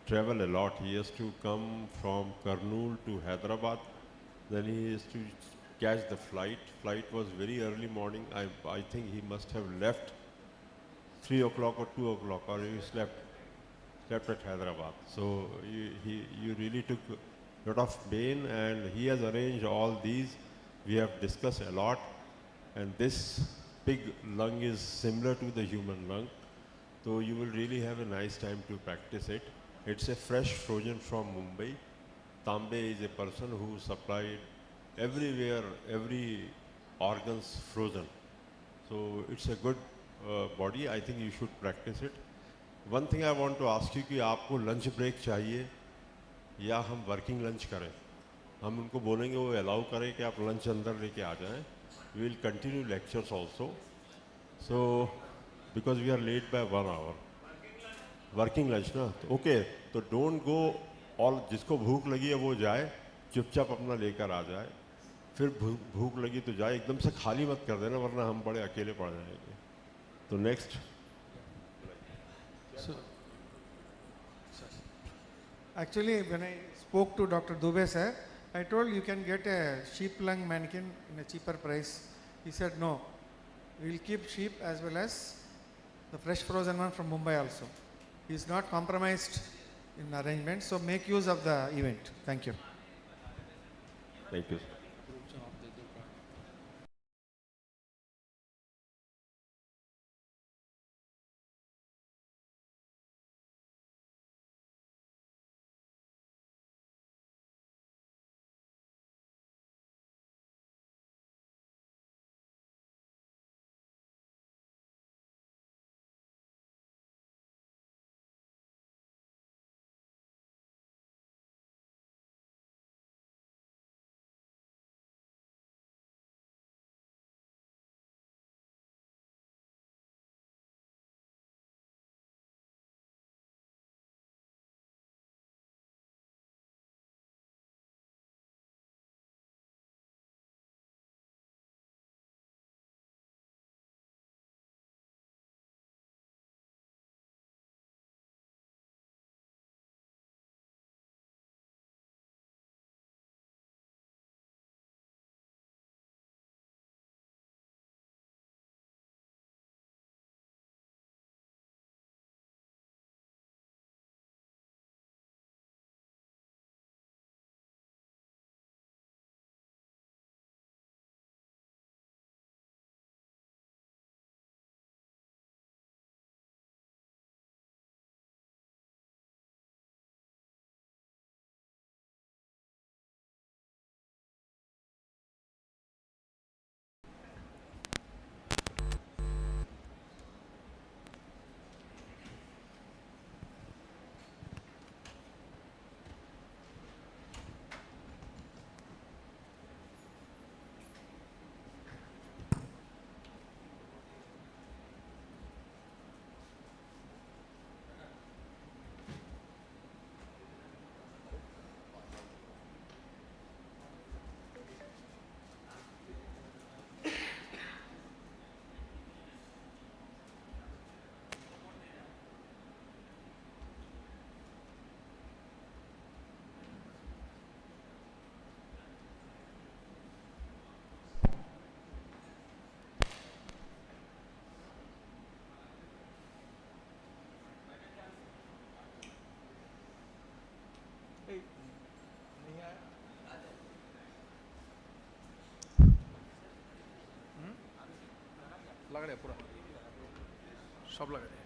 traveled a lot. He has to come from Kurnool to Hyderabad. Then he has to catch the flight. Flight was very early morning. I think he must have left 3 o'clock or 2 o'clock, or he slept at Hyderabad. So you really took a lot of pain, and he has arranged all these. We have discussed a lot, and this big lung is similar to the human lung. So you will really have a nice time to practice it. It's a fresh frozen from Mumbai. Tambe is a person who supplied everywhere, every organs frozen. So it's a good body. I think you should practice it. One thing I want to ask you कि आपको lunch break चाहिए या हम working lunch करें? हम उनको बोलेंगे वो allow करें कि आप lunch अंदर लेके आ जाएं. We will continue lectures also. So because we are late by 1 hour. Working lunch ना, okay. तो don't go all जिसको भूख लगी है वो जाए, चुपचाप अपना लेकर आ जाए. फिर भूख लगी तो जाए, एकदम से खाली मत कर देना वरना हम बड़े अकेले पड़ जाएंगे. So next. So, actually, when I spoke to Dr. Dubey sir, I told you can get a sheep lung mannequin in a cheaper price. He said no, we will keep sheep as well as the fresh frozen one from Mumbai also. He is not compromised in arrangement, so make use of the event. Thank you. Thank you. लगा दिया पूरा सब लगा दिया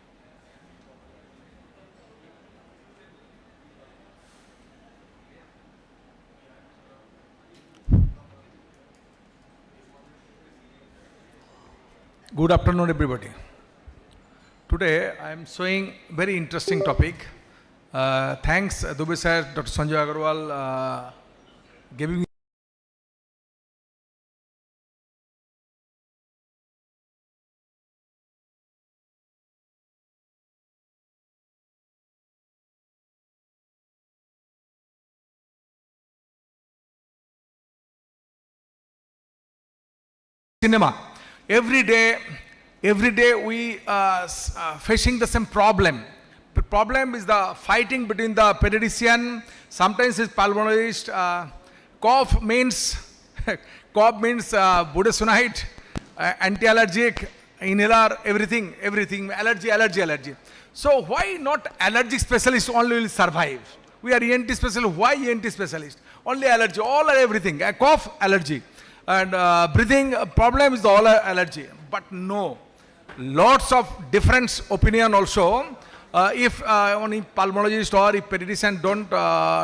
Good afternoon, everybody. Today I am showing very interesting topic. Thanks, Dubey sir, Dr. Sanjay Agarwal, giving me cinema. Every day we facing the same problem. The problem is the fighting between the pediatrician, sometimes is pulmonologist. Cough means budesonide, anti-allergic, inhaler, everything, allergy. So why not allergic specialist only will survive? We are ENT specialist. Why ENT specialist? Only allergy, all are everything. A cough, allergy. And breathing problem is all allergy. But no, lots of different opinion also. If only pulmonologist or if pediatrician don't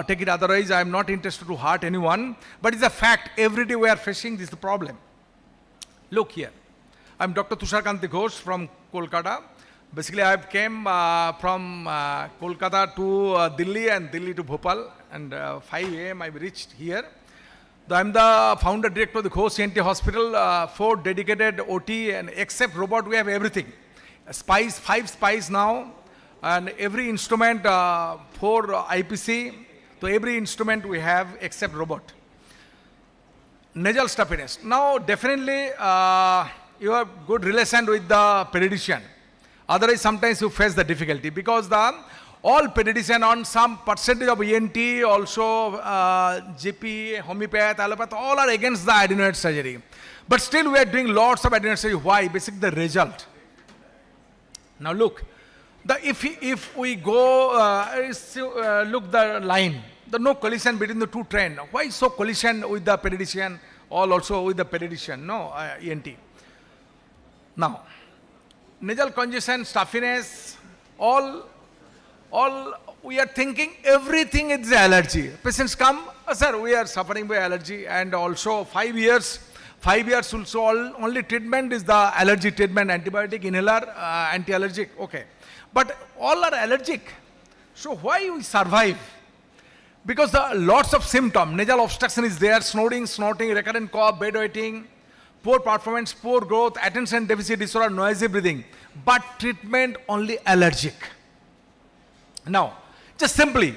take it, otherwise I am not interested to hurt anyone. But it's a fact, every day we are facing this problem. Look here, I am Dr. Tusharkanti Ghosh from Kolkata. Basically I came from Kolkata to Delhi and Delhi to Bhopal, and 5 a.m. I reached here. I am the founder director of the Ghosh ENT Hospital, 4 dedicated OT, and except robot we have everything. Spice, 5 spice now, and every instrument, 4 IPC. So every instrument we have except robot. Nasal stuffiness. Now definitely you have good relation with the pediatrician. Otherwise, sometimes you face the difficulty because all pediatrician on some percentage of ENT, also GP, homeopath, allopath, all are against the adenoid surgery. But still we are doing lots of adenoid surgery. Why? Basically the result. Now look, if we go, look the line, there no collision between the two train. Why so collision with the pediatrician, all also with the pediatrician, no ENT. Now, nasal congestion, stuffiness, all we are thinking everything is allergy. Patients come, sir, we are suffering by allergy, and also 5 years also only treatment is the allergy treatment, antibiotic, inhaler, anti-allergic, okay. But all are allergic. So why we survive? Because lots of symptoms, nasal obstruction is there, snorting, recurrent cough, bedwetting, poor performance, poor growth, attention deficit disorder, noisy breathing. But treatment only allergic. Now, just simply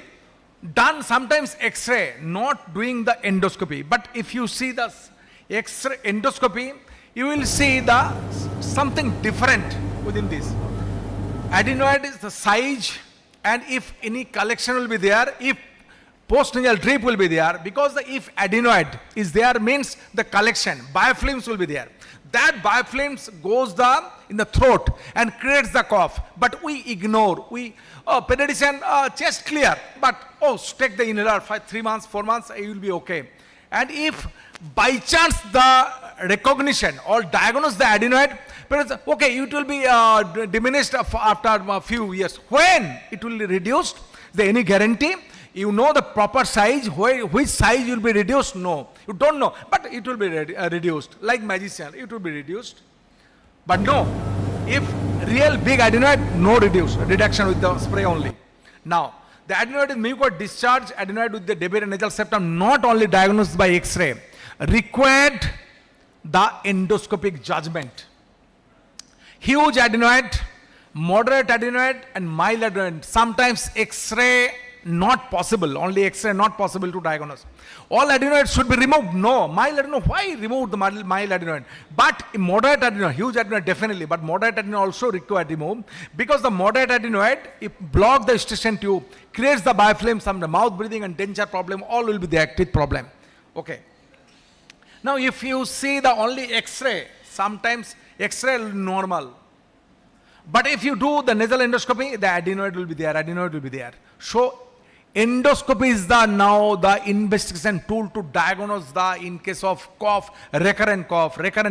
done sometimes X-ray, not doing the endoscopy. But if you see the X-ray endoscopy, you will see something different within this. Adenoid is the size, and if any collection will be there, if postnasal drip will be there, because if adenoid is there means the collection, biofilms will be there. That biofilms goes in the throat and creates the cough. But we ignore, pediatrician, chest clear, but take the inhaler 3 months, 4 months, you will be okay. And if by chance the recognition or diagnose the adenoid, okay, it will be diminished after a few years. When it will be reduced, is there any guarantee? You know the proper size, which size will be reduced? No. You don't know, but it will be reduced. Like magician, it will be reduced. But no, if real big adenoid, no reduction with the spray only. Now, the adenoid is mucous discharge, adenoid with the debris and nasal septum, not only diagnosed by X-ray, required the endoscopic judgment. Huge adenoid, moderate adenoid, and mild adenoid. Sometimes X-ray not possible, only X-ray not possible to diagnose. All adenoids should be removed. No, mild adenoid, why remove the mild adenoid? But moderate adenoid, huge adenoid definitely, but moderate adenoid also required remove, because the moderate adenoid, if block the eustachian tube, creates the biofilm, some the mouth breathing and denture problem, all will be the teeth problem. Okay. Now if you see the only X-ray, sometimes X-ray normal. But if you do the nasal endoscopy, the adenoid will be there, So endoscopy is now the investigation tool to diagnose in case of cough, recurrent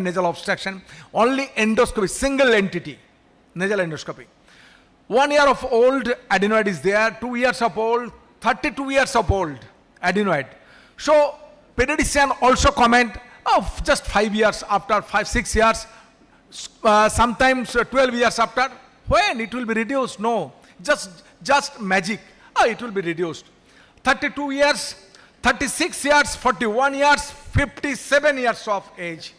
nasal obstruction. Only endoscopy, single entity, nasal endoscopy. 1 year of old adenoid is there, 2 years of old, 32 years of old adenoid. So pediatrician also comment, just 5 years after, 5-6 years, sometimes 12 years after, when it will be reduced? No, just magic. It will be reduced. 32 years, 36 years, 41 years, 57 years of age.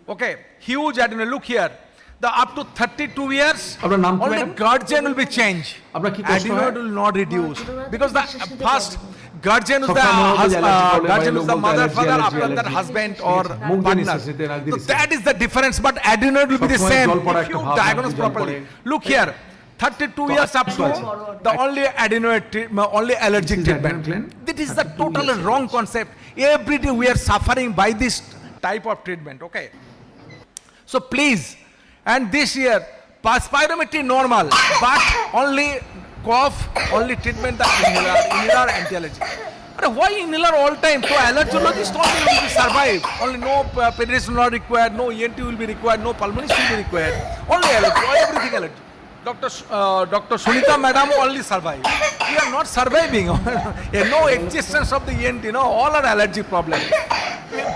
Okay, huge adenoid. Look here. The up to 32 years, only guardian will be changed. Adenoid will not reduce. Because the first guardian is the mother, father, after that husband or partner. So that is the difference, but adenoid will be the same if you diagnose properly. Look here. 32 years up to the only adenoid, only allergic treatment. This is the totally wrong concept. Every day we are suffering by this type of treatment, okay? So please, and this year, spirometry normal, but only cough, only treatment the inhaler anti-allergy. Why inhaler all time? So allergologist only will be survive. Only no pediatrician not required, no ENT will be required, no pulmonist will be required. Only allergy, everything allergy. Dr. Sunita madam only survive. We are not surviving. No existence of the ENT, all are allergy problem.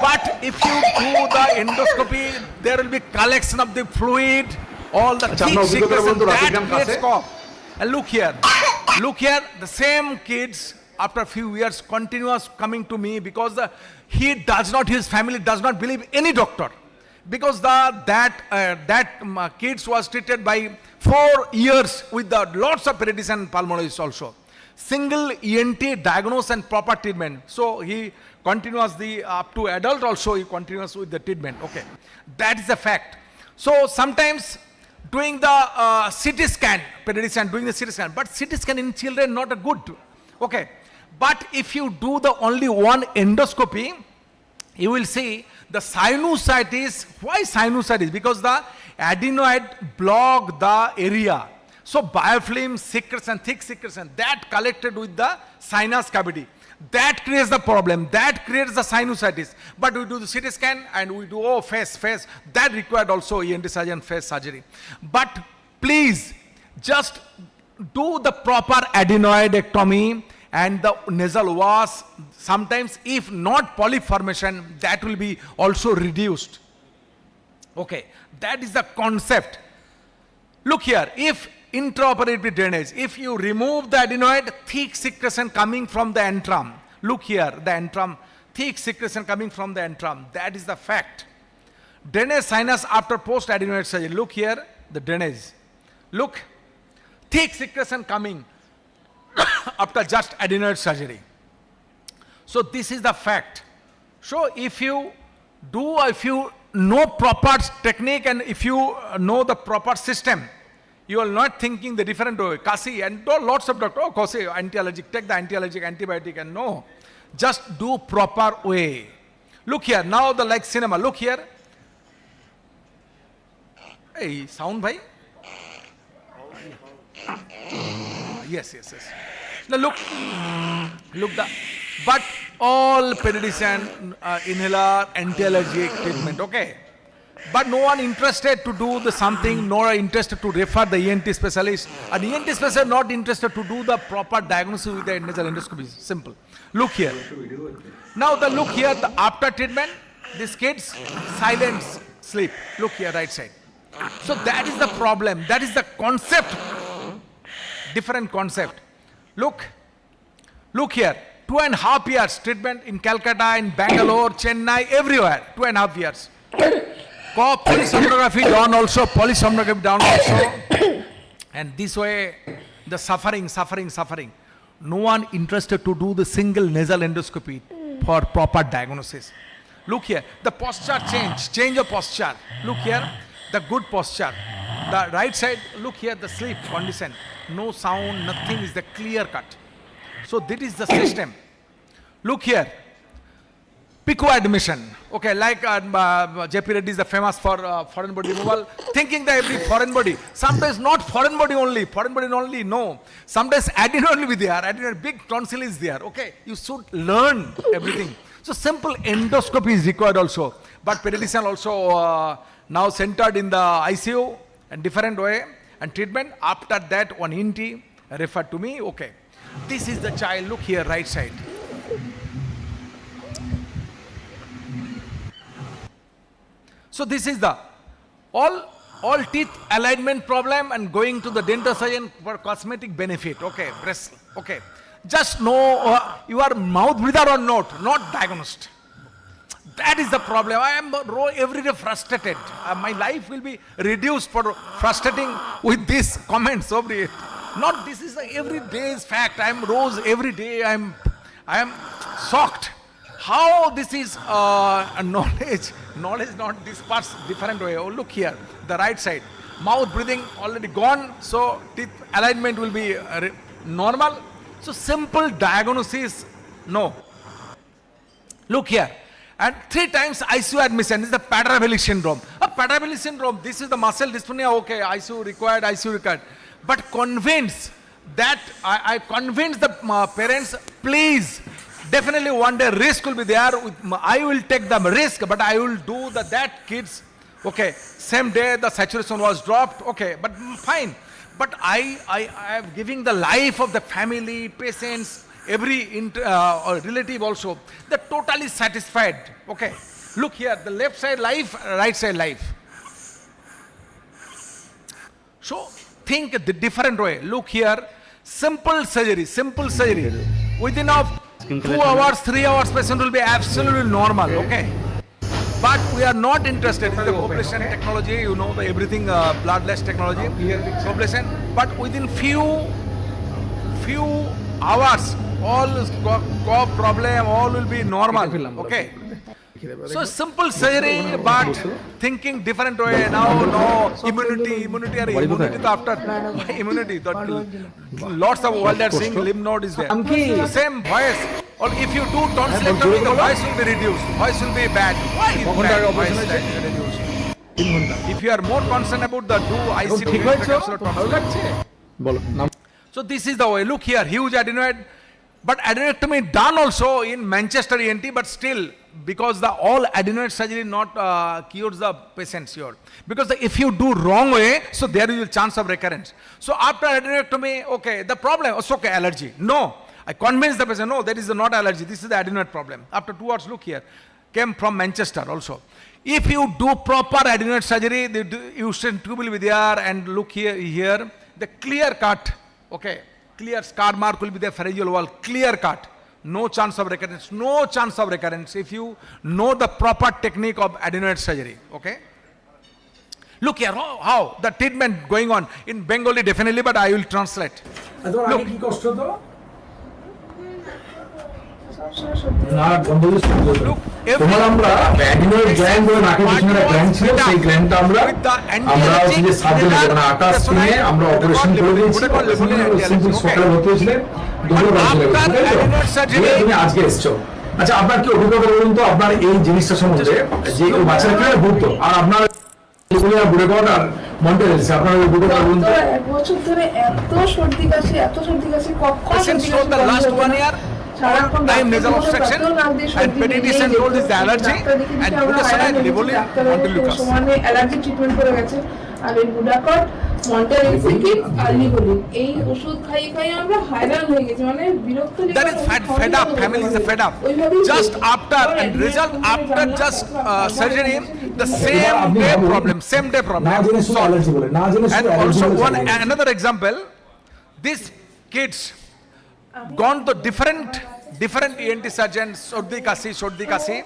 But if you do the endoscopy, there will be collection of the fluid, all the thick secretion, that creates cough. And look here, the same kids after a few years continuous coming to me because his family does not believe any doctor. Because that kids was treated by 4 years with the lots of pediatrician and pulmonologists also. Single ENT diagnose and proper treatment. So he continues up to adult also, he continues with the treatment. Okay, that is a fact. So sometimes doing the CT scan, pediatrician doing the CT scan, but CT scan in children not a good. Okay. But if you do the only one endoscopy, you will see the sinusitis. Why sinusitis? Because the adenoid block the area. So biofilm secretion, thick secretion, that collected with the sinus cavity. That creates the problem. That creates the sinusitis. But we do the CT scan and we do, face. That required also ENT surgeon face surgery. But please, just do the proper adenoidectomy and the nasal wash. Sometimes if not polyp formation, that will be also reduced. Okay, that is the concept. Look here, if intraoperative drainage, if you remove the adenoid, thick secretion coming from the antrum. Look here, the antrum, thick secretion coming from the antrum. That is the fact. Drainage sinus after post-adenoid surgery. Look here, the drainage. Look, thick secretion coming after just adenoid surgery. So this is the fact. So if you know proper technique and if you know the proper system, you are not thinking the different way. Kasi, and lots of doctors, Kasi, anti-allergic, take the anti-allergic antibiotic, and no. Just do proper way. Look here, now the like cinema, look here. Hey, sound bhai? Yes. Now look but all pediatrician, inhaler, anti-allergic treatment, okay? But no one interested to do the something, nor interested to refer the ENT specialist. An ENT specialist not interested to do the proper diagnosis with the nasal endoscopy. Simple. Look here. Now look here, the after treatment, these kids, silent sleep. Look here, right side. So that is the problem. That is the concept. Different concept. Look here. 2.5 years treatment in Calcutta, in Bangalore, Chennai, everywhere. 2.5 years. Polysomnography done also, and this way the suffering. No one interested to do the single nasal endoscopy for proper diagnosis. Look here, the posture change of posture. Look here, the good posture. The right side, look here, the sleep condition. No sound, nothing is the clear cut. So this is the system. Look here. PICO admission, okay, like JP Reddy is the famous for foreign body removal, thinking that every foreign body, sometimes not foreign body only, no. Sometimes adenoid will be there, adenoid, big tonsil is there, okay. You should learn everything. So simple endoscopy is required also. But pediatrician also now centered in the ICU and different way and treatment. After that, one ENT referred to me, okay. This is the child, look here, right side. So this is the all teeth alignment problem and going to the dental surgeon for cosmetic benefit. Okay, breast. Okay, just know you are mouth breather or not diagnosed. That is the problem. I am every day frustrated. My life will be reduced for frustrating with these comments. Not this is the everyday's fact. I am rose every day. I am shocked. How this is knowledge not this part's different way. Oh, look here, the right side. Mouth breathing already gone, so teeth alignment will be normal. So simple diagnosis, no. Look here. And 3 times ICU admission. This is the Prader-Willi syndrome. Prader-Willi syndrome, this is the muscle dyspnea, okay, ICU required. But convince that, I convince the parents, please, definitely one day risk will be there. I will take the risk, but I will do that kids, okay, same day the saturation was dropped, okay, but fine. But I am giving the life of the family, patients, every relative also. They're totally satisfied, okay. Look here, the left side life, right side life. So think the different way. Look here, simple surgery. Within 2 hours, 3 hours, patient will be absolutely normal, okay? But we are not interested in the population technology, you know, the everything bloodless technology, population. But within few hours, all cough problem, all will be normal, okay? So simple surgery, but thinking different way. Now, no, immunity to after immunity. Lots of world are saying lymph node is there. The same voice. Or if you do tonsillectomy, the voice will be reduced. Voice will be bad. Why is bad? Voice reduced. If you are more concerned about the ICT, so this is the way. Look here, huge adenoid. But adenectomy done also in Manchester ENT, but still, because the all adenoid surgery not cures the patients here. Because if you do wrong way, so there is a chance of recurrence. So after adenectomy, okay, the problem, it's okay, allergy. No, I convinced the patient, no, that is not allergy, this is the adenoid problem. After 2 hours, look here, came from Manchester also. If you do proper adenoid surgery, you should be there and look here, the clear cut, okay. Clear scar mark will be there, pharyngeal wall, clear cut. No chance of recurrence, no chance of recurrence if you know the proper technique of adenoid surgery, okay? Look here, how the treatment going on. In Bengali definitely, but I will translate. Look. তোমার আমরা adenoid gland ও নাকের পিছনে একটা gland ছিল সেই গ্ল্যান্ডটা আমরা হচ্ছে যে সার্জারি মানে আকাশ কিনে আমরা অপারেশন করে দিয়েছি সিম্পল সকালে ভর্তি হয়েছিলেন দুপুরে বাড়ি চলে গেছে তুমি আজকে এসছো আচ্ছা আপনার কি অভিজ্ঞতা বলুন তো আপনার এই জিনিসটা সম্বন্ধে যে বাচ্চারা কিভাবে ভুগতো আর আপনার বুড়ে কট আর মন্টে দিয়েছে আপনার অভিজ্ঞতা বলুন তো এক বছর ধরে এত সর্দি কাশি কখন last 1 year time nasal obstruction and petition told is the allergy and budesonide livolin montelukast সমানে অ্যালার্জি ট্রিটমেন্ট করে গেছে আর এই বুডাকট মন্টেলিসিকিট আর লিভোলিন এই ওষুধ খাই আমরা হয়রান হয়ে গেছি মানে বিরক্ত that is fed up family is fed up just after and result after just surgery the same day problem and also another example these kids gone to different ENT surgeons, Shoddi Kasi,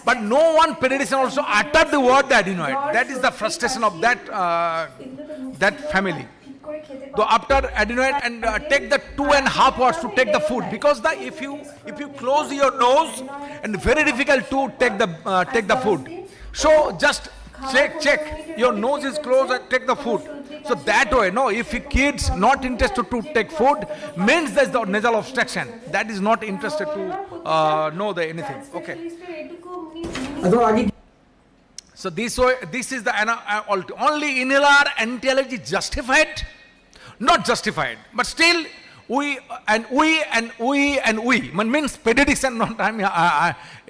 but no one pediatrician also uttered the word adenoid. That is the frustration of that family. So after adenoid and take the 2.5 hours to take the food because if you close your nose and very difficult to take the food. So just check your nose is closed and take the food. So that way, no, if kids not interested to take food, means there's the nasal obstruction. That is not interested to know anything. Okay. So this is the only inhaler anti-allergy justified, not justified, but still we means pediatrician. Not I'm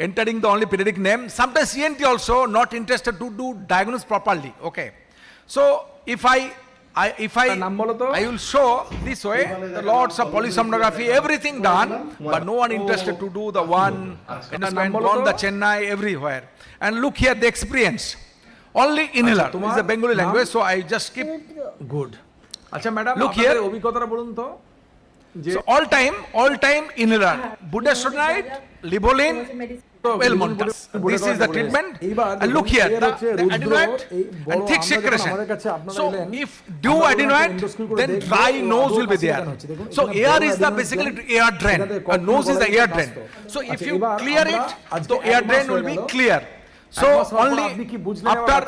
entering the only pediatric name. Sometimes ENT also not interested to do diagnose properly. Okay. So if I will show this way, the lots of polysomnography, everything done, but no one interested to do the one, on the Chennai, everywhere. And look here, the experience. Only inhaler. This is a Bengali language, so I just keep good. Look here. So all time inhaler. Budesonide, livolin, Elmontas. This is the treatment. And look here, the adenoid and thick secretion. So if do adenoid, then dry nose will be there. So air is the basically air drain. Nose is the air drain. So if you clear it, the air drain will be clear. So only after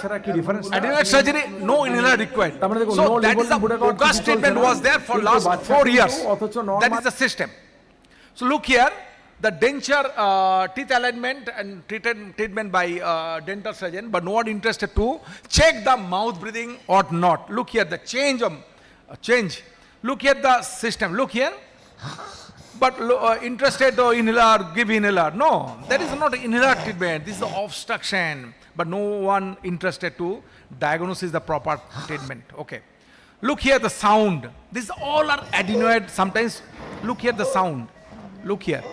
adenoid surgery, no inhaler required. So that is the focus treatment was there for last 4 years. That is the system. So look here. The denture teeth alignment and treatment by dental surgeon, but no one interested to check the mouth breathing or not. Look here, the change. Look here, the system. Look here. But interested to inhaler, give inhaler. No, that is not inhaler treatment. This is the obstruction. But no one interested to diagnose the proper treatment. Okay. Look here, the sound. This all are adenoid. Sometimes look here, the sound. Look here.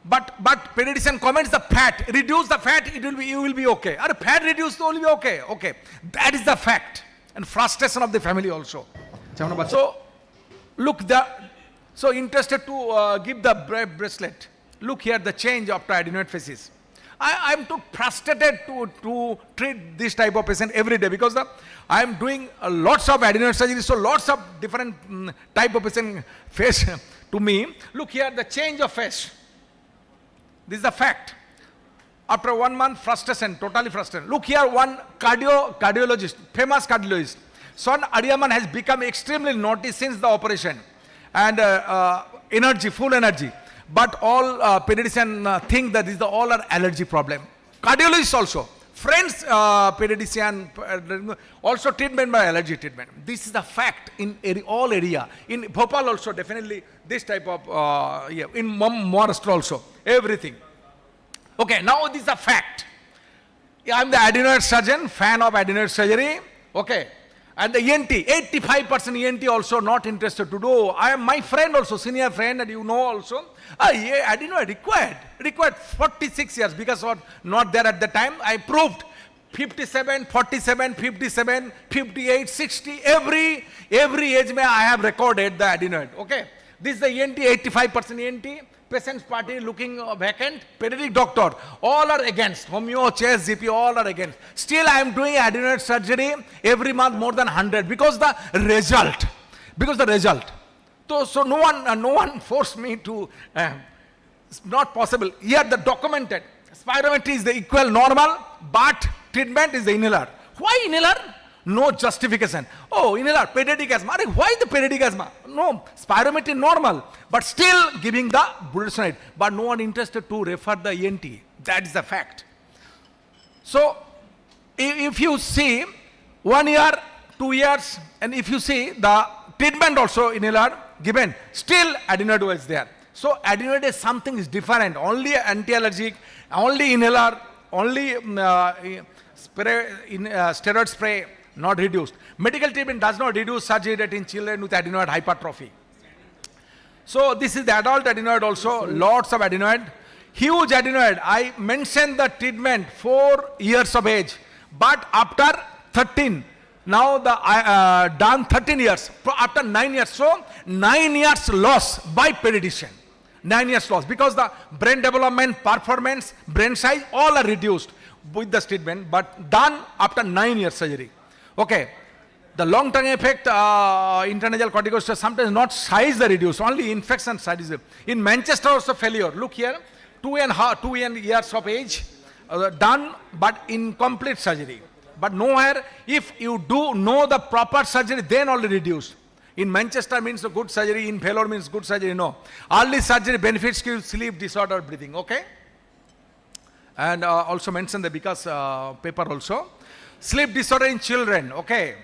But pediatrician comments the fat. Reduce the fat, you will be okay. Or fat reduced, you will be okay. Okay. That is the fact. And frustration of the family also. So look so interested to give the bracelet. Look here, the change after adenoid phases. I am too frustrated to treat this type of patient every day because I am doing lots of adenoid surgery, so lots of different type of patient face to me. Look here, the change of face. This is the fact. After 1 month, frustration, totally frustrated. Look here, one cardiologist, famous cardiologist. Son Adiyaman has become extremely naughty since the operation. And energy, full energy. But all pediatricians think that this is all an allergy problem. Cardiologists also. Friends, pediatrician, also treatment by allergy treatment. This is the fact in all area. In Bhopal also, definitely this type of, in Maharashtra also, everything. Okay, now this is a fact. I am the adenoid surgeon, fan of adenoid surgery. Okay. And the ENT, 85% ENT also not interested to do. I am my friend also, senior friend, and you know also. Adenoid required 46 years because of not there at the time. I proved 57, 47, 57, 58, 60, every age may I have recorded the adenoid. Okay. This is the ENT, 85% ENT. Patient's party looking vacant, pediatric doctor, all are against, homeo, chest, GP, all are against. Still I am doing adenoid surgery every month more than 100 because the result. So no one forced me to, it's not possible. Here the documented, spirometry is the equal normal, but treatment is the inhaler. Why inhaler? No justification. Oh, inhaler, pediatric asthma. Why the pediatric asthma? No, spirometry normal, but still giving the budesonide. But no one interested to refer the ENT. That is the fact. So, if you see 1 year, 2 years, and if you see the treatment also inhaler given, still adenoid was there. So, adenoid is something is different. Only anti-allergic, only inhaler, only steroid spray, not reduced. Medical treatment does not reduce surgery rate in children with adenoid hypertrophy. So this is the adult adenoid also, lots of adenoid. Huge adenoid, I mentioned the treatment 4 years of age, but after 13, now the done 13 years, after 9 years, so 9 years loss by pediatrician. 9 years loss because the brain development, performance, brain size, all are reduced with the treatment, but done after 9 years surgery. Okay, the long-term effect, intranasal corticosteroids sometimes not size the reduce, only infection size. In Manchester also failure. Look here, 2 years of age, done but incomplete surgery. But nowhere, if you do know the proper surgery, then only reduced. In Manchester means a good surgery, in failure means good surgery, no. Early surgery benefits you sleep disorder, breathing, okay? And also mentioned the because paper also. Sleep disorder in children, okay.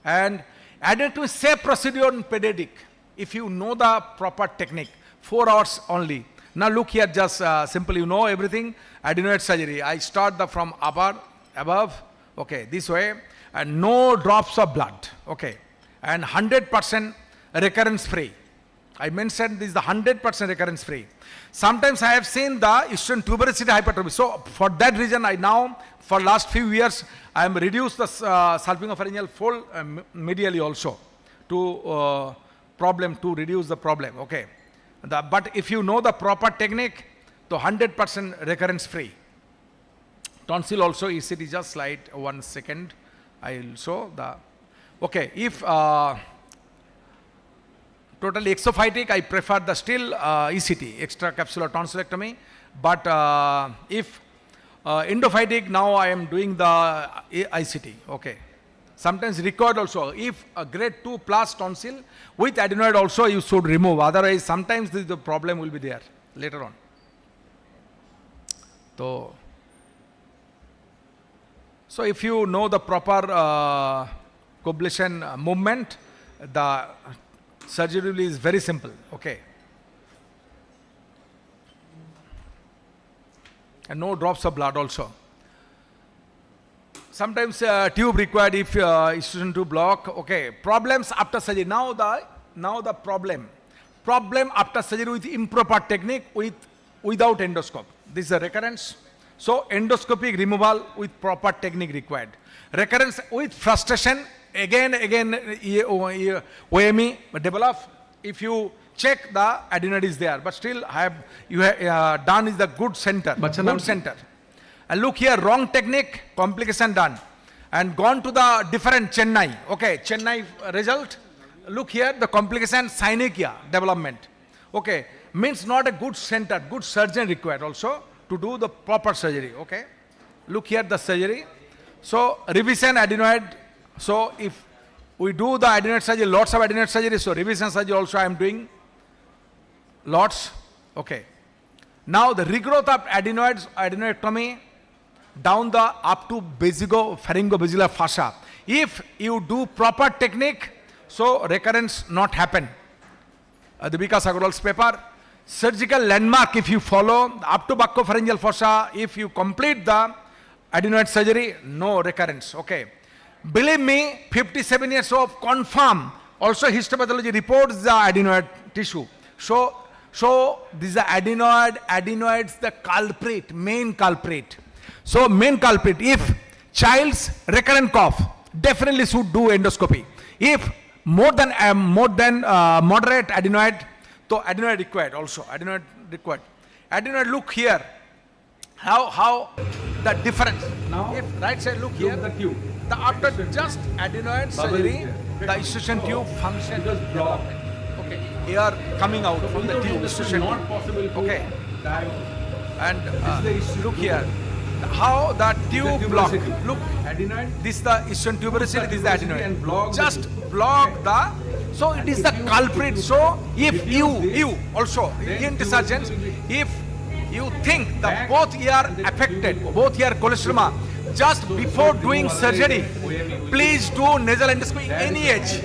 And added to safe procedure in pediatric, if you know the proper technique, 4 hours only. Now look here, just simply you know everything, adenoid surgery. I start from above, okay, this way, and no drops of blood, okay. And 100% recurrence free. I mentioned this is the 100% recurrence free. Sometimes I have seen the estrogen tuberosity hypertrophy. So for that reason, I now, for last few years, I am reduced the salpingopharyngeal fold medially also to reduce the problem, okay. But if you know the proper technique, the 100% recurrence free. Tonsil also, ECT just slide 1 second. I will show the, okay, if totally exophytic, I prefer the still ECT, extracapsular tonsillectomy. But if endophytic, now I am doing the ICT, okay. Sometimes required also, if a grade 2 plus tonsil with adenoid also you should remove, otherwise sometimes the problem will be there later on. So if you know the proper coblation movement, the surgery is very simple, okay. And no drops of blood also. Sometimes tube required if estrogen tube block, okay. Problems after surgery. Now the problem after surgery with improper technique without endoscope. This is a recurrence. So endoscopic removal with proper technique required. Recurrence with frustration, again OME develop. If you check, the adenoid is there, but still you have done is the good center, And look here, wrong technique, complication done, and gone to the different Chennai. Okay, Chennai result. Look here, the complication synechiae development. Okay, means not a good center, good surgeon required also. to do the proper surgery, okay? Look here the surgery. So revision adenoid, so if we do the adenoid surgery, lots of adenoid surgery, so revision surgery also I am doing lots, okay. Now the regrowth of adenoids, adenoidectomy, down the up to pharyngobasilar fascia. If you do proper technique, so recurrence not happen. The Vikas Agarwal's paper, surgical landmark if you follow, up to buccopharyngeal fossa, if you complete the adenoid surgery, no recurrence, okay. Believe me, 57 years of confirm, also histopathology reports the adenoid tissue. So this is the adenoids the culprit, main culprit. So main culprit, if child's recurrent cough, definitely should do endoscopy. If more than moderate adenoid, so adenoid required also, adenoid required. Adenoid, look here, how the difference. Now, if right side look here, the tube. The after just adenoid surgery, the institution tube function is development. Okay, air coming out from the tube, institution tube. Okay, and look here, how the tube block. Look, this is the institution tuberosity, this is the adenoid. Just block the. So it is the culprit. So if you also ENT surgeons, if you think that both ear affected, both ear cholesterol, just before doing surgery, please do nasal endoscopy any age.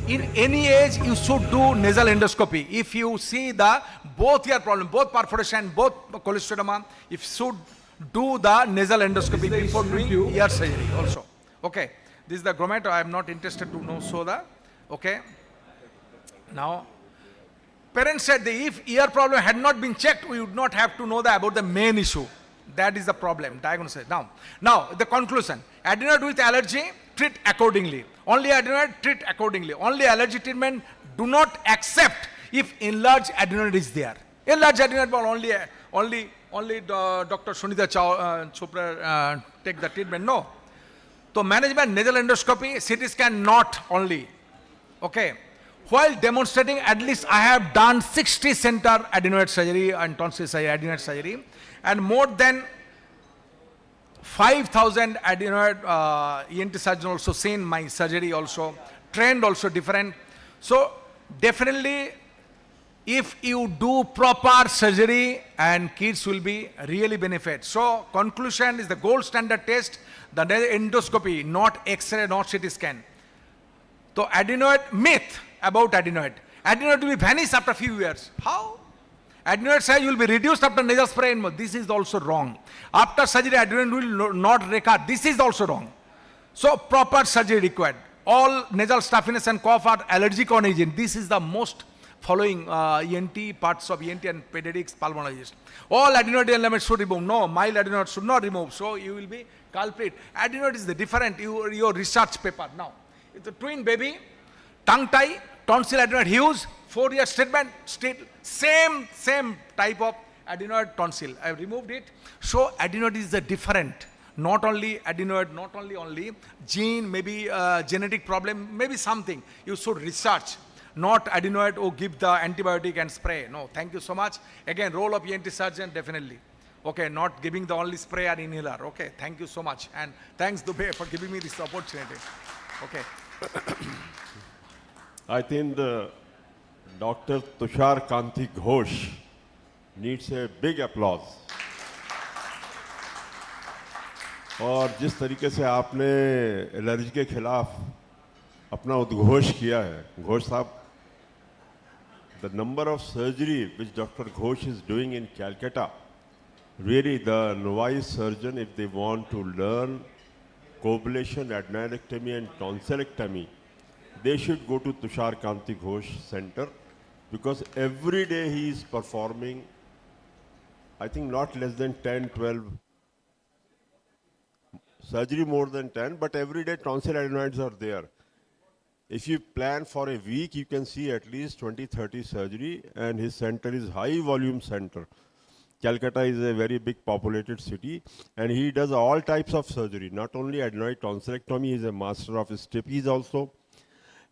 In any age, you should do nasal endoscopy. If you see the both ear problem, both perforation, both cholesterol, if should do the nasal endoscopy before doing ear surgery also. Okay, this is the grommet. I am not interested to know so the. Okay. Now, parents said that if ear problem had not been checked, we would not have to know about the main issue. That is the problem, diagnosis. Now the conclusion, adenoid with allergy, treat accordingly. Only adenoid, treat accordingly. Only allergy treatment, do not accept if enlarged adenoid is there. Enlarged adenoid will only Dr. Sunita Chopra take the treatment, no. So management, nasal endoscopy, CT scan not only, okay. While demonstrating, at least I have done 60 center adenoid surgery and tonsil surgery, adenoid surgery, and more than 5,000 adenoid ENT surgeons also seen my surgery also, trained also different. So definitely, if you do proper surgery, and kids will be really benefit. So conclusion is the gold standard test, the endoscopy, not X-ray, not CT scan. So adenoid myth about adenoid. Adenoid will be vanished after few years. How? Adenoid size will be reduced after nasal spray. This is also wrong. After surgery, adenoid will not recur. This is also wrong. So proper surgery required. All nasal stuffiness and cough are allergic on agent. This is the most following ENT, parts of ENT and pediatrics, pulmonologist. All adenoid elements should remove. No, mild adenoid should not remove. So you will be culprit. Adenoid is the different, your research paper. Now, it's a twin baby, tongue tie, tonsil adenoid huge, 4-year treatment, still same type of adenoid tonsil. I have removed it. So adenoid is the different. Not only adenoid, not only gene, maybe genetic problem, maybe something. You should research. Not adenoid or give the antibiotic and spray. No, thank you so much. Again, role of ENT surgeon, definitely. Okay, not giving the only spray and inhaler. Okay, thank you so much. And thanks Dubey for giving me this opportunity. Okay. I think Dr. Tushar Kanti Ghosh needs a big applause. और जिस तरीके से आपने allergy के खिलाफ अपना उद्घोष किया है, घोष साहब, the number of surgery which Dr. Ghosh is doing in Calcutta, really the novice surgeon, if they want to learn coagulation, adenoidectomy and tonsillectomy, they should go to Tushar Kanti Ghosh Center, because every day he is performing, I think not less than 10, 12, surgery more than 10, but every day tonsil adenoids are there. If you plan for a week, you can see at least 20, 30 surgery, and his center is high volume center. Calcutta is a very big populated city, and he does all types of surgery, not only adenoid tonsillectomy, he is a master of stipes also.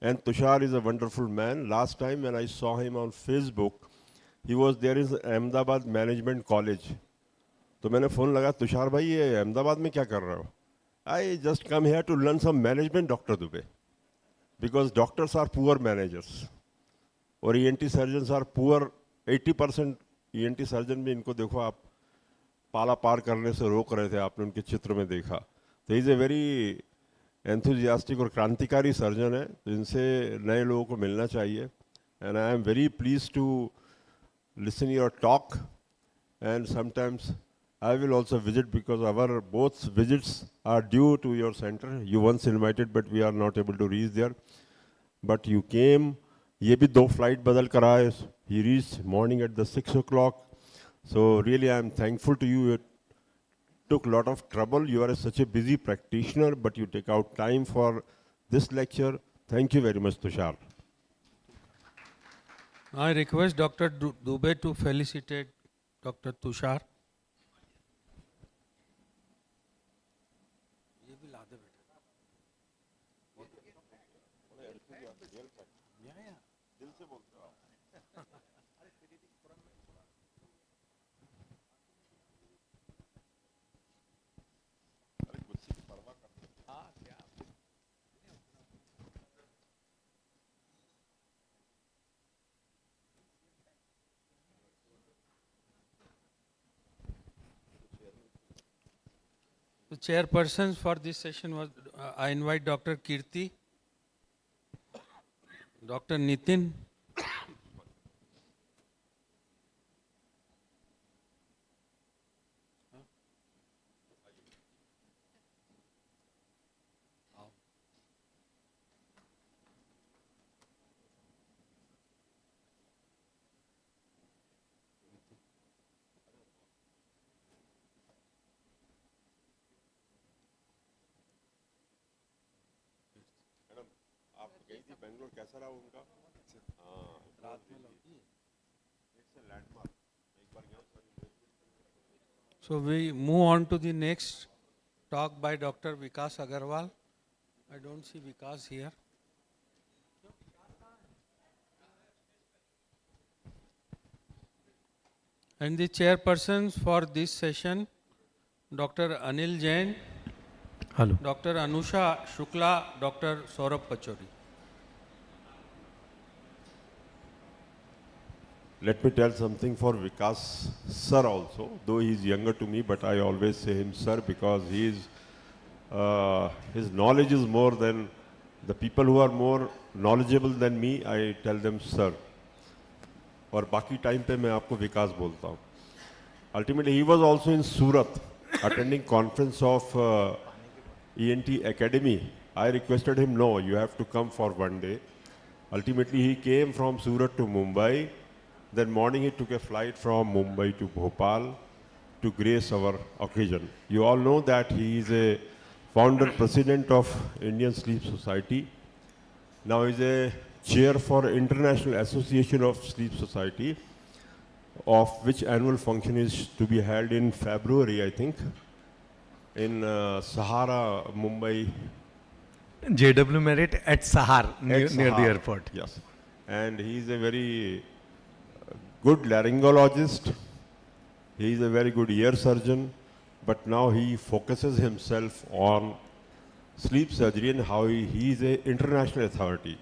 And Tushar is a wonderful man. Last time when I saw him on Facebook, he was there in Ahmedabad Management College. तो मैंने phone लगा, तुषार भाई ये अहमदाबाद में क्या कर रहे हो? I just come here to learn some management doctor Dube, because doctors are poor managers और ENT surgeons are poor. 80% ENT surgeon भी इनको देखो आप पाला पार करने से रोक रहे थे, आपने उनके चित्र में देखा. तो इज़ ए वेरी एंथुजियास्टिक और क्रांतिकारी सर्जन है, तो इनसे नए लोगों को मिलना चाहिए. And I am very please to listen your talk, and sometimes I will also visit because our both visits are due to your center. You once invited, but we are not able to reach there. But you came. ये भी 2 flight बदल कर आए. He reached morning at the 6 o'clock. So really, I am thankful to you. It took a lot of trouble. You are such a busy practitioner, but you take out time for this lecture. Thank you very much, Tushar. I request Dr. Dubey to felicitate Dr. Tushar. The chairpersons for this session was, I invite Dr. Kirti, Dr. Nitin, Bangalore कैसा रहा उनका? रात में it's a landmark. एक बार गया. So we move on to the next talk by Dr. Vikas Agarwal. I don't see Vikas here. And the chairpersons for this session, Dr. Anil Jain, Hello. Dr. Anusha Shukla, Dr. Saurabh Pachori. Let me tell something for Vikas sir also, though he is younger to me, but I always say him sir because he is, his knowledge is more than the people who are more knowledgeable than me, I tell them sir. और बाकी time पे मैं आपको विकास बोलता हूँ. Ultimately, he was also in Surat, attending conference of ENT Academy. I requested him, no, you have to come for one day. Ultimately, he came from Surat to Mumbai. Then morning he took a flight from Mumbai to Bhopal to grace our occasion. You all know that he is a founder president of Indian Sleep Society. Now he is a chair for International Association of Sleep Society, of which annual function is to be held in February, I think, in Sahara, Mumbai. JW Merit at Sahar, near the airport. Yes. And he is a very good laryngologist. He is a very good ear surgeon, but now he focuses himself on sleep surgery and how he is an international authority.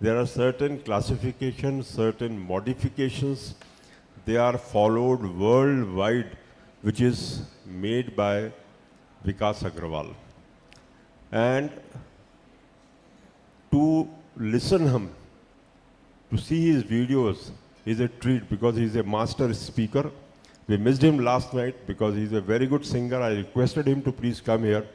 There are certain classifications, certain modifications, they are followed worldwide, which is made by Vikas Agrawal. And to listen him, to see his videos is a treat because he is a master speaker. We missed him last night because he is a very good singer. I requested him to please come here.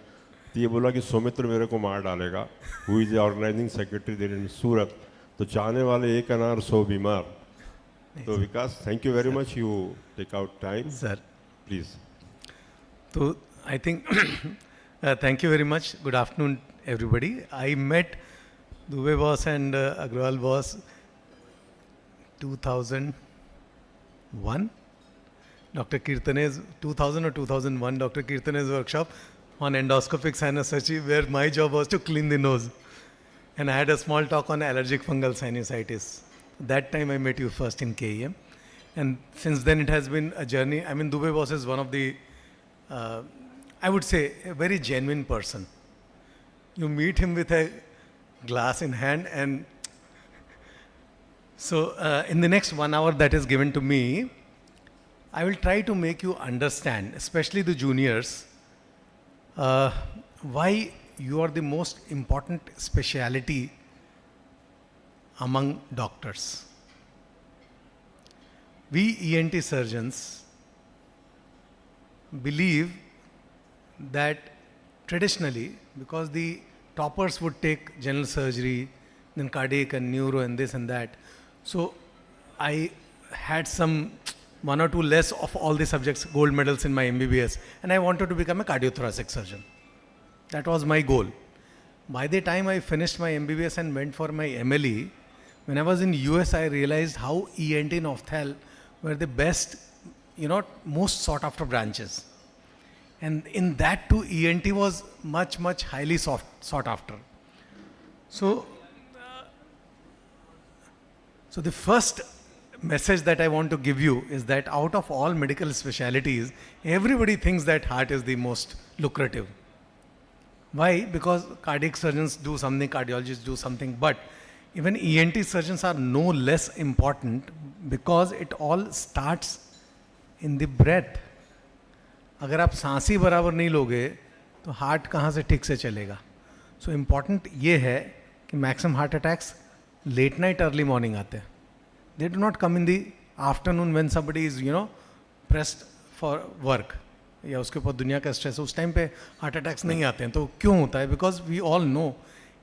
तो ये बोला कि सौमित्र मेरे को मार डालेगा, who is the organizing secretary there in Surat. तो चाहने वाले एक अनार 100 बीमार. तो विकास, thank you very much. You take out time. Sir. Please. So I think, thank you very much. Good afternoon, everybody. I met Dubey boss and Agrawal boss 2001. Dr. Kirtane's 2000 or 2001, Dr. Kirtane's workshop on endoscopic sinusitis, where my job was to clean the nose. And I had a small talk on allergic fungal sinusitis. That time I met you first in KEM. And since then it has been a journey. I mean, Dubey boss is one of the I would say, a very genuine person. You meet him with a glass in hand, and so in the next 1 hour that is given to me, I will try to make you understand, especially the juniors, why you are the most important speciality among doctors. We ENT surgeons believe that traditionally, because the toppers would take general surgery, then cardiac and neuro and this and that, so I had some 1 or 2 less of all the subjects, gold medals in my MBBS, and I wanted to become a cardiothoracic surgeon. That was my goal. By the time I finished my MBBS and went for my MLE, when I was in US, I realized how ENT and Ophthal were the best, most sought after branches. And in that too, ENT was much, much highly sought after. So the first message that I want to give you is that out of all medical specialties, everybody thinks that heart is the most lucrative. Why? Because cardiac surgeons do something, cardiologists do something, but even ENT surgeons are no less important because it all starts in the breath. अगर आप सांस ही बराबर नहीं लोगे तो heart कहाँ से ठीक से चलेगा. सो इम्पॉर्टेंट ये है कि maximum heart attacks late night early morning आते हैं. They do not come in the afternoon when somebody is pressed for work या उसके ऊपर दुनिया का स्ट्रेस, उस टाइम पे हार्ट अटैक्स नहीं आते हैं. तो क्यों होता है? Because we all know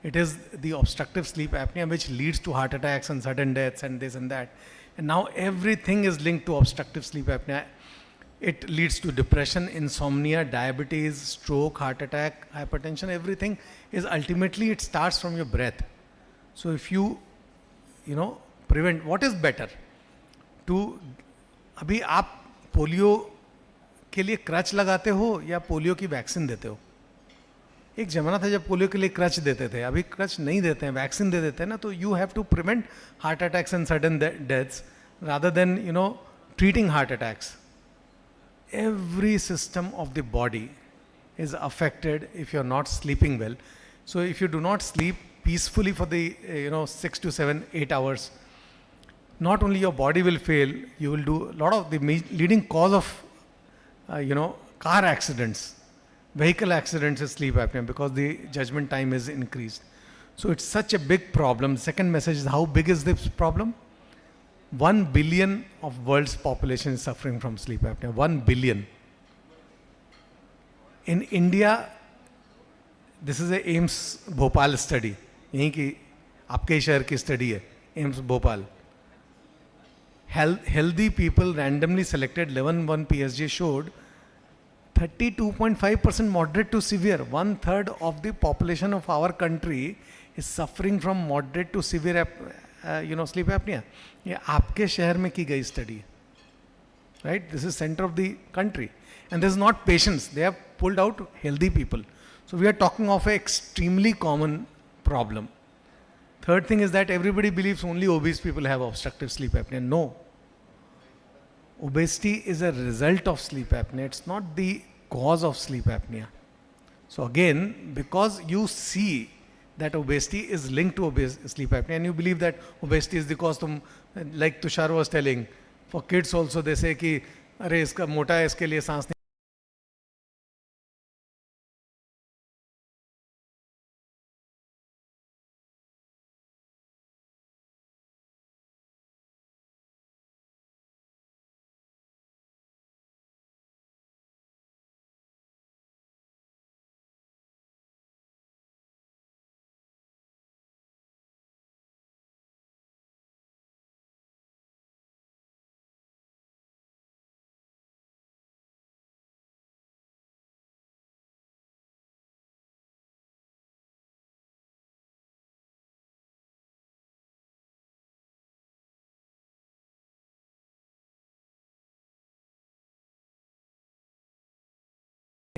it is the obstructive sleep apnea which leads to heart attacks and sudden deaths and this and that. And now everything is linked to obstructive sleep apnea. It leads to depression, insomnia, diabetes, stroke, heart attack, hypertension. Everything is ultimately, it starts from your breath. So if you prevent, what is better? अभी आप polio के लिए creche लगाते हो या polio की vaccine देते हो? एक जमाना था जब पोलियो के लिए क्रच देते थे, अभी क्रच नहीं देते हैं, वैक्सीन दे देते हैं ना. तो you have to prevent heart attacks and sudden deaths rather than treating heart attacks. Every system of the body is affected if you're not sleeping well. So if you do not sleep peacefully for the 6 to 7, 8 hours, not only your body will fail, you will do a lot of the leading cause of car accidents, vehicle accidents is sleep apnea because the judgment time is increased. So it's such a big problem. Second message is, how big is this problem? 1 billion of world's population is suffering from sleep apnea. 1 billion. In India, this is a AIMS Bhopal study. यहीं की आपके शहर की study है, AIMS Bhopal. Healthy people randomly selected 11-1 PSG showed 32.5% moderate to severe. 1/3 of the population of our country is suffering from moderate to severe sleep apnea. ये आपके शहर में की गई study, right? This is center of the country, and this is not patients. They have pulled out healthy people. So we are talking of an extremely common problem. Third thing is that everybody believes only obese people have obstructive sleep apnea. No. Obesity is a result of sleep apnea. It's not the cause of sleep apnea. So again, because you see that obesity is linked to sleep apnea and you believe that obesity is the cause, like Tushar was telling, for kids also they say कि अरे इसका मोटा है इसके लिए सांस नहीं.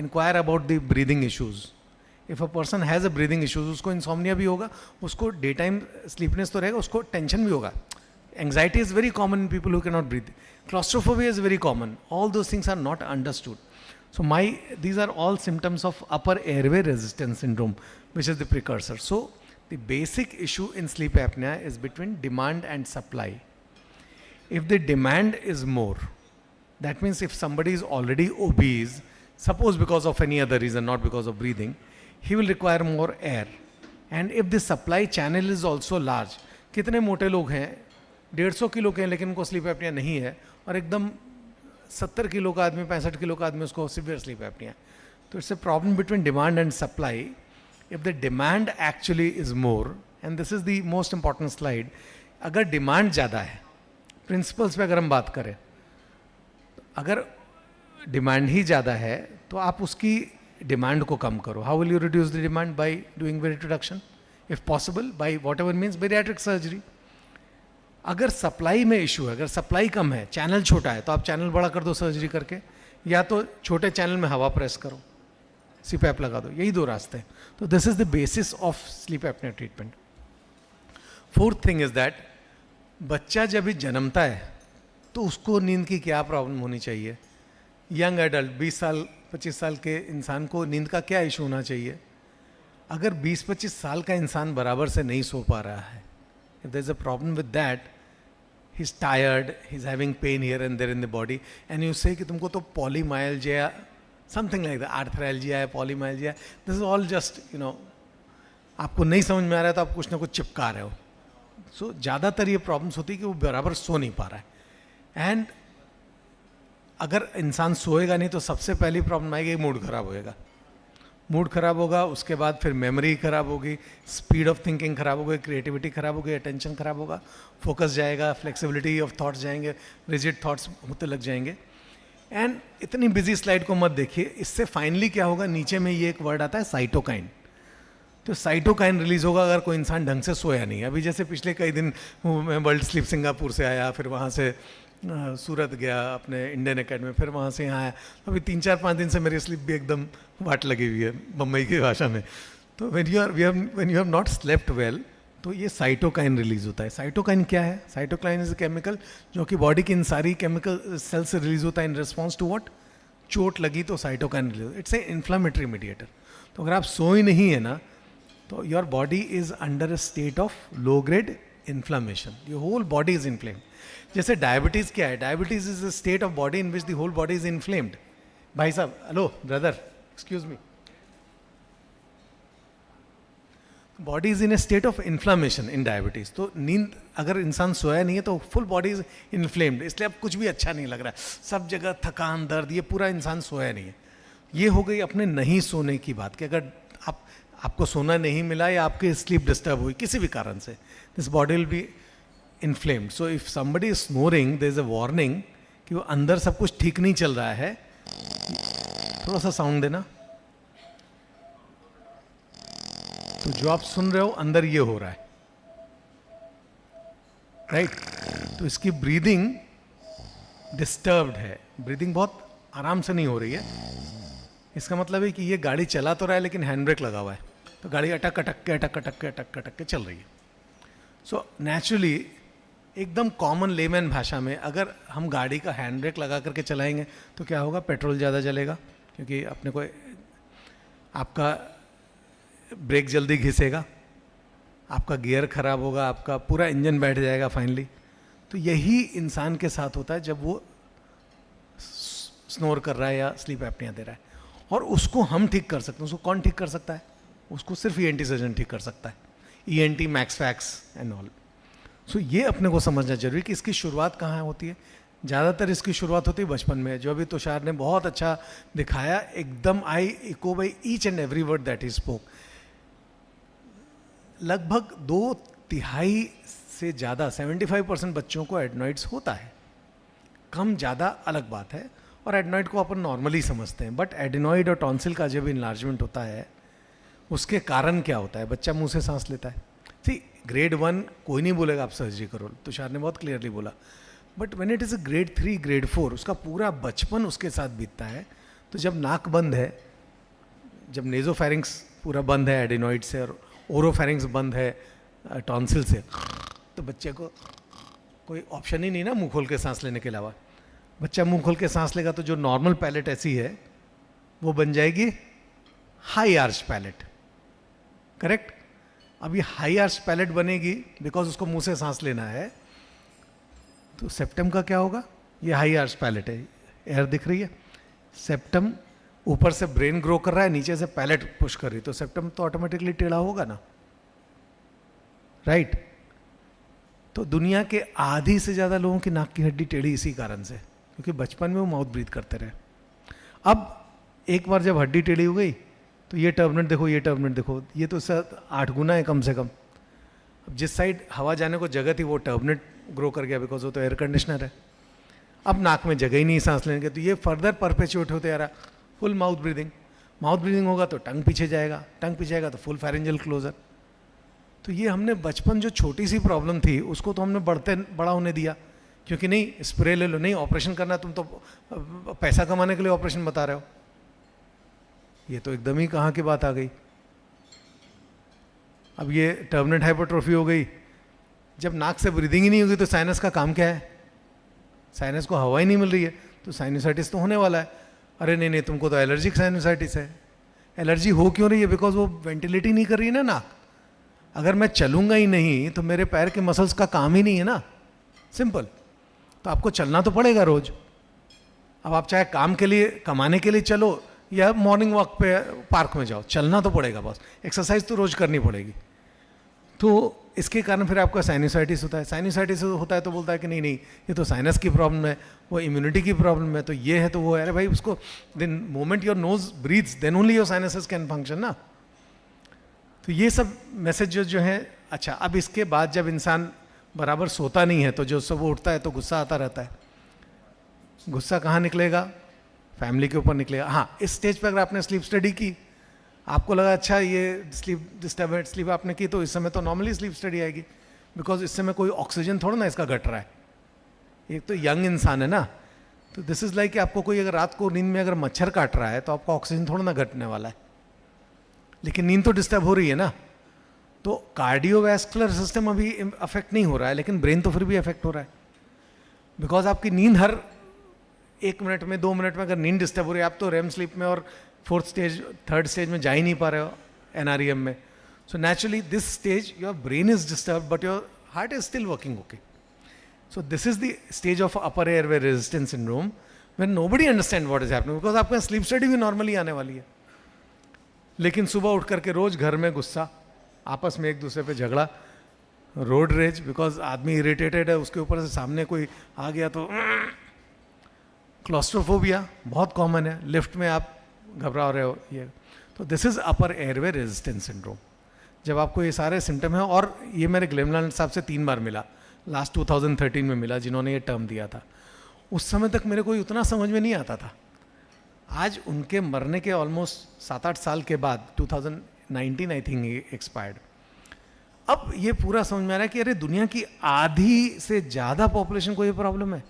Inquire about the breathing issues. If a person has a breathing issues, उसको insomnia भी होगा, उसको daytime sleepiness तो रहेगा, उसको tension भी होगा. Anxiety is very common in people who cannot breathe. Claustrophobia is very common. All those things are not understood. So these are all symptoms of upper airway resistance syndrome, which is the precursor. So the basic issue in sleep apnea is between demand and supply. If the demand is more, that means if somebody is already obese, suppose because of any other reason, not because of breathing, he will require more air. And if the supply channel is also large, कितने मोटे लोग हैं 150 kilo के हैं लेकिन उनको sleep apnoea नहीं है, और एकदम 70 किलो का आदमी 65 किलो का आदमी उसको सिवियर स्लीप एपनिया. तो it's a problem between demand and supply. If the demand actually is more, and this is the most important slide, अगर डिमांड ज़्यादा है, प्रिंसिपल्स पे अगर हम बात करें, अगर डिमांड ही ज़्यादा है तो आप उसकी डिमांड को कम करो. How will you reduce the demand? By doing weight reduction, if possible by what ever means bariatric surgery. अगर सप्लाई में इशू है, अगर सप्लाई कम है, चैनल छोटा है, तो आप चैनल बड़ा कर दो सर्जरी करके, या तो छोटे चैनल में हवा प्रेस करो, सीपैप लगा दो. यही दो रास्ते हैं. तो this is the basis of sleep apnoea treatment. Fourth thing is that बच्चा जब भी जन्मता है तो उसको नींद की क्या प्रॉब्लम होनी चाहिए. यंग एडल्ट 20 साल 25 साल के इंसान को नींद का क्या इशू होना चाहिए. अगर 20-25 साल का इंसान बराबर से नहीं सो पा रहा है, if there is a problem with that, he is tired, he is having pain here and there in the body, and you say कि तुमको तो polymyalgia, something like that, arthralgia है, polymyalgia, this is all just आपको नहीं समझ में आ रहा है तो आप कुछ ना कुछ चिपका रहे हो. सो ज़्यादातर ये प्रॉब्लम्स होती है कि वो बराबर सो नहीं पा रहा है. एंड अगर इंसान सोएगा नहीं तो सबसे पहली प्रॉब्लम आएगी, मूड खराब होएगा. मूड खराब होगा, उसके बाद फिर मेमोरी खराब होगी, स्पीड ऑफ थिंकिंग खराब होगी, क्रिएटिविटी खराब होगी, अटेंशन खराब होगा, फोकस जाएगा, फ्लेक्सिबिलिटी ऑफ थॉट्स जाएंगे, रिजिड थॉट्स होते लग जाएंगे. एंड इतनी बिजी स्लाइड को मत देखिए. इससे फाइनली क्या होगा, नीचे में ये एक वर्ड आता है साइटोकाइन. तो साइटोकाइन रिलीज होगा अगर कोई इंसान ढंग से सोया नहीं. अभी जैसे पिछले कई दिन मैं वर्ल्ड स्लीप सिंगापुर से आया, फिर वहाँ से सूरत गया अपने इंडियन एकेडमी, फिर वहाँ से यहाँ आया. अभी 3-4-5 दिन से मेरी स्लीप भी एकदम वाट लगी हुई है बम्बई की भाषा में. तो when you have not slept well, तो ये साइटोकाइन रिलीज होता है. साइटोकाइन क्या है? साइटोकाइन इज अ केमिकल जो कि बॉडी की इन सारी केमिकल सेल से रिलीज होता है इन रिस्पॉन्स टू व्हाट, चोट लगी तो cytokine release. It's a inflammatory mediator. तो अगर आप सोए नहीं है ना, तो your body is under a state of low grade inflammation. Your whole body is inflamed. जैसे डायबिटीज क्या है? Diabetes is a state of body in which the whole body is inflamed. भाई साहब, hello brother, excuse me. Body is in a state of inflammation in diabetes. तो नींद अगर इंसान सोया नहीं है तो फुल बॉडी इज इन्फ्लेम्ड, इसलिए अब कुछ भी अच्छा नहीं लग रहा है, सब जगह थकान, दर्द, ये पूरा इंसान सोया नहीं है. ये हो गई अपने नहीं सोने की बात कि अगर आपको सोना नहीं मिला या आपकी स्लीप डिस्टर्ब हुई किसी भी कारण से, this body will be inflamed. So if somebody is snoring, there is a warning कि वो अंदर सब कुछ ठीक नहीं चल रहा है. थोड़ा सा साउंड देना. तो जो आप सुन रहे हो अंदर ये हो रहा है, राइट? तो इसकी ब्रीदिंग डिस्टर्ब्ड है, ब्रीदिंग बहुत आराम से नहीं हो रही है. इसका मतलब है कि ये गाड़ी चला तो रहा है लेकिन हैंड ब्रेक लगा हुआ है, तो गाड़ी अटक अटक के चल रही है. सो नेचुरली एकदम कॉमन लेमैन भाषा में अगर हम गाड़ी का हैंड ब्रेक लगा करके चलाएंगे तो क्या होगा? पेट्रोल ज़्यादा जलेगा, क्योंकि अपने को आपका ब्रेक जल्दी घिसेगा, आपका गियर खराब होगा, आपका पूरा इंजन बैठ जाएगा फाइनली. तो यही इंसान के साथ होता है जब वो स्नोर कर रहा है या स्लीप एपनिया दे रहा है. और उसको हम ठीक कर सकते हैं. उसको कौन ठीक कर सकता है? उसको सिर्फ ENT सर्जन ठीक कर सकता है. ENT, max fax and all. So ये अपने को समझना जरूरी कि इसकी शुरुआत कहाँ होती है. ज़्यादातर इसकी शुरुआत होती है बचपन में, जो अभी तुषार ने बहुत अच्छा दिखाया. एकदम I echo by each and every word that he spoke. लगभग 2/3 से ज़्यादा 75% बच्चों को एडनॉइड्स होता है. कम ज़्यादा अलग बात है, और एडनॉइड को अपन नॉर्मली समझते हैं. बट एडेनॉइड और टॉन्सिल का जब इन्लार्जमेंट होता है, उसके कारण क्या होता है? बच्चा मुंह से सांस लेता है. सी, ग्रेड 1 कोई नहीं बोलेगा आप सर्जरी करो, तुषार ने बहुत क्लियरली बोला. But when it is a grade 3, grade 4, उसका पूरा बचपन उसके साथ बीतता है. तो जब नाक बंद है, जब नेजोफेरिंग्स पूरा बंद है एडेनॉइड से, और ओरोफेरिंग्स बंद है टॉन्सिल से, तो बच्चे को कोई ऑप्शन ही नहीं ना मुंह खोल के सांस लेने के अलावा. बच्चा मुंह खोल के सांस लेगा तो जो नॉर्मल पैलेट ऐसी है वो बन जाएगी हाई आर्च पैलेट, करेक्ट? अब ये हाई आर्च पैलेट बनेगी बिकॉज उसको मुंह से सांस लेना है, तो सेप्टम का क्या होगा? ये हाई आर्च पैलेट है, एयर दिख रही है, सेप्टम ऊपर से ब्रेन ग्रो कर रहा है, नीचे से पैलेट पुश कर रही, तो सेप्टम तो ऑटोमेटिकली टेढ़ा होगा ना, राइट? तो दुनिया के आधी से ज़्यादा लोगों की नाक की हड्डी टेढ़ी इसी कारण से, क्योंकि बचपन में वो माउथ ब्रीथ करते रहे। अब एक बार जब हड्डी टेढ़ी हो गई तो ये टर्बनेट देखो, ये टर्बनेट देखो, ये तो इससे 8 गुना है कम से कम। अब जिस साइड हवा जाने को जगह थी वो टर्बनेट ग्रो कर गया, बिकॉज वो तो एयर कंडीशनर है। अब नाक में जगह ही नहीं सांस लेने के, तो ये फर्दर परपेचुएट होते आ रहा, full mouth breathing. Mouth breathing होगा तो टंग पीछे जाएगा, टंग पीछे जाएगा तो फुल फेरेंजियल क्लोजर। तो ये हमने बचपन जो छोटी सी प्रॉब्लम थी उसको तो हमने बड़ा होने दिया, क्योंकि नहीं स्प्रे ले लो, नहीं ऑपरेशन करना, तुम तो पैसा कमाने के लिए ऑपरेशन बता रहे हो। ये तो एकदम ही कहाँ की बात आ गई। अब ये टर्बनेट हाइपरट्रोफी हो गई, जब नाक से ब्रीदिंग ही नहीं होगी तो साइनस का काम क्या है? साइनस को हवा ही नहीं मिल रही है तो साइनसाइटिस तो होने वाला है। अरे नहीं नहीं, तुमको तो एलर्जिक साइनसाइटिस है। एलर्जी हो क्यों रही है? बिकॉज वो वेंटिलेट ही नहीं कर रही है ना नाक। अगर मैं चलूंगा ही नहीं तो मेरे पैर के मसल्स का काम ही नहीं है ना, सिंपल। तो आपको चलना तो पड़ेगा रोज। अब आप चाहे काम के लिए, कमाने के लिए चलो या मॉर्निंग वॉक पे पार्क में जाओ, चलना तो पड़ेगा बस, एक्सरसाइज तो रोज करनी पड़ेगी। तो इसके कारण फिर आपका साइनसाइटिस होता है। साइनसाइटिस होता है तो बोलता है कि नहीं नहीं ये तो साइनस की प्रॉब्लम है, वो इम्यूनिटी की प्रॉब्लम है, तो ये है तो वो है। अरे भाई उसको, then moment your nose breathes then only your sinuses can function ना। तो ये सब मैसेज जो है। अच्छा, अब इसके बाद जब इंसान बराबर सोता नहीं है तो जो सब उठता है तो गुस्सा आता रहता है। गुस्सा कहाँ निकलेगा? फैमिली के ऊपर निकलेगा। हाँ, इस स्टेज पर अगर आपने स्लीप स्टडी की, आपको लगा अच्छा ये स्लीप डिस्टर्बेंट स्लीप आपने की, तो इस समय तो नॉर्मली स्लीप स्टडी आएगी, बिकॉज इस समय कोई ऑक्सीजन थोड़ा ना इसका घट रहा है। एक तो यंग इंसान है ना, तो दिस इज लाइक कि आपको कोई अगर रात को नींद में अगर मच्छर काट रहा है तो आपका ऑक्सीजन थोड़ा ना घटने वाला है, लेकिन नींद तो डिस्टर्ब हो रही है ना। तो कार्डियोवैस्कुलर सिस्टम अभी अफेक्ट नहीं हो रहा है, लेकिन ब्रेन तो फिर भी अफेक्ट हो रहा है, बिकॉज आपकी नींद हर 1 मिनट में 2 मिनट में अगर नींद डिस्टर्ब हो रही है, आप तो रेम स्लीप में और 4th स्टेज 3rd स्टेज में जा ही नहीं पा रहे हो एनआरईएम में। So naturally this stage your brain is disturb but your heart is still working okay. So this is the stage of upper airway resistance syndrome when nobody understand what is happening, because आपका sleep study भी normally आने वाली है, लेकिन सुबह उठ करके रोज घर में गुस्सा, आपस में एक दूसरे पे झगड़ा, रोड रेज, बिकॉज आदमी इरिटेटेड है, उसके ऊपर से सामने कोई आ गया तो क्लॉस्ट्रोफोबिया बहुत कॉमन है, लिफ्ट में आप घबरा रहे हो ये। तो this is upper airway resistance syndrome. जब आपको ये सारे सिम्टम हैं, और ये मेरे ग्लेमलान साहब से 3 बार मिला, लास्ट 2013 में मिला जिन्होंने ये टर्म दिया था। उस समय तक मेरे को उतना समझ में नहीं आता था। आज उनके मरने के ऑलमोस्ट 7-8 साल के बाद 2019 आई थिंक एक्सपायर्ड, अब ये पूरा समझ में आ रहा है कि अरे दुनिया की आधी से ज़्यादा पॉपुलेशन को ये प्रॉब्लम है।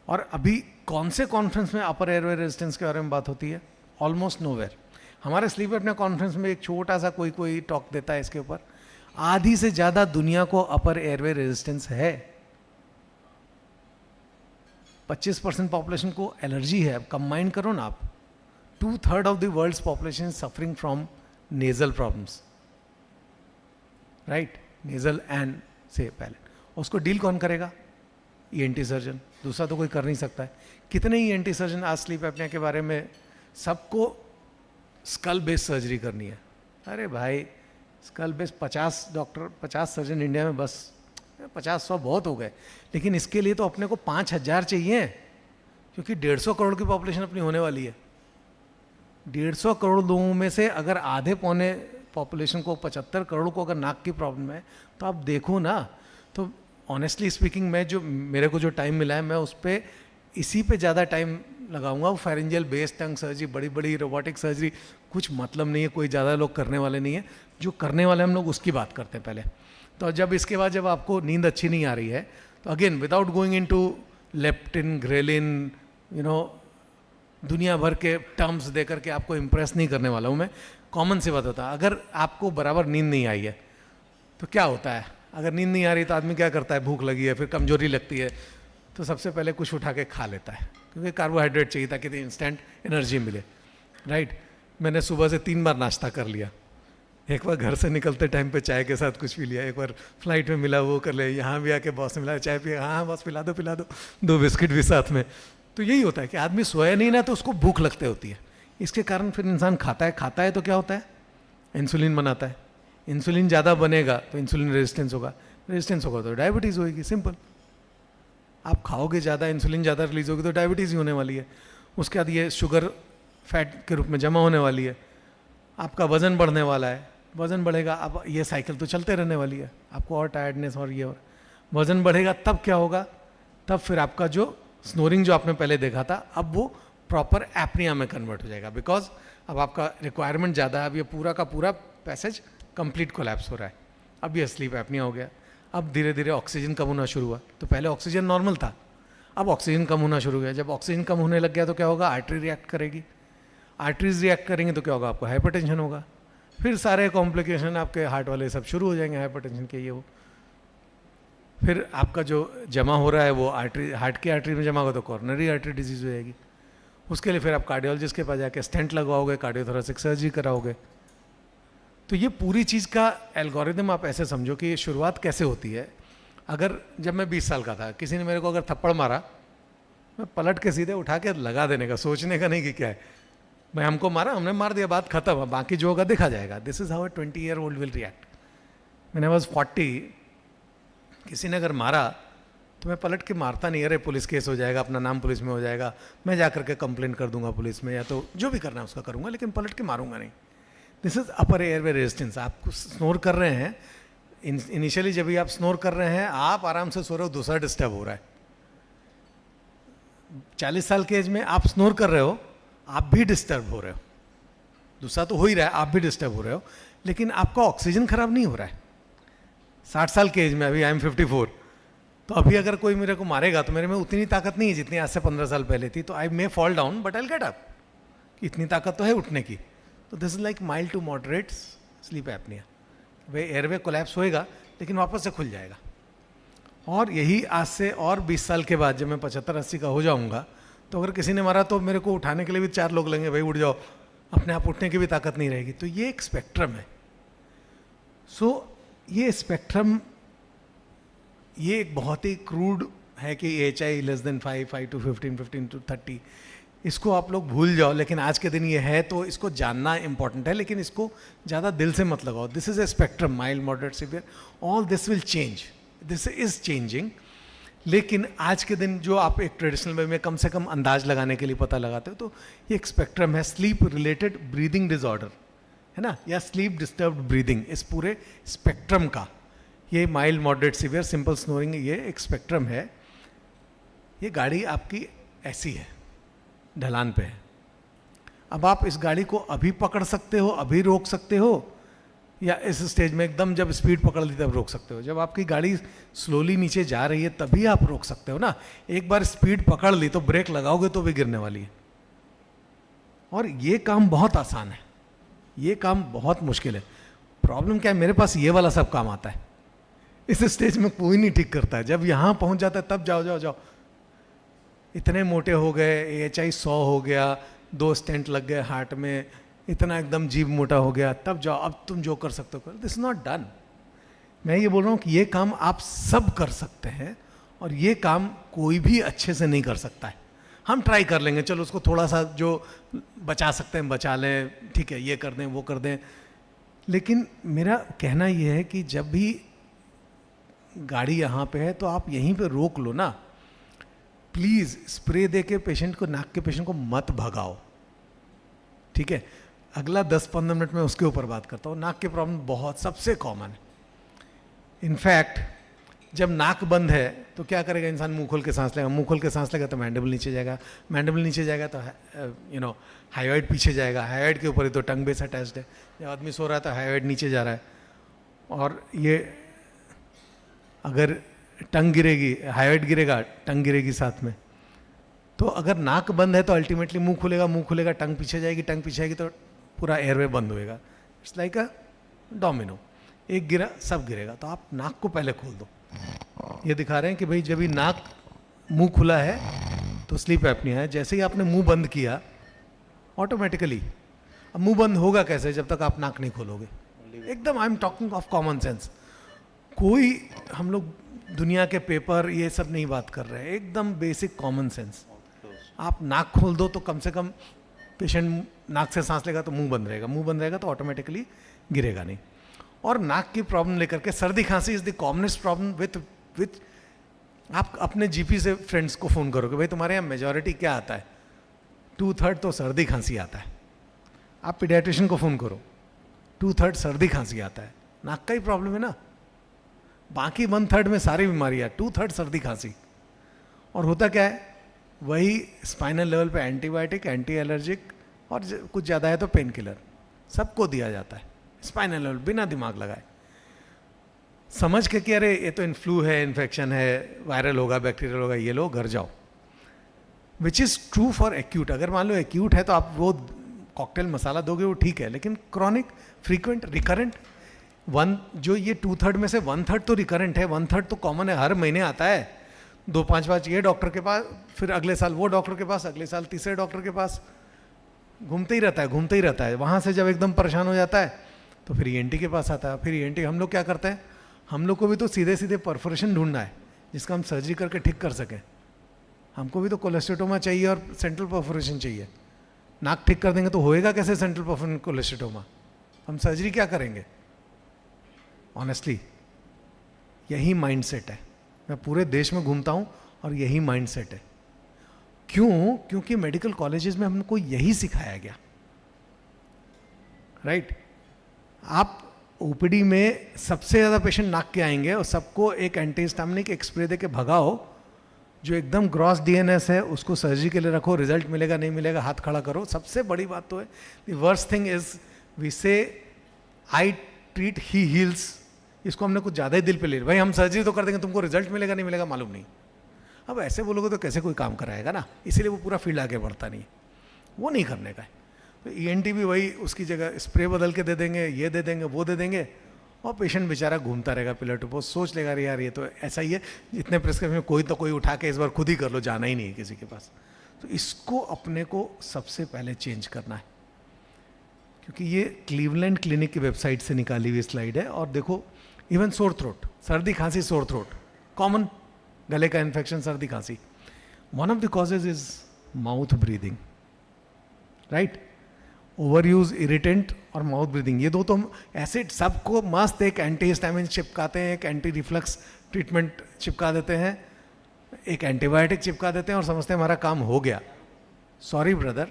और अभी कौन से कॉन्फ्रेंस में अपर एयरवे रेजिस्टेंस के बारे में बात होती है? Almost nowhere. हमारे स्लीप अपने कॉन्फ्रेंस में एक छोटा सा कोई टॉक देता है इसके ऊपर। आधी से ज़्यादा दुनिया को अपर एयरवे रेजिस्टेंस है। 25% पॉपुलेशन को एलर्जी है। अब कंबाइन करो ना आप, 2/3 of the world's population is suffering from nasal problems, right? Nasal end से पहले उसको डील कौन करेगा? ईएनटी सर्जन, दूसरा तो कोई कर नहीं सकता है। कितने ईएनटी सर्जन आज स्लीप एपनिया के बारे में, सबको स्कल बेस्ड सर्जरी करनी है। अरे भाई skull based 50 doctor 50 surgeon India में, बस 50-100 बहुत हो गए, लेकिन इसके लिए तो अपने को 5,000 चाहिए, क्योंकि 150 करोड़ की पॉपुलेशन अपनी होने वाली है। 150 करोड़ लोगों में से अगर आधे पौने पॉपुलेशन को, 75 करोड़ को अगर नाक की प्रॉब्लम है, तो आप देखो ना। तो ऑनेस्टली स्पीकिंग, मैं जो मेरे को जो टाइम मिला है, मैं उस पर इसी पे ज़्यादा टाइम लगाऊंगा। वो फेरेंजियल बेस टंग सर्जरी, बड़ी बड़ी रोबोटिक सर्जरी, कुछ मतलब नहीं है, कोई ज़्यादा लोग करने वाले नहीं है। जो करने वाले हम लोग उसकी बात करते हैं पहले। तो जब इसके बाद जब आपको नींद अच्छी नहीं आ रही है, तो again without going into leptin, ghrelin, दुनिया भर के टर्म्स दे करके आपको इम्प्रेस नहीं करने वाला हूँ मैं। कॉमन सी बात होता है, अगर आपको बराबर नींद नहीं आई है तो क्या होता है? अगर नींद नहीं आ रही तो आदमी क्या करता है? भूख लगी है, फिर कमजोरी लगती है, तो सबसे पहले कुछ उठा के खा लेता है। क्योंकि कार्बोहाइड्रेट चाहिए ताकि इंस्टेंट एनर्जी मिले, राइट। मैंने सुबह से 3 बार नाश्ता कर लिया, एक बार घर से निकलते टाइम पे चाय के साथ कुछ पी लिया, एक बार फ्लाइट में मिला वो कर लिया, यहाँ भी आके बॉस ने मिला चाय पिया, हाँ बॉस पिला दो, 2 बिस्किट भी साथ में। तो यही होता है कि आदमी सोया नहीं ना तो उसको भूख लगते होती है, इसके कारण फिर इंसान खाता है तो क्या होता है, इंसुलिन बनाता है, इंसुलिन ज़्यादा बनेगा तो इंसुलिन रेजिस्टेंस होगा तो डायबिटीज़ होगी, सिंपल। आप खाओगे ज़्यादा, इंसुलिन ज़्यादा रिलीज होगी तो डायबिटीज़ ही होने वाली है, उसके बाद ये शुगर फैट के रूप में जमा होने वाली है, आपका वज़न बढ़ने वाला है, वज़न बढ़ेगा, अब ये साइकिल तो चलते रहने वाली है, आपको और टायर्डनेस और ये और वज़न बढ़ेगा, तब क्या होगा, तब फिर आपका जो स्नोरिंग जो आपने पहले देखा था अब वो प्रॉपर एपनिया में कन्वर्ट हो जाएगा, बिकॉज अब आपका रिक्वायरमेंट ज़्यादा है, अब ये पूरा का पूरा पैसेज कंप्लीट कोलैप्स हो रहा है, अब ये स्लीप एपनिया हो गया। अब धीरे धीरे ऑक्सीजन कम होना शुरू हुआ, तो पहले ऑक्सीजन नॉर्मल था, अब ऑक्सीजन कम होना शुरू हो गया, जब ऑक्सीजन कम होने लग गया तो क्या होगा, आर्टरी रिएक्ट करेगी, आर्टरीज रिएक्ट करेंगे तो क्या होगा, आपको हाइपरटेंशन होगा, फिर सारे कॉम्प्लिकेशन आपके हार्ट वाले सब शुरू हो जाएंगे हाइपरटेंशन के, ये वो फिर आपका जो जमा हो रहा है वो आर्टरी, हार्ट की आर्टरी में जमा होगा तो कॉर्नरी आर्टरी डिजीज़ हो जाएगी, उसके लिए फिर आप कार्डियोलॉजिस्ट के पास जाके स्टेंट लगवाओगे, कार्डियोथोरेसिक सर्जरी कराओगे। तो ये पूरी चीज़ का एल्गोरिदम आप ऐसे समझो कि ये शुरुआत कैसे होती है। अगर जब मैं 20 साल का था, किसी ने मेरे को अगर थप्पड़ मारा, मैं पलट के सीधे उठा के लगा देने का, सोचने का नहीं कि क्या है, मैं हमको मारा, हमने मार दिया, बात खत्म, बाकी जो होगा देखा जाएगा। This is how a 20-year-old will react. मैंने वॉज 40, किसी ने अगर मारा तो मैं पलट के मारता नहीं, अरे पुलिस केस हो जाएगा, अपना नाम पुलिस में हो जाएगा, मैं जा करके कंप्लेंट कर दूंगा पुलिस में, या तो जो भी करना है उसका करूंगा, लेकिन पलट के मारूंगा नहीं। This is upper airway resistance. आप स्नोर कर रहे हैं, इनिशियली जब भी आप स्नोर कर रहे हैं आप आराम से सो रहे हो, दूसरा डिस्टर्ब हो रहा है। 40 साल के एज में आप स्नोर कर रहे हो, आप भी डिस्टर्ब हो रहे हो, दूसरा तो हो ही रहा है, आप भी डिस्टर्ब हो रहे हो, लेकिन आपका ऑक्सीजन खराब नहीं हो रहा है। 60 साल के एज में, अभी आई एम 54, तो अभी अगर कोई मेरे को मारेगा तो मेरे में उतनी ताकत नहीं है जितनी आज से 15 साल पहले थी, तो I may fall down but I get up, इतनी ताकत तो है उठने की। तो this is like mild to moderate sleep apnoea. भाई एयरवे कोलैप्स होएगा लेकिन वापस से खुल जाएगा। और यही आज से और 20 साल के बाद जब मैं 75-80 का हो जाऊंगा, तो अगर किसी ने मारा तो मेरे को उठाने के लिए भी 4 लोग लगेंगे, भाई उठ जाओ, अपने आप उठने की भी ताकत नहीं रहेगी। तो ये एक स्पेक्ट्रम है। सो ये स्पेक्ट्रम, ये एक बहुत ही क्रूड है कि HI less than 5, 5 to 15, 15 to 30, इसको आप लोग भूल जाओ, लेकिन आज के दिन ये है तो इसको जानना इंपॉर्टेंट है, लेकिन इसको ज़्यादा दिल से मत लगाओ। This is a spectrum, mild, moderate, severe, all this will change, this is changing. लेकिन आज के दिन जो आप एक ट्रेडिशनल वे में कम से कम अंदाज लगाने के लिए पता लगाते हो, तो ये एक स्पेक्ट्रम है, स्लीप रिलेटेड ब्रीदिंग डिसऑर्डर है ना, या स्लीप डिस्टर्ब्ड ब्रीदिंग, इस पूरे स्पेक्ट्रम का ये mild, moderate, severe, simple snoring, ये एक स्पेक्ट्रम है। ये गाड़ी आपकी ऐसी है, ढलान पे है। अब आप इस गाड़ी को अभी पकड़ सकते हो, अभी रोक सकते हो, या इस स्टेज में एकदम जब स्पीड पकड़ ली तब रोक सकते हो। जब आपकी गाड़ी स्लोली नीचे जा रही है तभी आप रोक सकते हो ना। एक बार स्पीड पकड़ ली तो ब्रेक लगाओगे तो भी गिरने वाली है। और ये काम बहुत आसान है, ये काम बहुत मुश्किल है। प्रॉब्लम क्या है, मेरे पास ये वाला सब काम आता है, इस स्टेज में कोई नहीं ठीक करता है। जब यहाँ पहुँच जाता है तब जाओ जाओ जाओ, इतने मोटे हो गए, HI 100 हो गया, 2 स्टेंट लग गए हार्ट में, इतना एकदम जीभ मोटा हो गया, तब जाओ, अब तुम जो कर सकते हो करो। This not done. मैं ये बोल रहा हूँ कि ये काम आप सब कर सकते हैं, और ये काम कोई भी अच्छे से नहीं कर सकता है। हम ट्राई कर लेंगे, चलो उसको थोड़ा सा जो बचा सकते हैं बचा लें, ठीक है, ये कर दें वो कर दें। लेकिन मेरा कहना ये है कि जब भी गाड़ी यहाँ पे है तो आप यहीं पे रोक लो ना। प्लीज़ स्प्रे दे के पेशेंट को, नाक के पेशेंट को मत भगाओ, ठीक है। अगला 10-15 मिनट में उसके ऊपर बात करता हूँ। नाक की प्रॉब्लम बहुत सबसे कॉमन है। इनफैक्ट जब नाक बंद है तो क्या करेगा इंसान, मुंह खोल के सांस लेगा, मुंह खोल के सांस लेगा तो मैंडिबल नीचे जाएगा, मैंडिबल नीचे जाएगा तो हाइयोइड पीछे जाएगा, हाइयोइड के ऊपर ही तो टंग बेस अटैच्ड है। जब आदमी सो रहा है तो हाइयोइड नीचे जा रहा है, और ये अगर टंग गिरेगी, हाइयोइड गिरेगा, टंग गिरेगी साथ में। तो अगर नाक बंद है तो अल्टीमेटली मुंह खुलेगा, टंग पीछे जाएगी, टंग पीछे जाएगी तो पूरा एयरवे बंद होएगा। इट्स लाइक अ डोमिनो, एक गिरा सब गिरेगा। तो आप नाक को पहले खोल दो। ये दिखा रहे हैं कि भाई जब भी नाक मुंह खुला है तो स्लीप एपनिया है। जैसे ही आपने मुंह बंद किया ऑटोमेटिकली, अब मुंह बंद होगा कैसे जब तक आप नाक नहीं खोलोगे, एकदम I am talking of common sense. कोई हम लोग दुनिया के पेपर ये सब नहीं बात कर रहे हैं, एकदम बेसिक कॉमन सेंस। आप नाक खोल दो तो कम से कम पेशेंट नाक से सांस लेगा तो मुंह बंद रहेगा, मुंह बंद रहेगा तो ऑटोमेटिकली गिरेगा नहीं। और नाक की प्रॉब्लम लेकर के सर्दी खांसी is the commonest problem with आप अपने जीपी से फ्रेंड्स को फ़ोन करोगे, भाई तुम्हारे यहाँ मेजॉरिटी क्या आता है, 2/3 तो सर्दी खांसी आता है। आप पीडियाट्रिशियन को फ़ोन करो, 2/3 सर्दी खांसी आता है, नाक का ही प्रॉब्लम है ना। बाकी 1/3 में सारी बीमारियाँ, 2/3 सर्दी खांसी। और होता क्या है, वही स्पाइनल लेवल पे एंटीबायोटिक, एंटी एलर्जिक और कुछ ज़्यादा है तो पेन किलर सबको दिया जाता है स्पाइनल लेवल, बिना दिमाग लगाए, समझ के कि अरे ये तो इन्फ्लू है, इन्फेक्शन है, वायरल होगा, बैक्टीरियल होगा, ये लो घर जाओ। Which is true for acute. अगर मान लो एक्यूट है तो आप वो कॉकटेल मसाला दोगे वो ठीक है, लेकिन क्रॉनिक, फ्रीक्वेंट, रिकरेंट, जो ये 2/3 में से 1/3 तो रिकरेंट है, 1/3 तो कॉमन है, हर महीने आता है, 2-5 ये डॉक्टर के पास, फिर अगले साल वो डॉक्टर के पास, अगले साल तीसरे डॉक्टर के पास, घूमते ही रहता है। वहाँ से जब एकदम परेशान हो जाता है तो फिर ईएनटी के पास आता है। फिर ईएनटी, हम लोग क्या करते हैं, हम लोग को भी तो सीधे सीधे परफोरेशन ढूंढना है जिसका हम सर्जरी करके ठीक कर सकें। हमको भी तो कोलेस्टेटोमा चाहिए और सेंट्रल परफोरेशन चाहिए। नाक ठीक कर देंगे तो होएगा कैसे सेंट्रल परफोरेशन कोलेस्टेटोमा, हम सर्जरी क्या करेंगे। ऑनेस्टली यही माइंडसेट है, मैं पूरे देश में घूमता हूँ और यही माइंडसेट है। क्यों? क्योंकि मेडिकल कॉलेजेस में हमको यही सिखाया गया, राइट। आप ओपीडी में सबसे ज़्यादा पेशेंट नाक के आएंगे और सबको एक एंटीहिस्टामिनिक एक स्प्रे दे के भगाओ, जो एकदम ग्रॉस डीएनएस है उसको सर्जरी के लिए रखो, रिजल्ट मिलेगा नहीं मिलेगा हाथ खड़ा करो। सबसे बड़ी बात तो है, the worst thing is we say I treat he heels. इसको हमने कुछ ज़्यादा ही दिल पे ले लिया, भाई हम सर्जरी तो कर देंगे, तुमको रिजल्ट मिलेगा नहीं मिलेगा मालूम नहीं। अब ऐसे बोलोगे तो कैसे कोई काम कराएगा ना, इसीलिए वो पूरा फील्ड आगे बढ़ता नहीं, वो नहीं करने का है। तो ईएनटी भी वही, उसकी जगह स्प्रे बदल के दे देंगे, ये दे देंगे, वो दे देंगे, और पेशेंट बेचारा घूमता रहेगा पिलर टू पोस्ट, सोच लेगा यार ये तो ऐसा ही है, जितने प्रिस्क्रिप्शन में कोई तो कोई उठा के इस बार खुद ही कर लो, जाना ही नहीं है किसी के पास। तो इसको अपने को सबसे पहले चेंज करना है, क्योंकि ये क्लीवलैंड क्लिनिक की वेबसाइट से निकाली हुई स्लाइड है। और देखो, इवन सोर थ्रोट, सर्दी खांसी सोर थ्रोट, कॉमन गले का इन्फेक्शन सर्दी खांसी, one of the causes is mouth breathing, right. Over use irritant और माउथ ब्रीदिंग, ये दो तो हम ऐसे सबको मस्त एक एंटीहिस्टामिन चिपकाते हैं, एक एंटी रिफ्लक्स ट्रीटमेंट चिपका देते हैं, एक एंटीबायोटिक चिपका देते हैं और समझते हैं हमारा काम हो गया। Sorry brother,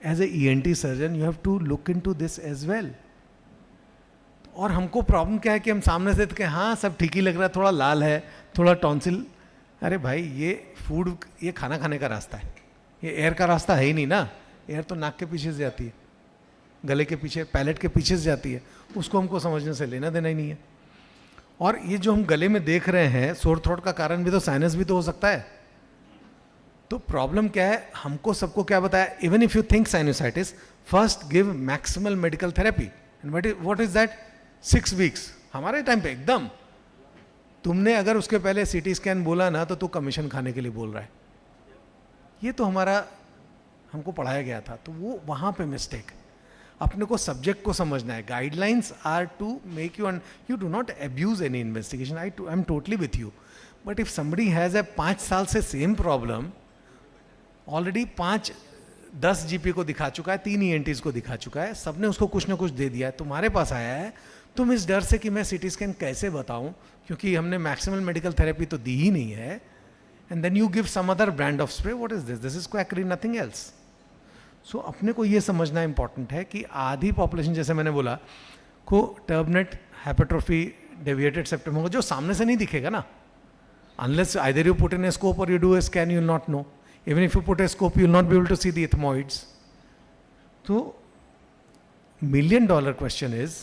as a ENT surgeon you have to look into this as well. और हमको प्रॉब्लम क्या है कि हम सामने से देख के हाँ सब ठीक ही लग रहा है, थोड़ा लाल है, थोड़ा टॉन्सिल, अरे भाई ये फूड, ये खाना खाने का रास्ता है, ये एयर का रास्ता है ही नहीं ना। एयर तो नाक के पीछे से जाती है, गले के पीछे, पैलेट के पीछे से जाती है, उसको हमको समझने से लेना देना ही नहीं है। और ये जो हम गले में देख रहे हैं, सोर थ्रोट का कारण भी तो साइनस भी तो हो सकता है। तो प्रॉब्लम क्या है, हमको सबको क्या बताया, even if you think sinusitis, first give maximal medical therapy. And what is that, 6 weeks. हमारे टाइम पे एकदम, तुमने अगर उसके पहले सीटी स्कैन बोला ना तो तू कमीशन खाने के लिए बोल रहा है। ये तो हमको पढ़ाया गया था, तो वो वहाँ पे मिस्टेक। अपने को सब्जेक्ट को समझना है। Guidelines are to make you, you do not abuse any investigation, I am totally with you. But if somebody has a 5 साल से सेम प्रॉब्लम, ऑलरेडी 5-10 जीपी को दिखा चुका है, 3 ईएनटीज को दिखा चुका है, सबने उसको कुछ ना कुछ दे दिया है, तुम्हारे पास आया है, तुम इस डर से कि मैं सीटी स्कैन कैसे बताऊं क्योंकि हमने मैक्सिमल मेडिकल थेरेपी तो दी ही नहीं है, and then you give some other brand of spray, what is this, this is quackery, nothing else. So अपने को ये समझना इंपॉर्टेंट है कि आधी पॉपुलेशन, जैसे मैंने बोला, को टर्बनेट, हाइपरट्रोफी, डेविएटेड सेप्टम होगा, जो सामने से नहीं दिखेगा ना, unless either you put in a scope और you do a scan, you will not know. Even if you put a scope, you will not be able to see the ethmoids. तो $1 million question is,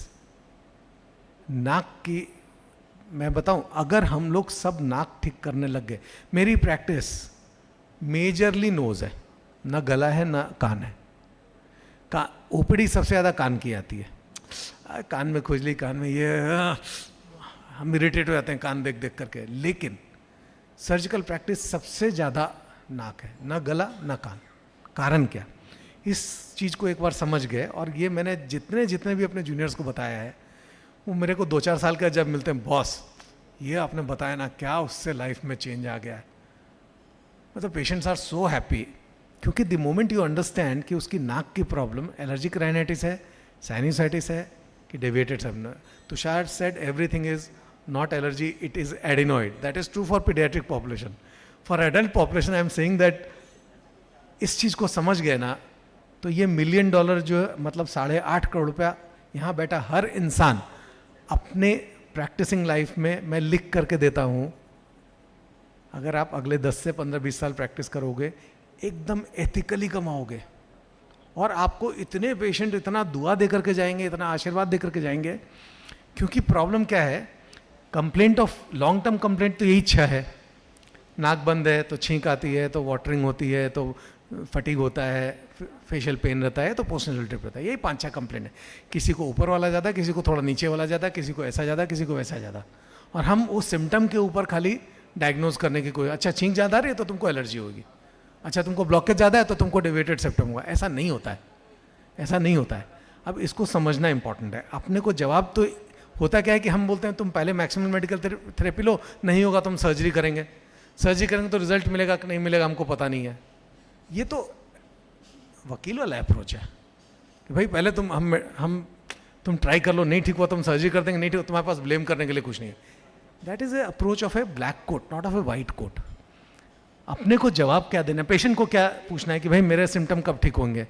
नाक की मैं बताऊं, अगर हम लोग सब नाक ठीक करने लग गए, मेरी प्रैक्टिस मेजरली नोज है, ना गला है ना कान है। ओपीडी सबसे ज़्यादा कान की आती है, कान में खुजली, कान में ये, हम इरिटेट हो जाते हैं कान देख देख करके। लेकिन सर्जिकल प्रैक्टिस सबसे ज़्यादा नाक है, ना गला ना कान। कारण क्या? इस चीज़ को एक बार समझ गए, और ये मैंने जितने भी अपने जूनियर्स को बताया है, वो मेरे को 2-4 साल का जब मिलते हैं, बॉस ये आपने बताया ना, क्या उससे लाइफ में चेंज आ गया है। मतलब पेशेंट्स आर सो हैप्पी, क्योंकि द मोमेंट यू अंडरस्टैंड कि उसकी नाक की प्रॉब्लम एलर्जिक राइनाइटिस है, साइनसाइटिस है कि deviated septum, Tushar said everything is not allergy, it is adenoid. That is true for paediatric population. For adult population I am saying that इस चीज़ को समझ गए ना, तो ये $1 मिलियन जो है, मतलब 8.5 करोड़ रुपया यहाँ बैठा हर इंसान अपने प्रैक्टिसिंग लाइफ में, मैं लिख करके देता हूँ, अगर आप अगले 10 से 15-20 साल प्रैक्टिस करोगे, एकदम एथिकली कमाओगे। और आपको इतने पेशेंट इतना दुआ दे करके जाएंगे, इतना आशीर्वाद दे करके जाएंगे। क्योंकि प्रॉब्लम क्या है, complaint of long term complaint तो यही इच्छा है, नाक बंद है तो छींक आती है, तो वाटरिंग होती है, तो फटीग होता है, फेशियल पेन रहता है, तो पोस्टनल ट्रिप रहता है। यही 5-6 कंप्लेंट है। किसी को ऊपर वाला ज़्यादा, किसी को थोड़ा नीचे वाला ज़्यादा, किसी को ऐसा ज़्यादा, किसी को वैसा ज़्यादा। और हम उस सिम्टम के ऊपर खाली डायग्नोज करने की कोई, अच्छा छींक ज़्यादा रही है तो तुमको एलर्जी होगी, अच्छा तुमको ब्लॉकेज ज़्यादा है तो तुमको डेविएटेड सेप्टम होगा। ऐसा नहीं होता है, ऐसा नहीं होता है। अब इसको समझना इंपॉर्टेंट है। अपने को जवाब तो होता क्या है कि हम बोलते हैं तुम पहले मैक्सिमम मेडिकल थेरेपी लो, नहीं होगा तो हम सर्जरी करेंगे। सर्जरी करेंगे तो रिजल्ट मिलेगा कि नहीं मिलेगा हमको पता नहीं है। ये तो वकील वाला अप्रोच है कि भाई पहले तुम ट्राई कर लो, नहीं ठीक हुआ तो हम सर्जरी कर देंगे, नहीं ठीक हुआ तुम्हारे पास ब्लेम करने के लिए कुछ नहीं है। That is a approach of a black coat, not of a white coat. अपने को जवाब क्या देना, पेशेंट को क्या पूछना है कि भाई मेरे सिम्टम कब ठीक होंगे,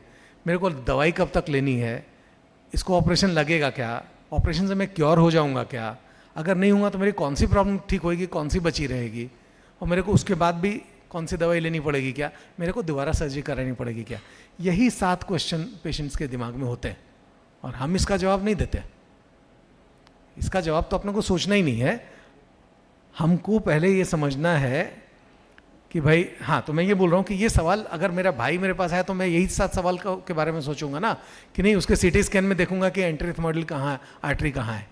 मेरे को दवाई कब तक लेनी है, इसको ऑपरेशन लगेगा क्या, ऑपरेशन से मैं क्योर हो जाऊंगा क्या, अगर नहीं हुआ तो मेरी कौन सी प्रॉब्लम ठीक होगी, कौन सी बची रहेगी, और मेरे को उसके बाद भी कौन सी दवाई लेनी पड़ेगी क्या, मेरे को दोबारा सर्जरी करानी पड़ेगी क्या। यही 7 क्वेश्चन पेशेंट्स के दिमाग में होते हैं, और हम इसका जवाब नहीं देते। इसका जवाब तो अपने को सोचना ही नहीं है। हमको पहले ये समझना है कि भाई हाँ, तो मैं ये बोल रहा हूँ कि ये सवाल अगर मेरा भाई मेरे पास आया तो मैं यही 7 सवाल के बारे में सोचूंगा ना, कि नहीं उसके सीटी स्कैन में देखूंगा कि एंटेरिथमोइडल कहाँ है, आर्टरी कहाँ है।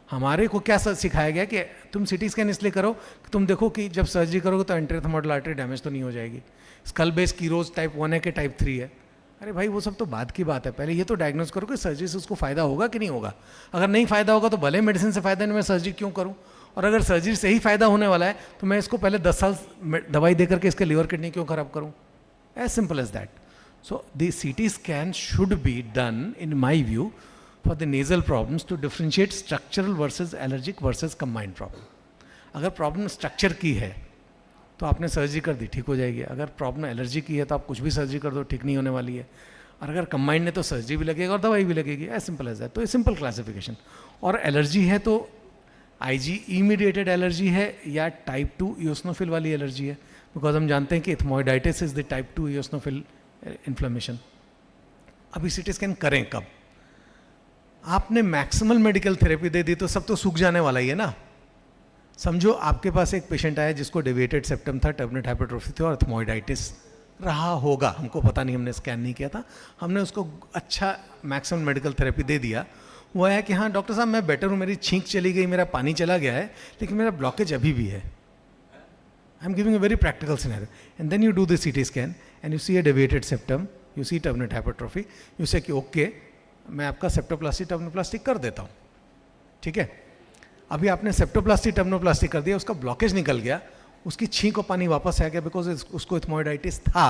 हमारे को क्या सिखाया गया कि तुम सीटी स्कैन इसलिए करो कि तुम देखो कि जब सर्जरी करोगे तो एंटेरिथमोइडल आर्टरी डैमेज तो नहीं हो जाएगी। स्कल बेस कीरोज टाइप 1 है कि टाइप 3 है। अरे भाई वो सब तो बाद की बात है, पहले ये तो डायग्नोज करो कि सर्जरी से उसको फायदा होगा कि नहीं होगा। अगर नहीं फायदा होगा तो भले मेडिसिन से फायदा नहीं, मैं सर्जरी क्यों करूँ। और अगर सर्जरी से ही फायदा होने वाला है तो मैं इसको पहले 10 साल दवाई दे करके इसके लिवर किडनी क्यों खराब करूँ। As simple as that. So the CT scan should be done in my view for the nasal problems to differentiate structural versus allergic versus combined problem. अगर प्रॉब्लम स्ट्रक्चर की है तो आपने सर्जरी कर दी, ठीक हो जाएगी। अगर प्रॉब्लम एलर्जी की है तो आप कुछ भी सर्जरी कर दो, ठीक नहीं होने वाली है। और अगर कंबाइंड है तो सर्जरी भी लगेगा और दवाई भी लगेगी। As simple as that. तो ये सिंपल क्लासिफिकेशन। और एलर्जी है तो IgE मीडिएटेड एलर्जी है या टाइप 2 ईओसिनोफिल वाली एलर्जी है, बिकॉज हम जानते हैं कि ethmoiditis is the type 2 eosinophil inflammation. अभी सीटी स्कैन करें कब? आपने मैक्सिमल मेडिकल थेरेपी दे दी तो सब तो सूख जाने वाला ही है ना। समझो आपके पास एक पेशेंट आया जिसको डेविएटेड सेप्टम था, टर्मिनेट हाइपरट्रोफी थी और इथमोइडाइटिस रहा होगा, हमको पता नहीं, हमने स्कैन नहीं किया था। हमने उसको अच्छा मैक्सिमम मेडिकल थेरेपी दे दिया। वो है कि हाँ डॉक्टर साहब मैं बेटर हूँ, मेरी छींक चली गई, मेरा पानी चला गया है, लेकिन मेरा ब्लॉकेज अभी भी है। I am giving a very practical scenario. And then you do the CT scan and you see a deviated septum, you see terminate hypertrophy, you say कि ओके मैं आपका सेप्टोप्लास्टी टर्मिनोप्लास्टी कर देता हूँ, ठीक है। अभी आपने सेप्टोप्लास्टी टर्मिनोप्लास्टी कर दिया, उसका ब्लॉकेज निकल गया, उसकी छींक और पानी वापस आ गया, बिकॉज उसको इथमोइडाइटिस था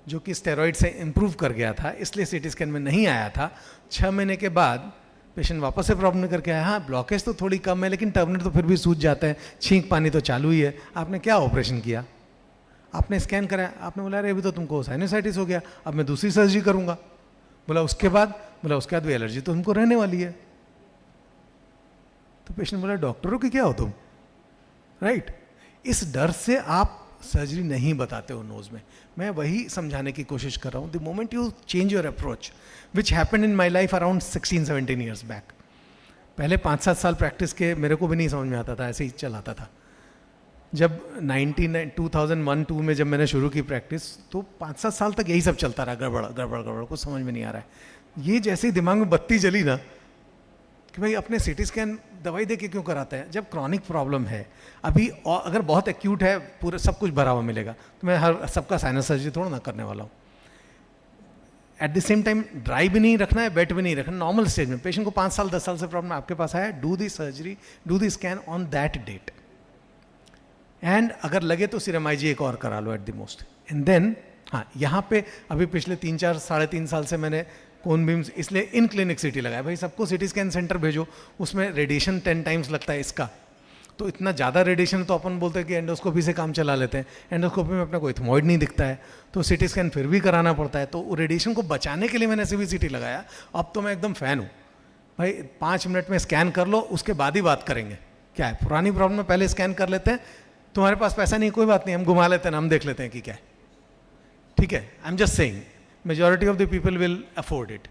जो कि स्टेरॉइड से इम्प्रूव कर गया था, इसलिए सीटी स्कैन में नहीं आया था। 6 महीने के बाद पेशेंट वापस से प्रॉब्लम करके आया, हाँ ब्लॉकेज तो थोड़ी कम है लेकिन टर्मिनेट तो फिर भी सूज जाता है, छींक पानी तो चालू ही है। आपने क्या ऑपरेशन किया? आपने स्कैन कराया, आपने बोला अरे अभी तो तुमको साइनोसाइटिस हो गया, अब मैं दूसरी सर्जरी करूँगा। बोला उसके बाद भी एलर्जी तो तुमको रहने वाली है। तो पेशेंट बोला डॉक्टरों की क्या हो तुम, राइट। इस डर से आप सर्जरी नहीं बताते हो नोज में। मैं वही समझाने की कोशिश कर रहा हूँ। The moment you change your approach, which happened in my life around 16-17 years back. पहले 5-7 साल प्रैक्टिस के मेरे को भी नहीं समझ में आता था, ऐसे ही चलाता था। जब 2001-2 में जब मैंने शुरू की प्रैक्टिस तो 5-7 साल तक यही सब चलता रहा, गड़बड़ गड़बड़ गड़बड़, कुछ समझ में नहीं आ रहा है। ये जैसे ही दिमाग में बत्ती जली ना कि भाई अपने सीटी स्कैन दवाई दे के क्यों कराते हैं जब क्रॉनिक प्रॉब्लम है। अभी अगर बहुत एक्यूट है, पूरा सब कुछ भरा हुआ मिलेगा, तो मैं हर सबका साइनस सर्जरी थोड़ा ना करने वाला हूँ। At the same time dry भी नहीं रखना है, वेट भी नहीं रखना। नॉर्मल स्टेज में पेशेंट को 5 साल 10 साल से प्रॉब्लम आपके पास आया, do the surgery, do the scan on that date, and अगर लगे तो सिरेमाइजी एक और करा लो at the most, and then हाँ यहाँ पे अभी पिछले 3-4 साढ़े 3 साल से मैंने कोन बीम्स इसलिए इन क्लिनिक सिटी लगाया। भाई सबको सिटी स्कैन सेंटर भेजो, उसमें रेडिएशन 10 टाइम्स लगता है इसका, तो इतना ज़्यादा रेडिएशन तो अपन बोलते हैं कि एंडोस्कोपी से काम चला लेते हैं। एंडोस्कोपी में अपना कोई इथमॉइड नहीं दिखता है, तो सिटी स्कैन फिर भी कराना पड़ता है। तो रेडिएशन को बचाने के लिए मैंने सीवीसीटी लगाया। अब तो मैं एकदम फ़ैन हूँ भाई, 5 मिनट में स्कैन कर लो, उसके बाद ही बात करेंगे। क्या है पुरानी प्रॉब्लम में पहले स्कैन कर लेते हैं, तुम्हारे पास पैसा नहीं कोई बात नहीं, हम घुमा लेते हैं, हम देख लेते हैं कि क्या है, ठीक है। I am just saying majority of the people will afford it.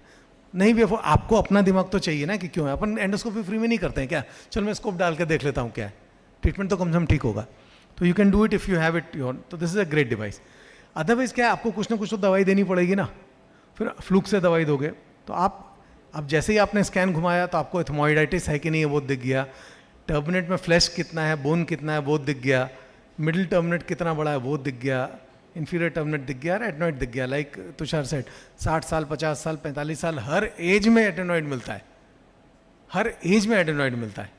नहीं भी अफोर्ड, आपको अपना दिमाग तो चाहिए ना कि क्यों है। अपन एंडोस्कोपी फ्री में नहीं करते हैं क्या, चलो मैं स्कोप डाल के देख लेता हूँ क्या है, ट्रीटमेंट तो कम से कम ठीक होगा। तो you can do it if you have it your, तो this is a great device. Otherwise क्या है, आपको कुछ ना कुछ तो दवाई देनी पड़ेगी ना, फिर फ्लूक से दवाई दोगे तो आप, अब जैसे ही आपने स्कैन घुमाया तो आपको एथमोइडाइटिस है कि नहीं है वो दिख गया, टर्मिनेट में फ्लैश कितना है, बोन कितना है वो दिख गया, मिडिल टर्मिनेट कितना बड़ा है वो दिख गया, इंफीरियर टर्मिनेट दिख गया, एडेनॉइड दिख गया। लाइक तुषार सेट 60 साल 50 साल 45 साल हर एज में एडेनॉइड मिलता है, हर एज में एडेनॉइड मिलता है।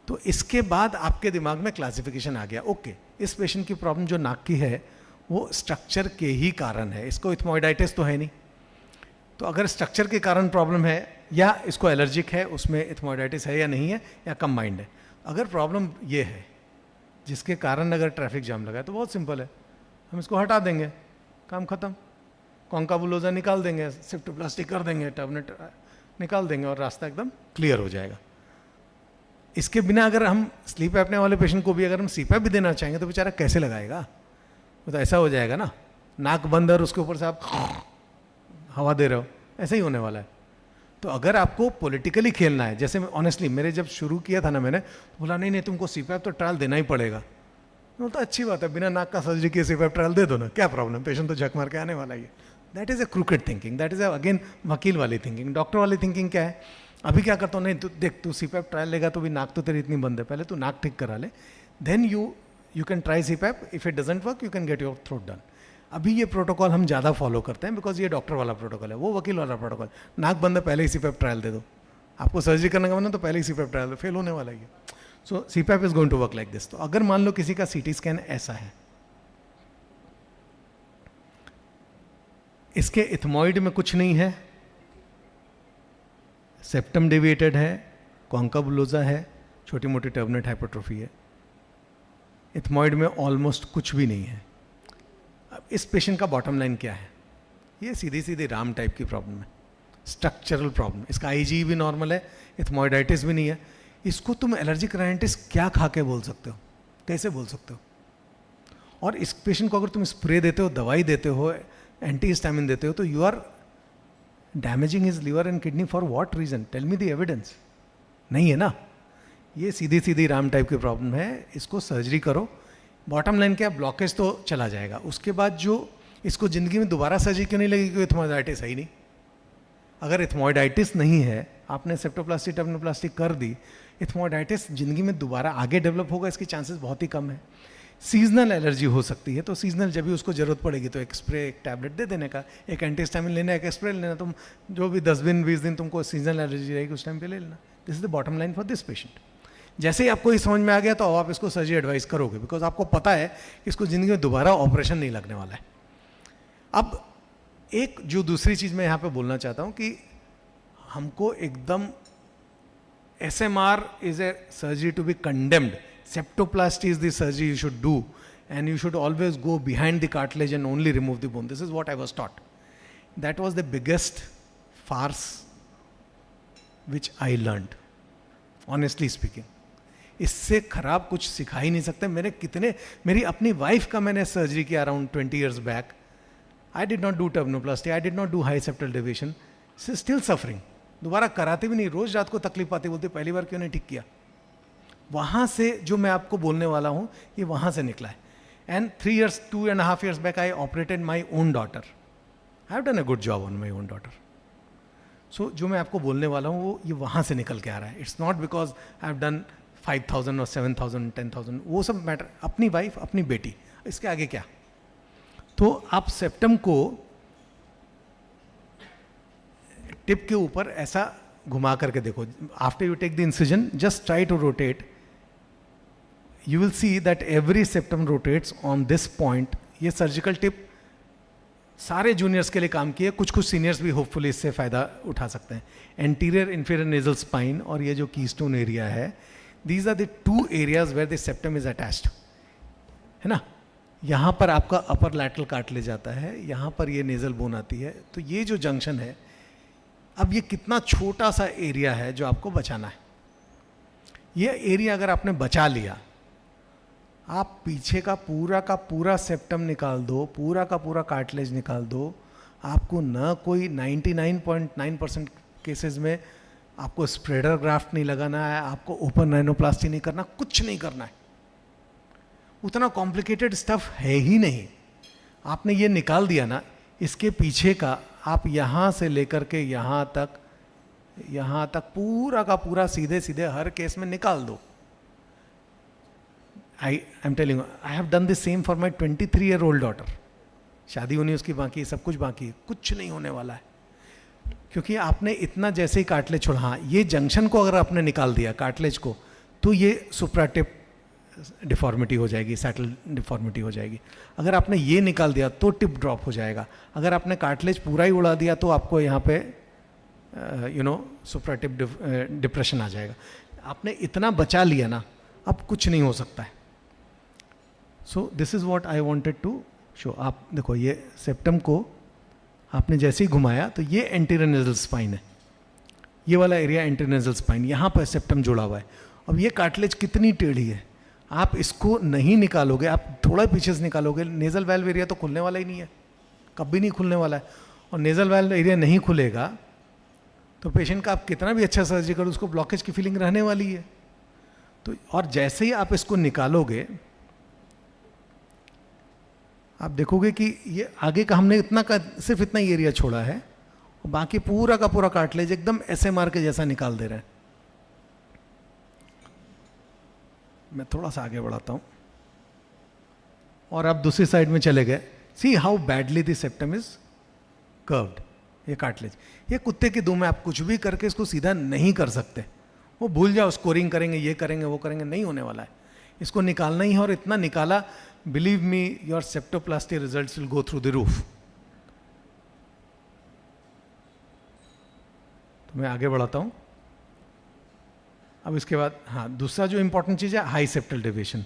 तो इसके बाद आपके दिमाग में क्लासिफिकेशन आ गया, ओके इस पेशेंट की प्रॉब्लम जो नाक की है वो स्ट्रक्चर के ही कारण है, इसको इथमोइडाइटिस तो है नहीं। तो अगर स्ट्रक्चर के कारण प्रॉब्लम है या इसको एलर्जिक है, उसमें इथमोइडाइटिस है या नहीं है, या कंबाइंड है। अगर प्रॉब्लम ये है जिसके कारण अगर ट्रैफिक जाम लगा है तो बहुत सिंपल है, हम इसको हटा देंगे, काम खत्म, कॉन्काबुलोजा निकाल देंगे, सिप्टोप्लास्टी कर देंगे, टर्मिनेट निकाल देंगे और रास्ता एकदम क्लियर हो जाएगा। इसके बिना अगर हम स्लीप एपने वाले पेशेंट को भी अगर हम सीपैप भी देना चाहेंगे तो बेचारा कैसे लगाएगा, वो तो ऐसा हो जाएगा ना, नाक बंद और उसके ऊपर से आप हवा दे रहे हो, ऐसा ही होने वाला है। तो अगर आपको पॉलिटिकली खेलना है, जैसे ऑनेस्टली मेरे जब शुरू किया था ना मैंने, बोला नहीं नहीं तुमको सीपैप तो ट्रायल देना ही पड़ेगा। वो तो अच्छी बात है, बिना नाक का सर्जरी किए सीपैप ट्रायल दे दो ना, क्या प्रॉब्लम, पेशेंट तो झक मार के आने वाला ही है। That is a crooked thinking, that is again वकील वाली थिंकिंग। डॉक्टर वाली थिंकिंग क्या है, अभी क्या करता हूँ, नहीं तू देख तू सीपैप ट्रायल लेगा तो भी नाक तो तेरी इतनी बंद है, पहले तू नाक ठीक करा ले, then you can try CPAP, if it doesn't work you can get your throat done. अभी ये प्रोटोकॉल हम ज़्यादा फॉलो करते हैं बिकॉज ये डॉक्टर वाला प्रोटोकॉल है, वो वकील वाला प्रोटोकॉल। नाक बंद है पहले ही सीपैप ट्रायल दे दो, आपको सर्जरी करने का मन है तो पहले ही सीपैप ट्रायल दो, फेल होने वाला ही है। So CPAP is going to work like this. तो अगर मान लो किसी का सीटी स्कैन ऐसा है, इसके इथमॉइड में कुछ नहीं है, सेप्टम डेविएटेड है, कॉन्काबुलोजा है, छोटी मोटी टर्मिनेट हाइपरट्रोफी है, इथमॉइड में ऑलमोस्ट कुछ भी नहीं है। अब इस पेशेंट का बॉटम लाइन क्या है, ये सीधी सीधी राम टाइप की प्रॉब्लम है, स्ट्रक्चरल प्रॉब्लम। इसका आईजी भी नॉर्मल है, इथमॉइडाइटिस भी नहीं है, इसको तुम एलर्जिक राइनाइटिस क्या खा के बोल सकते हो, कैसे बोल सकते हो। और इस पेशेंट को अगर तुम स्प्रे देते हो, दवाई देते हो, एंटी हिस्टामिन देते हो, तो you are damaging his liver and kidney for what reason, tell me the evidence. नहीं है ना, ये सीधी सीधी राम टाइप की प्रॉब्लम है, इसको सर्जरी करो। बॉटम लाइन क्या, ब्लॉकेज तो चला जाएगा, उसके बाद जो इसको ज़िंदगी में दोबारा सर्जरी क्यों नहीं लगेगी, क्योंकि इथमोइडाइटिस है ही नहीं। अगर इथमोइडाइटिस नहीं है, आपने सेप्टोप्लास्टी टर्मिनोप्लास्टी कर दी, इथमोइडाइटिस ज़िंदगी में दोबारा आगे डेवलप होगा इसके चांसेस बहुत ही कम है। सीजनल एलर्जी हो सकती है, तो सीजनल जब भी उसको ज़रूरत पड़ेगी तो एक स्प्रे, एक टैबलेट दे देने का, एक एंटीहिस्टामिन लेना, एक स्प्रे लेना, तुम जो भी 10 दिन 20 दिन तुमको सीजनल एलर्जी रहेगी उस टाइम पे ले लेना। This is the bottom line for this patient. जैसे ही आपको ये समझ में आ गया तो आप इसको सर्जरी एडवाइस करोगे, बिकॉज आपको पता है कि इसको ज़िंदगी में दोबारा ऑपरेशन नहीं लगने वाला है। अब एक जो दूसरी चीज़ मैं यहाँ पे बोलना चाहता हूँ कि हमको एकदम SMR is a surgery to be condemned. Septoplasty is the surgery you should do, and you should always go behind the cartilage and only remove the bone. This is what I was taught. That was the biggest farce which I learned, honestly speaking. इससे खराब कुछ सिखा ही नहीं सकते। मेरी अपनी wife का मैंने सर्जरी किया around 20 years back. I did not do terminoplasty, I did not do high septal deviation. She is still suffering. दोबारा कराते भी नहीं, रोज रात को तकलीफ आती, बोलते पहली बार क्यों नहीं ठीक किया। वहाँ से जो मैं आपको बोलने वाला हूँ ये वहाँ से निकला है। And 2.5 years back I operated my own daughter. I have done a good job on my own daughter. सो जो मैं आपको बोलने वाला हूँ वो ये वहाँ से निकल के आ रहा है. It's not because I have done 5,000 और 7,000 10,000, वो सब मैटर. अपनी वाइफ, अपनी बेटी, इसके आगे क्या. तो आप सेप्टम को टिप के ऊपर ऐसा घुमा करके देखो. After you take the incision, just try to rotate. You will see that every septum rotates on this point. ये सर्जिकल टिप सारे जूनियर्स के लिए काम किए, कुछ कुछ सीनियर्स भी होपफुली इससे फ़ायदा उठा सकते हैं. एंटीरियर इंफीरियर नेजल स्पाइन और ये जो कीस्टोन एरिया है, these are the 2 areas where the septum is attached, है ना. यहाँ पर आपका अपर लैटरल कार्टिलेज जाता है, यहाँ पर ये नेजल बोन आती है. तो ये जो जंक्शन है, अब ये कितना छोटा सा एरिया है जो आपको बचाना है. ये एरिया अगर आपने बचा लिया, आप पीछे का पूरा सेप्टम निकाल दो, पूरा का पूरा कार्टिलेज निकाल दो, आपको न कोई 99.9% केसेस में आपको स्प्रेडर ग्राफ्ट नहीं लगाना है, आपको ओपन राइनोप्लास्टी नहीं करना, कुछ नहीं करना है. उतना कॉम्प्लिकेटेड स्टफ है ही नहीं. आपने ये निकाल दिया ना, इसके पीछे का आप यहाँ से लेकर के यहाँ तक पूरा का पूरा सीधे सीधे हर केस में निकाल दो. I am telling, I have done the same for my 23-year-old daughter. शादी होनी उसकी बाकी है, सब कुछ बाकी है, कुछ नहीं होने वाला है. क्योंकि आपने इतना जैसे ही कार्टिलेज छोड़ा, हाँ ये जंक्शन को अगर आपने निकाल दिया कार्टिलेज को, तो ये सुप्राटिप डिफॉर्मिटी हो जाएगी, सैटल डिफॉर्मिटी हो जाएगी. अगर आपने ये निकाल दिया तो टिप ड्रॉप हो जाएगा. अगर आपने कार्टिलेज पूरा ही उड़ा दिया तो आपको यहाँ पे सुप्राटिप डिप्रेशन आ जाएगा. आपने इतना बचा लिया ना, अब कुछ नहीं हो सकता है. So this is what I wanted to show. आप देखो, ये सेप्टम को आपने जैसे ही घुमाया तो ये एंटीरियर नेजल स्पाइन है, ये वाला एरिया एंटीरियर नेजल स्पाइन, यहाँ पर सेप्टम जुड़ा हुआ है. अब ये कार्टिलेज कितनी टेढ़ी है, आप इसको नहीं निकालोगे, आप थोड़ा पीछे से निकालोगे, नेजल वाल्व एरिया तो खुलने वाला ही नहीं है, कभी नहीं खुलने वाला है. और नेजल वाल्व एरिया नहीं खुलेगा तो पेशेंट का आप कितना भी अच्छा सर्जरी करो, उसको ब्लॉकेज की फीलिंग रहने वाली है. तो और जैसे ही आप इसको निकालोगे, आप देखोगे कि ये आगे का हमने सिर्फ इतना ही एरिया छोड़ा है, और बाकी पूरा का पूरा कार्टिलेज एकदम ऐसे मार के जैसा निकाल दे रहे हैं. मैं थोड़ा सा आगे बढ़ाता हूं और आप दूसरी साइड में चले गए. See how badly the septum is curved. ये कार्टिलेज, ये कुत्ते की दुम में आप कुछ भी करके इसको सीधा नहीं कर सकते. वो भूल जाओ, स्कोरिंग करेंगे, ये करेंगे, वो करेंगे, नहीं होने वाला है. इसको निकालना ही है, और इतना निकाला, believe me, your septoplasty results will go through the roof. तो मैं आगे बढ़ाता हूं. अब इसके बाद हाँ, दूसरा जो इंपॉर्टेंट चीज़ है, हाई सेप्टल डेविएशन.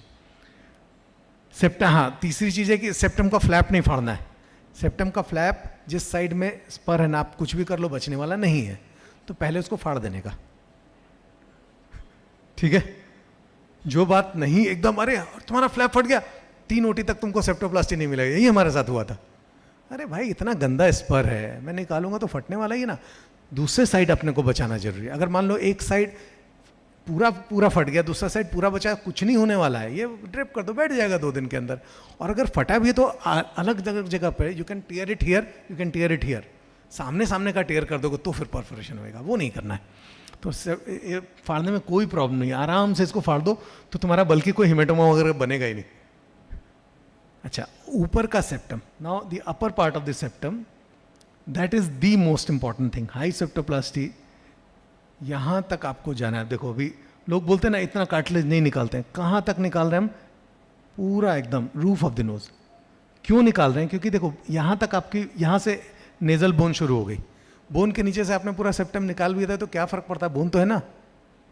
हाँ, तीसरी चीज़ है कि सेप्टम का फ्लैप नहीं फाड़ना है. सेप्टम का फ्लैप जिस साइड में स्पर है ना, आप कुछ भी कर लो बचने वाला नहीं है, तो पहले उसको फाड़ देने का. ठीक है, जो बात नहीं एकदम अरे तुम्हारा फ्लैप फट गया, 3 OT तक तुमको सेप्टोप्लास्टी नहीं मिलेगा, यही हमारे साथ हुआ था. अरे भाई इतना गंदा स्पर है, मैं निकालूंगा तो फटने वाला ही ना. दूसरे साइड अपने को बचाना जरूरी है. अगर मान लो एक साइड पूरा फट गया, दूसरा साइड पूरा बचा, कुछ नहीं होने वाला है, ये ड्रिप कर दो, बैठ जाएगा 2 दिन के अंदर. और अगर फटा भी है तो अलग अलग जगह पे, you can tear it here, you can tear it here. सामने का टीयर कर दोगे तो फिर परफोरेशन होएगा, वो नहीं करना है. तो ये फाड़ने में कोई प्रॉब्लम नहीं, आराम से इसको फाड़ दो तो तुम्हारा बल्कि कोई हिमेटोमा वगैरह बनेगा ही नहीं. अच्छा, ऊपर का septum, now the upper part of the septum, that is the most important thing. High septoplasty, यहाँ तक आपको जाना है. देखो अभी लोग बोलते हैं ना इतना कार्टिलेज नहीं निकालते हैं, कहाँ तक निकाल रहे हैं हम? पूरा एकदम रूफ ऑफ द नोज. क्यों निकाल रहे हैं? क्योंकि देखो यहाँ तक आपकी, यहाँ से नेजल बोन शुरू हो गई, बोन के नीचे से आपने पूरा सेप्टम निकाल भी था तो क्या फ़र्क पड़ता है, बोन तो है ना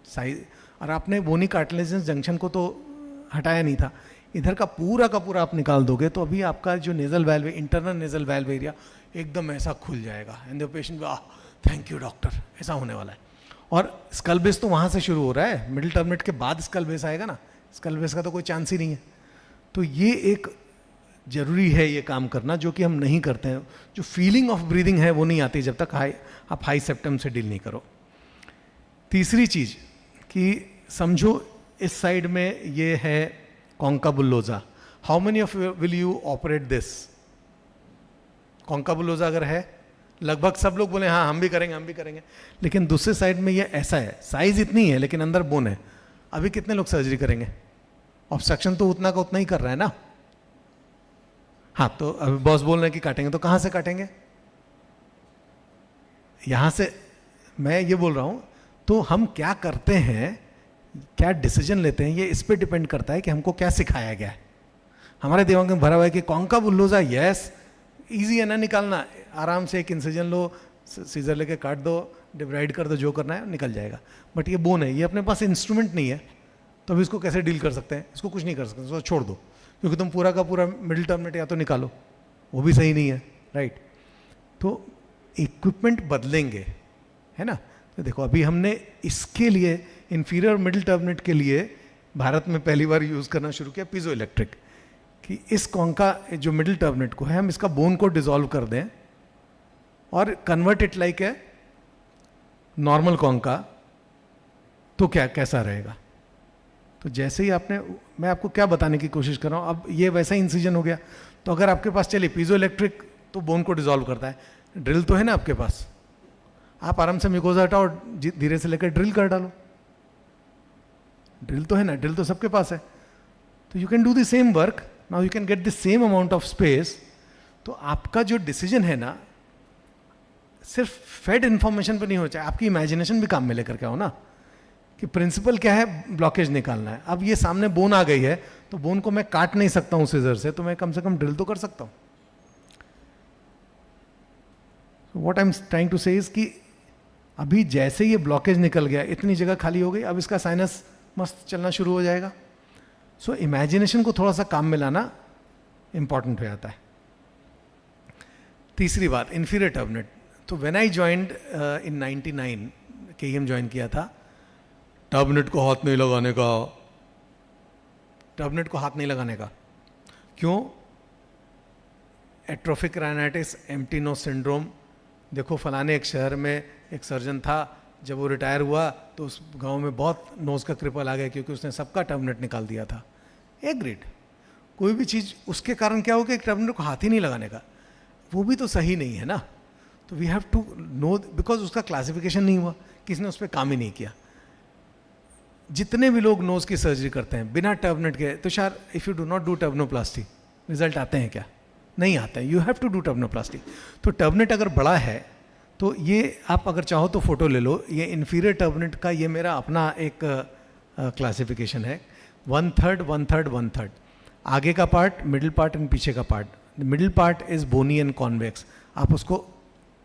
साइज. और आपने बोनी कार्टिलेजेंस जंक्शन को तो हटाया नहीं था, इधर का पूरा आप निकाल दोगे तो अभी आपका जो नेजल वाल्व है, इंटरनल नेजल वाल्व एरिया एकदम ऐसा खुल जाएगा. एंड द पेशेंट, वाह थैंक यू डॉक्टर, ऐसा होने वाला है. और स्कल बेस तो वहाँ से शुरू हो रहा है, मिडिल टर्मिनेट के बाद स्कल बेस आएगा ना, स्कल बेस का तो कोई चांस ही नहीं है. तो ये एक ज़रूरी है ये काम करना, जो कि हम नहीं करते हैं. जो फीलिंग ऑफ ब्रीदिंग है वो नहीं आती जब तक आप हाई सेप्टम से डील नहीं करो. तीसरी चीज़ कि समझो इस साइड में ये है concha bullosa. How many of will you operate this? Concha bullosa अगर है, लगभग सब लोग बोले हाँ हम भी करेंगे हम भी करेंगे, लेकिन दूसरे साइड में ये ऐसा है, साइज इतनी है लेकिन अंदर बोन है, अभी कितने लोग सर्जरी करेंगे? ऑब्स्ट्रक्शन तो उतना का उतना ही कर रहा है ना। हाँ, तो अभी बॉस बोल रहे हैं कि काटेंगे, तो कहाँ से काटेंगे? यहाँ से। मैं ये बोल रहा हूँ, तो हम क्या करते हैं, क्या डिसीजन लेते हैं, ये इस पे डिपेंड करता है कि हमको क्या सिखाया गया है। हमारे दिमाग में भरा हुआ है कि कॉन्का बुल्लोजा, यस ईजी है ना निकालना, आराम से एक इंसिजन लो, सीजर लेके काट दो, डिब्राइड कर दो, जो करना है निकल जाएगा। बट ये बोन है, ये अपने पास इंस्ट्रूमेंट नहीं है, तो अभी इसको कैसे डील कर सकते हैं? इसको कुछ नहीं कर सकते, इसको छोड़ दो, क्योंकि तुम पूरा का पूरा मिडिल टर्मिनेट या तो निकालो, वो भी सही नहीं है, राइट। तो इक्विपमेंट बदलेंगे, है ना। तो देखो अभी हमने इसके लिए इंफीरियर मिडिल टर्मिनेट के लिए भारत में पहली बार यूज़ करना शुरू किया पीजो इलेक्ट्रिक, कि इस कॉन्का जो मिडिल टर्मिनेट को है हम इसका बोन को डिसॉल्व कर दें और convert it like a normal concha, तो क्या कैसा रहेगा? तो जैसे ही आपने, मैं आपको क्या बताने की कोशिश कर रहा हूँ, अब ये वैसा ही इंसिजन हो गया, तो अगर आपके पास चलिए पीजो इलेक्ट्रिक तो बोन को डिसॉल्व करता है, ड्रिल तो है ना आपके पास, आप आराम से मिकोजा हटाओ, धीरे से लेकर ड्रिल कर डालो, ड्रिल तो है ना, ड्रिल तो सबके पास है, तो you can do the same work, now you can get the same amount of space. तो आपका जो डिसीजन है ना, सिर्फ फेड इंफॉर्मेशन पे नहीं हो चाहिए, आपकी इमेजिनेशन भी काम में लेकर के आओ ना, कि प्रिंसिपल क्या है, ब्लॉकेज निकालना है। अब ये सामने बोन आ गई है, तो बोन को मैं काट नहीं सकता हूं सीजर से, तो मैं कम से कम ड्रिल तो कर सकता हूं। What I am trying to say is कि अभी जैसे ये ब्लॉकेज निकल गया, इतनी जगह खाली हो गई, अब इसका साइनस मस्त चलना शुरू हो जाएगा। सो इमेजिनेशन को थोड़ा सा काम में लाना इंपॉर्टेंट हो जाता है। तीसरी बात, इंफीरियर टर्मिनेट। तो when I joined in 99 KEM join किया था, टर्मिनेट को हाथ नहीं लगाने का, टर्मिनेट को हाथ नहीं लगाने का, क्यों? Atrophic rhinitis, empty nose syndrome. देखो फलाने एक शहर में एक सर्जन था, जब वो रिटायर हुआ तो उस गांव में बहुत नोज का क्रिपल आ गया, क्योंकि उसने सबका टर्मिनेट निकाल दिया था। एग्रीड, कोई भी चीज़ उसके कारण क्या हो गया, टर्मिनेट को हाथ ही नहीं लगाने का, वो भी तो सही नहीं है ना। तो we have to know, because उसका क्लासिफिकेशन नहीं हुआ, किसी ने उस पर काम ही नहीं किया। जितने भी लोग नोज की सर्जरी करते हैं बिना टर्मिनेट के, तो शायद if you do not do turbinoplasty, result आते हैं क्या? नहीं आते हैं। You have to do turbinoplasty. तो टर्मिनेट अगर बड़ा है तो ये आप अगर चाहो तो फोटो ले लो, ये इंफीरियर टर्मिनेट का ये मेरा अपना एक क्लासिफिकेशन है, 1/3 1/3 1/3। आगे का पार्ट, मिडिल पार्ट एंड पीछे का part. Middle part is bony and convex, आप उसको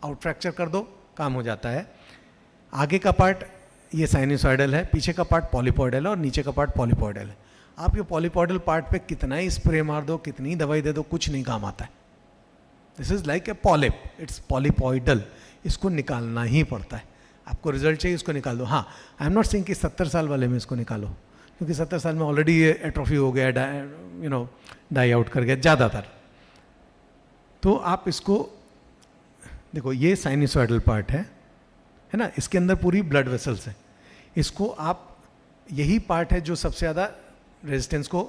आउट फ्रैक्चर कर दो, काम हो जाता है। आगे का पार्ट ये साइनोसॉइडल है, पीछे का पार्ट पॉलीपॉइडल है और नीचे का पार्ट पॉलीपॉइडल है। आप ये पॉलीपॉइडल पार्ट पे कितना ही स्प्रे मार दो, कितनी दवाई दे दो, कुछ नहीं काम आता है। This is like a polyp, it's polypoidal, इसको निकालना ही पड़ता है। आपको रिजल्ट चाहिए, इसको निकाल दो। हाँ, आई एम नॉट सेइंग कि 70 साल वाले में इसको निकालो, क्योंकि 70 साल में ऑलरेडी ये एट्रोफी हो गया, डाई आउट कर गया ज़्यादातर। तो आप इसको देखो, ये साइनोसॉइडल पार्ट है ना, इसके अंदर पूरी ब्लड वेसल्स है। इसको आप, यही पार्ट है जो सबसे ज़्यादा रेजिस्टेंस को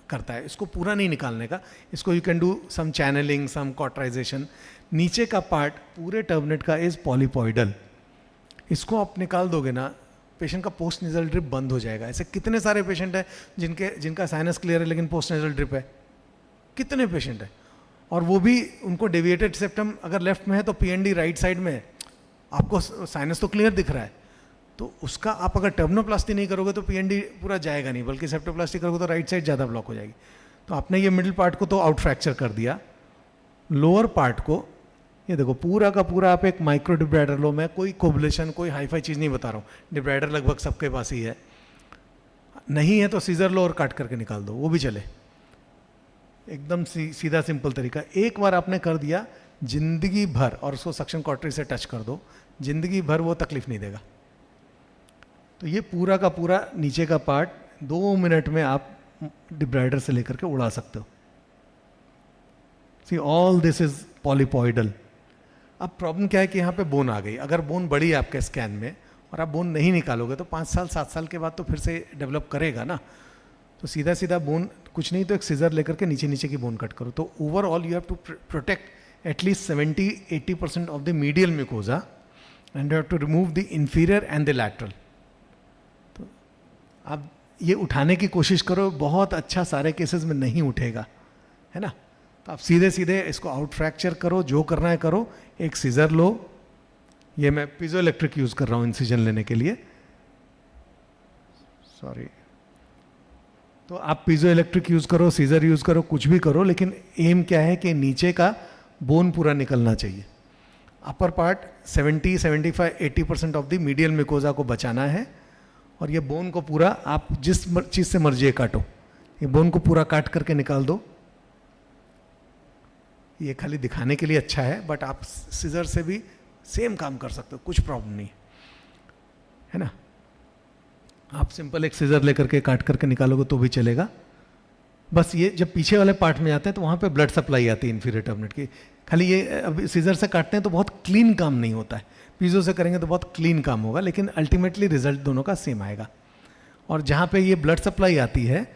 करता है, इसको पूरा नहीं निकालने का। इसको you can do some channelling, some cauterisation. नीचे का पार्ट पूरे टर्मिनेट का इज पॉलीपॉइडल, इसको आप निकाल दोगे ना, पेशेंट का पोस्ट नेजल ड्रिप बंद हो जाएगा। ऐसे कितने सारे पेशेंट हैं जिनका साइनस क्लियर है लेकिन पोस्ट नेजल ड्रिप है, कितने पेशेंट हैं? और वो भी उनको डेविएटेड सेप्टम अगर लेफ्ट में है तो पीएनडी राइट साइड में है, आपको साइनस तो क्लियर दिख रहा है, तो उसका आप अगर टर्मिनोप्लास्टी नहीं करोगे तो पीएनडी पूरा जाएगा नहीं, बल्कि सेप्टोप्लास्टी करोगे तो राइट साइड ज़्यादा ब्लॉक हो जाएगी। तो आपने ये मिडिल पार्ट को तो आउट फ्रैक्चर कर दिया, लोअर पार्ट को ये देखो पूरा का पूरा आप एक माइक्रो डिब्राइडर लो। मैं कोई कोबलेशन, कोई हाईफाई चीज़ नहीं बता रहा हूँ, डिब्राइडर लगभग सबके पास ही है, नहीं है तो सीजर लो और काट करके निकाल दो, वो भी चले। एकदम सीधा सिंपल तरीका। एक बार आपने कर दिया, जिंदगी भर, और उसको सक्शन कॉटरी से टच कर दो, जिंदगी भर वो तकलीफ नहीं देगा। तो ये पूरा का पूरा नीचे का पार्ट 2 मिनट में आप डिब्राइडर से लेकर के उड़ा सकते हो। See all this is पॉलीपॉइडल। अब प्रॉब्लम क्या है कि यहाँ पे बोन आ गई। अगर बोन बड़ी है आपके स्कैन में और आप बोन नहीं निकालोगे तो 5 साल 7 साल के बाद तो फिर से डेवलप करेगा ना। तो सीधा सीधा बोन कुछ नहीं तो एक सीजर लेकर के नीचे नीचे की बोन कट करो। तो overall you have to protect at least 70-80% of the medial mucosa, and you have to remove the inferior and the lateral. तो आप ये उठाने की कोशिश करो, बहुत अच्छा सारे केसेस में नहीं उठेगा, है ना. तो आप सीधे सीधे इसको आउट फ्रैक्चर करो, जो करना है करो. एक सीजर लो, ये मैं पीजो इलेक्ट्रिक यूज कर रहा हूँ इंसिजन लेने के लिए, सॉरी. तो आप पीजो इलेक्ट्रिक यूज करो, सीजर यूज करो, कुछ भी करो, लेकिन एम क्या है कि नीचे का बोन पूरा निकलना चाहिए. Upper part 70-75-80% of the medial mucosa को बचाना है, और ये बोन को पूरा आप जिस चीज से मर्जी है काटो, ये बोन को पूरा काट करके निकाल दो. ये खाली दिखाने के लिए अच्छा है, बट आप सीजर से भी सेम काम कर सकते हो, कुछ प्रॉब्लम नहीं है ना. आप सिंपल एक सीजर लेकर के काट करके निकालोगे तो भी चलेगा. बस ये जब पीछे वाले पार्ट में जाते हैं तो वहाँ पे ब्लड सप्लाई आती है इंफीरियर टर्मिनेट की. खाली ये अब सीजर से काटते हैं तो बहुत क्लीन काम नहीं होता है, पीजो से करेंगे तो बहुत क्लीन काम होगा, लेकिन अल्टीमेटली रिजल्ट दोनों का सेम आएगा. और जहाँ पे ये ब्लड सप्लाई आती है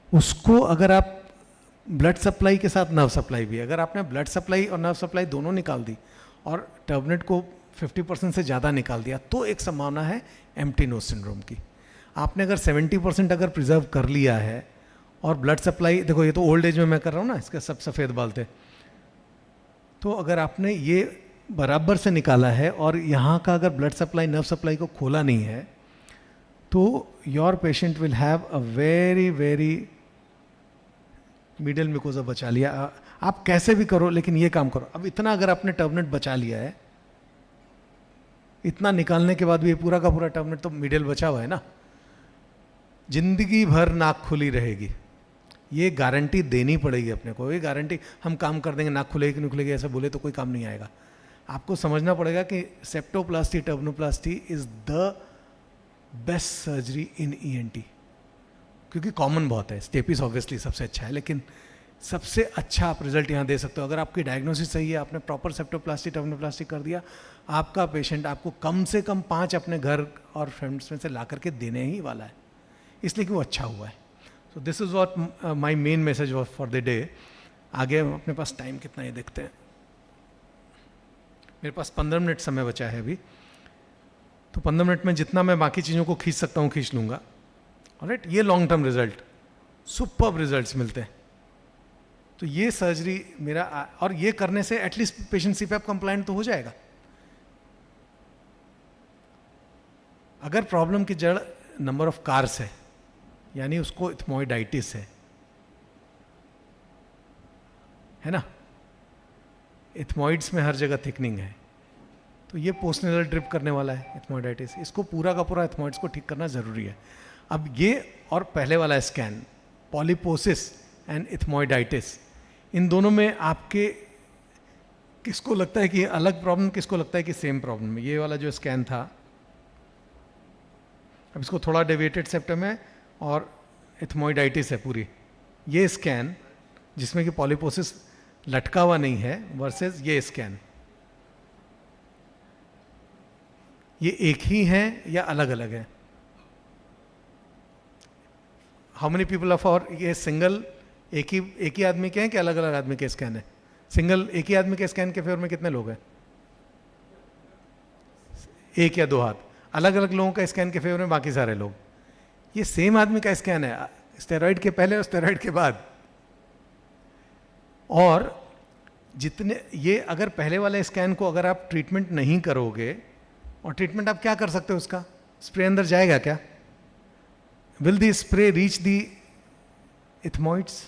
उसको अगर आप ब्लड सप्लाई के साथ नर्व सप्लाई भी, अगर आपने ब्लड सप्लाई और नर्व सप्लाई दोनों निकाल दी और टर्मिनेट को 50% से ज़्यादा निकाल दिया, तो एक संभावना है एम्प्टी नोज सिंड्रोम की. आपने अगर 70% अगर प्रिजर्व कर लिया है और ब्लड सप्लाई, देखो ये तो ओल्ड एज में मैं कर रहा हूँ ना, इसके सब सफ़ेद बाल थे, तो अगर आपने ये बराबर से निकाला है और यहाँ का अगर ब्लड सप्लाई नर्व सप्लाई को खोला नहीं है, तो your patient will have a very very middle mucosa बचा लिया. आप कैसे भी करो लेकिन ये काम करो. अब इतना अगर आपने टर्मिनेट बचा लिया है, इतना निकालने के बाद भी ये पूरा का पूरा टर्मिनेट तो मिडल बचा हुआ है ना, जिंदगी भर नाक खुली रहेगी. ये गारंटी देनी पड़ेगी अपने को. ये गारंटी हम काम कर देंगे, नाक खुलेगी कि नहीं खुलेगी ऐसा बोले तो कोई काम नहीं आएगा. आपको समझना पड़ेगा कि septoplasty turbinoplasty is the best surgery in ENT, क्योंकि कॉमन बहुत है. स्टेपिस ऑब्वियसली सबसे अच्छा है, लेकिन सबसे अच्छा आप रिजल्ट यहाँ दे सकते हो. अगर आपकी डायग्नोसिस सही है, आपने प्रॉपर सेप्टोप्लास्टी टर्मिनोप्लास्टी कर दिया, आपका पेशेंट आपको कम से कम 5 अपने घर और फ्रेंड्स में से ला करके देने ही वाला है, इसलिए कि वो अच्छा हुआ है. So this is what my main message for the day. आगे अपने पास टाइम कितना है देखते हैं. मेरे पास 15 मिनट समय बचा है अभी, तो 15 मिनट में जितना मैं बाकी चीज़ों को खींच सकता हूँ खींच लूँगा. ऑलराइट, ये long term result, superb results मिलते हैं. तो ये सर्जरी मेरा, और ये करने से एटलीस्ट पेशेंट सीपैप कंप्लायंट तो हो जाएगा. अगर प्रॉब्लम की जड़ नंबर ऑफ कार्स है, यानी उसको इथमोइडाइटिस है ना, इथमोइड्स में हर जगह थिकनिंग है, तो ये पोस्टनेजल ड्रिप करने वाला है इथमोइडाइटिस. इसको पूरा का पूरा इथमोइड्स को ठीक करना जरूरी है. अब ये और पहले वाला स्कैन, पॉलीपोसिस एंड इथमोइडाइटिस, इन दोनों में आपके किसको लगता है कि अलग प्रॉब्लम, किसको लगता है कि सेम प्रॉब्लम. ये वाला जो स्कैन था, अब इसको थोड़ा डेविएटेड सेप्टम है और इथमोइडाइटिस है पूरी. ये स्कैन जिसमें कि पॉलीपोसिस लटका हुआ नहीं है वर्सेस ये स्कैन, ये एक ही है या अलग अलग है. हाउ मेनी पीपल ऑफ और ये सिंगल एक ही आदमी के हैं कि अलग अलग आदमी के स्कैन है? सिंगल एक ही आदमी के स्कैन के फेवर में कितने लोग हैं? 1 या 2 हाथ. अलग अलग लोगों का स्कैन के फेवर में बाकी सारे लोग. ये सेम आदमी का स्कैन है, स्टेरॉइड के पहले और स्टेरॉइड के बाद. और जितने ये अगर पहले वाले स्कैन को अगर आप ट्रीटमेंट नहीं करोगे, और ट्रीटमेंट आप क्या कर सकते हो उसका, स्प्रे अंदर जाएगा क्या? Will the spray reach the ethmoids?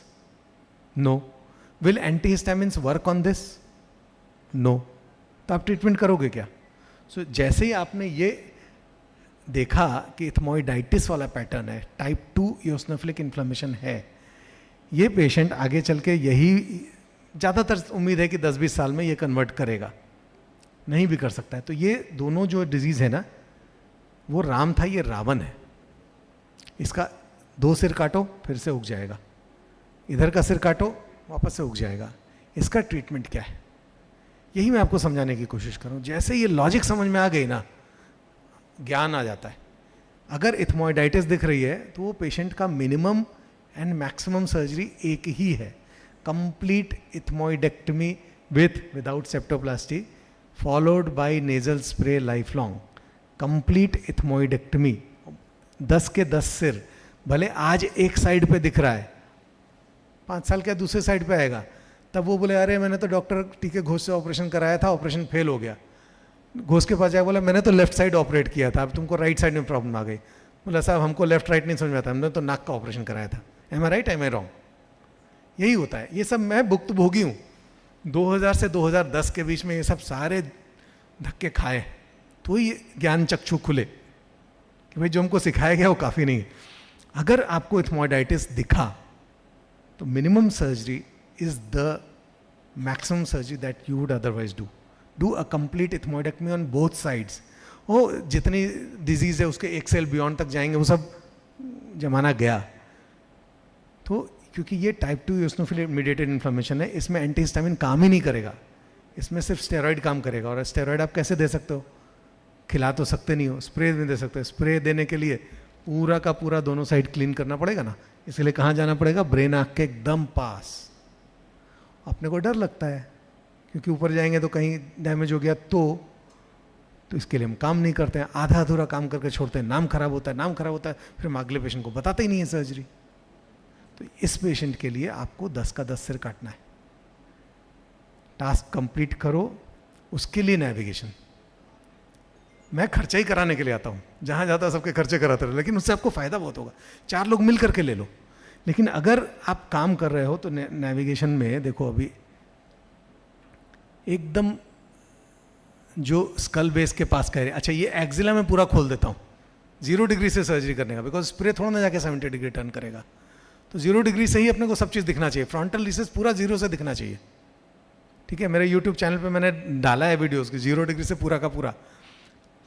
No. Will antihistamines work on this? No. तो आप ट्रीटमेंट करोगे क्या? सो जैसे ही आपने ये देखा कि इथमोइडाइटिस वाला पैटर्न है, टाइप 2 इओसिनोफिलिक इन्फ्लेमेशन है, ये पेशेंट आगे चल के यही ज़्यादातर उम्मीद है कि 10-20 साल में ये कन्वर्ट करेगा, नहीं भी कर सकता है. तो ये दोनों जो डिजीज़ है ना, वो राम था, ये रावण है. इसका 2 सिर काटो फिर से उग जाएगा, इधर का सिर काटो वापस से उग जाएगा. इसका ट्रीटमेंट क्या है, यही मैं आपको समझाने की कोशिश कर रहा हूँ. जैसे ये लॉजिक समझ में आ गई ना, ज्ञान आ जाता है. अगर इथमोइडाइटिस दिख रही है तो वो पेशेंट का मिनिमम एंड मैक्सिमम सर्जरी एक ही है, complete इथमोइडेक्टमी without septoplasty, followed by nasal spray lifelong, complete ethmoidectomy, 10 के 10 सिर, भले आज एक साइड पे दिख रहा है, 5 साल क्या दूसरे साइड पे आएगा, तब वो बोले अरे मैंने तो डॉक्टर टीके घोष से ऑपरेशन कराया था, ऑपरेशन फेल हो गया, घोष के पास जाए बोला मैंने तो लेफ्ट साइड ऑपरेट किया था, अब तुमको राइट साइड में प्रॉब्लम आ गई, बोला साहब हमको लेफ्ट राइट नहीं समझ में आता, हमने तो नाक का ऑपरेशन कराया था, am I right am I wrong? यही होता है, ये सब मैं भुक्तभोगी हूँ, 2000 से 2010 के बीच में ये सब सारे धक्के खाए, तो ये ज्ञान चक्षु खुले कि भाई जो हमको सिखाया गया वो काफ़ी नहीं है। अगर आपको इथमोइडाइटिस दिखा तो minimum surgery is the maximum surgery that you would otherwise do a complete ethmoidectomy on both sides. वो जितनी डिजीज़ है उसके एक सेल बियॉन्ड तक जाएंगे, वो सब जमाना गया। तो क्योंकि ये टाइप 2 यूसिनोफिल मीडिएटेड इन्फ्लेमेशन है, इसमें एंटीहिस्टामिन काम ही नहीं करेगा, इसमें सिर्फ स्टेरॉइड काम करेगा। और स्टेरॉइड आप कैसे दे सकते हो? खिला तो सकते नहीं हो, स्प्रे में दे सकते हो। स्प्रे देने के लिए पूरा का पूरा दोनों साइड क्लीन करना पड़ेगा ना, इसलिए कहाँ जाना पड़ेगा? ब्रेन आँख के एकदम पास। अपने को डर लगता है क्योंकि ऊपर जाएंगे तो कहीं डैमेज हो गया तो इसके लिए हम काम नहीं करते हैं, आधा अधूरा काम करके छोड़ते हैं, नाम खराब होता है, नाम खराब होता है, फिर हम अगले पेशेंट को बताते ही नहीं है सर्जरी। तो इस पेशेंट के लिए आपको 10 का 10 सिर काटना है। टास्क कंप्लीट करो, उसके लिए नेविगेशन। मैं खर्चा ही कराने के लिए आता हूँ, जहाँ जाता सबके खर्चे कराते रहो, लेकिन उससे आपको फायदा बहुत होगा। 4 लोग मिल करके ले लो। लेकिन अगर आप काम कर रहे हो तो नेविगेशन में देखो, अभी एकदम जो स्कल बेस के पास कह रहे, अच्छा ये एक्जिला में पूरा खोल देता हूँ 0 डिग्री से सर्जरी करने का, बिकॉज स्प्रे थोड़ा ना जाके 70 डिग्री टर्न करेगा। तो 0 डिग्री से ही अपने को सब चीज़ दिखना चाहिए। फ्रंटल रिसेस पूरा 0 से दिखना चाहिए, ठीक है। मेरे यूट्यूब चैनल पे मैंने डाला है वीडियोस की 0 डिग्री से पूरा का पूरा।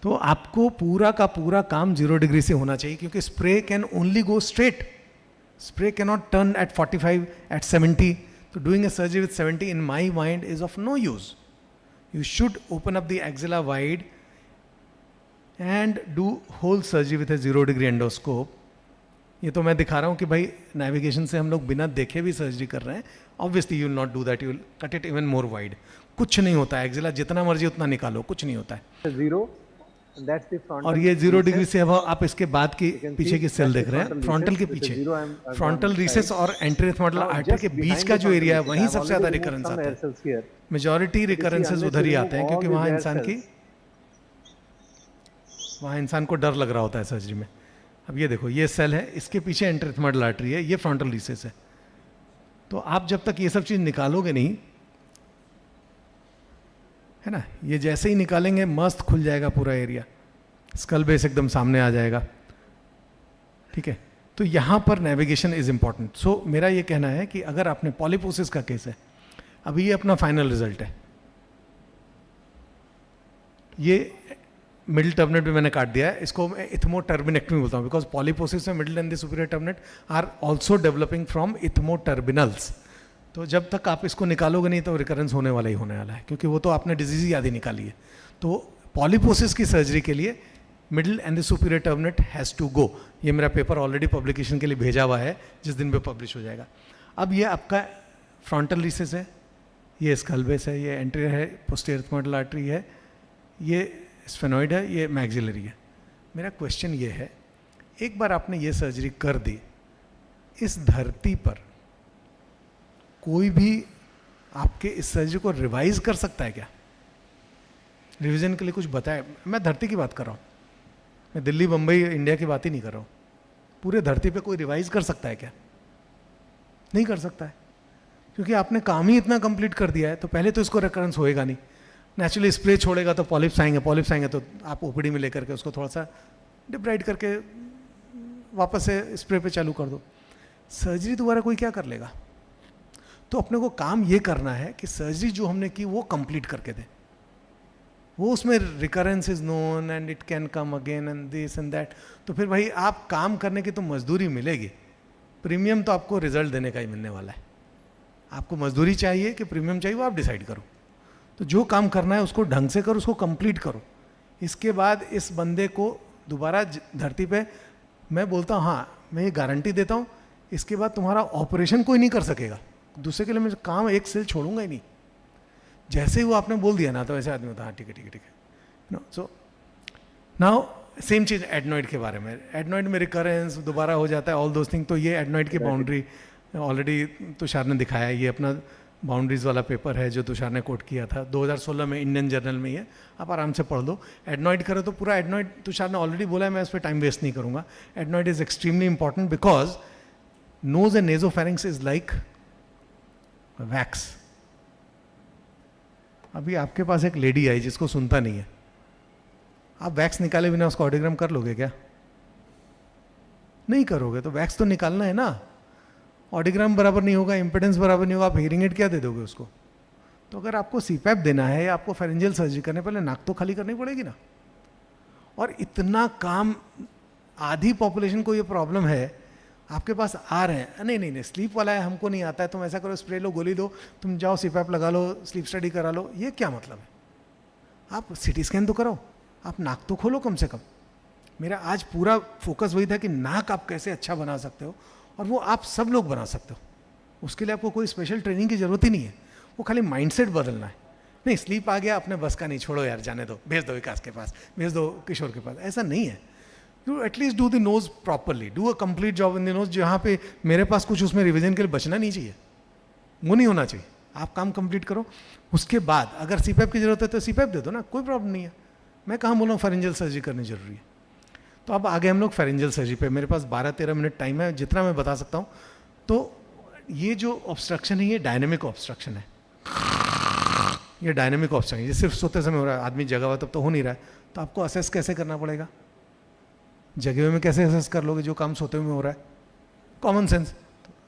तो आपको पूरा का पूरा काम 0 डिग्री से होना चाहिए, क्योंकि spray can only go straight, spray can not turn at 45 at 70। तो doing a surgery with 70 in my mind is of no use. You should open up the axilla wide and do whole surgery with a 0 degree endoscope. ये तो मैं दिखा रहा हूँ कि भाई navigation से हम लोग बिना देखे भी सर्जरी कर रहे हैं। Obviously you will not do that, you will cut it even more wide. कुछ नहीं होता है, एक्जिला जितना मर्जी उतना निकालो, कुछ नहीं होता है। 0 that's the frontal और ये 0 डिग्री से अब आप इसके बाद की पीछे की सेल देख रहे हैं, फ्रंटल के पीछे फ्रंटल रिसेस और एंटेरोथेमोइडल आर्टरी के बीच का जो एरिया है वहीं सबसे ज्यादा रिकरेंस आता है। मेजॉरिटी रिकरेंसेस उधर ही आते हैं, क्योंकि वहाँ इंसान को डर लग रहा होता है सर्जरी में। अब ये देखो, ये सेल है, इसके पीछे एंटेरोथेमोइडल आर्टरी है, ये फ्रंटल रिसेस है। तो आप जब तक ये सब चीज़ निकालोगे नहीं, है ना, ये जैसे ही निकालेंगे मस्त खुल जाएगा पूरा एरिया, स्कल बेस एकदम सामने आ जाएगा, ठीक है। तो यहाँ पर नेविगेशन इज इम्पॉर्टेंट। सो मेरा ये कहना है कि अगर आपने पॉलीपोसिस का केस है, अभी ये अपना फाइनल रिजल्ट है, ये मिडिल टर्मिनेट भी मैंने काट दिया है, इसको मैं इथमोटर्बिनेक्टमी बोलता हूँ, बिकॉज पॉलीपोसिस में middle and the superior turbinate are also developing from ethmoturbinals. तो जब तक आप इसको निकालोगे नहीं तो रिकरेंस होने वाला ही होने वाला है, क्योंकि वो तो आपने डिजीज ही आधी निकाली है। तो पॉलीपोसिस की सर्जरी के लिए middle and the superior turbinate has to go. ये मेरा पेपर ऑलरेडी पब्लिकेशन के लिए भेजा हुआ है, जिस दिन पे पब्लिश हो जाएगा। अब ये आपका फ्रंटल रिसेस है, ये स्कल बेस है, ये एंटीरियर है, पोस्टीरियर एथमोइडल आर्टरी है, ये स्फेनॉइड है, ये मैक्सिलरी है। मेरा क्वेश्चन ये है, एक बार आपने ये सर्जरी कर दी, इस धरती पर कोई भी आपके इस सर्जरी को रिवाइज कर सकता है क्या? रिवीजन के लिए कुछ बताए? मैं धरती की बात कर रहा हूँ, मैं दिल्ली बम्बई इंडिया की बात ही नहीं कर रहा हूँ। पूरे धरती पे कोई रिवाइज कर सकता है क्या? नहीं कर सकता है, क्योंकि आपने काम ही इतना कंप्लीट कर दिया है। तो पहले तो इसको रिकरेंस होएगा नहीं, नेचुरली स्प्रे छोड़ेगा तो पॉलिप्स आएंगे, पॉलिप्स आएंगे तो आप ओपीडी में लेकर के उसको थोड़ा सा डिब्राइड करके वापस से स्प्रे पे चालू कर दो। सर्जरी दोबारा कोई क्या कर लेगा? तो अपने को काम ये करना है कि सर्जरी जो हमने की वो कंप्लीट करके दें। वो उसमें recurrence is known and it can come again and this and that. तो फिर भाई आप काम करने की तो मजदूरी मिलेगी, प्रीमियम तो आपको रिजल्ट देने का ही मिलने वाला है। आपको मजदूरी चाहिए कि प्रीमियम चाहिए, वो आप डिसाइड करो। तो जो काम करना है उसको ढंग से करो, उसको कंप्लीट करो। इसके बाद इस बंदे को दोबारा धरती पे, मैं बोलता हूँ, हाँ मैं ये गारंटी देता हूँ, इसके बाद तुम्हारा ऑपरेशन कोई नहीं कर सकेगा दूसरे के लिए। मैं काम एक सेल छोड़ूंगा ही नहीं, जैसे ही वो आपने बोल दिया ना तो ऐसे आदमी होता हाँ ठीक है ठीक है ठीक है, नो. सो नाउ सेम चीज़ एडनॉइड के बारे में. एडनॉइड में रिकरेंस दोबारा हो जाता है, ऑल दोज थिंग. तो ये एडनॉइड की बाउंड्री ऑलरेडी तुषार ने दिखाया. ये अपना बाउंड्रीज वाला पेपर है जो तुषार ने कोट किया था 2016 में, इंडियन जर्नल में. ये आप आराम से पढ़ लो. एडनॉइड करो तो पूरा एडनॉइड तुषार ने ऑलरेडी बोला है, मैं उस पर टाइम वेस्ट नहीं करूँगा. Adenoid is extremely important because nose and nasopharynx is like wax. अभी आपके पास एक लेडी आई जिसको सुनता नहीं है, आप वैक्स निकाले बिना उसको ऑडियोग्राम कर लोगे क्या? नहीं करोगे. तो वैक्स तो निकालना है ना. ऑडियोग्राम बराबर नहीं होगा, इम्पिडेंस बराबर नहीं होगा, आप हियरिंग एड क्या दे दोगे उसको? तो अगर आपको सीपैप देना है या आपको फेरेंजियल सर्जरी करने पहले नाक तो खाली करनी पड़ेगी ना. और इतना काम, आधी पॉपुलेशन को ये प्रॉब्लम है, आपके पास आ रहे हैं, नहीं नहीं नहीं स्लीप वाला है, हमको नहीं आता है, तुम ऐसा करो स्प्रे लो, गोली दो, तुम जाओ सीपैप लगा लो, स्लीप स्टडी करा लो. ये क्या मतलब है? आप सिटी स्कैन तो करो, आप नाक तो खोलो कम से कम. मेरा आज पूरा फोकस वही था कि नाक आप कैसे अच्छा बना सकते हो, और वो आप सब लोग बना सकते हो. उसके लिए आपको कोई स्पेशल ट्रेनिंग की जरूरत ही नहीं है, वो खाली माइंडसेट बदलना है. नहीं स्लीप आ गया, अपने बस का नहीं, छोड़ो यार, जाने दो, भेज दो विकास के पास, भेज दो किशोर के पास. ऐसा नहीं है. You at least do the nose properly, do a complete job in the nose. जहाँ पे मेरे पास कुछ उसमें रिविजन के लिए बचना नहीं चाहिए, वो नहीं होना चाहिए. आप काम कंप्लीट करो, उसके बाद अगर सीपैप की जरूरत है तो सीपैप दे दो ना, कोई प्रॉब्लम नहीं है. मैं कहाँ बोल रहा हूँ फेरेंजियल सर्जरी करनी जरूरी है. तो अब आगे हम लोग फेरेंजियल सर्जरी पे, मेरे पास 12-13 मिनट टाइम है, जितना मैं बता सकता हूँ. तो ये जो ऑब्स्ट्रक्शन है ये डायनेमिक ऑब्स्ट्रक्शन है. ये डायनेमिक ऑब्स्ट्रक्शन, ये सिर्फ सोते समय हो रहा है, आदमी जगा हुआ तब तो हो नहीं रहा है. तो आपको असेस कैसे करना पड़ेगा? जगे हुए में कैसे असेस कर लोगे जो काम सोते हुए में हो रहा है? Common sense.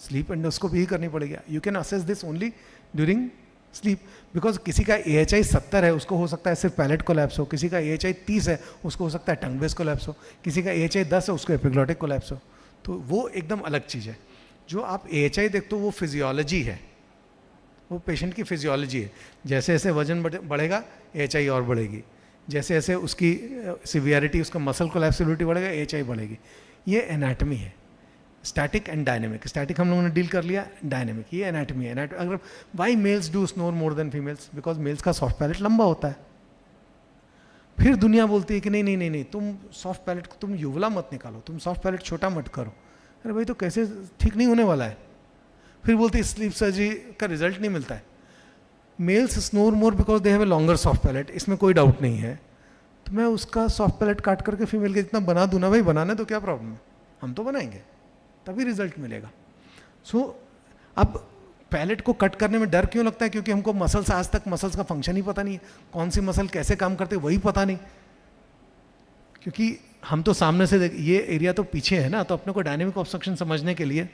स्लीप एंडोस्कोपी ही करनी पड़ेगी. You can assess this only during sleep. Because किसी का AHI 70 है, उसको हो सकता है सिर्फ पैलेट कोलैप्स हो. किसी का AHI 30 है, उसको हो सकता है टंग बेस कोलैप्स हो. किसी का AHI 10 है, उसको एपिग्लॉटिक कोलैप्स हो. तो वो एकदम अलग चीज़ है. जो आप AHI देखते हो वो फिजियोलॉजी है, वो पेशेंट की फिजियोलॉजी है. जैसे जैसे वजन बढ़ेगा AHI और बढ़ेगी, जैसे जैसे उसकी सिवियरिटी, उसका मसल कोलैप्सिबिलिटी बढ़ेगा, AHI बढ़ेगी. ये एनाटमी है, स्टैटिक एंड डायनेमिक. स्टैटिक हम लोगों ने डील कर लिया, डायनेमिक ये एनाटमी है. अगर why males do snore more than females? Because males का सॉफ्ट पैलेट लंबा होता है. फिर दुनिया बोलती है कि नहीं नहीं नहीं नहीं, तुम सॉफ्ट पैलेट, तुम युवला मत निकालो, तुम सॉफ्ट पैलेट छोटा मत करो. अरे भाई तो कैसे ठीक नहीं होने वाला है? फिर बोलती है स्लीप सर्जरी का रिजल्ट नहीं मिलता है. Males snore more because they have a longer soft palate, इसमें कोई डाउट नहीं है. तो मैं उसका सॉफ्ट पैलेट काट करके फीमेल के जितना बना दूँ ना भाई, बनाने तो क्या प्रॉब्लम है, हम तो बनाएंगे, तभी रिजल्ट मिलेगा. सो अब पैलेट को कट करने में डर क्यों लगता है? क्योंकि हमको मसल्स, आज तक मसल्स का फंक्शन ही पता नहीं है, कौन सी मसल कैसे काम करते वही पता नहीं. क्योंकि हम तो सामने से ये एरिया तो पीछे है ना, तो अपने को डायनेमिक ऑब्स्ट्रक्शन समझने के लिए,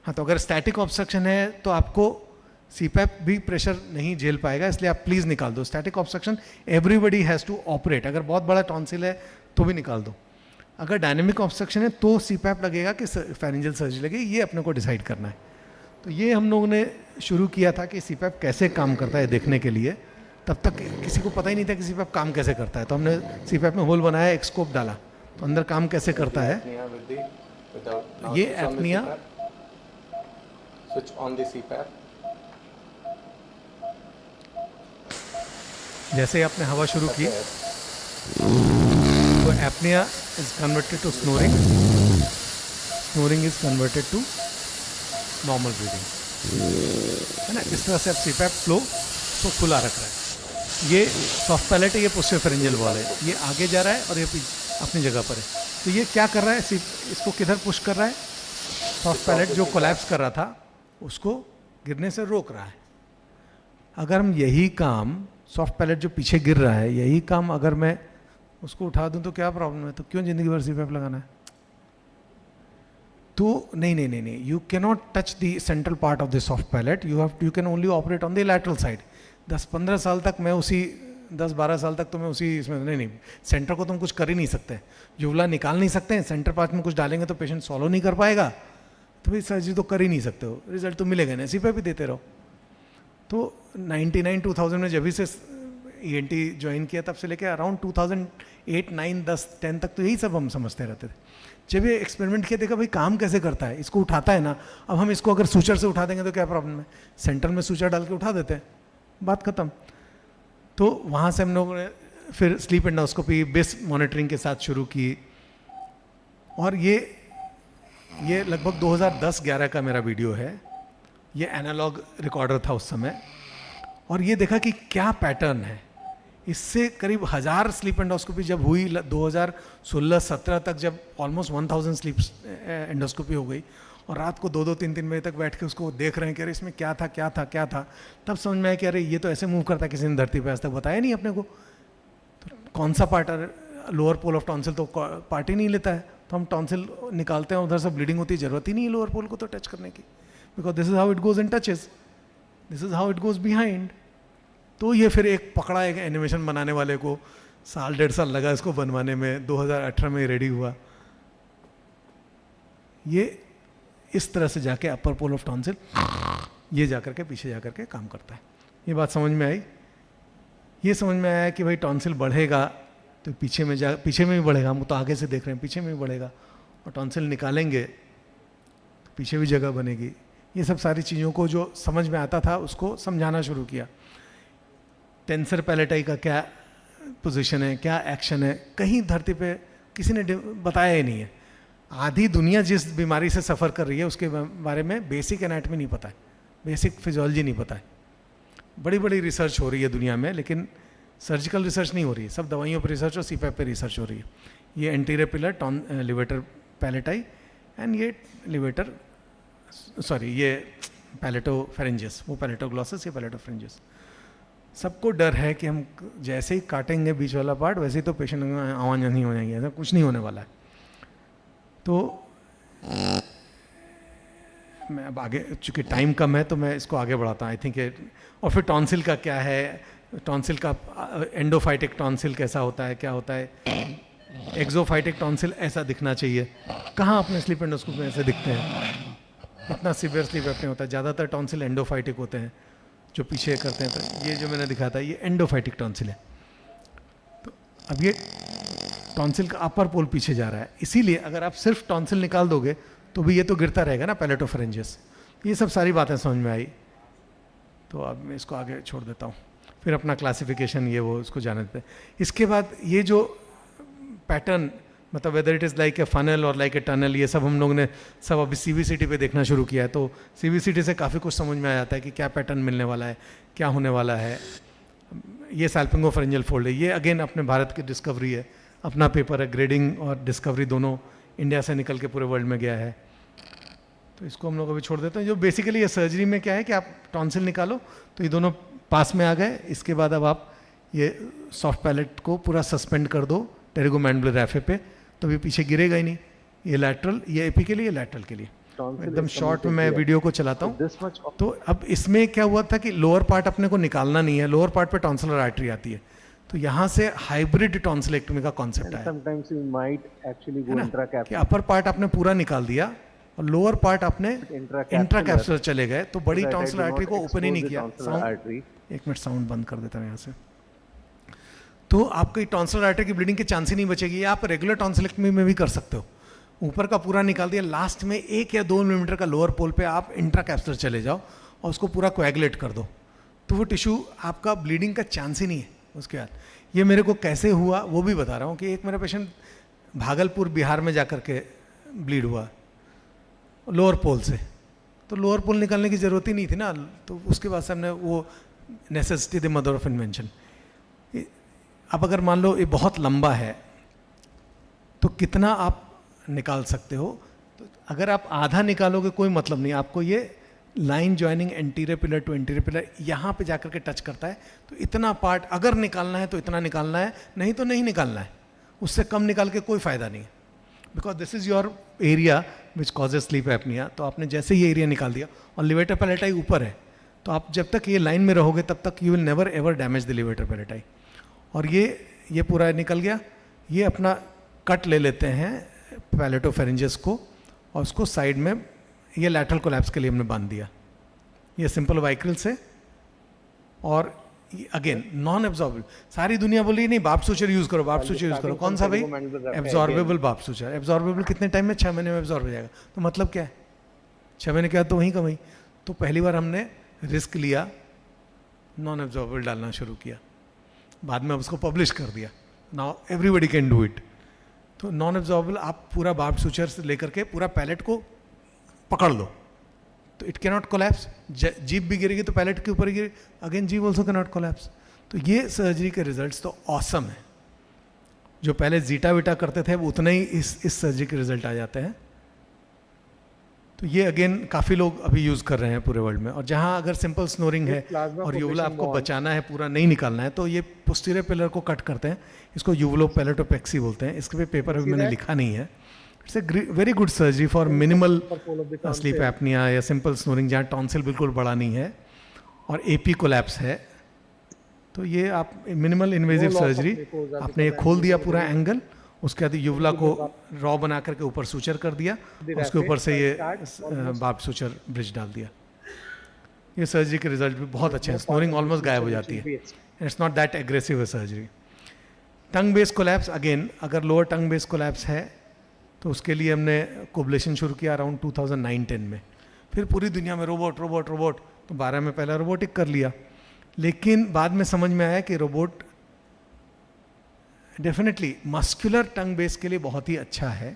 हाँ तो अगर स्टैटिक ऑब्स्ट्रक्शन है तो आपको सीपैप भी प्रेशर नहीं झेल पाएगा, इसलिए आप प्लीज़ निकाल दो. Static obstruction everybody has to operate. अगर बहुत बड़ा टॉन्सिल है तो भी निकाल दो. अगर डायनेमिक ऑब्स्ट्रक्शन है तो सीपैप लगेगा कि फेरेंजियल सर्जरी लगेगी, ये अपने को डिसाइड करना है. तो ये हम लोगों ने शुरू किया था कि सीपैप कैसे काम करता है देखने के लिए. तब तक किसी को पता ही नहीं था कि सीपैप काम कैसे करता है. तो हमने सीपैप में होल बनाया, एक स्कोप डाला, तो अंदर काम कैसे करता है. ये apnoea, switch on the CPAP. जैसे ही आपने हवा शुरू की तो apnoea is converted to snoring, snoring is converted to normal breathing, है ना. इस तरह से आप सीपैप फ्लो तो खुला रख रहा है. ये सॉफ्ट पैलेट है, ये पोस्टीरियर फेरेंजियल वॉल है, ये आगे जा रहा है और ये अपनी जगह पर है. तो ये क्या कर रहा है, इसको किधर पुश कर रहा है? सॉफ्ट पैलेट जो कोलैप्स कर रहा था उसको गिरने से रोक रहा है. अगर हम यही काम, सॉफ्ट पैलेट जो पीछे गिर रहा है, यही काम अगर मैं उसको उठा दूं तो क्या प्रॉब्लम है? तो क्यों ज़िंदगी भर सीपैप लगाना है? तो नहीं नहीं नहीं नहीं, you can not touch the central part of the soft palate, you can only operate on the lateral side. 10-15 साल तक मैं उसी, 10-12 साल तक तो मैं उसी इसमें, नहीं, सेंटर को तुम कुछ कर ही नहीं सकते, युवला निकाल नहीं सकते हैं, सेंटर पार्ट में कुछ डालेंगे तो पेशेंट सॉल्व नहीं कर पाएगा, तो भाई सर्जरी तो कर ही नहीं सकते हो, रिजल्ट तो मिलेगा नहीं, सीपैप भी देते रहो. तो 99-2000 में जब भी से ENT ज्वाइन किया तब से लेकर अराउंड 2008, 9, 10, 10 तक तो यही सब हम समझते रहते थे. जब ये एक्सपेरिमेंट किया, देखा भाई काम कैसे करता है, इसको उठाता है ना. अब हम इसको अगर सूचर से उठा देंगे तो क्या प्रॉब्लम है? सेंटर में सूचर डाल के उठा देते हैं, बात ख़त्म। तो वहाँ से हम लोगों ने फिर स्लीप एंडोस्कोपी बेस मॉनिटरिंग के साथ शुरू की, और ये लगभग 2010-11 का मेरा वीडियो है। ये एनालॉग रिकॉर्डर था उस समय, और ये देखा कि क्या पैटर्न है। इससे करीब 1000 स्लीप एंडोस्कोपी जब हुई 2016-17 तक, जब ऑलमोस्ट 1000 स्लीप एंडोस्कोपी हो गई, और रात को 2-2, 3-3 बजे तक बैठ के उसको देख रहे हैं कि अरे इसमें क्या था क्या था क्या था, तब समझ में आया कि अरे ये तो ऐसे मूव करता है, किसी ने धरती पे आज तक बताया नहीं अपने को। तो कौन सा part, lower pole of tonsil तो पार्ट ही नहीं लेता है, तो हम टॉन्सिल निकालते हैं, उधर से ब्लीडिंग होती है, जरूरत ही नहीं है लोअर पोल को तो टच करने की, because this is how it goes in touches, this is how it goes behind. तो ये फिर एक पकड़ा, एक एनिमेशन बनाने वाले को 1.5 साल लगा इसको बनवाने में, 2018 में रेडी हुआ। ये इस तरह से जाके अपर पोल ऑफ टॉन्सिल ये जाकर के पीछे जाकर के काम करता है। ये बात समझ में आई? ये समझ में आया कि भाई टॉन्सिल बढ़ेगा तो पीछे में भी बढ़ेगा, हम तो आगे से देख रहे हैं, पीछे में भी बढ़ेगा, और टॉन्सिल निकालेंगे तो पीछे भी जगह बनेगी। ये सब सारी चीज़ों को जो समझ में आता था उसको समझाना शुरू किया। टेंसर पैलेटाई का क्या पोजीशन है, क्या एक्शन है, कहीं धरती पे किसी ने बताया ही नहीं है। आधी दुनिया जिस बीमारी से सफ़र कर रही है उसके बारे में बेसिक एनाटमी नहीं पता है, बेसिक फिजियोलॉजी नहीं पता है। बड़ी बड़ी रिसर्च हो रही है दुनिया में, लेकिन सर्जिकल रिसर्च नहीं हो रही है, सब दवाइयों पर रिसर्च और सीपैप पे रिसर्च हो रही है। ये एंटीरियर पिलर लिवेटर पैलेटाई एंड ये लिवेटर ये पैलेटोफेरेंजियस, वो पैलेटोग्लॉसस, ये पैलेटोफेरेंजियस। सबको डर है कि हम जैसे ही काटेंगे बीच वाला पार्ट वैसे ही तो पेशेंट आवाज़ नहीं हो जाएंगी, ऐसा कुछ नहीं होने वाला है। तो मैं अब आगे, चूँकि टाइम कम है तो मैं इसको आगे बढ़ाता हूँ आई थिंक। और फिर टॉन्सिल का क्या है, टॉन्सिल का एंडोफाइटिक टॉन्सिल कैसा होता है, क्या होता है, एक्सोफाइटिक टॉन्सिल ऐसा दिखना चाहिए। कहाँ अपने स्लीप एंडोस्कोपी में ऐसे दिखते हैं, इतना सीवियर स्लीप एपनिया होता है। ज़्यादातर टॉन्सिल एंडोफाइटिक होते हैं जो पीछे करते हैं। तो ये जो मैंने दिखा था ये एंडोफाइटिक टॉन्सिल है। तो अब ये टॉन्सिल का अपर पोल पीछे जा रहा है, इसीलिए अगर आप सिर्फ टॉन्सिल निकाल दोगे तो भी ये तो गिरता रहेगा ना, पैलेटोफेरेंजियस। ये सब सारी बातें समझ में आई। तो अब मैं इसको आगे छोड़ देता हूँ, फिर अपना क्लासिफिकेशन ये वो उसको जाने देते हैं। इसके बाद ये जो पैटर्न, मतलब whether it is like a funnel और लाइक ए टनल, ये सब हम लोग ने सब अभी CVCT पे देखना शुरू किया है। तो CVCT से काफ़ी कुछ समझ में आ जाता है कि क्या पैटर्न मिलने वाला है, क्या होने वाला है। ये सैल्पिंगोफेरेंजियल फोल्ड है, ये अगेन अपने भारत की डिस्कवरी है, अपना पेपर है, ग्रेडिंग और डिस्कवरी दोनों इंडिया से निकल के पूरे वर्ल्ड में गया है। तो इसको हम लोग अभी छोड़ देते हैं। जो बेसिकली ये सर्जरी में क्या है कि आप टॉन्सिल निकालो तो ये दोनों पास में आ गए। इसके बाद अब आप ये सॉफ्ट पैलेट को पूरा सस्पेंड कर दो टेरिगोमैंडिबुलर रैफे पे, तो ये पीछे गिरेगा ही नहीं। ये लैटरल, ये एपी के लिए, लैटरल के लिए। एकदम शॉर्ट में मैं वीडियो को चलाता हूँ। तो अब इसमें क्या हुआ था कि लोअर पार्ट अपने को निकालना नहीं है, लोअर पार्ट पे टॉन्सिलर आर्टरी आती है, तो यहाँ से हाइब्रिड टॉन्सिलेक्टमी का कॉन्सेप्ट है कि अपर पार्ट आपने पूरा निकाल दिया और लोअर पार्ट आपने इंट्राकैप्सुलर चले गए, तो बड़ी टॉन्सिलर आर्टरी को ओपन ही नहीं किया। एक मिनट साउंड बंद कर देता हूँ यहाँ से। तो आपकी टॉन्सिलर आर्टरी की ब्लीडिंग की चांस ही नहीं बचेगी। ये आप रेगुलर टॉन्सिलेक्टमी में भी कर सकते हो। ऊपर का पूरा निकाल दिया, लास्ट में 1 या 2 मिलीमीटर का लोअर पोल पे आप इंट्राकैप्सुलर चले जाओ और उसको पूरा कोएगुलेट कर दो, तो वो टिश्यू आपका ब्लीडिंग का चांस ही नहीं है। उसके बाद ये मेरे को कैसे हुआ वो भी बता रहा हूँ कि एक मेरा पेशेंट भागलपुर बिहार में जाकर के ब्लीड हुआ लोअर पोल से, तो लोअर पोल निकालने की ज़रूरत ही नहीं थी ना। तो उसके बाद से हमने वो necessity the mother of invention. अब अगर मान लो ये बहुत लंबा है तो कितना आप निकाल सकते हो। तो अगर आप आधा निकालोगे कोई मतलब नहीं, आपको ये line joining anterior pillar to anterior pillar यहाँ पे जाकर के टच करता है, तो इतना पार्ट अगर निकालना है तो इतना निकालना है, नहीं तो नहीं निकालना है। उससे कम निकाल के कोई फ़ायदा नहीं है, because this is your area which causes sleep apnoea. तो आपने जैसे ये एरिया निकाल दिया और लिवेटर पैलेटाई ऊपर है, तो आप जब तक ये लाइन में रहोगे तब तक you will never ever damage the levator palatini. और ये पूरा निकल गया। ये अपना कट ले लेते हैं पैलेटोफेरेंजियस को और उसको साइड में ये लैटरल कोलैप्स के लिए हमने बांध दिया। ये सिंपल वाइक्रिल से, और अगेन नॉन एब्जॉर्बेबल। सारी दुनिया बोली नहीं बाप सूचर यूज करो, बाप सूचर यूज करो। कौन सा भाई? एब्जॉर्बेबल बाप सूचर। एब्जॉर्बेबल कितने टाइम में? 6 महीने में एब्जॉर्ब हो जाएगा। तो मतलब क्या है? 6 महीने के बाद तो वहीं का वहीं। तो पहली बार हमने रिस्क लिया नॉन एब्जॉर्बेबल डालना शुरू किया, बाद में उसको पब्लिश कर दिया, now everybody can do it. तो नॉन एब्जॉर्बेबल आप पूरा बार्ब सूचर से लेकर के पूरा पैलेट को पकड़ लो तो इट कैनॉट कोलैप्स, जीभ भी गिरेगी तो पैलेट के ऊपर गिरे, अगेन जीभ ऑल्सो कैनॉट कोलैप्स। तो ये सर्जरी के रिजल्ट्स तो ऑसम है, जो पहले जीटा वीटा करते थे वो उतना ही इस सर्जरी के रिजल्ट आ जाते हैं। तो ये अगेन काफ़ी लोग अभी यूज़ कर रहे हैं पूरे वर्ल्ड में। और जहाँ अगर सिंपल स्नोरिंग है और यूवुला आपको बचाना है, पूरा नहीं निकालना है, तो ये पोस्टीरियर पिलर को कट करते हैं, इसको यूवुलोपैलेटोपेक्सी बोलते हैं। इसके पे पेपर अभी मैंने लिखा नहीं है। It's a very good surgery for minimal sleep apnoea या सिंपल स्नोरिंग, जहाँ टॉन्सिल बिल्कुल बड़ा नहीं है और एपी कोलैप्स है। तो ये आप मिनिमल इन्वेजिव सर्जरी, आपने ये खोल दिया पूरा एंगल, उसके बाद यूवुला को रॉ बना करके ऊपर सूचर कर दिया, उसके ऊपर से ये बार्ब सूचर ब्रिज डाल दिया। ये सर्जरी के रिजल्ट भी बहुत अच्छे हैं, स्नोरिंग ऑलमोस्ट गायब हो जाती है, इट्स नॉट दैट एग्रेसिव है सर्जरी। टंग बेस कोलैप्स, अगेन अगर लोअर टंग बेस कोलैप्स है तो उसके लिए हमने कोबलेशन शुरू किया अराउंड 2009-10 में। फिर पूरी दुनिया में रोबोट रोबोट रोबोट, तो 12 में पहला रोबोटिक कर लिया, लेकिन बाद में समझ में आया कि रोबोट डेफिनेटली मस्कुलर टंग बेस के लिए बहुत ही अच्छा है,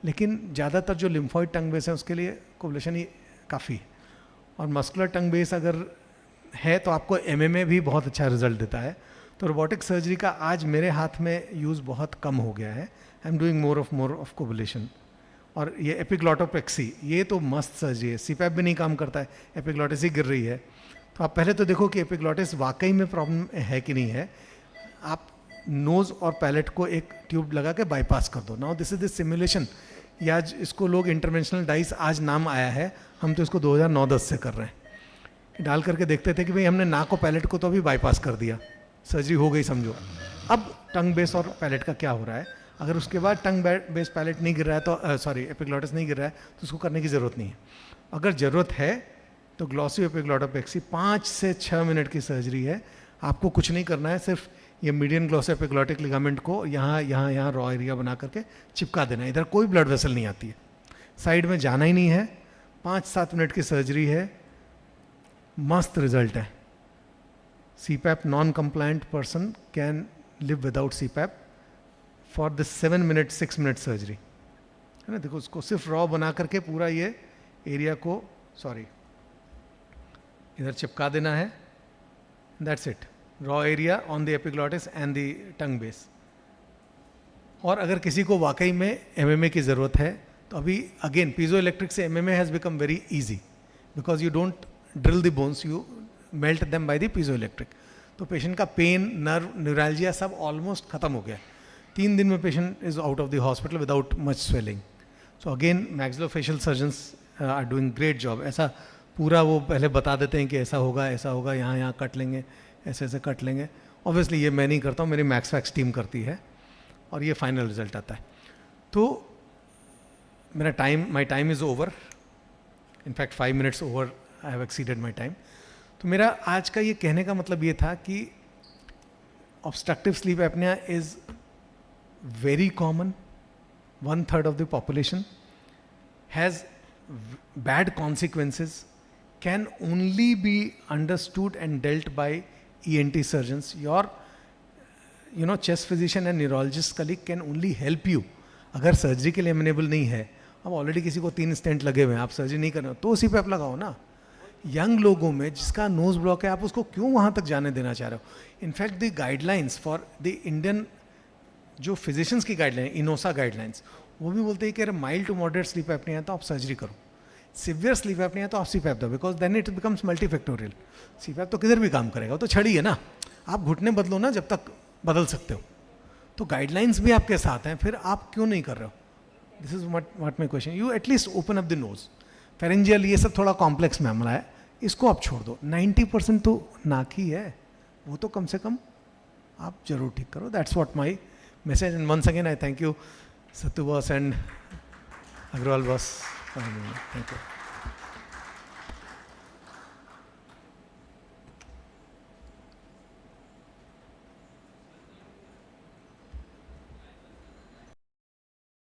लेकिन ज़्यादातर जो लिम्फॉइड टंग बेस है उसके लिए कोबलेशन ही काफ़ी है। और मस्कुलर टंग बेस अगर है तो आपको एमएमए भी बहुत अच्छा रिजल्ट देता है। तो रोबोटिक सर्जरी का आज मेरे हाथ में यूज़ बहुत कम हो गया है। I am doing more of coblation. और ये एपिग्लॉटोपेक्सी, ये तो मस्त सर्जरी है, सीपैप भी नहीं काम करता है, एपिग्लॉटिस ही गिर रही है। तो आप पहले तो देखो कि एपिग्लॉटिस वाकई में प्रॉब्लम है कि नहीं है। आप नोज़ और पैलेट को एक ट्यूब लगा के बाईपास कर दो। Now this is the simulation, या इसको लोग इंटरवेंशनल डाइस आज नाम आया है, हम तो इसको 2009-10 से कर रहे हैं। डाल करके देखते थे कि भाई हमने नाक और पैलेट को तो अभी बाईपास कर दिया, सर्जरी हो गई समझो। अब टंग बेस और पैलेट का क्या हो रहा है, अगर उसके बाद टंग बेस पैलेट नहीं गिर रहा है तो सॉरी एपिग्लॉटिस नहीं गिर रहा है तो उसको करने की ज़रूरत नहीं है। अगर ज़रूरत है तो ग्लॉसी एपिग्लॉटोपेक्सी 5 से 6 मिनट की सर्जरी है। आपको कुछ नहीं करना है, सिर्फ ये मीडियन ग्लॉसी एपिग्लॉटिक लिगामेंट को यहाँ रॉ एरिया बना करके चिपका देना है। इधर कोई ब्लड वेसल नहीं आती है, साइड में जाना ही नहीं है। 5-7 मिनट की सर्जरी है, मस्त रिजल्ट है। CPAP non compliant person can live without CPAP for the 7 minute 6 minute surgery, है ना। देखो उसको सिर्फ रॉ बना करके पूरा ये एरिया को इधर चिपका देना है, that's it. Raw area on the epiglottis and the tongue base. और अगर किसी को वाकई में MMA की ज़रूरत है तो अभी अगेन पीजो इलेक्ट्रिक से MMA has become very easy, because you don't drill the bones, you melt them by the piezoelectric. तो पेशेंट का पेन, नर्व, न्यूरैल्जिया सब ऑलमोस्ट ख़त्म हो गया। 3 दिन में patient is out of the hospital without much swelling. So again maxillofacial surgeons are doing great job. ऐसा पूरा वो पहले बता देते हैं कि ऐसा होगा, यहाँ कट लेंगे, ऐसे कट लेंगे। ऑब्वियसली ये मैं नहीं करता हूँ, मेरी मैक्सफैक्स टीम करती है और ये फाइनल रिजल्ट आता है। तो मेरा my time is over, in fact 5 minutes over, I have exceeded my time. तो मेरा आज का ये कहने का मतलब ये था कि obstructive sleep apnoea is very common, 1/3 of the population, has bad consequences, can only be understood and dealt by ENT surgeons. Your chest physician and neurologist colleague can only help you. अगर surgery के लिए अमेनेबल नहीं है, अब already किसी को 3 stent लगे हुए हैं, आप सर्जरी नहीं कर रहे हो तो CPAP लगाओ ना। यंग लोगों में जिसका नोज ब्लॉक है, आप उसको क्यों वहाँ तक जाने देना चाह रहे हो। In fact the guidelines for the Indian जो फिजिशियंस की गाइडलाइन, इनोसा गाइडलाइंस, वो भी बोलते हैं कि अगर mild to moderate sleep apnoea है तो आप सर्जरी करो, सिवियर स्लीप एपनिया है तो आप CPAP दो, because then it becomes multifactorial. CPAP तो किधर भी काम करेगा, तो छड़ी है ना, आप घुटने बदलो ना जब तक बदल सकते हो। तो गाइडलाइंस भी आपके साथ हैं, फिर आप क्यों नहीं कर रहे हो। This is what my question. You at least open up the nose, pharyngeal ये सब थोड़ा कॉम्प्लेक्स मामला है, इसको आप छोड़ दो। 90% तो नाक ही है, वो तो कम से कम आप जरूर ठीक करो। That's what my message, and once again I thank you Sattu boss and Agrawal boss. Thank you.